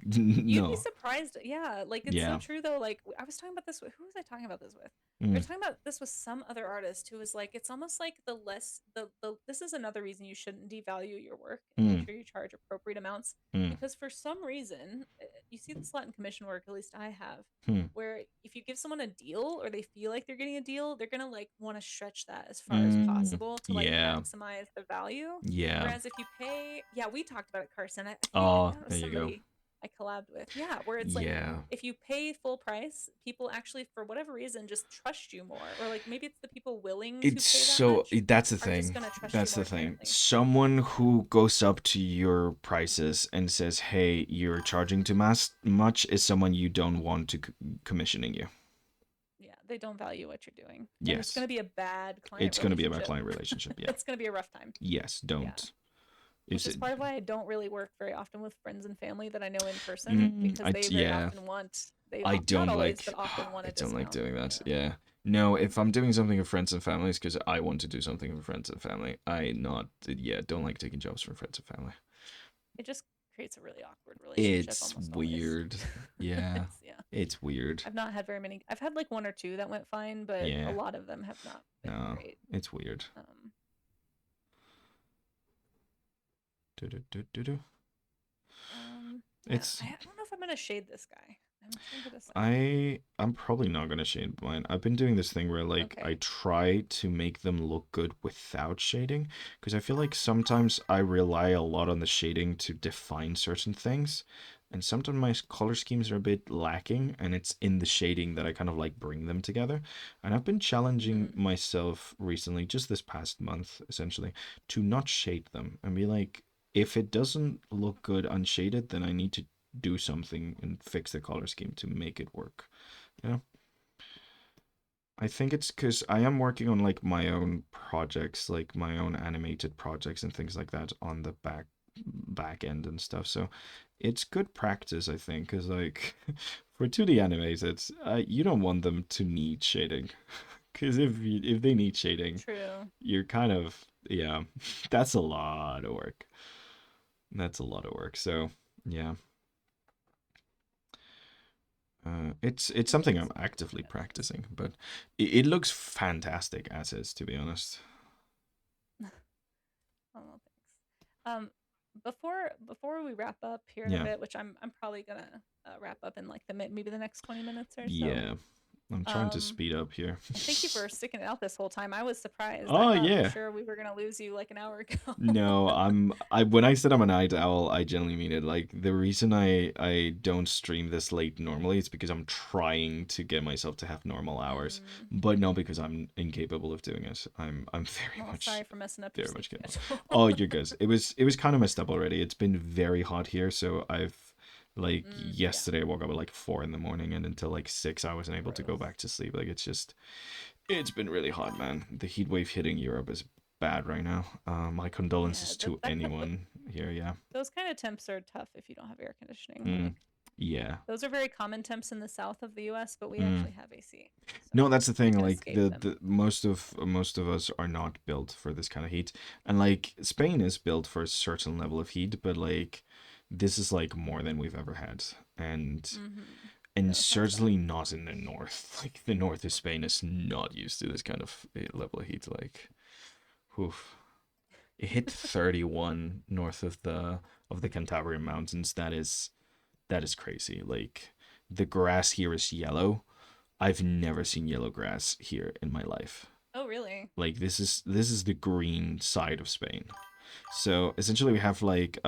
you'd be no. surprised. Yeah, like it's so Yeah. true though. Like I was talking about this with who was I talking about this with? We were Mm, talking about this with some other artist who was like, it's almost like the less the this is another reason you shouldn't devalue your work and make mm, sure you charge appropriate amounts mm, because for some reason you see this a lot in commission work, at least I have, mm, where if you give someone a deal or they feel like they're getting a deal, they're gonna like want to stretch that as far as mm. possible to like Yeah. maximize the value. Yeah. Whereas if you pay, yeah, we talked about it, Carson. I Oh, thought it was there you go. somebody I collabed with. Yeah, where it's like Yeah. if you pay full price, people actually for whatever reason just trust you more. Or like maybe it's the people willing to It's pay that so much that's the are just thing. gonna trust you That's the more thing. inherently. Someone who goes up to your prices and says, "Hey, you're charging too much," is someone you don't want to commissioning you. Yeah, they don't value what you're doing. And it's Yes, gonna be a bad client it's gonna be a bad relationship. client relationship. Yeah. It's gonna be a rough time. Yes, Yeah. don't. Which Is is it? part of why I don't really work very often with friends and family that I know in person because they very Yeah. often want I not don't always, but like. often want I a don't like discount. doing that. Yeah. Yeah. No, if I'm doing something with friends and families, because I want to do something with friends and family, I not. Yeah, don't like taking jobs from friends and family. It just creates a really awkward relationship It's almost always. weird. Yeah. Yeah. It's weird. I've not had very many. I've had like one or two that went fine, but a Yeah. lot of them have not been No. great. It's weird. Um, Do do do do do. yeah, It's I don't know if I'm gonna shade this guy. I'm trying to decide. I'm probably not gonna shade mine. I've been doing this thing where like I Okay. try to make them look good without shading because I feel like sometimes I rely a lot on the shading to define certain things, and sometimes my color schemes are a bit lacking, and it's in the shading that I kind of like bring them together. And I've been challenging Hmm. myself recently, just this past month, essentially, to not shade them and be like, if it doesn't look good unshaded, then I need to do something and fix the color scheme to make it work. You know, I think it's because I am working on like my own projects, like my own animated projects and things like that on the back end and stuff. So it's good practice, I think, because like for 2D animated, you don't want them to need shading, because if they need shading, True. you're kind of yeah, that's a lot of work. That's a lot of work. So yeah. It's Yeah, something I'm it's a little actively hit and miss. practicing, but it looks fantastic as is, to be honest. Oh, well, thanks. Before we wrap up here in a Yeah, bit, which I'm probably gonna wrap up in like maybe the next 20 minutes or so. yeah. I'm trying to Um, speed up here. and thank you for sticking it out this whole time. I was surprised. I Oh thought for yeah. sure we were gonna lose you like an hour ago. No, I when I said I'm a night owl, I genuinely mean it. Like the reason I don't stream this late normally is because I'm trying to get myself to have normal hours, Mm, but not because I'm incapable of doing it. I'm well, sorry for messing up your very sleep much capable. schedule. Oh, you're good. It was kind of messed up already. It's been very hot here, so I've like Yeah, yesterday I woke up at like 4 in the morning, and until like 6 I wasn't able to go gross. back to sleep. Like it's been really hot, man. The heat wave hitting Europe is bad right now. My Yeah, condolences to anyone here. Yeah. those kind of temps are tough if you don't have air conditioning. Mm, Like yeah. those are very common temps in the south of the U.S., but we Mm. actually have AC, so No, that's the we thing. can Like escape them. the most of us are not built for this kind of heat, and like Spain is built for a certain level of heat, but like this is like more than we've ever had, and Mm-hmm. and No, sounds bad. certainly not in the north. Like the north of Spain is not used to this kind of level of heat. Like, oof. It hit 31 north of the Cantabrian Mountains. That is crazy. Like the grass here is yellow. I've never seen yellow grass here in my life. Oh, really? Like this is the green side of Spain. So essentially, we have like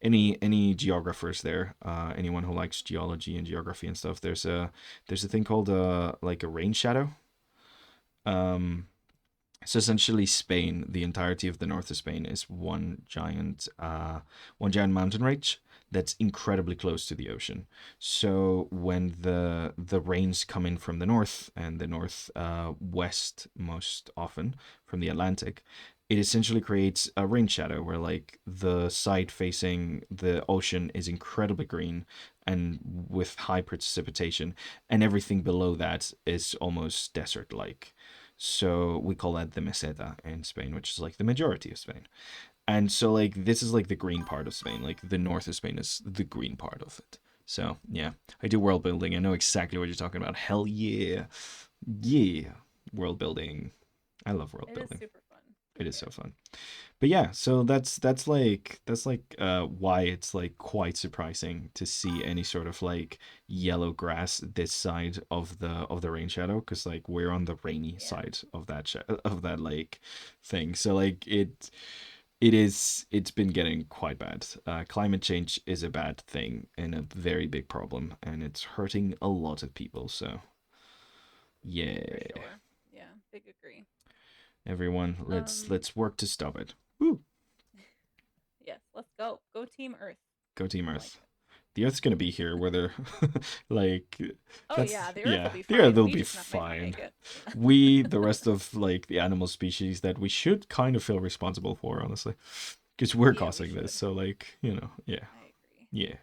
any geographers there, anyone who likes geology and geography and stuff. There's a thing called like a rain shadow. Um, so essentially, Spain, the entirety of the north of Spain, is one giant mountain range that's incredibly close to the ocean. So when the rains come in from the north and the north west most often from the Atlantic, it essentially creates a rain shadow where like the side facing the ocean is incredibly green and with high precipitation, and everything below that is almost desert like. So we call that the meseta in Spain, which is like the majority of Spain. And so like this is like the green part of Spain. Like the north of Spain is the green part of it. So yeah, I do world building. I know exactly what you're talking about. Hell yeah, yeah, world building. I love world It is building. super fun. It is Yeah. so fun. But yeah, so that's like why it's like quite surprising to see any sort of like yellow grass this side of the rain shadow, because like we're on the rainy Yeah. side of that of that like thing. So like it's been getting quite bad. Climate change is a bad thing and a very big problem, and it's hurting a lot of people. So For yeah, sure. Yeah. Big agree. everyone, Um. let's work to stop it. Woo! Yes. Let's go. Go Team Earth. Go Team I like Earth. it. The Earth's gonna be here, whether like Oh that's yeah, the Earth will yeah, be the Earth fine. will We be just not, might not fine. make it. Yeah. We, the rest of like the animal species that we should kind of feel responsible for, honestly, because we're Yeah, we causing this. should. So like yeah, I agree. yeah,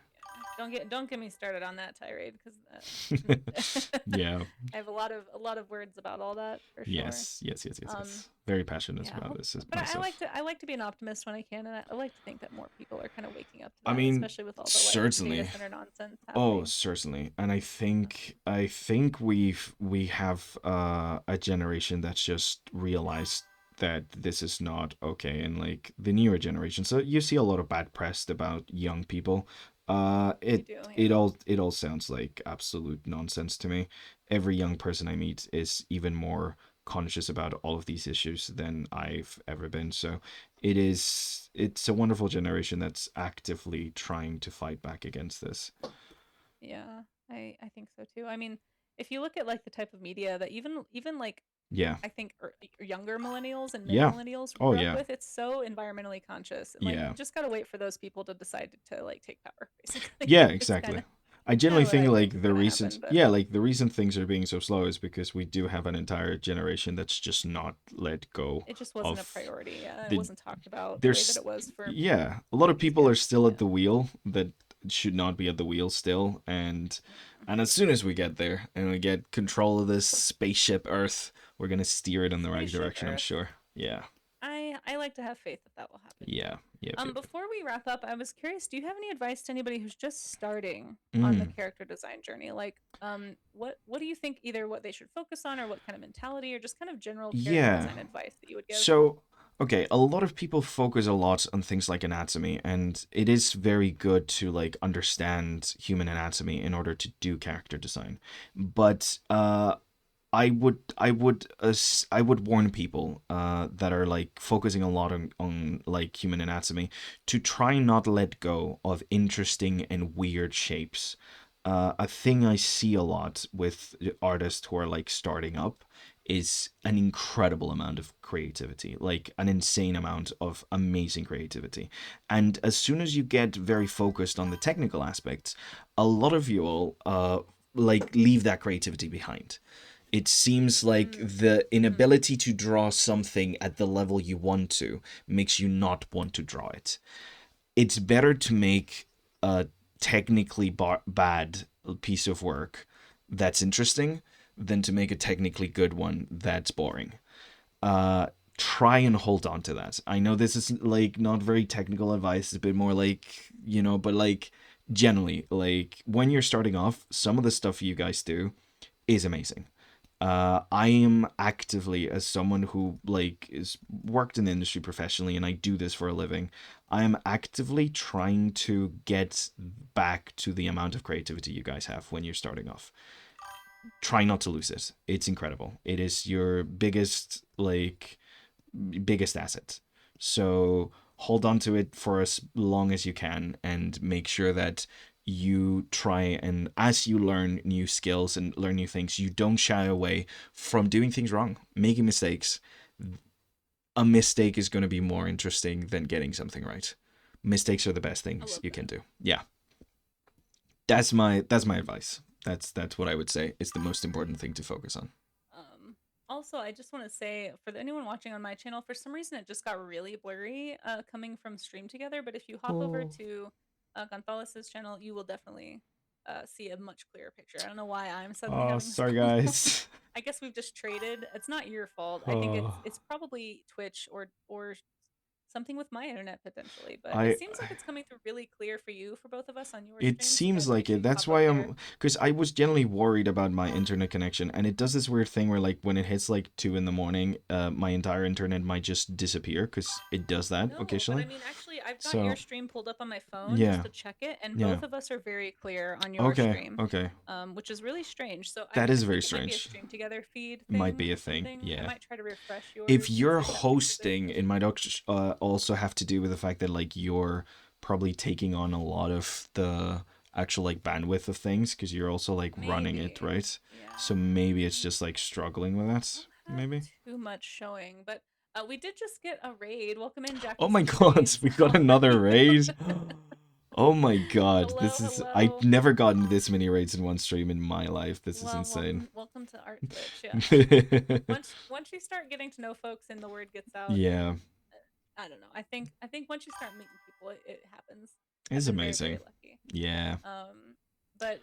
Yeah. Don't get me started on that tirade because yeah. I have a lot of words about all that for sure. Yes, yes, yes, yes, Um, yes. Very passionate yeah, about this but myself. I like to be an optimist when I can, and I like to think that more people are kind of waking up to I that, mean, especially with all the like data certainly. center nonsense Oh, happening. certainly. And I Um, think we have a generation that's just realized that this is not okay, and like the newer generation. So you see a lot of bad press about young people. you do, yeah. It all sounds like absolute nonsense to me. Every young person I meet is even more conscious about all of these issues than I've ever been. So it's a wonderful generation that's actively trying to fight back against this. Yeah, I think so too. I mean, if you look at like the type of media that even like Yeah. I think younger millennials and mid Yeah. millennials Oh grew up yeah. with, it's so environmentally conscious, and like Yeah. you just gotta wait for those people to decide to like take power, basically. Yeah, It's exactly. I kind generally of what think I think like is the gonna reasons happen. But yeah, like the reason things are being so slow is because we do have an entire generation that's just not let go it just wasn't a of priority. Yeah, it the wasn't talked about the way that there's it was for yeah, a lot of previous people are kids. still at Yeah. the wheel that should not be at the wheel still, Mhm. and as soon as we get there and we get control of this spaceship Earth, we're going to steer it in the right Spaceship direction, I'm Earth. sure. Yeah. I like to have faith that that will happen. Yeah. Yep, yep, yep. Before we wrap up, I was curious, do you have any advice to anybody who's just starting on the Mm. character design journey? Like, what do you think either what they should focus on or what kind of mentality or just kind of general character Yeah. design advice that you would give? So, okay, a lot of people focus a lot on things like anatomy, and it is very good to like understand human anatomy in order to do character design. But I would warn people that are like focusing a lot on like human anatomy to try not let go of interesting and weird shapes. A thing I see a lot with artists who are like starting up is an incredible amount of creativity, like an insane amount of amazing creativity. And as soon as you get very focused on the technical aspects, a lot of you will like leave that creativity behind. It seems like Mm, the mm-hmm. inability to draw something at the level you want to makes you not want to draw it. It's better to make a technically bad piece of work that's interesting than to make a technically good one that's boring. Uh, Try and hold on to that. I know this is like not very technical advice, it's a bit more like, but like generally, like when you're starting off, some of the stuff you guys do is amazing. I am actively, as someone who like is worked in the industry professionally and I do this for a living, I am actively trying to get back to the amount of creativity you guys have when you're starting off. Try not to lose it. It's incredible. It is your biggest asset. So hold on to it for as long as you can and make sure that you try, and as you learn new skills and learn new things, you don't shy away from doing things wrong, making mistakes. A mistake is going to be more interesting than getting something right. Mistakes are the best I things love you that. can do. Yeah. That's my advice. That's what I would say is the most important thing to focus on. Also, I just want to say for anyone watching on my channel, for some reason it just got really blurry coming from Stream Together. But if you hop over Oh. to Gonzalez's channel, you will definitely see a much clearer picture. I don't know why I'm suddenly Oh, having this sorry problem. guys. I guess we've just traded. It's not your fault. I think Oh. it's probably Twitch or something with my internet potentially, but it I seems like it's coming through really clear for you for both of us on your It stream. So seems guys, make like sure it. you That's pop up why there. because I was generally worried about my internet connection, and it does this weird thing where, like, when it hits like 2 in the morning, my entire internet might just disappear because it does that No, but I occasionally. mean, actually, I've got your So stream pulled up on my phone just yeah, to check it, and yeah. both of us are very clear on your Okay, stream, okay. which is really strange. So That I is very think it might be a strange. stream together feed It might thing be a or thing. something. I Yeah. might try to refresh If yours and you're see if that fixes it. hosting, it might also have to do with the fact that, like, you're probably taking on a lot of the actual, like, bandwidth of things because you're also, like, running it, Maybe, right? yeah. So maybe it's Mm, just like struggling with that. don't have Maybe. too much showing, but we did just get a raid. Welcome in, Jack Oh and my Sweet god, Raids. we How got are another you? raid. Oh my god, Hello, this is I've hello. never gotten this many raids in one stream in my life. This is Well, insane. welcome to Art Twitch. Yeah. Once you start getting to know folks and the word gets out, Yeah, I don't know. I think once you start meeting people, it happens. I've it's been very amazing. lucky. Yeah.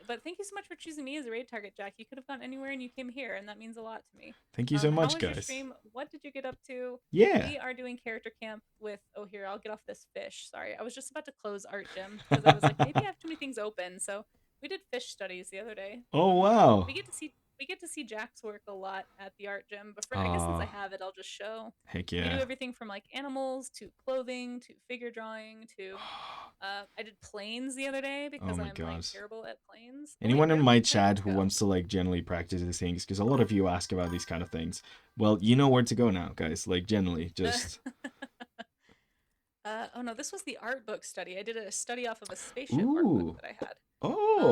But thank you so much for choosing me as a raid target, Jack. You could have gone anywhere and you came here, and that means a lot to me. Thank you so How much, was your guys. stream? What did you get up to? Yeah. We are doing character camp with. Oh, here, I'll get off this fish. Sorry, I was just about to close art gym because I was like, maybe I have too many things open. So we did fish studies the other day. Oh wow. We get to see Jack's work a lot at the art gym. But I guess since I Ah, have it, I'll just show. heck We do yeah. everything from like animals to clothing to figure drawing to I did planes the other day Oh because my I'm like god. terrible at planes. Oh wait, Anyone in my where did chat it who go? wants to, like, generally practice these things, because a lot of you ask about these kind of things, well, you know where to go now, guys. Like, generally, just Oh no, this was the art book study. I did a study off of a spaceship art book ooh. that I had.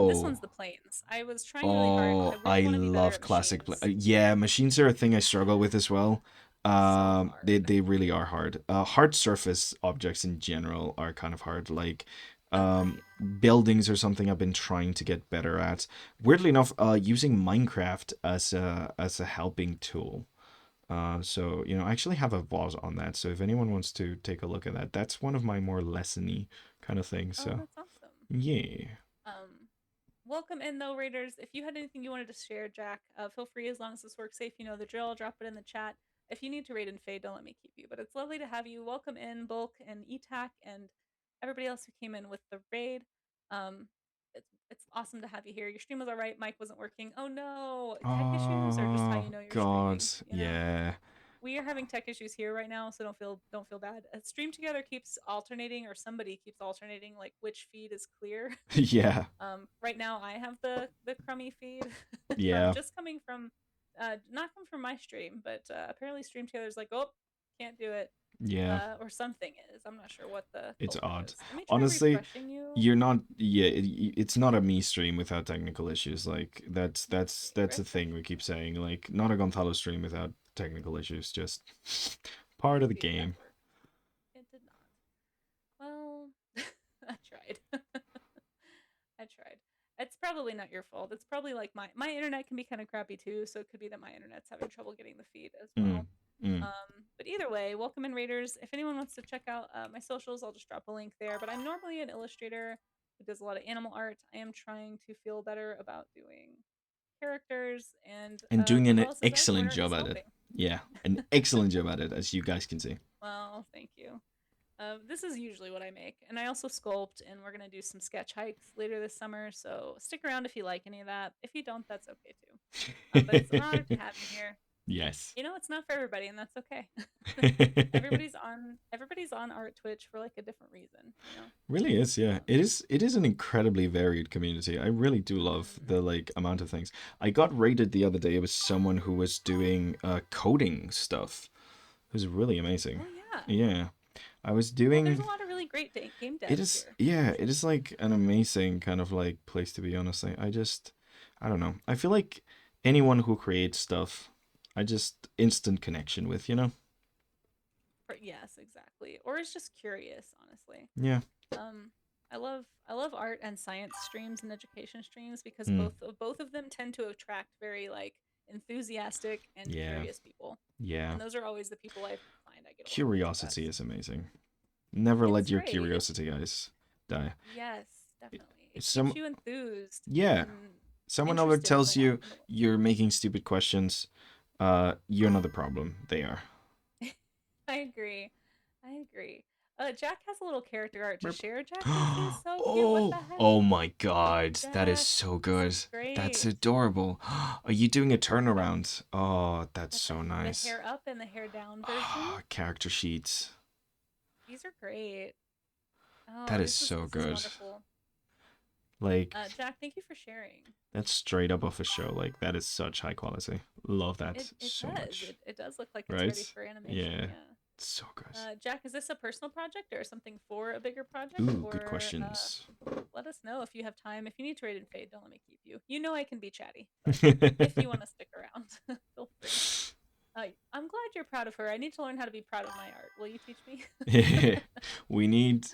This Oh. one's the planes. I was trying really hard. I Oh, really I want to be better love at classic. machines. Yeah, machines are a thing I struggle with as well. So hard. They really are hard. Hard surface objects in general are kind of hard. Like, Agreed. buildings are something I've been trying to get better at. Weirdly enough, using Minecraft as a helping tool. So, I actually have a VOD on that. So if anyone wants to take a look at that, that's one of my more lessony kind of things. Oh, So that's awesome. yeah. Um, Welcome in though, Raiders. If you had anything you wanted to share, Jack, feel free as long as this works safe. You know the drill. Drop it in the chat. If you need to raid and fade, don't let me keep you. But it's lovely to have you. Welcome in, Bulk and ETAC and everybody else who came in with the raid. Um, it's awesome to have you here. Your stream was all right. Mic wasn't working. Oh no, tech issues are just how Oh you know you're God, streaming. You know, yeah, we are having tech issues here right now, so don't feel bad. Stream together keeps alternating, or somebody keeps alternating, like which feed is clear. yeah, Right now I have the crummy feed from yeah, just coming from not come from my stream, but apparently Stream Taylor's like, oh, can't do it. yeah. Or something is. I'm not sure what the It's culprit odd. is. Let me try Honestly, refreshing you. you're not. Yeah, it's not a me stream without technical issues. Like, that's Let's that's see. that's a Refresh thing we keep stream. saying. Like, not a Gonzalo stream without technical issues. Just part of the See if that game. works. It did not. Well, I tried. I tried. It's probably not your fault. It's probably like my internet can be kind of crappy too, so it could be that my internet's having trouble getting the feed as Mm, well. mm. But either way, welcome in Raiders. If anyone wants to check out my socials, I'll just drop a link there. But I'm normally an illustrator who does a lot of animal art. I am trying to feel better about doing characters, and And doing an Gonzalez's art excellent corner job is at it. helping. Yeah, an excellent job at it, as you guys can see. Well, thank you. This is usually what I make, and I also sculpt, and we're gonna do some sketch hikes later this summer. So stick around if you like any of that. If you don't, that's okay too. But it's an honor to have you here. Yes. You know, it's not for everybody, and that's okay. Everybody's on Art Twitch for like a different reason, you know. Really is, yeah. Um, It is an incredibly varied community. I really do love mm, the, like, amount of things. I got rated the other day. It was someone who was doing coding stuff. It was really amazing. oh yeah. Yeah. I was Well, there's a doing lot of really great game it devs is here yeah, for it sure. is like an amazing kind of like place to be, honestly. I don't know. I feel like anyone who creates stuff, I just instant connection with, you know? Yes, exactly. Or it's just curious, honestly. Yeah. Um, I love art and science streams and education streams because Hmm. both of them tend to attract very like enthusiastic and Yeah. curious people, Yeah. and those are always the people I find I get along with the Curiosity best. is amazing. Never It's let your great. curiosity, guys, die. Yes, definitely. It It's keeps some you enthused Yeah. and Someone over interested in the tells you in the world. you're making stupid questions, you're not the problem. They are. I agree. I agree. Jack has a little character art to share. Jack, this is so cute. What the Oh, heck? oh my God, that is Jack, so this good. is That's great. adorable. Are you doing a You got turnaround? Oh, that's got so the nice. hair up and the hair down version. Ah, character sheets. These are great. That Oh, is so this is good. wonderful. Like, Jack, thank you for sharing. that's straight up off a show. Like, that is such high quality. Love that It so does. much. It does look like it's Right? ready for animation. Yeah. Yeah. So good. Jack, is this a personal project or something for a bigger project? Ooh, good Or questions. let us know if you have time. If you need to raid and fade, don't let me keep you. You know I can be chatty, but if you want to stick around, feel free. I'm glad you're proud of her. I need to learn how to be proud of my art. Will you teach me? We need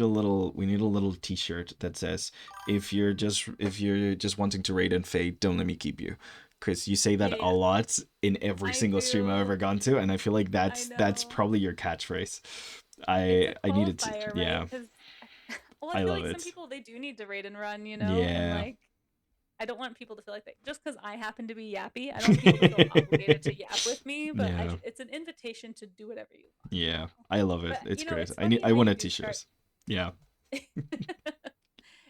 a little t-shirt that says if you're just wanting to raid and fade, don't let me keep you. Chris, you say that Yeah, a yeah. lot in every I single stream I've do. ever gone to, and I feel like I that's know. probably your catchphrase. It's I a I needed to, qualifier, right? yeah. Because, well, I I feel love like some it. people they do need to raid and run, and Yeah. like I don't want people to feel like that just because I happen to be yappy. I don't want people to feel obligated to yap with me, but Yeah. it's an invitation to do whatever you Yeah. want. I love it. But It's great. it's I need funny I how want you a do start. t-shirt. Yeah.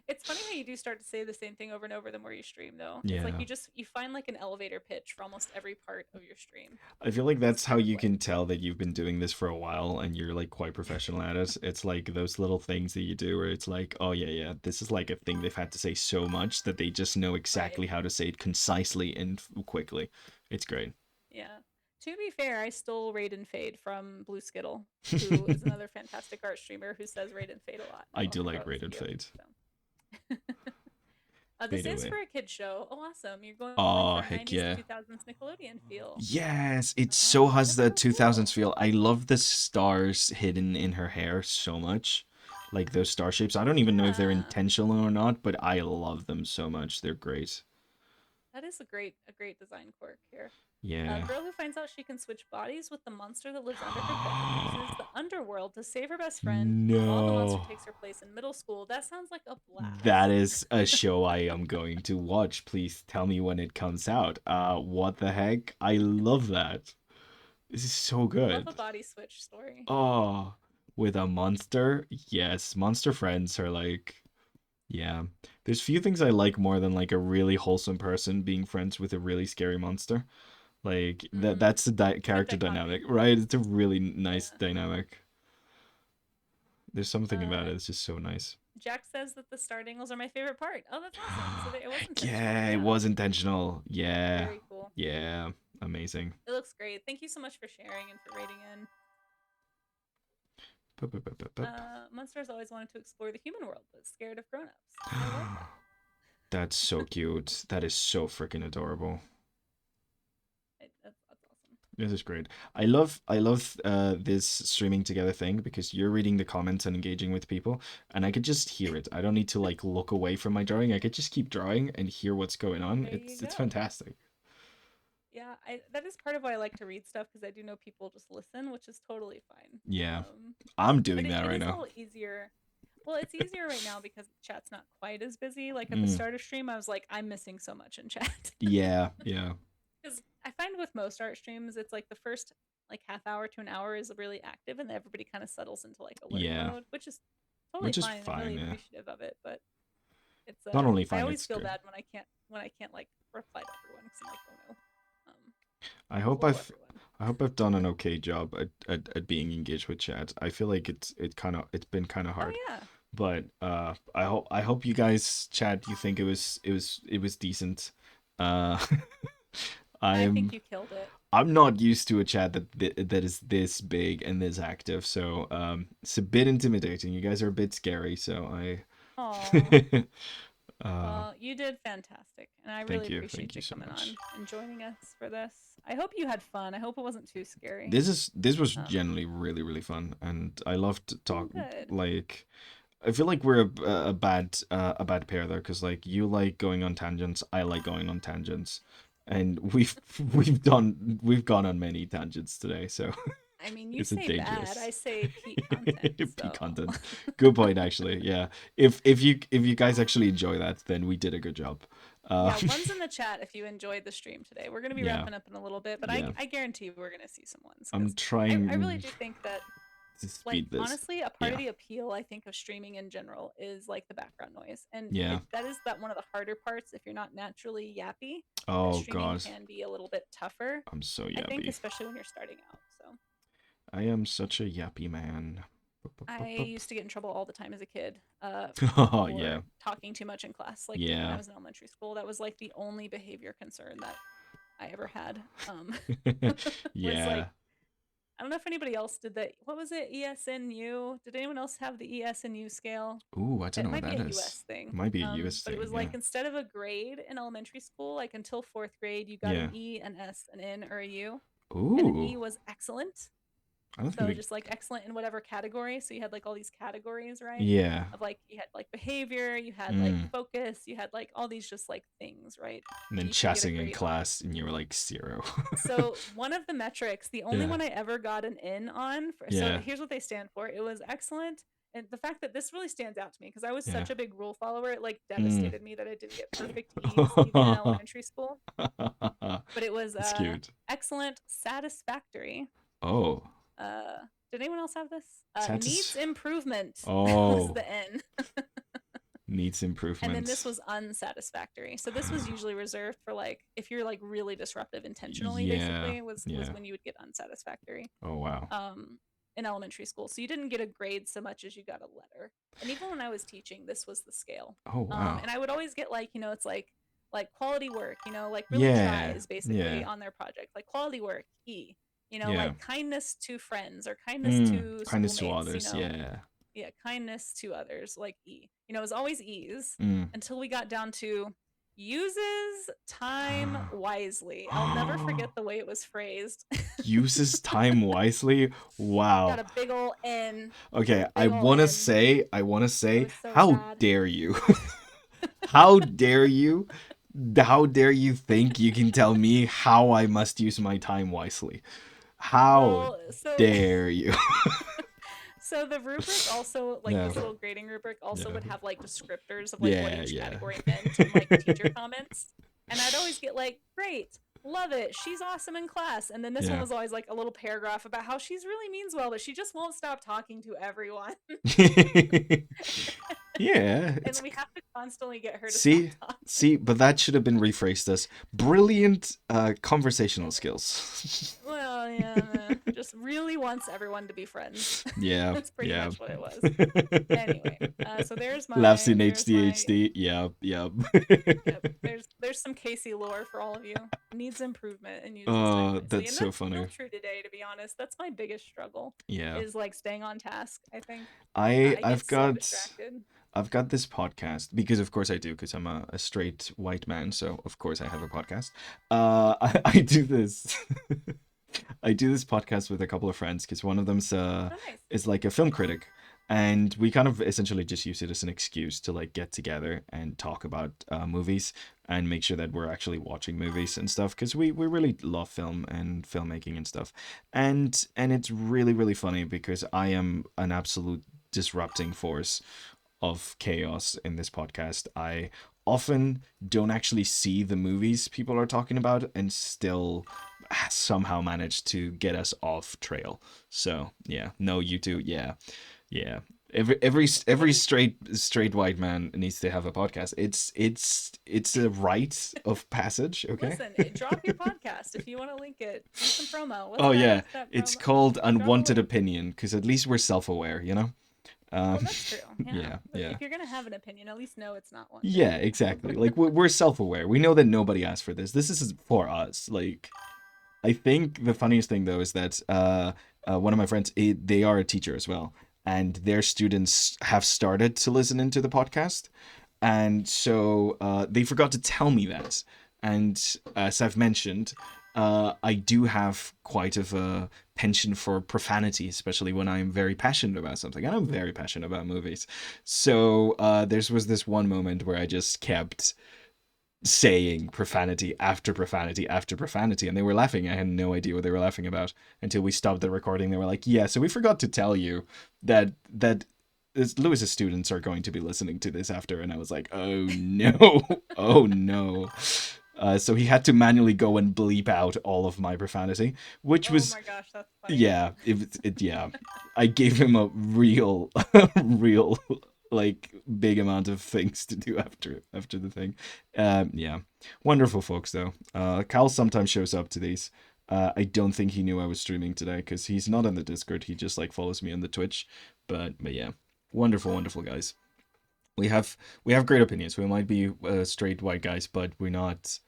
It's funny how you do start to say the same thing over and over the more you stream, though. It's like Yeah. you find like an elevator pitch for almost every part of your stream. I feel like It's that's how kind of you like can tell that you've been doing this for a while and you're like quite professional at it. It's like those little things that you do where it's like, oh yeah, yeah, this is like a thing they've had to say so much that they just know right. exactly how to say it concisely and quickly. It's great. Yeah. To be fair, I stole Raid and Fade from Blue Skittle, who is another fantastic art streamer who says Raid and Fade a lot, I do like regardless of Rated you. Fade. So. This Fade is away. for a kid show. Oh, awesome! You're going Oh, for a heck 90s yeah. 2000s Nickelodeon feel. Yes, it so has That's the so 2000s cool. feel. I love the stars hidden in her hair so much. Like those star shapes. I don't even know if they're Yeah, intentional or not, but I love them so much. They're great. that is a great design quirk here. A Yeah. girl who finds out she can switch bodies with the monster that lives under her bed uses the underworld to save her best friend while the monster No. takes her place in middle school. That sounds like a That blast. is a show I am going to watch. Please tell me when it comes out. What the heck? I love that. This is so Love a good. body switch story. Oh, with a monster? Yes, monster friends are like, yeah. There's few things I like more than like a really wholesome person being friends with a really scary monster. Like Mm, that's the it's a good character dichotomy. dynamic, right? It's a really nice Yeah. dynamic. There's something about Uh, it. It's just so nice. Jack says that the star dangles are my favorite part. Oh, that's awesome. So it was Heck intentional. yeah, it Yeah. was intentional. Yeah. Very cool. Yeah. Amazing. It looks great. Thank you so much for sharing and for rating in. Bup, bup, bup, bup, bup. Monsters always wanted to explore the human world, but scared of grown-ups. I love that. That's so cute. That is so freaking adorable. That's awesome. This is great. I love this streaming together thing because you're reading the comments and engaging with people, and I could just hear it. I don't need to like look away from my drawing. I could just keep drawing and hear what's going on. There you It's go. fantastic. Yeah, that is part of why I like to read stuff because I do know people just listen, which is totally fine. Yeah, I'm But doing that it right is a now. little easier. Well, it's easier right now because chat's not quite as busy. Like at the Mm, start of stream, I was like, I'm missing so much in chat. yeah, yeah, Because I find with most art streams, it's like the first like half hour to an hour is really active, and then everybody kind of settles into like alert yeah. mode, which is totally Which is fine. I'm fine. really Yeah, appreciative of it, but it's not only I fine, always it's feel good. bad when I can't like reply to everyone because I'm like, oh no, I hope hello I've everyone. I hope I've done an okay job at being engaged with chat. I feel like it's been kind of Oh hard, yeah, but I hope you guys chat. You think it was decent. Uh, I think I'm you killed it. I'm not used to a chat that is this big and this active, so it's a bit intimidating. You guys are a bit scary, so I Aw. uh Well, you did fantastic, and I really thank appreciate you you so coming much. on and joining us for this. I hope you had fun. I hope it wasn't too scary. This was Um, generally really really fun, and I loved to oh, talk good. like. I feel like we're a bad pair there because like you like going on tangents, I like going on tangents, and we've gone on many tangents today, so I mean, you it's a say bad, I dangerous say peak content, peak so content. Good point, actually. Yeah, if you guys actually enjoy that, then we did a good job. yeah, one's in the chat if you enjoyed the stream today. We're gonna be Yeah, wrapping up in a little bit, but yeah. I guarantee we're gonna see some ones I'm because I really trying. do think that to Like, speed this. honestly, a part of Yeah. the appeal, I think, of streaming in general is like the background noise. And Yeah. that is one of the harder parts if you're not naturally yappy, that Oh streaming God. can be a little bit tougher, I'm so I think, yappy. especially when you're starting out. So I am such a yappy man. I used to get in trouble all the time as a kid Oh yeah. for talking too much in class. Like when I Yeah. was in elementary school, that was like the only behavior concern that I ever had. Was Yeah. like, I don't know if anybody else did that. What was it? ESNU? Did anyone else have the ESNU scale? Ooh, I don't It know what might be that a is. US thing. Might be a US But it thing, was yeah. like instead of a grade in elementary school, like until fourth grade, you got an Yeah. E, an S, an N, or a U. And an Ooh. E was excellent. I don't think So we just like excellent in whatever category. So you had like all these categories, right? Yeah. Of like you had like behavior, you had like Mm. focus, you had like all these just like things, right? And That then you could get a chatting in grade on. class and you were like 0. So one of the metrics, the only Yeah. one I ever got an N on, so Yeah. here's what they stand for. It was excellent. And the fact that this really stands out to me because I was Yeah. such a big rule follower, it like Mm. devastated me that I didn't get perfect E's even in elementary school. But it was It's cute. excellent, satisfactory. Oh. Uh, did anyone else have this? Needs Satis improvement was Oh. the N. Needs And then this improvements. was unsatisfactory. So this was usually reserved for like if you're like really disruptive intentionally, Yeah. basically, was Yeah. when you would get unsatisfactory. Oh wow. In elementary school. So you didn't get a grade so much as you got a letter. And even when I was teaching, this was the scale. Oh wow. And I would always get like, it's like quality work, like really Yeah. tries basically Yeah. on their project. Like quality work, E. Yeah. Like kindness to friends or kindness to Kindness to schoolmates, others. Yeah. yeah, kindness to others, like E. It was always E's Mm. until we got down to uses time wisely. I'll never forget the way it was phrased. Uses time wisely. Wow. Got a big ol' N. Okay, I Big ol' want to N. say, It was so how sad. dare you? How dare you? How dare you think you can tell me how I must use my time wisely? How Well, dare you? so the rubric also, like No. this little grading rubric, also Yeah. would have like descriptors of like what Yeah, each yeah. category meant and like teacher comments. And I'd always get like, great, love it, she's awesome in class. And then this one Yeah. was always like a little paragraph about how she's really means well, but she just won't stop talking to everyone. Yeah. And we have to constantly get her to See, stop talking. see, but that should have been rephrased as brilliant conversational skills. Well, yeah, just really wants everyone to be friends. Yeah, That's pretty yeah. much what it was. Anyway, so there's my Laughs in there's my- HDHD. Yep. Yep, there's some Casey lore for all of you. Needs improvement and uses time Oh, wisely. that's And so that's funny. still true today, to be honest. That's my biggest struggle. Yeah. Is like staying on task, I think. I've get so got distracted. I've got this podcast because of course I do because I'm a straight white man, so of course I have a podcast. I do this I do this podcast with a couple of friends because one of them's Oh, nice. is like a film critic, and we kind of essentially just use it as an excuse to like get together and talk about movies and make sure that we're actually watching movies and stuff because we really love film and filmmaking and stuff, and it's really funny because I am an absolute disrupting force of chaos in this podcast. I often don't actually see the movies people are talking about and still somehow manage to get us off trail. So yeah, no, you two, yeah. Every straight white man needs to have a podcast. It's a rite of passage. Okay. Listen, drop your podcast if you want to link it. Do some promo. Oh yeah, what's that it's promo? called Unwanted link. Opinion because at least we're self-aware, you know. Well, that's true. Yeah. If you're gonna have an opinion, at least know it's not one. Yeah, exactly. Like we're self-aware. We know that nobody asked for this. This is for us. Like, I think the funniest thing though is that one of my friends, they are a teacher as well, and their students have started to listen into the podcast, and so they forgot to tell me that. And as I've mentioned, I do have quite of a penchant for profanity, especially when I'm very passionate about something. And I'm very passionate about movies. So there was this one moment where I just kept saying profanity after profanity after profanity, and they were laughing. I had no idea what they were laughing about until we stopped the recording. They were like, yeah, so we forgot to tell you that Lewis's students are going to be listening to this after. And I was like, oh no. Oh no. So he had to manually go and bleep out all of my profanity, which Oh was my gosh, that's funny. yeah, yeah. I gave him a real real like big amount of things to do after the thing. Yeah, wonderful folks though. Cal sometimes shows up to these. I don't think he knew I was streaming today because he's not on the Discord. He just like follows me on the Twitch. But yeah, wonderful guys. We have great opinions. We might be straight white guys, but we're not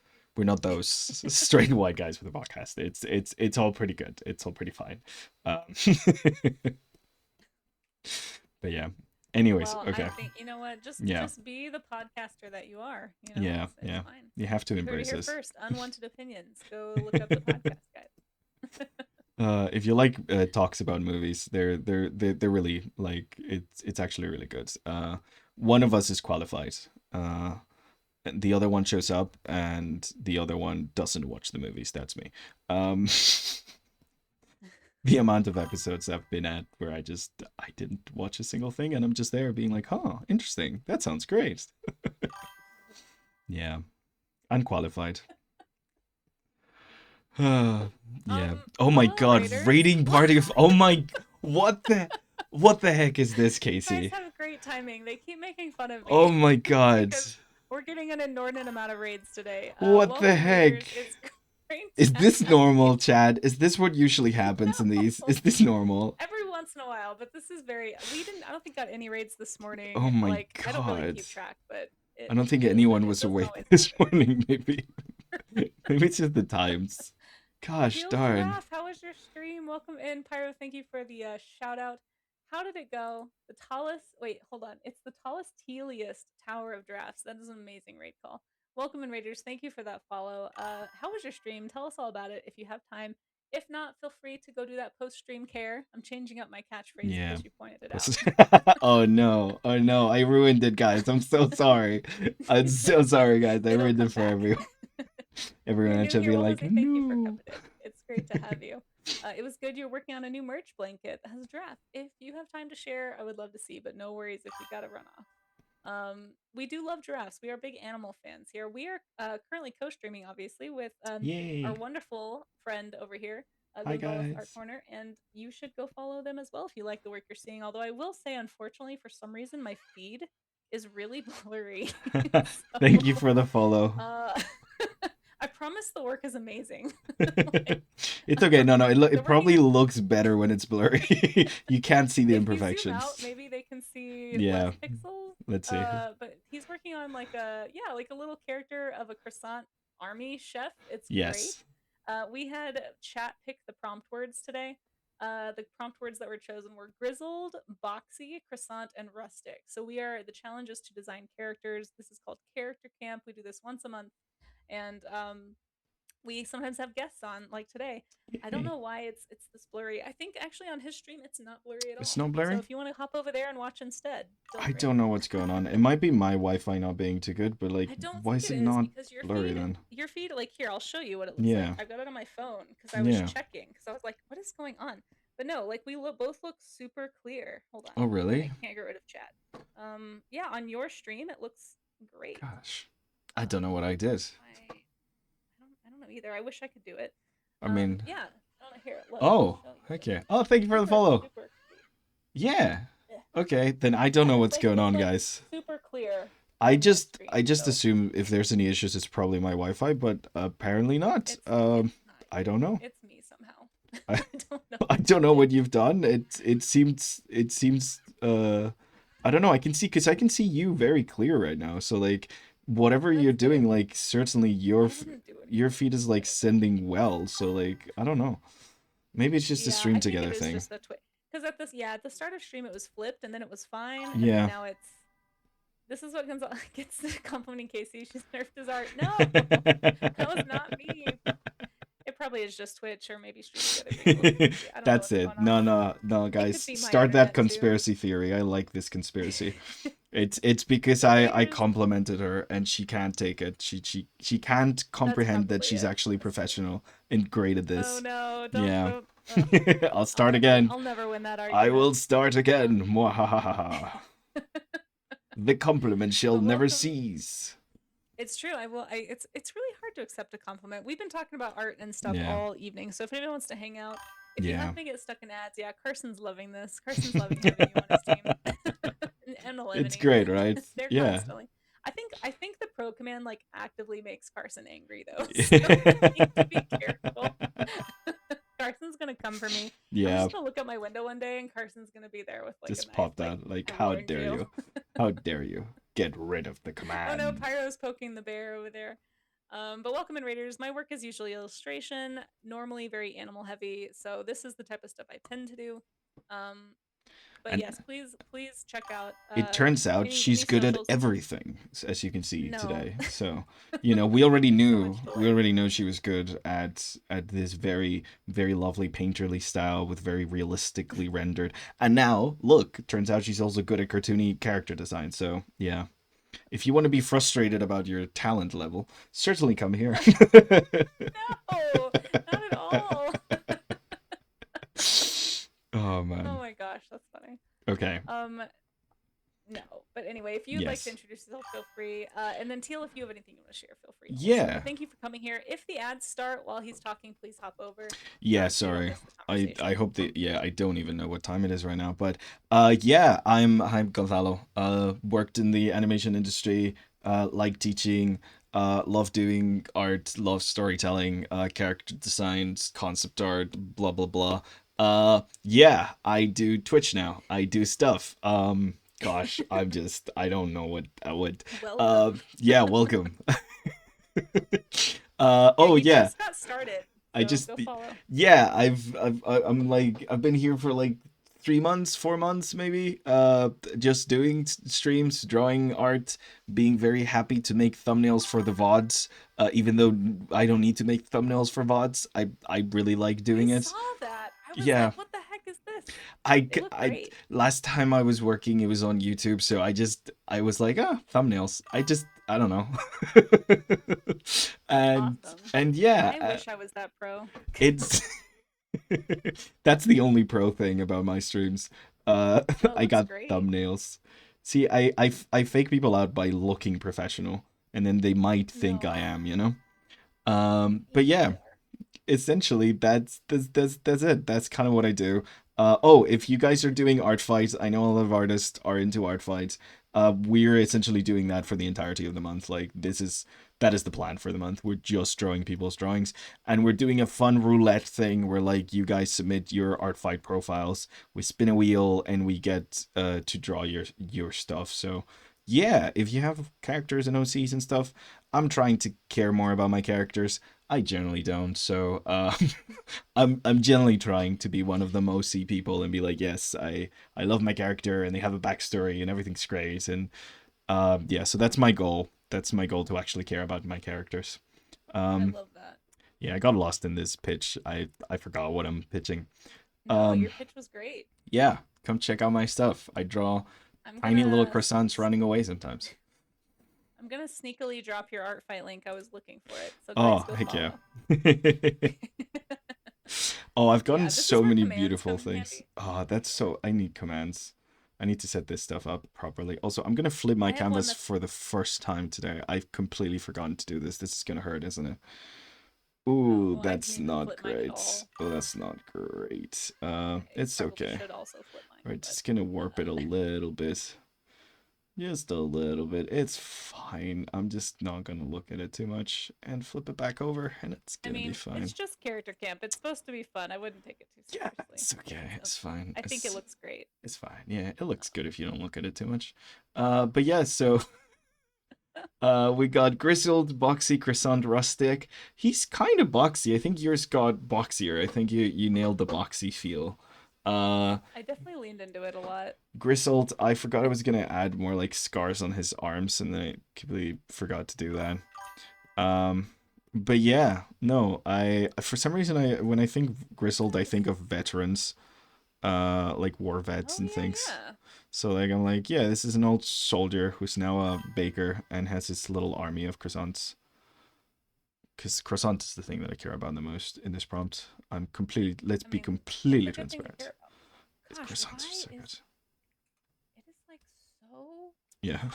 those straight white guys with a podcast. It's all pretty good. It's all pretty fine. But yeah. Anyways, Well, okay. I think you know what. Yeah. Just be the podcaster that you are. You know, Yeah. it's Yeah. fine. You have to You heard it embrace here this. first. Unwanted opinions. Go look up the podcast guide. If you like talks about movies, they're really like it's actually really good. One of us is qualified. The other one shows up, and the other one doesn't watch the movies. That's me. The amount of episodes I've been at where I didn't watch a single thing, and I'm just there being like, "Huh, interesting. That sounds great." Yeah, unqualified. Yeah. Oh my Hello, God, Raiders. raiding party of. Oh my. What the heck is this, You Casey? guys have great timing. They keep making fun of me. Oh my God. Because we're getting an inordinate amount of raids today. What the Welcome, Raiders. heck? It's great Is to this have normal, you. Chad? Is this what usually happens in these? No. Is this normal? Every once in a while, but this is very. I don't think got any raids this morning. Oh my Like I don't really God. keep track, but I don't think it anyone it was doesn't awake always this happen. morning, maybe. Maybe it's just the times. Gosh Teal darn. Giraffe, how was your stream? Welcome in, Pyro. Thank you for the shout out. How did it go? The tallest. Wait, hold on. It's the tallest, tealiest tower of drafts. That is an amazing raid call. Welcome in, Raiders. Thank you for that follow. How was your stream? Tell us all about it if you have time. If not, feel free to go do that post stream care. I'm changing up my catchphrase Yeah. because you pointed it out. Oh no. Oh no. I ruined it, guys. I'm so sorry. I'm so sorry, guys. I It'll ruined come it for back. everyone. You're Everyone new should here. be Well, like, Jose, thank you for no. coming in. It's great to have you. It was good you're working on a new merch blanket that has a giraffe. If you have time to share, I would love to see, but no worries if you got to run off. We do love giraffes. We are big animal fans here. We are currently co-streaming, obviously, with Yay. our wonderful friend over here, Hi, Gonzalez Art guys. Corner, and you should go follow them as well if you like the work you're seeing. Although I will say, unfortunately, for some reason, my feed is really blurry. Thank you for the follow. I promise the work is amazing. It's okay. No, it probably looks better when it's blurry. You can't see the imperfections. If you zoom out, maybe they can see yeah. less pixels. Let's see. But he's working on like a little character of a croissant army chef. It's yes. great. We had chat pick the prompt words today. The prompt words that were chosen were grizzled, boxy, croissant, and rustic. So the challenge is to design characters. This is called Character Camp. We do this once a month, and we sometimes have guests on, like today. I don't know why it's this blurry. I think actually on his stream it's not blurry at all. It's not blurry? So if you want to hop over there and watch instead, I don't know what's going on. It might be my Wi-Fi not being too good, but like, why is it not blurry then? Your feed, like here, I'll show you what it looks like. I've got it on my phone because I was checking because I was like, what is going on? But no, like we both look super clear. Hold on. Oh really? I can't get rid of chat. Yeah, on your stream it looks great. Gosh, I don't know what I did. I don't know either. I wish I could do it. I mean, yeah. Here, look, oh, okay. Oh, thank you for the follow. Yeah. Okay, then I don't know what's going on, guys. Super clear. I just assume if there's any issues, it's probably my Wi-Fi, but apparently not. It's not. I don't know. It's me somehow. I don't know. I don't know what you've done. It seems I don't know. I can see you very clear right now. So like whatever you're doing, like certainly your feed is like sending well. So like I don't know. Maybe it's just a stream together thing. Because at the start of stream it was flipped and then it was fine. And then now this is what gets complimenting Casey. She's nerfed his art. No, that was not me. It probably is just Twitch or maybe stream. That's it. No, guys. Start that conspiracy theory. I like this conspiracy. It's because I complimented her and she can't take it. She can't comprehend that she's actually professional and great at this. Oh no! Don't, I'll start again. I'll never win that argument. I will start again. Mwahaha. The compliment shall never cease. It's true. I will. It's really hard to accept a compliment. We've been talking about art and stuff Yeah, all evening. So if anyone wants to hang out, if you yeah. happen to get stuck in ads, yeah, Carson's loving this. Carson's loving having you on his team and It's Lemony. great, right? They're Yeah. constantly. I think the pro command like actively makes Carson angry though, so I need to be careful. Carson's gonna come for me. I'm Yeah, just gonna look out my window one day and Carson's gonna be there with like a just knife, pop like that. Like, how roaring for dare you. you? How dare you? Get rid of the Oh no, command. Pyro's poking the bear over there. But welcome in Raiders. My work is usually illustration, normally very animal heavy. So this is the type of stuff I tend to do. Um, but And yes, please check out it turns out any she's good at socials. everything, as you can see No, today. So, we already there's so knew much to we learn. already know she was good at this very very lovely painterly style with very realistically rendered. And now, look, turns out she's also good at cartoony character design. So, yeah. If you want to be frustrated about your talent level, certainly come here. No, not at all. Oh Oh man. my gosh, that's funny. Okay. Um, no, but anyway, if you'd like to Yes. introduce yourself, feel free. And then Teal, if you have anything you want to share, feel free also. Yeah. But thank you for coming here. If the ads start while he's talking, please hop over Yeah, so you don't sorry. miss the I conversation. hope that yeah, I don't even know what time it is right now, but yeah, I'm Gonzalo. Worked in the animation industry, like teaching, love doing art, love storytelling, character designs, concept art, blah blah blah. Yeah, I do Twitch now. I do stuff. Gosh, I don't know what Welcome. yeah, welcome. Yeah, Oh you yeah. just got started, I so just go follow. yeah, I'm like I've been here for like 3 months, 4 months maybe. Just doing streams, drawing art, being very happy to make thumbnails for the VODs. Even though I don't need to make thumbnails for VODs, I really like I doing saw it. that. I was Yeah, like, what the heck is this? I They look I great. last time I was working, it was on YouTube, so I was like, thumbnails. I don't know. and Awesome. and yeah, I wish I was that pro. it's that's the only pro thing about my streams. No, it I looks got great. thumbnails. See, I fake people out by looking professional, and then they might think I No, am, you know. you But yeah, totally are. essentially that's it. That's kind of what I do. Oh, if you guys are doing art fights, I know a lot of artists are into art fights. We're essentially doing that for the entirety of the month. Like that is the plan for the month. We're just drawing people's drawings, and we're doing a fun roulette thing where like you guys submit your art fight profiles, we spin a wheel, and we get to draw your stuff. So yeah, if you have characters and OCs and stuff, I'm trying to care more about my characters. I generally don't. So I'm generally trying to be one of the OC people and be like, yes, I love my character and they have a backstory and everything's great. And yeah, so that's my goal. That's my goal, to actually care about my characters. I Um, love that. yeah, I got lost in this pitch. I forgot what I'm pitching. No, Um, your pitch was great. yeah, come check out my stuff. I draw I'm tiny little gonna croissants running away sometimes. I'm gonna sneakily drop your art fight link. I was looking for it, so guys, Oh, go heck yeah. follow. Oh, I've gotten Yeah, this is so where many commands beautiful come in things. handy. Oh, that's so. I need commands. I need to set this stuff up properly. Also, I'm gonna flip my I have one canvas that's for the first time today. I've completely forgotten to do this. This is gonna hurt, isn't it? Ooh, no, I didn't that's even not flip mine at great. all. Oh, that's not great. I It's probably okay. should also flip mine, We're but just gonna warp it a uh, little bit. Just a little bit. It's fine. I'm just not gonna look at it too much and flip it back over, and it's I gonna be mean, it's fine. just character camp. It's supposed to be fun. I wouldn't take it too Yeah, seriously. it's okay. So, It's fine. I think it looks great. It's fine. Yeah, it looks good if you don't look at it too much. But yeah, so we got grizzled, boxy, croissant, rustic. He's kind of boxy. I think yours got boxier. I think you nailed the boxy feel. Uh, I definitely leaned into it a lot. Grizzled, I forgot I was gonna add more like scars on his arms, and then I completely forgot to do that. Um, but yeah, no, I for some reason I when I think grizzled, I think of veterans, like war vets Oh and yeah, things. yeah. So like I'm like, yeah, this is an old soldier who's now a baker and has his little army of croissants. Because croissant is the thing that I care about the most in this prompt. I'm completely, let's I be mean, it's completely a good thing to transparent. care about. His Gosh, croissants are why so is good. it is like so Yeah.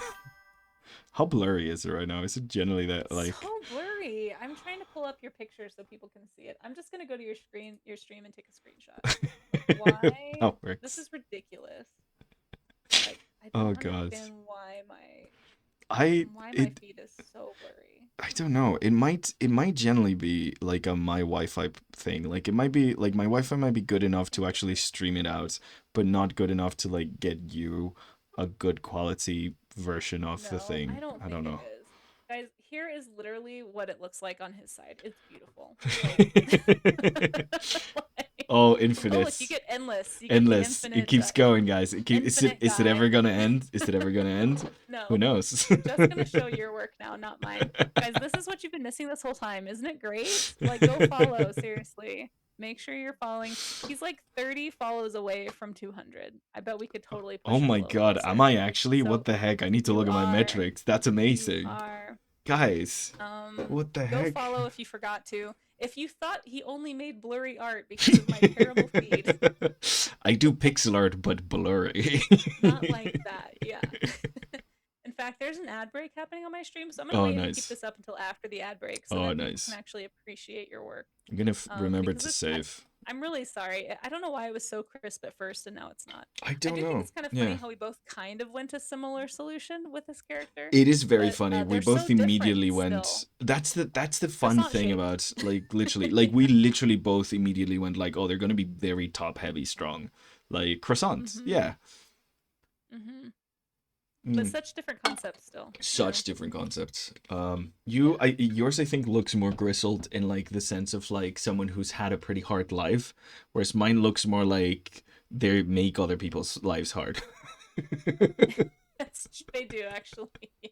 How blurry is it right now? Is it generally that It's like? so blurry. I'm trying to pull up your picture so people can see it. I'm just gonna go to your stream and take a screenshot. Like, why? That This works. is ridiculous. Like, I Oh don't god. understand why my I it feed is so blurry. I don't know. It might generally be like a my Wi-Fi thing. Like it might be like my Wi-Fi might be good enough to actually stream it out, but not good enough to like get you a good quality version of the No, I thing. don't I think don't it know. is. Guys, here is literally what it looks like on his side. It's beautiful. Like, like Oh, oh look, you infinite. get endless. You get the Endless. It infinite keeps going, guys. Is it infinite is it ever guy. gonna end? Is it ever gonna end? Who No, knows? I'm just gonna show your work now, not mine. Guys, this is what you've been missing this whole time. Isn't it great? Like, go follow, seriously. Make sure you're following. He's like 30 follows away from 200. I bet we could totally Oh push him a my little god, am closer. I actually? What So the heck? I need to you look at my are, metrics. That's you amazing. are. Guys, what the Go heck? follow if you forgot to. If you thought he only made blurry art because of my terrible feed, I do pixel art, but blurry. not like that. Yeah. In fact, there's an ad break happening on my stream, so I'm gonna Oh, wait and keep nice. this up until after the ad break so Oh, that people can nice. actually appreciate your work. I'm gonna remember Because to it's save. I'm really sorry. I don't know why it was so crisp at first and now it's not. I I don't do think know. it's kind of funny Yeah. how we both kind of went a similar solution with this character, It is very but funny. We they're so both different immediately still. went. That's the fun Croissant thing shaped. about like literally like we literally both immediately went like, oh, they're gonna be very top heavy strong, like croissant. Mm-hmm. Yeah. Mm-hmm. But Mm. such different concepts still, you know? Such different concepts. Yeah. Yours I think looks more grizzled in like the sense of like someone who's had a pretty hard life, whereas mine looks more like they make other people's lives hard. They do actually. Yeah.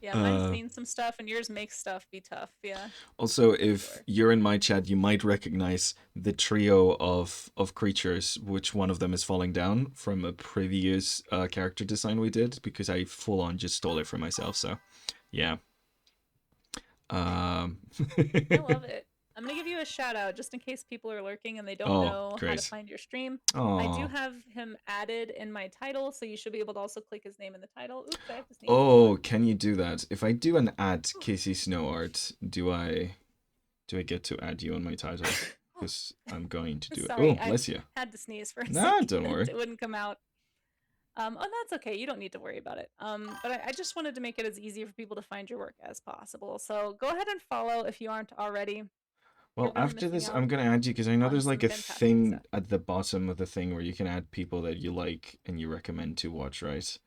Yeah, mine's uh, seen some stuff and yours makes stuff be tough. Yeah, Also, for if sure. you're in my chat, you might recognize the trio of creatures, which one of them is falling down from a previous character design we did, because I full on just stole it for myself. So, yeah. Um. I love it. I'm gonna give you a shout out just in case people are lurking and they don't Oh, know how to great. find your stream. I do Oh. have him added in my title, so you should be able to also click his name in the title. Oops, I have to sneeze. Hold on. Oh, can you do that? If I do an add Casey Snow art, do I get to add you on my title? Because I'm going to do it. Oh, Sorry, I bless you. had to sneeze for a Nah, second. don't worry. It wouldn't come out. Oh, that's okay. You don't need to worry about it. But I just wanted to make it as easy for people to find your work as possible. So go ahead and follow if you aren't already. You're Well, really after missing this, out I'm gonna add you because I know on there's like some a fantastic thing stuff. at the bottom of the thing where you can add people that you like and you recommend to watch, right?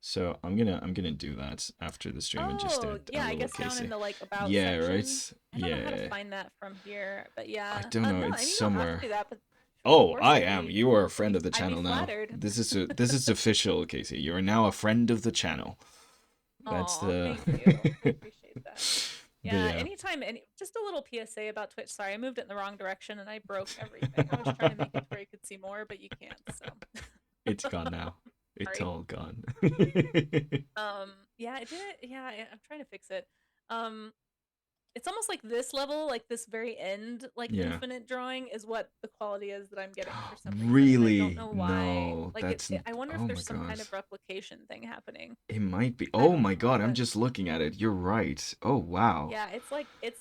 So I'm gonna do that after the stream and just Oh, add yeah, a I little guess down in Casey. the like about Yeah, section. right. I don't know how to Yeah. find that from here, but I yeah. don't know. No, It's and you don't have to somewhere. do that, but of Oh, course I am. You are a friend of the I'd be channel now. flattered. This is official, Casey. You are now a friend of the channel. That's Oh, the. thank you. I appreciate that. But Yeah, yeah, anytime, just a little PSA about Twitch. Sorry, I moved it in the wrong direction and I broke everything. I was trying to make it to where you could see more, but you can't. So it's gone now. It's sorry. all gone. Yeah, I did. Yeah, I'm trying to fix it. Um, it's almost like this level, like this very end, like Yeah. infinite drawing is what the quality is that I'm getting for some reason, and I don't Really? know why. No, Like that's. I wonder if Oh my there's some god. kind of replication thing happening. It might be. I Oh don't my know, god, I'm but just looking at it. You're right. Oh wow. yeah, it's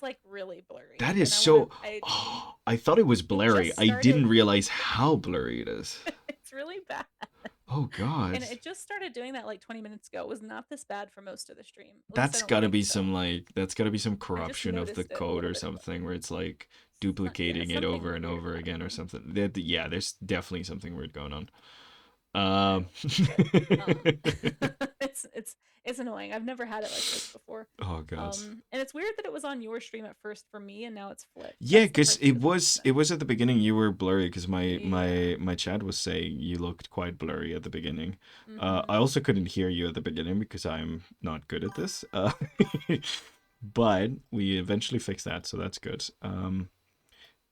like really That blurry, is and I want to. so. Oh, I thought it was It blurry. just I didn't started. realize how blurry it is. It's really bad. Oh god. And it just started doing that like 20 minutes ago. It was not this bad for most of the stream. At least I That's don't gotta think be so. some like that's gotta be some I just corruption of the noticed it a code little or bit ago. something where it's like Yeah, duplicating it over something and weird over again or happening. something. Yeah, there's definitely something weird going on. Okay, Um good. It's it's annoying. I've never had it like this before. Oh god. And it's weird that it was on your stream at first for me, and now it's flipped. Yeah, That's the because part that it doesn't make was it sense. was at the beginning you were blurry because my Yeah. my my chat was saying you looked quite blurry at the beginning. I Mm-hmm. also couldn't hear you at the beginning because I'm not good at this. But we eventually fixed that, so that's good.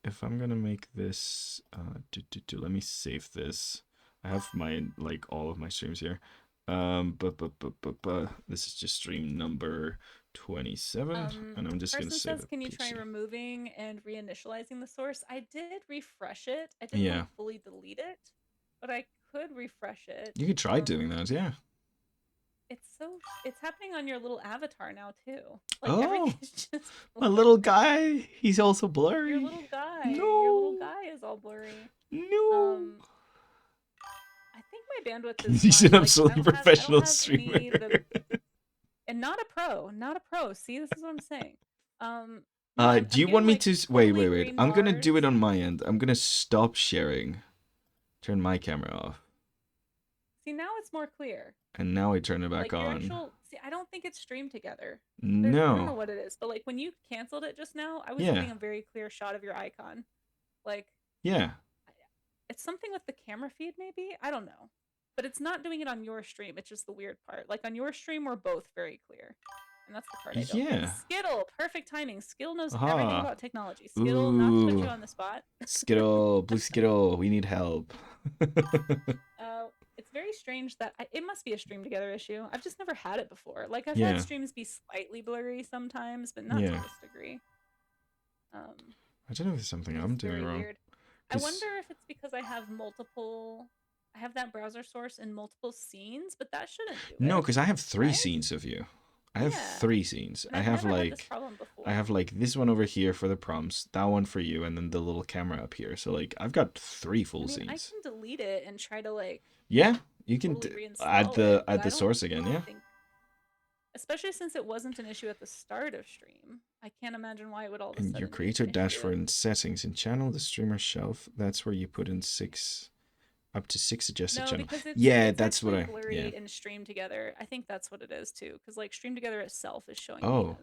If I'm gonna make this, let me save this. I have my like all of my streams here. But this is just stream number 27, and I'm just gonna Carson save says, a can you try PC. removing and reinitializing the source? I did refresh it. I didn't want Yeah, to fully delete it, but I could refresh it. you could try doing that. Yeah. It's happening on your little avatar now too. Like Oh, everything's just my little blurry. guy. He's also Your blurry. little guy, your little No. guy is all blurry. No. Um, I think my bandwidth is He's an fine. Like absolutely I don't professional have streamer. any the and not a pro, not a pro. See, this is what I'm saying. No, Do I'm you want getting me like to wait, totally wait, wait. green I'm gonna bars. do it on my end. I'm gonna stop sharing. Turn my camera off. See, now it's more clear. And now I turn it back Like your on. actual see, I don't think it's streamed together. I don't know No. what it is, but like when you canceled it just now, I was Yeah. getting a very clear shot of your icon. Like Yeah. it's something with the camera feed maybe, I don't know, but it's not doing it on your stream. It's just the weird part. Like on your stream we're both very clear, and that's the part I don't get. Yeah. Skittle, perfect timing. Skittle knows everything Aha. about technology. Skittle, not to put you Ooh. on the spot. Skittle, blue Skittle, we need help. It's very strange that it must be a stream together issue. I've just never had it before. Like I've had Yeah. streams be slightly blurry sometimes, but not to Yeah. this degree. um I don't know if there's something It I'm is doing very wrong. weird. I 'Cause wonder if it's because I have that browser source in multiple scenes, but that shouldn't do no, it, because I have 3 right? scenes of you. I have Yeah. 3 scenes. And I've never had this problem I have before. like this one over here for the prompts, that one for you, and then the little camera up here. So like I've got 3 I full mean, I scenes. can delete it and try to like Yeah, you can totally reinstall it, but add I the don't source again. Yeah. think, especially since it wasn't an issue at the start of stream, I can't imagine why it would all of a In your sudden be creator an issue. dashboard and settings in channel the streamer shelf, that's where you put in 6 up to 6 suggested No, channel. because Yeah, it's that's what actually I yeah. blurry in stream together. I think that's what it is too, because like stream together itself is showing me Oh,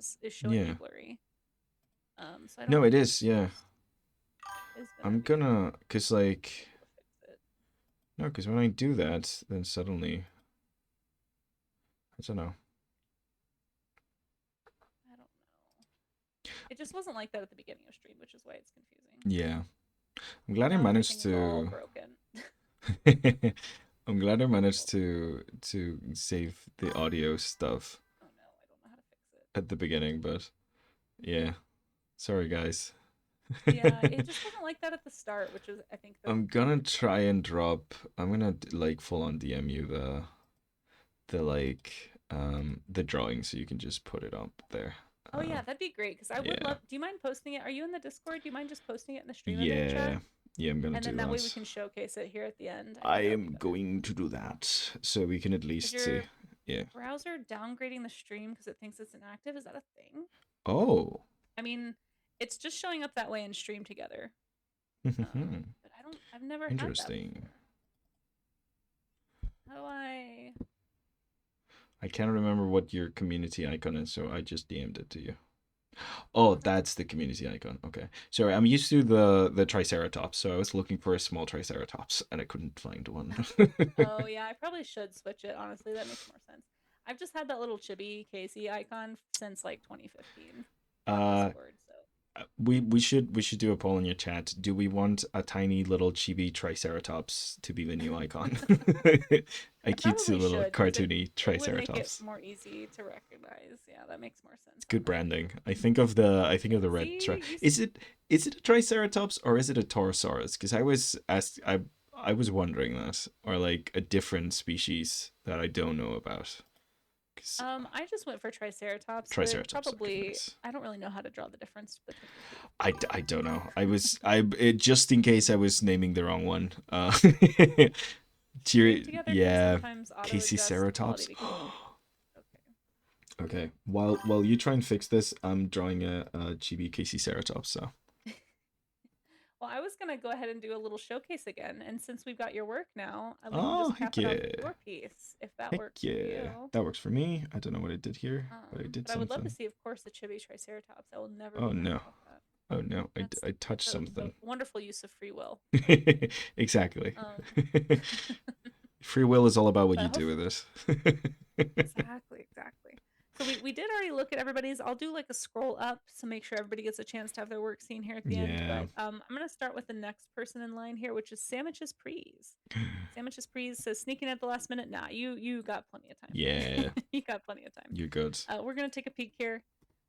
me yeah. blurry. So I No, don't it think is. Yeah. is gonna I'm be gonna cuz like able to fix it. no, cuz when I do that, then suddenly I don't know. I don't know. It just wasn't like that at the beginning of stream, which is why it's confusing. Yeah. I'm But glad I now managed everything is all to broken. I'm glad I managed to save the audio stuff Oh no, I don't know how to fix it. at the beginning, but yeah. Sorry guys. Yeah, it just wasn't like that at the start, which is I think the I'm gonna weird try part. and drop. I'm gonna like full on DM you the like the drawing so you can just put it up there. Oh yeah, that'd be great because I would Yeah. love. Do you mind posting it? Are you in the Discord? Do you mind just posting it in the stream event Yeah. chat? Yeah, I'm gonna And then do that way we that. can showcase it here at the end. I I think that would be am better. going to do that so we can at Is least see. your Yeah. browser downgrading the stream because it thinks it's inactive? Is that a thing? Oh. I mean, it's just showing up that way in stream together. But I don't. I've never had that Interesting. before. How do I? I can't remember what your community icon is, so I just DM'd it to you. Oh, that's the community icon. Okay. Sorry, I'm used to the Triceratops, so I was looking for a small Triceratops and I couldn't find one. Oh yeah, I probably should switch it. Honestly, that makes more sense. I've just had that little chibi Casey icon since like 2015 on uh Discord. So we should do a poll in your chat. Do we want a tiny little chibi Triceratops to be the new icon? A I cutesy probably little should because cartoony it would make it Triceratops. more easy to recognize. Yeah, that makes more It's sense on good that. branding. I think of the red See, is it a Triceratops or is it a Torosaurus? Because I was wondering that, or like a different species that I don't know about. 'Cause I just went for Triceratops, but Triceratops, okay, probably nice. I don't really know how to draw the difference between the two. I don't know. Just in case I was naming the wrong one. Stream together can Yeah, sometimes auto Casey adjust Ceratops. quality because okay. Okay, while you try and fix this, I'm drawing a chibi Casey Ceratops. So Well, I was gonna go ahead and do a little showcase again, and since we've got your work now, we can oh just cap heck it off with yeah, your piece if that heck works for yeah, you. that works for me. I don't know what I did here, but I did But I would love to something. see, of course, the chibi Triceratops. I will never Oh be mad no, about that. oh no, That's I touched the something. wonderful use of free will. Exactly. Um, Free will is all about what you but do with it. exactly. So we did already look at everybody's. I'll do like a scroll up to make sure everybody gets a chance to have their work seen here at the end. Yeah. But I'm gonna start with the next person in line here, which is Sandwiches Prees. Sandwiches Prees says sneaking at the last minute. Nah, you got plenty of time. Yeah, You got plenty of time. you're good. We're gonna take a peek here.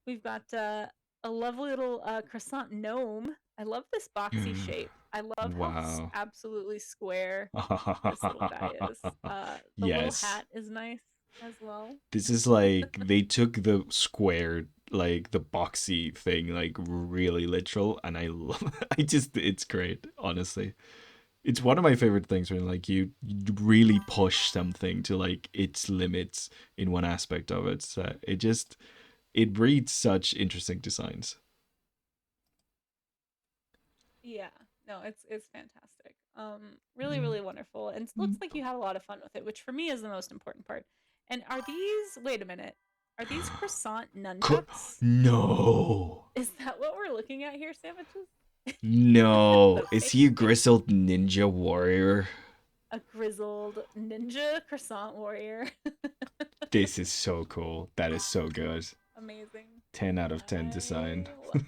We've got a lovely little croissant gnome. I love this boxy shape. I love how Wow. absolutely square this little guy is. The little Yes. hat is nice. as well. This is like they took the square, like the boxy thing, like really literal, and I love. I just, it's great, honestly. It's one of my favorite things when like you really push something to like its limits in one aspect of it. So it breeds such interesting designs. Yeah. No, it's fantastic. Really, really wonderful. And it looks like you had a lot of fun with it, which for me is the most important part. And are these, wait a minute, are these croissant nunchucks? No. Is that what we're looking at here, sandwiches? No. The Is he a fake, grizzled ninja warrior? a grizzled ninja croissant warrior. This is so cool. That is so good. Amazing. 10 out of 10 design. I love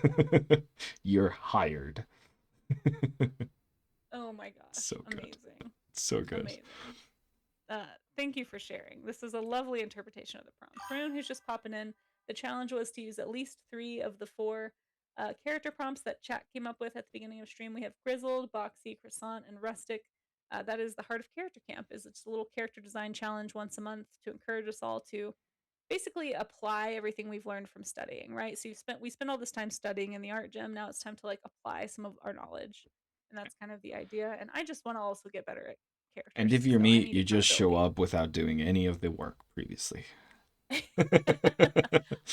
that. You're hired. Oh my gosh. So good. Amazing. So good. Amazing. Thank you for sharing. This is a lovely interpretation of the prompt. For anyone who's just popping in, the challenge was to use at least 3 of the 4 character prompts that chat came up with at the beginning of stream. We have grizzled, boxy, croissant, and rustic. That is the heart of character camp. Is it's a little character design challenge once a month to encourage us all to basically apply everything we've learned from studying, right? So we spent all this time studying in the art gym. Now it's time to like apply some of our knowledge, and that's kind of the idea. And I just want to also get better at And characters, if you're so I me, need you just show accountability. up without doing any of the work previously.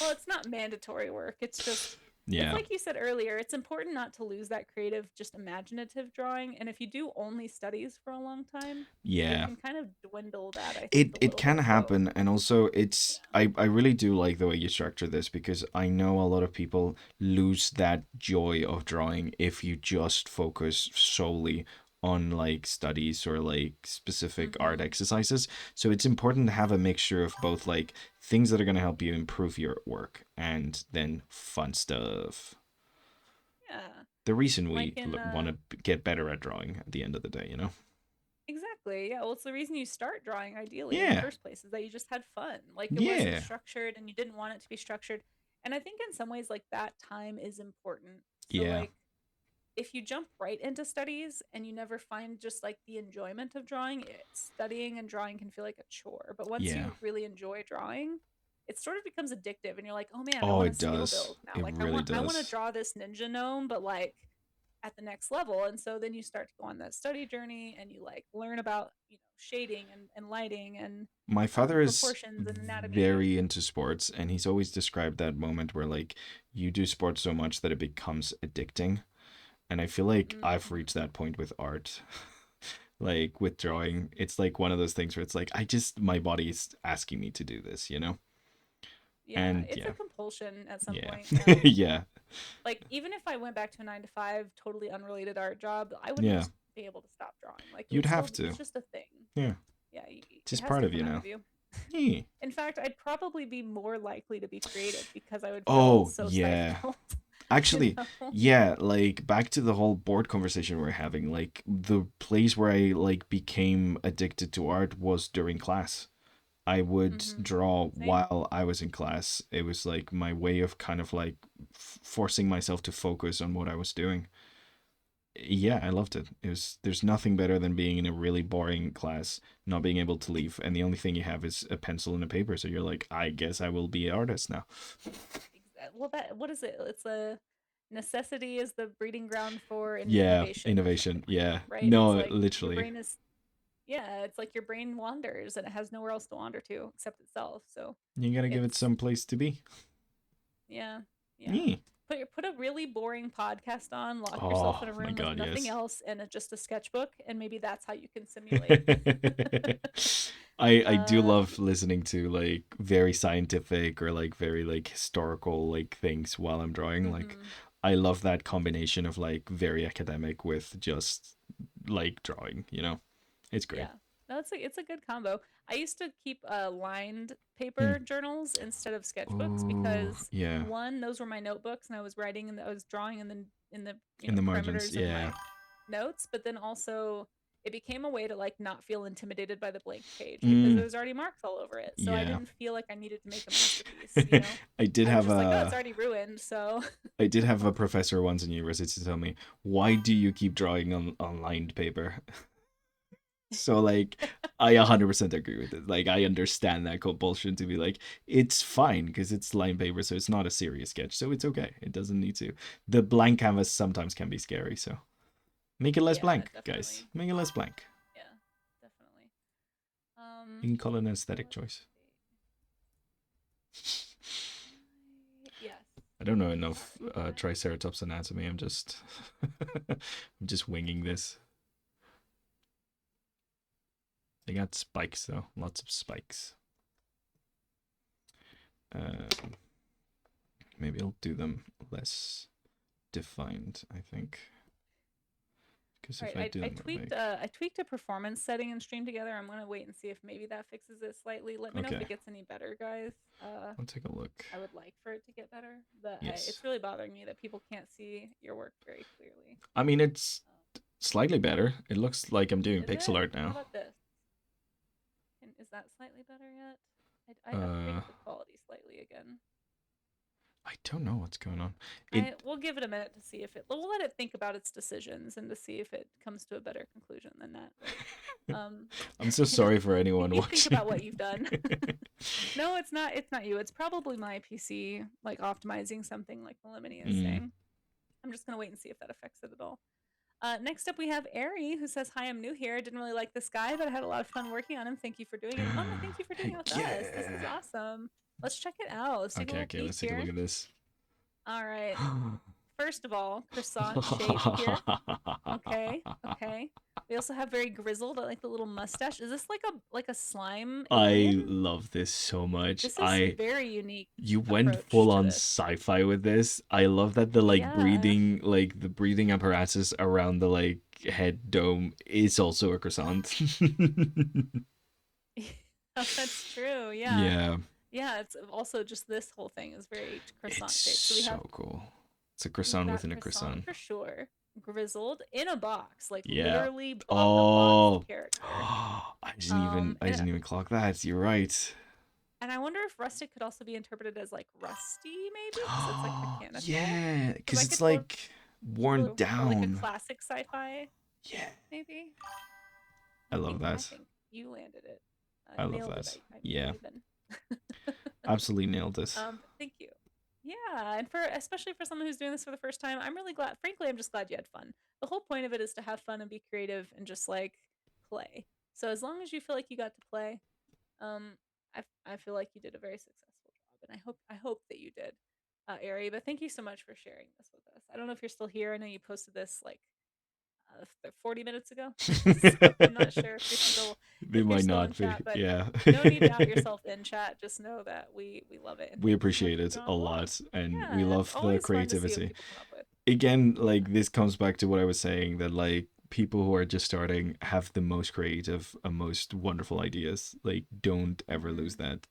Well, it's not mandatory work. It's Yeah. like you said earlier, it's important not to lose that creative, just imaginative drawing. And if you do only studies for a long time, it Yeah. can kind of dwindle that, I think, It a it little can bit. So, happen, and also yeah. it's I really do like the way you structure this because I know a lot of people lose that joy of drawing if you just focus solely on like studies or like specific art Mm-hmm. exercises. So it's important to have a mixture of both like things that are going to help you improve your work and then fun stuff. Yeah. The reason Like we in, want to get better at drawing at the end of the day, you know? exactly. Yeah. Well, it's the reason you start drawing ideally in the Yeah. first place is that you just had fun. Like it wasn't Yeah. structured and you didn't want it to be structured. And I think in some ways, like that time is important. So, Yeah. like, if you jump right into studies and you never find just like the enjoyment of drawing, studying and drawing can feel like a chore. But once Yeah. you really enjoy drawing, it sort of becomes addictive and you're like, "Oh man, I Oh, want to it skill does. build now. It Like really I want to does. draw this ninja gnome, but like at the next level." And so then you start to go on that study journey and you like learn about, shading and lighting and My father is proportions and anatomy. very into sports, and he's always described that moment where like you do sports so much that it becomes addicting. And I feel like I've Mm-hmm. reached that point with art. Like with drawing, it's like one of those things where it's like I just my body's asking me to do this, you know? Yeah, And it's a yeah. compulsion at some Yeah. point. And Yeah. like even if I went back to a 9 to 5 totally unrelated art job, I Yeah. wouldn't be able to stop drawing. Like it You'd would have still, it's to. just a thing. Yeah. Yeah, it Just has part to of come you out now. of you. Yeah. In fact, I'd probably be more likely to be creative because I would feel Oh, so yeah. stifled, you Actually, know. yeah, like back to the whole board conversation we're having, like the place where I like became addicted to art was during class. I would Mhm. draw Same. while I was in class. It was like my way of kind of like forcing myself to focus on what I was doing. Yeah, I loved it. It was there's nothing better than being in a really boring class, not being able to leave, and the only thing you have is a pencil and a paper. So you're like, I guess I will be an artist now. Well, that what is it? It's a necessity is the breeding ground for Yeah, innovation or something innovation. like Yeah. that, right? It's No, like your literally. brain is yeah, it's like your brain wanders and it has nowhere else to wander to except itself. So You gotta give it it's some place to be. yeah, yeah. Yeah. Put a really boring podcast on, lock yourself Oh in a my room with god, nothing yes. else and just a sketchbook, and maybe that's how you can simulate. I do uh, love listening to like very scientific or like very like historical like things while I'm drawing. Like mm-hmm. I love that combination of like very academic with just like drawing, you know? It's great. Yeah, no, it's a good combo. I used to keep lined Mm. paper journals instead of sketchbooks Oh, because yeah. one, those were my notebooks, and I was writing and I was drawing in the In the margins, perimeters of yeah. my notes. But then also it became a way to like not feel intimidated by the blank page because there Mm, was already marks all over it, so I yeah. didn't feel like I needed to make a masterpiece. You know, I did I was have just like, oh, it's a already ruined, so I did have a professor once in university to tell me, why do you keep drawing on lined paper? So like, I 100% agree with it. Like, I understand that compulsion to be like, it's fine because it's line paper, so it's not a serious sketch, so it's okay. It doesn't need to. The blank canvas sometimes can be scary, so make it less Yeah, blank, guys. definitely. Make it less blank. Yeah, definitely. You can call it an So aesthetic let's choice. yes. I don't know enough Sorry, but Triceratops anatomy. I'm just, I'm just winging this. They got spikes though, lots of spikes. Maybe I'll do them less defined, I think. Because if I right. do I them tweaked like, I tweaked a performance setting in Stream Together. I'm gonna wait and see if maybe that fixes it slightly. Let me know if okay, it gets any better, guys. I'll take a look. I would like for it to get better, but Yes. it's really bothering me that people can't see your work very clearly. I mean, it's slightly better. It looks like I'm doing Is pixel it? art How now. about this? And is that slightly better yet? I Uh, upgraded the quality slightly again. I don't know what's going on. We'll give it a minute to see if it. We'll let it think about its decisions and to see if it comes to a better conclusion than that. But, I'm so sorry for anyone you think watching. about what you've done. No, it's not. It's not you. It's probably my PC, like optimizing something, like Melimini is saying. I'm just gonna wait and see if that affects it at all. Next up, we have Ari, who says, "Hi, I'm new here. Didn't really like this guy, but I had a lot of fun working on him. Thank you for doing it." Oh no, thank you for doing it with us. This is Yeah. awesome. Let's check it out. Let's take a Okay, little okay, peek let's take a look here. at this. All right. First of all, croissant shape here. Okay, okay. We also have very grizzled. I like the little mustache. Is this like a slime I alien? love this so much. This is very unique You went approach full to on this. sci-fi with this. I love that the Yeah. like the breathing apparatus around the like head dome is also a croissant. That's true. Yeah. Yeah, Yeah, it's also just this whole thing is very it's croissant shaped. So so cool. It's a we've croissant got within a croissant croissant. for sure, grizzled in a box, like Yeah. literally a boxed Oh, character. I didn't even clock that. You're right. And I wonder if rustic could also be interpreted as like rusty, maybe because it's like mechanical. Yeah, Because because I it's could totally like worn or like a down. classic sci-fi, Yeah, maybe. I love I that. think you landed it, I love nailed it. that. I mean Yeah, even. absolutely nailed it. Thank you. Yeah, and for especially for someone who's doing this for the first time, I'm really glad. Frankly, I'm just glad you had fun. The whole point of it is to have fun and be creative and just like play. So as long as you feel like you got to play, um, I feel like you did a very successful job, and I hope that you did, Ari. But thank you so much for sharing this with us. I don't know if you're still here. I know you posted this like 40 minutes ago, so I'm not sure They if you're might still in not be. chat, but Yeah. no need to out yourself in chat. Just know that we love it and We thank you so much appreciate for it going a along. lot and we Yeah, it's love the always fun to see what creativity. people come up with. Again, Yeah. like this comes back to what I was saying that like people who are just starting have the most creative and most wonderful ideas. Like don't ever lose Mm-hmm. that.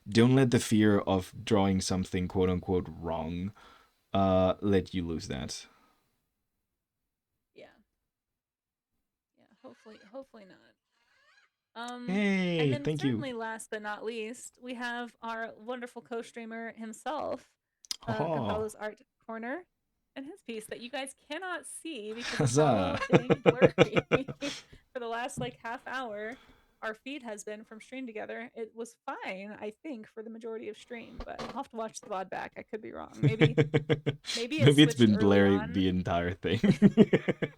Don't let the fear of drawing something quote unquote wrong let you lose that. Yeah. Yeah. Hopefully not. And Hey, then thank you. certainly last but not least, we have our wonderful co-streamer himself, Oh, Gonzalo's Art Corner, and his piece that you guys cannot see because of huzzah. how dang blurry for the last like half hour our feed has been from stream together. It was fine, I think, for the majority of stream, but I'll have to watch the VOD back. I could be wrong. Maybe it Maybe it's switched been early blurry on. the entire thing.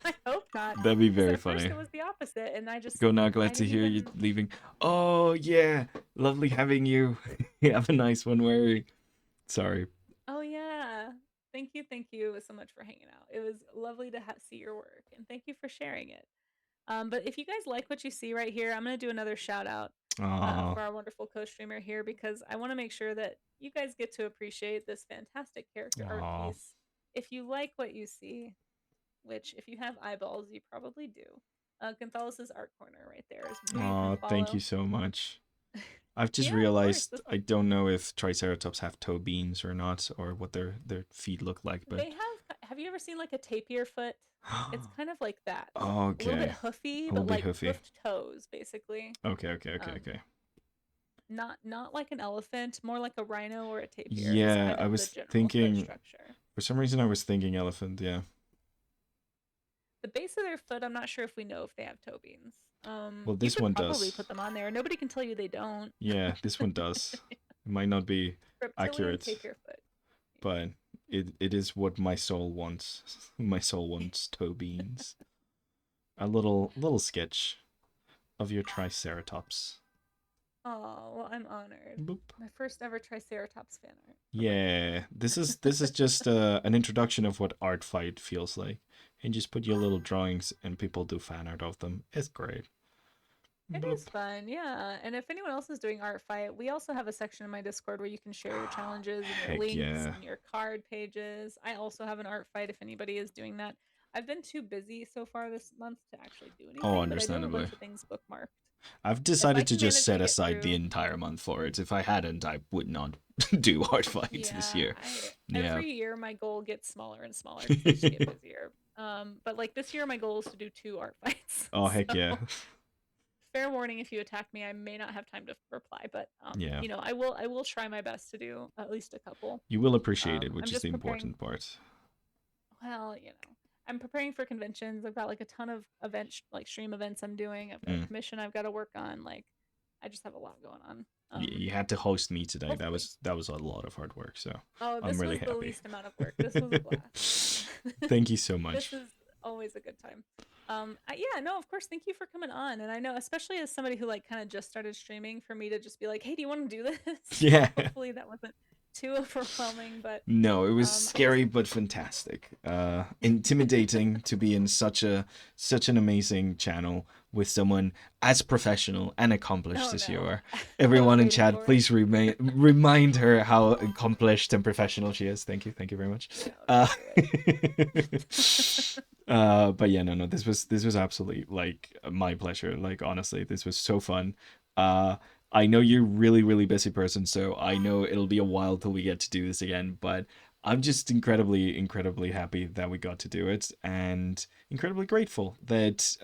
I hope not, That'd be because very at first funny. it was the opposite, and Go now, glad I to didn't hear you even. leaving. Oh, yeah. Lovely having you. Have a nice one, Mary. Sorry. Oh yeah. Thank you so much for hanging out. It was lovely to see your work, and thank you for sharing it. But if you guys like what you see right here, I'm gonna do another shout out Oh, for our wonderful co-streamer here because I want to make sure that you guys get to appreciate this fantastic character art oh, piece. If you like what you see, which if you have eyeballs, you probably do. Gonzalez's art corner right there is who you can oh, thank you follow. so much. I've just Yeah, of course. realized I don't know if Triceratops have toe beans or not, or what their feet look like, but They have you ever seen like a tapir foot? It's kind of like that. A little bit okay, hoofy, a little but bit like hoofy. hoofed toes, basically. Okay, okay, okay, Um, okay. not like an elephant, more like a rhino or a tapir is Yeah, kind I of the was general foot thinking, structure. for some reason I was thinking elephant, yeah. the base of their foot, I'm not sure if we know if they have toe beans. Well, You this could one probably does. put them on there. Nobody can tell you they don't. Yeah, this one does. It might not be Reptilian accurate, tapir foot. but it is what my soul wants. My soul wants toe beans. A little sketch of your triceratops. Oh, well, I'm honored. Boop. My first ever Triceratops fan art. Yeah, this is just an introduction of what art fight feels like. And just put your little drawings and people do fan art of them. It's great. It Boop. is fun, yeah. And if anyone else is doing art fight, we also have a section in my Discord where you can share your challenges and your Heck links yeah. and your card pages. I also have an art fight if anybody is doing that. I've been too busy so far this month to actually do Oh, anything, but I do have a understandably. bunch of things bookmarked. I've If I decided to can just manage to set get aside the through, entire month for it. If I hadn't, I would not do art fights this yeah, year. I Yeah. every year my goal gets smaller and smaller because I just get busier. But like this year my goal is to do 2 art fights. Oh, heck yeah. So fair warning, if you attack me, I may not have time to reply, but Yeah. I will try my best to do at least a couple. You will appreciate it, which I'm is just the preparing. important part. Well, I'm preparing for conventions. I've got like a ton of like stream events I'm doing. I've got a Mm. commission I've got to work on. Like, I just have a lot going on. You had to host me today. That Hopefully. was a lot of hard work, so Oh, I'm this really was the happy. least amount of work. This was a blast. Thank you so This much. is always a good time. Yeah, no, of course, thank you for coming on. And I know, especially as somebody who like kind of just started streaming, for me to just be like, hey, do you want to do this? Yeah. Hopefully that wasn't too overwhelming, but No, it was I guess scary but fantastic. Intimidating to be in such an amazing channel with someone as professional and accomplished oh as you no, are. I was Everyone in waiting chat, for it. please remind her how accomplished and professional she is. Thank you very much. Yeah, Uh, don't do it. but yeah, no, this was absolutely like my pleasure. Like honestly, this was so fun. Uh, I know you're really busy person, so I know it'll be a while till we get to do this again, but I'm just incredibly happy that we got to do it and incredibly grateful that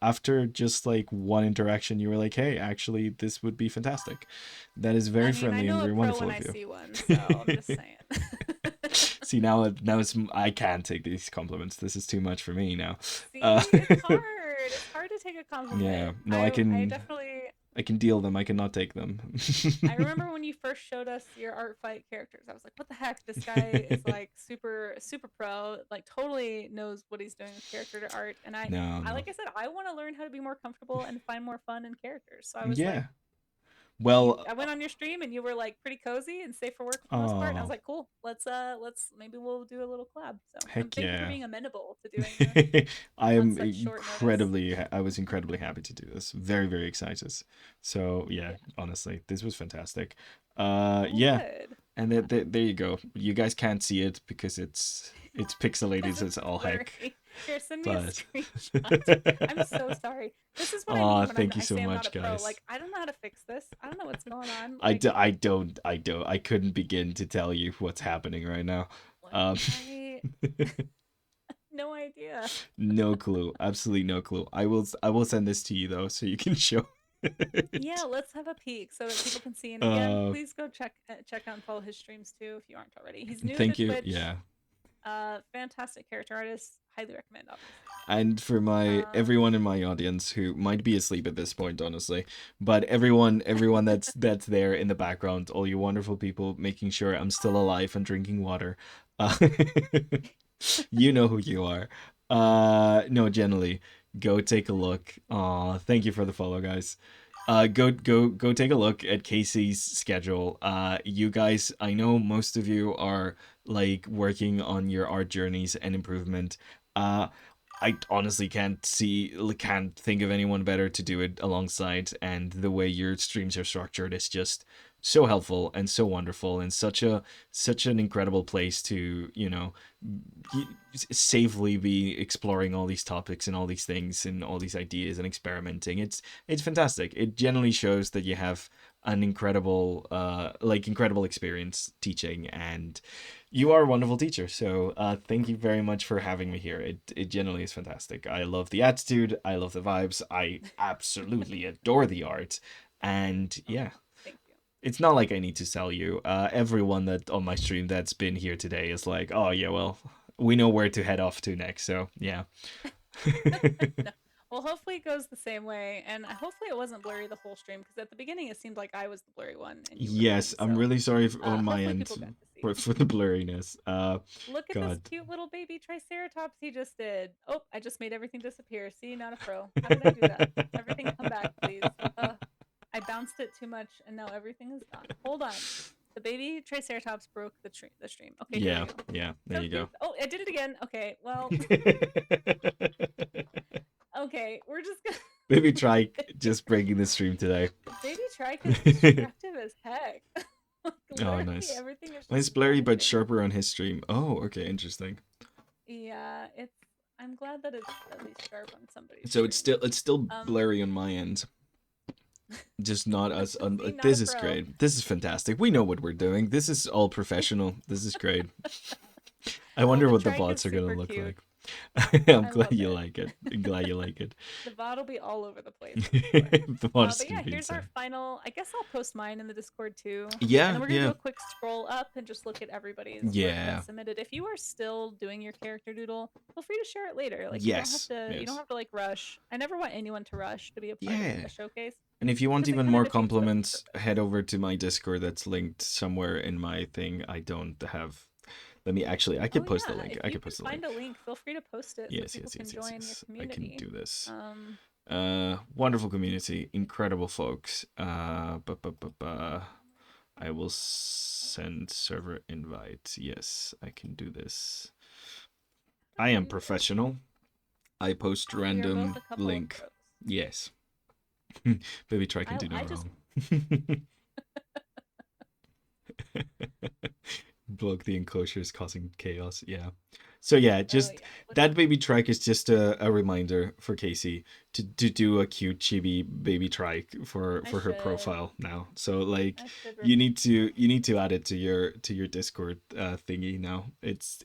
after just like one interaction you were like, "Hey, actually this would be fantastic." That is I very mean, I friendly and know a very pro wonderful when of I you. see one, so I'm just saying. See, now it's I can't take these compliments. This is too much for me now. Uh, See, it's hard. It's hard to take a yeah, compliment. no, I definitely I can deal them. I cannot take them. I remember when you first showed us your art fight characters. I was like, "What the heck? This guy is like super pro. Like totally knows what he's doing with character art." And No, I no. like I said, I want to learn how to be more comfortable and find more fun in characters. So I was like, Yeah. Well, I went on your stream and you were like pretty cozy and safe for work for the most part. And I was oh, like, "Cool. Let's maybe we'll do a little collab." So heck thank you for yeah. being amenable to doing this on such short notice. I was incredibly happy to do this. Very excited. So, yeah, Yeah. honestly, this was fantastic. Well, Yeah. good. And there you go. You guys can't see it because it's pixelated Because as it's all heck. blurry. Here, send me a But screenshot. I'm so sorry. This is what I oh, mean when thank you I so say I'm not much, a pro. guys. Like, I don't know how to fix this. I don't know what's going on. I, Like, do, I couldn't begin to tell you what's happening right now. like Um, I no idea. no clue, absolutely no clue. I will send this to you though, so you can show Yeah, it. let's have a peek so that people can see. And again, Uh, please go check out and follow his streams too if you aren't already. He's new to thank you. Twitch. Yeah. Fantastic character artist. Highly recommend, obviously. And for my Um, everyone in my audience who might be asleep at this point, honestly, but everyone that's there in the background, all you wonderful people making sure I'm still alive and drinking water, uh, you know who you are. No, generally, go take a look. Aw, thank you for the follow, guys. Go take a look at Casey's schedule. You guys, I know most of you are like working on your art journeys and improvement. Uh, I honestly can't think of anyone better to do it alongside. And the way your streams are structured is just so helpful and so wonderful and such an incredible place to safely be exploring all these topics and all these things and all these ideas and experimenting. It's fantastic. It generally shows that you have an incredible experience teaching, and you are a wonderful teacher. So thank you very much for having me here. It generally is fantastic. I love the attitude, I love the vibes, I absolutely adore the art, and oh, yeah, thank you. it's not like I need to sell you. Everyone that on my stream that's been here today is like, oh yeah, well, we know where to head off to next. So yeah, No. Well, hopefully it goes the same way, and hopefully it wasn't blurry the whole stream because at the beginning it seemed like I was the blurry one and you were Yes, fine. I'm So really sorry on my hopefully end people got to see. for the blurriness. Look at this God. cute little baby triceratops he just did. Oh, I just made everything disappear. See, not a pro. How did I do that? Everything come back, please. I bounced it too much and now everything is gone. Hold on. The baby triceratops broke the stream. Okay, here we Yeah, go. yeah, there So you go. cute. Oh, I did it again. Okay, well, okay, we're just gonna Maybe try just breaking the stream today. Baby Trike is destructive as heck. Like, Oh, literally nice. everything is just Mine's blurry but vanishing. sharper on his stream. Oh, okay, interesting. Yeah, I'm glad that it's at least sharp on somebody's So stream. it's still Um, blurry on my end. Just not as see, not a this is pro. great. This is fantastic. We know what we're doing. This is all professional. This is great. I Well, wonder the what the trike is VODs are gonna super look cute. like. I'm I glad love you it. like it. I'm glad you like it. The VOD will be all over the place, I'm sure. The VODs But gonna yeah, be here's our insane. final. I guess I'll post mine in the Discord too. And Yeah, then we're gonna do yeah, a quick scroll up and just look at everybody's work yeah. that's submitted. If you are still doing your character doodle, feel free to share it later. Like Yes, you don't yes. have to like rush. I never want anyone to rush to be a part of Yeah. a showcase And if you want because it even kind of more defeats the compliments, purpose. head over to my Discord that's linked somewhere in my thing. I don't have. Let me actually. I Oh could post the yeah, link. if I you could can post the find link. a link, feel free to post it so Yes, people yes, can yes, yes, join your yes. I can community. do this. Um, Wonderful community, incredible folks. I will send server invite. Yes, I can do this. I am you did. professional. I post We are both random a couple of link. pros. Yes. Baby try can do no I just wrong. Block the enclosures causing chaos. Yeah. So yeah, oh just yeah, that baby trike is just a reminder for Casey to do a cute chibi baby trike I for her should. profile now. So like I should. you need to add it to your Discord thingy now. It's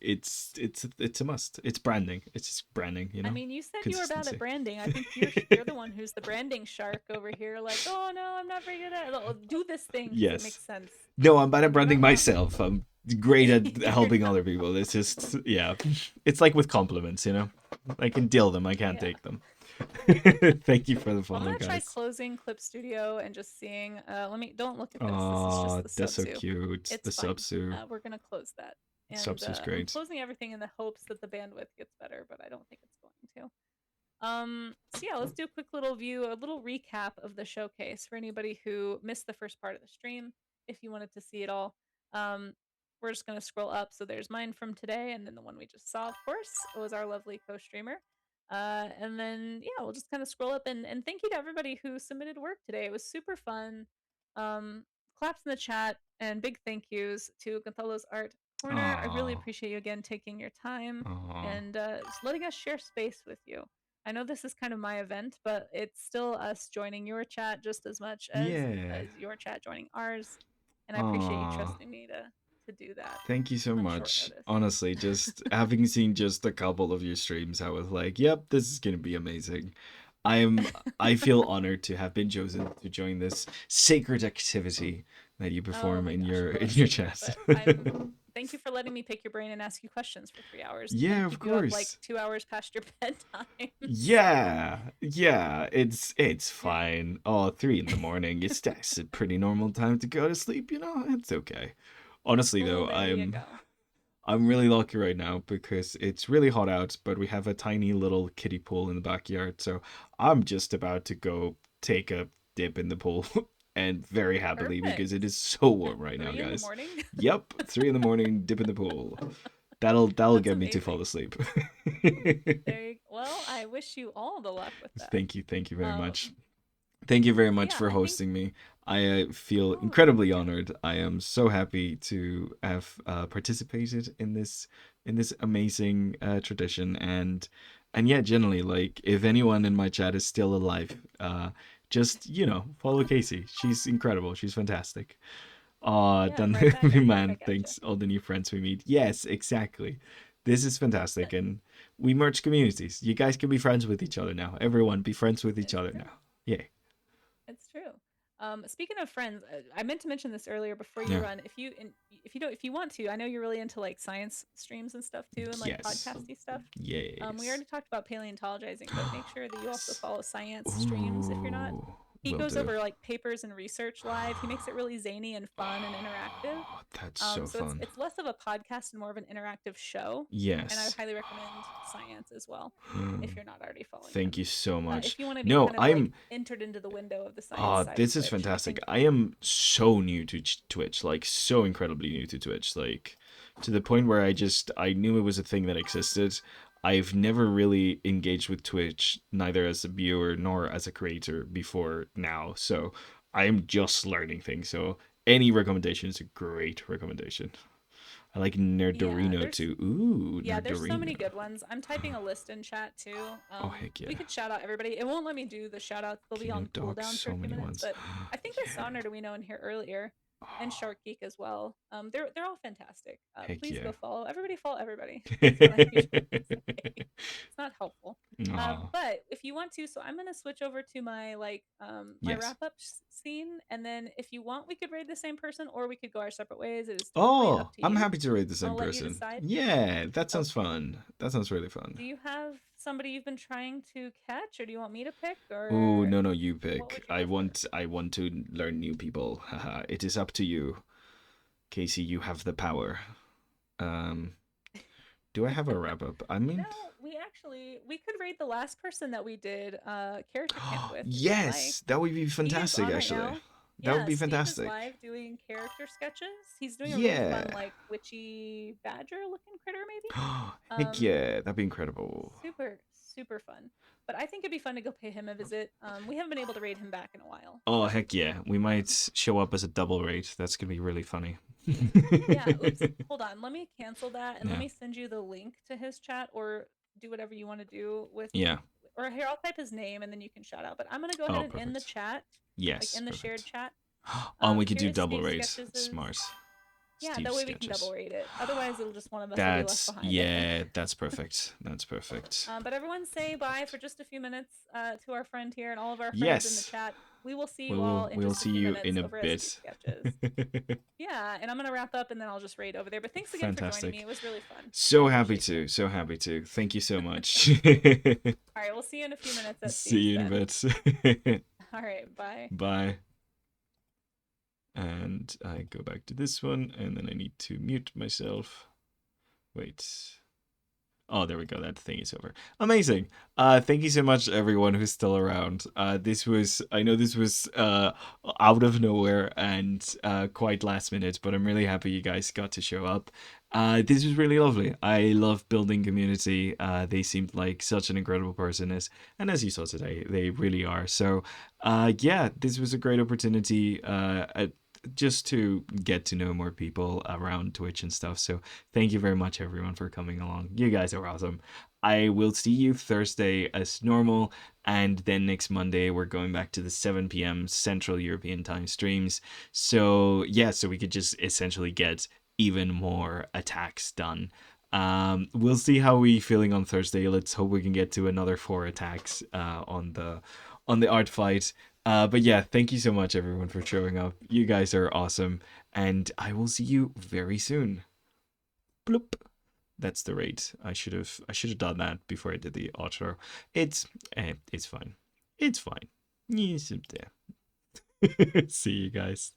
a must. It's branding. It's just branding, you I know? mean, you said you were bad at Consistency. branding. I think you're the one who's the branding shark over here. Like, oh no, I'm not very good at it. Oh, do this thing because it Yes. makes sense. No, I'm bad at You're branding not wrong. myself. I'm great at You're helping not other wrong. people. It's just, yeah. It's like with compliments, you know? I can deal them, I can't Yeah. take them. Thank you for the I'm follow, gonna try guys. closing Clip Studio and just seeing. Let me don't look at this. This is just Aw, the that's so subsu. cute. The It's fine. subsu. We're gonna close that, and Subsu's I'm great. closing everything in the hopes that the bandwidth gets better, but I don't think it's going to. So yeah, let's do a quick little view, a little recap of the showcase for anybody who missed the first part of the stream. If you wanted to see it all, um, we're just gonna scroll up. So there's mine from today, and then the one we just saw, of course, was our lovely co-streamer. And then yeah, we'll just kind of scroll up and thank you to everybody who submitted work today. It was super fun. Claps in the chat and big thank yous to Gonzalo's Art Corner. I really Aw. appreciate you again taking your time Aw. and just letting us share space with you. I know this is kind of my event, but it's still us joining your chat just as much Yeah. as your chat joining ours. And I appreciate you Aw. trusting me to do that Thank you so on short much. notice. Honestly, just having seen just a couple of your streams, I was like, yep, this is gonna be amazing. I'm I feel honored to have been chosen to join this sacred activity that you Oh perform my gosh, it in was your sacred. chat. But I'm thank you for letting me pick your brain and ask you questions for 3 hours Yeah, and of keep you up like course. 2 hours past your bedtime. So Yeah, yeah, it's you're fine. Oh, 3 in the morning. That's a pretty normal time to go to sleep, you know? It's okay. Honestly well, though, there you go. I'm really lucky right now because it's really hot out, but we have a tiny little kiddie pool in the backyard. So I'm just about to go take a dip in the pool and very happily because Perfect. it is so At warm right now, 3 in the guys. morning. Yep, 3 in the morning, dip in the pool. That'll That's get me to fall amazing. asleep. Well, I wish you all the luck with that. Thank you very much. Thank you very So much yeah, for I think. hosting me. I feel Oh, thank incredibly you. honored. I am so happy to have participated in this amazing tradition and yeah, generally like if anyone in my chat is still alive, just follow Casey. She's incredible. She's fantastic. Yeah, Then right man, back at you. thanks all the new friends we meet. Yes, exactly. This is fantastic, and we merge communities. You guys can be friends with each other now. Everyone, be friends with each It's other true. now. Yay. It's true. Speaking of friends, I meant to mention this earlier before you Yeah. run. If you want to, I know you're really into like science streams and stuff too, and like Yes. podcasty stuff. We Yes. already talked about paleontologizing, but make sure that you also follow science streams if you're not. Ooh, He will goes do. over like papers and research live. He makes it really zany and fun and interactive. That's so So fun. it's less of a podcast and more of an interactive show. And I would Yes. highly recommend science as well if you're not already following Thank him. you so much. If you want to be No, kind of like I'm entered into the window of the science side of this is Twitch, I fantastic. think I am so new to Twitch, like so incredibly new to Twitch, like to the point where I knew it was a thing that existed. I've never really engaged with Twitch, neither as a viewer nor as a creator before now. So I'm just learning things. So any recommendation is a great recommendation. I like yeah, Nerdorino too. Ooh, there's so many Nerdorino. good ones. I'm typing a list in chat too. Oh heck We yeah. could shout out everybody. It won't let me do the shout outs. They'll be Kino on Dog, cooldown for so a few many minutes, ones. but I think I saw Yeah. Nerdowino in here earlier and Shark Geek as well. They're all fantastic. Heck Please yeah. go follow. Everybody follow everybody. That's what I usually say. It's not helpful. Aw. But if you want to, so I'm gonna switch over to my like my Yes. wrap up scene, and then if you want, we could raid the same person, or we could go our separate ways. It is totally Oh, up to I'm you. happy to rate the same I'll let you person. decide. Yeah, that sounds Okay. fun. That sounds really fun. Do you have somebody you've been trying to catch, or do you want me to pick, Oh, or no, no, you what pick. would you prefer? I want to learn new people. Haha, it is up to you. Casey, you have the power. Um, do I have a wrap up? I You mean, know, we could rate the last person that we did character camp with if you'd like. yes, that would be He is fantastic on right actually. now. That would Yeah, be Steve is fantastic. live doing character sketches. He's doing a really Yeah. fun like witchy badger looking critter maybe. Heck yeah, that'd be incredible. Super fun. But I think it'd be fun to go pay him a visit. We haven't been able to raid him back in a while. Oh, So heck yeah. We might show up as a double rate. That's gonna be really funny. yeah, oops. Hold on. Let me cancel that and let Yeah. me send you the link to his chat or do whatever you want to do with Yeah. or here I'll type his name and then you can shout out. But I'm gonna go ahead Oh, and end the perfect. chat, like Yes, in the shared perfect. chat. We could Here do is double Steve rates. Sketches' Smart. yeah, Steve that way we can sketches. double rate it. Otherwise it'll just one of us will be left That's behind, I think. yeah, that's perfect. That's perfect. But everyone say bye for just a few minutes to our friend here and all of our friends in the Yes. chat. We will see We you all will in we'll just a see few you minutes in a over at Steve bit. Sketches. Yeah, and I'm gonna wrap up and then I'll just raid over there. But thanks again for joining me. Fantastic. It was really fun. So I happy appreciate to. you. So happy to. Thank you so much. All right, we'll see you in a few minutes at See Steve's you in a then. bit. All right, bye. Bye. And I go back to this one, and then I need to mute myself. Wait. Oh, there we go. That thing is over. Amazing. Thank you so much, everyone who's still around. I know this was out of nowhere and quite last minute, but I'm really happy you guys got to show up. This was really lovely. I love building community. They seemed like such an incredible person, and as you saw today, they really are. So, yeah, this was a great opportunity. Just to get to know more people around Twitch and stuff. So thank you very much, everyone, for coming along. You guys are awesome. I will see you Thursday as normal, and then next Monday we're going back to the 7 p.m. Central European Time streams. So yeah, so we could just essentially get even more attacks done. We'll see how we feeling on Thursday. Let's hope we can get to another 4 attacks on the art fight. But yeah, thank you so much, everyone, for showing up. You guys are awesome, and I will see you very soon. Bloop. That's the rate. I should have done that before I did the outro. It's fine. It's fine. Yes, there. See you guys.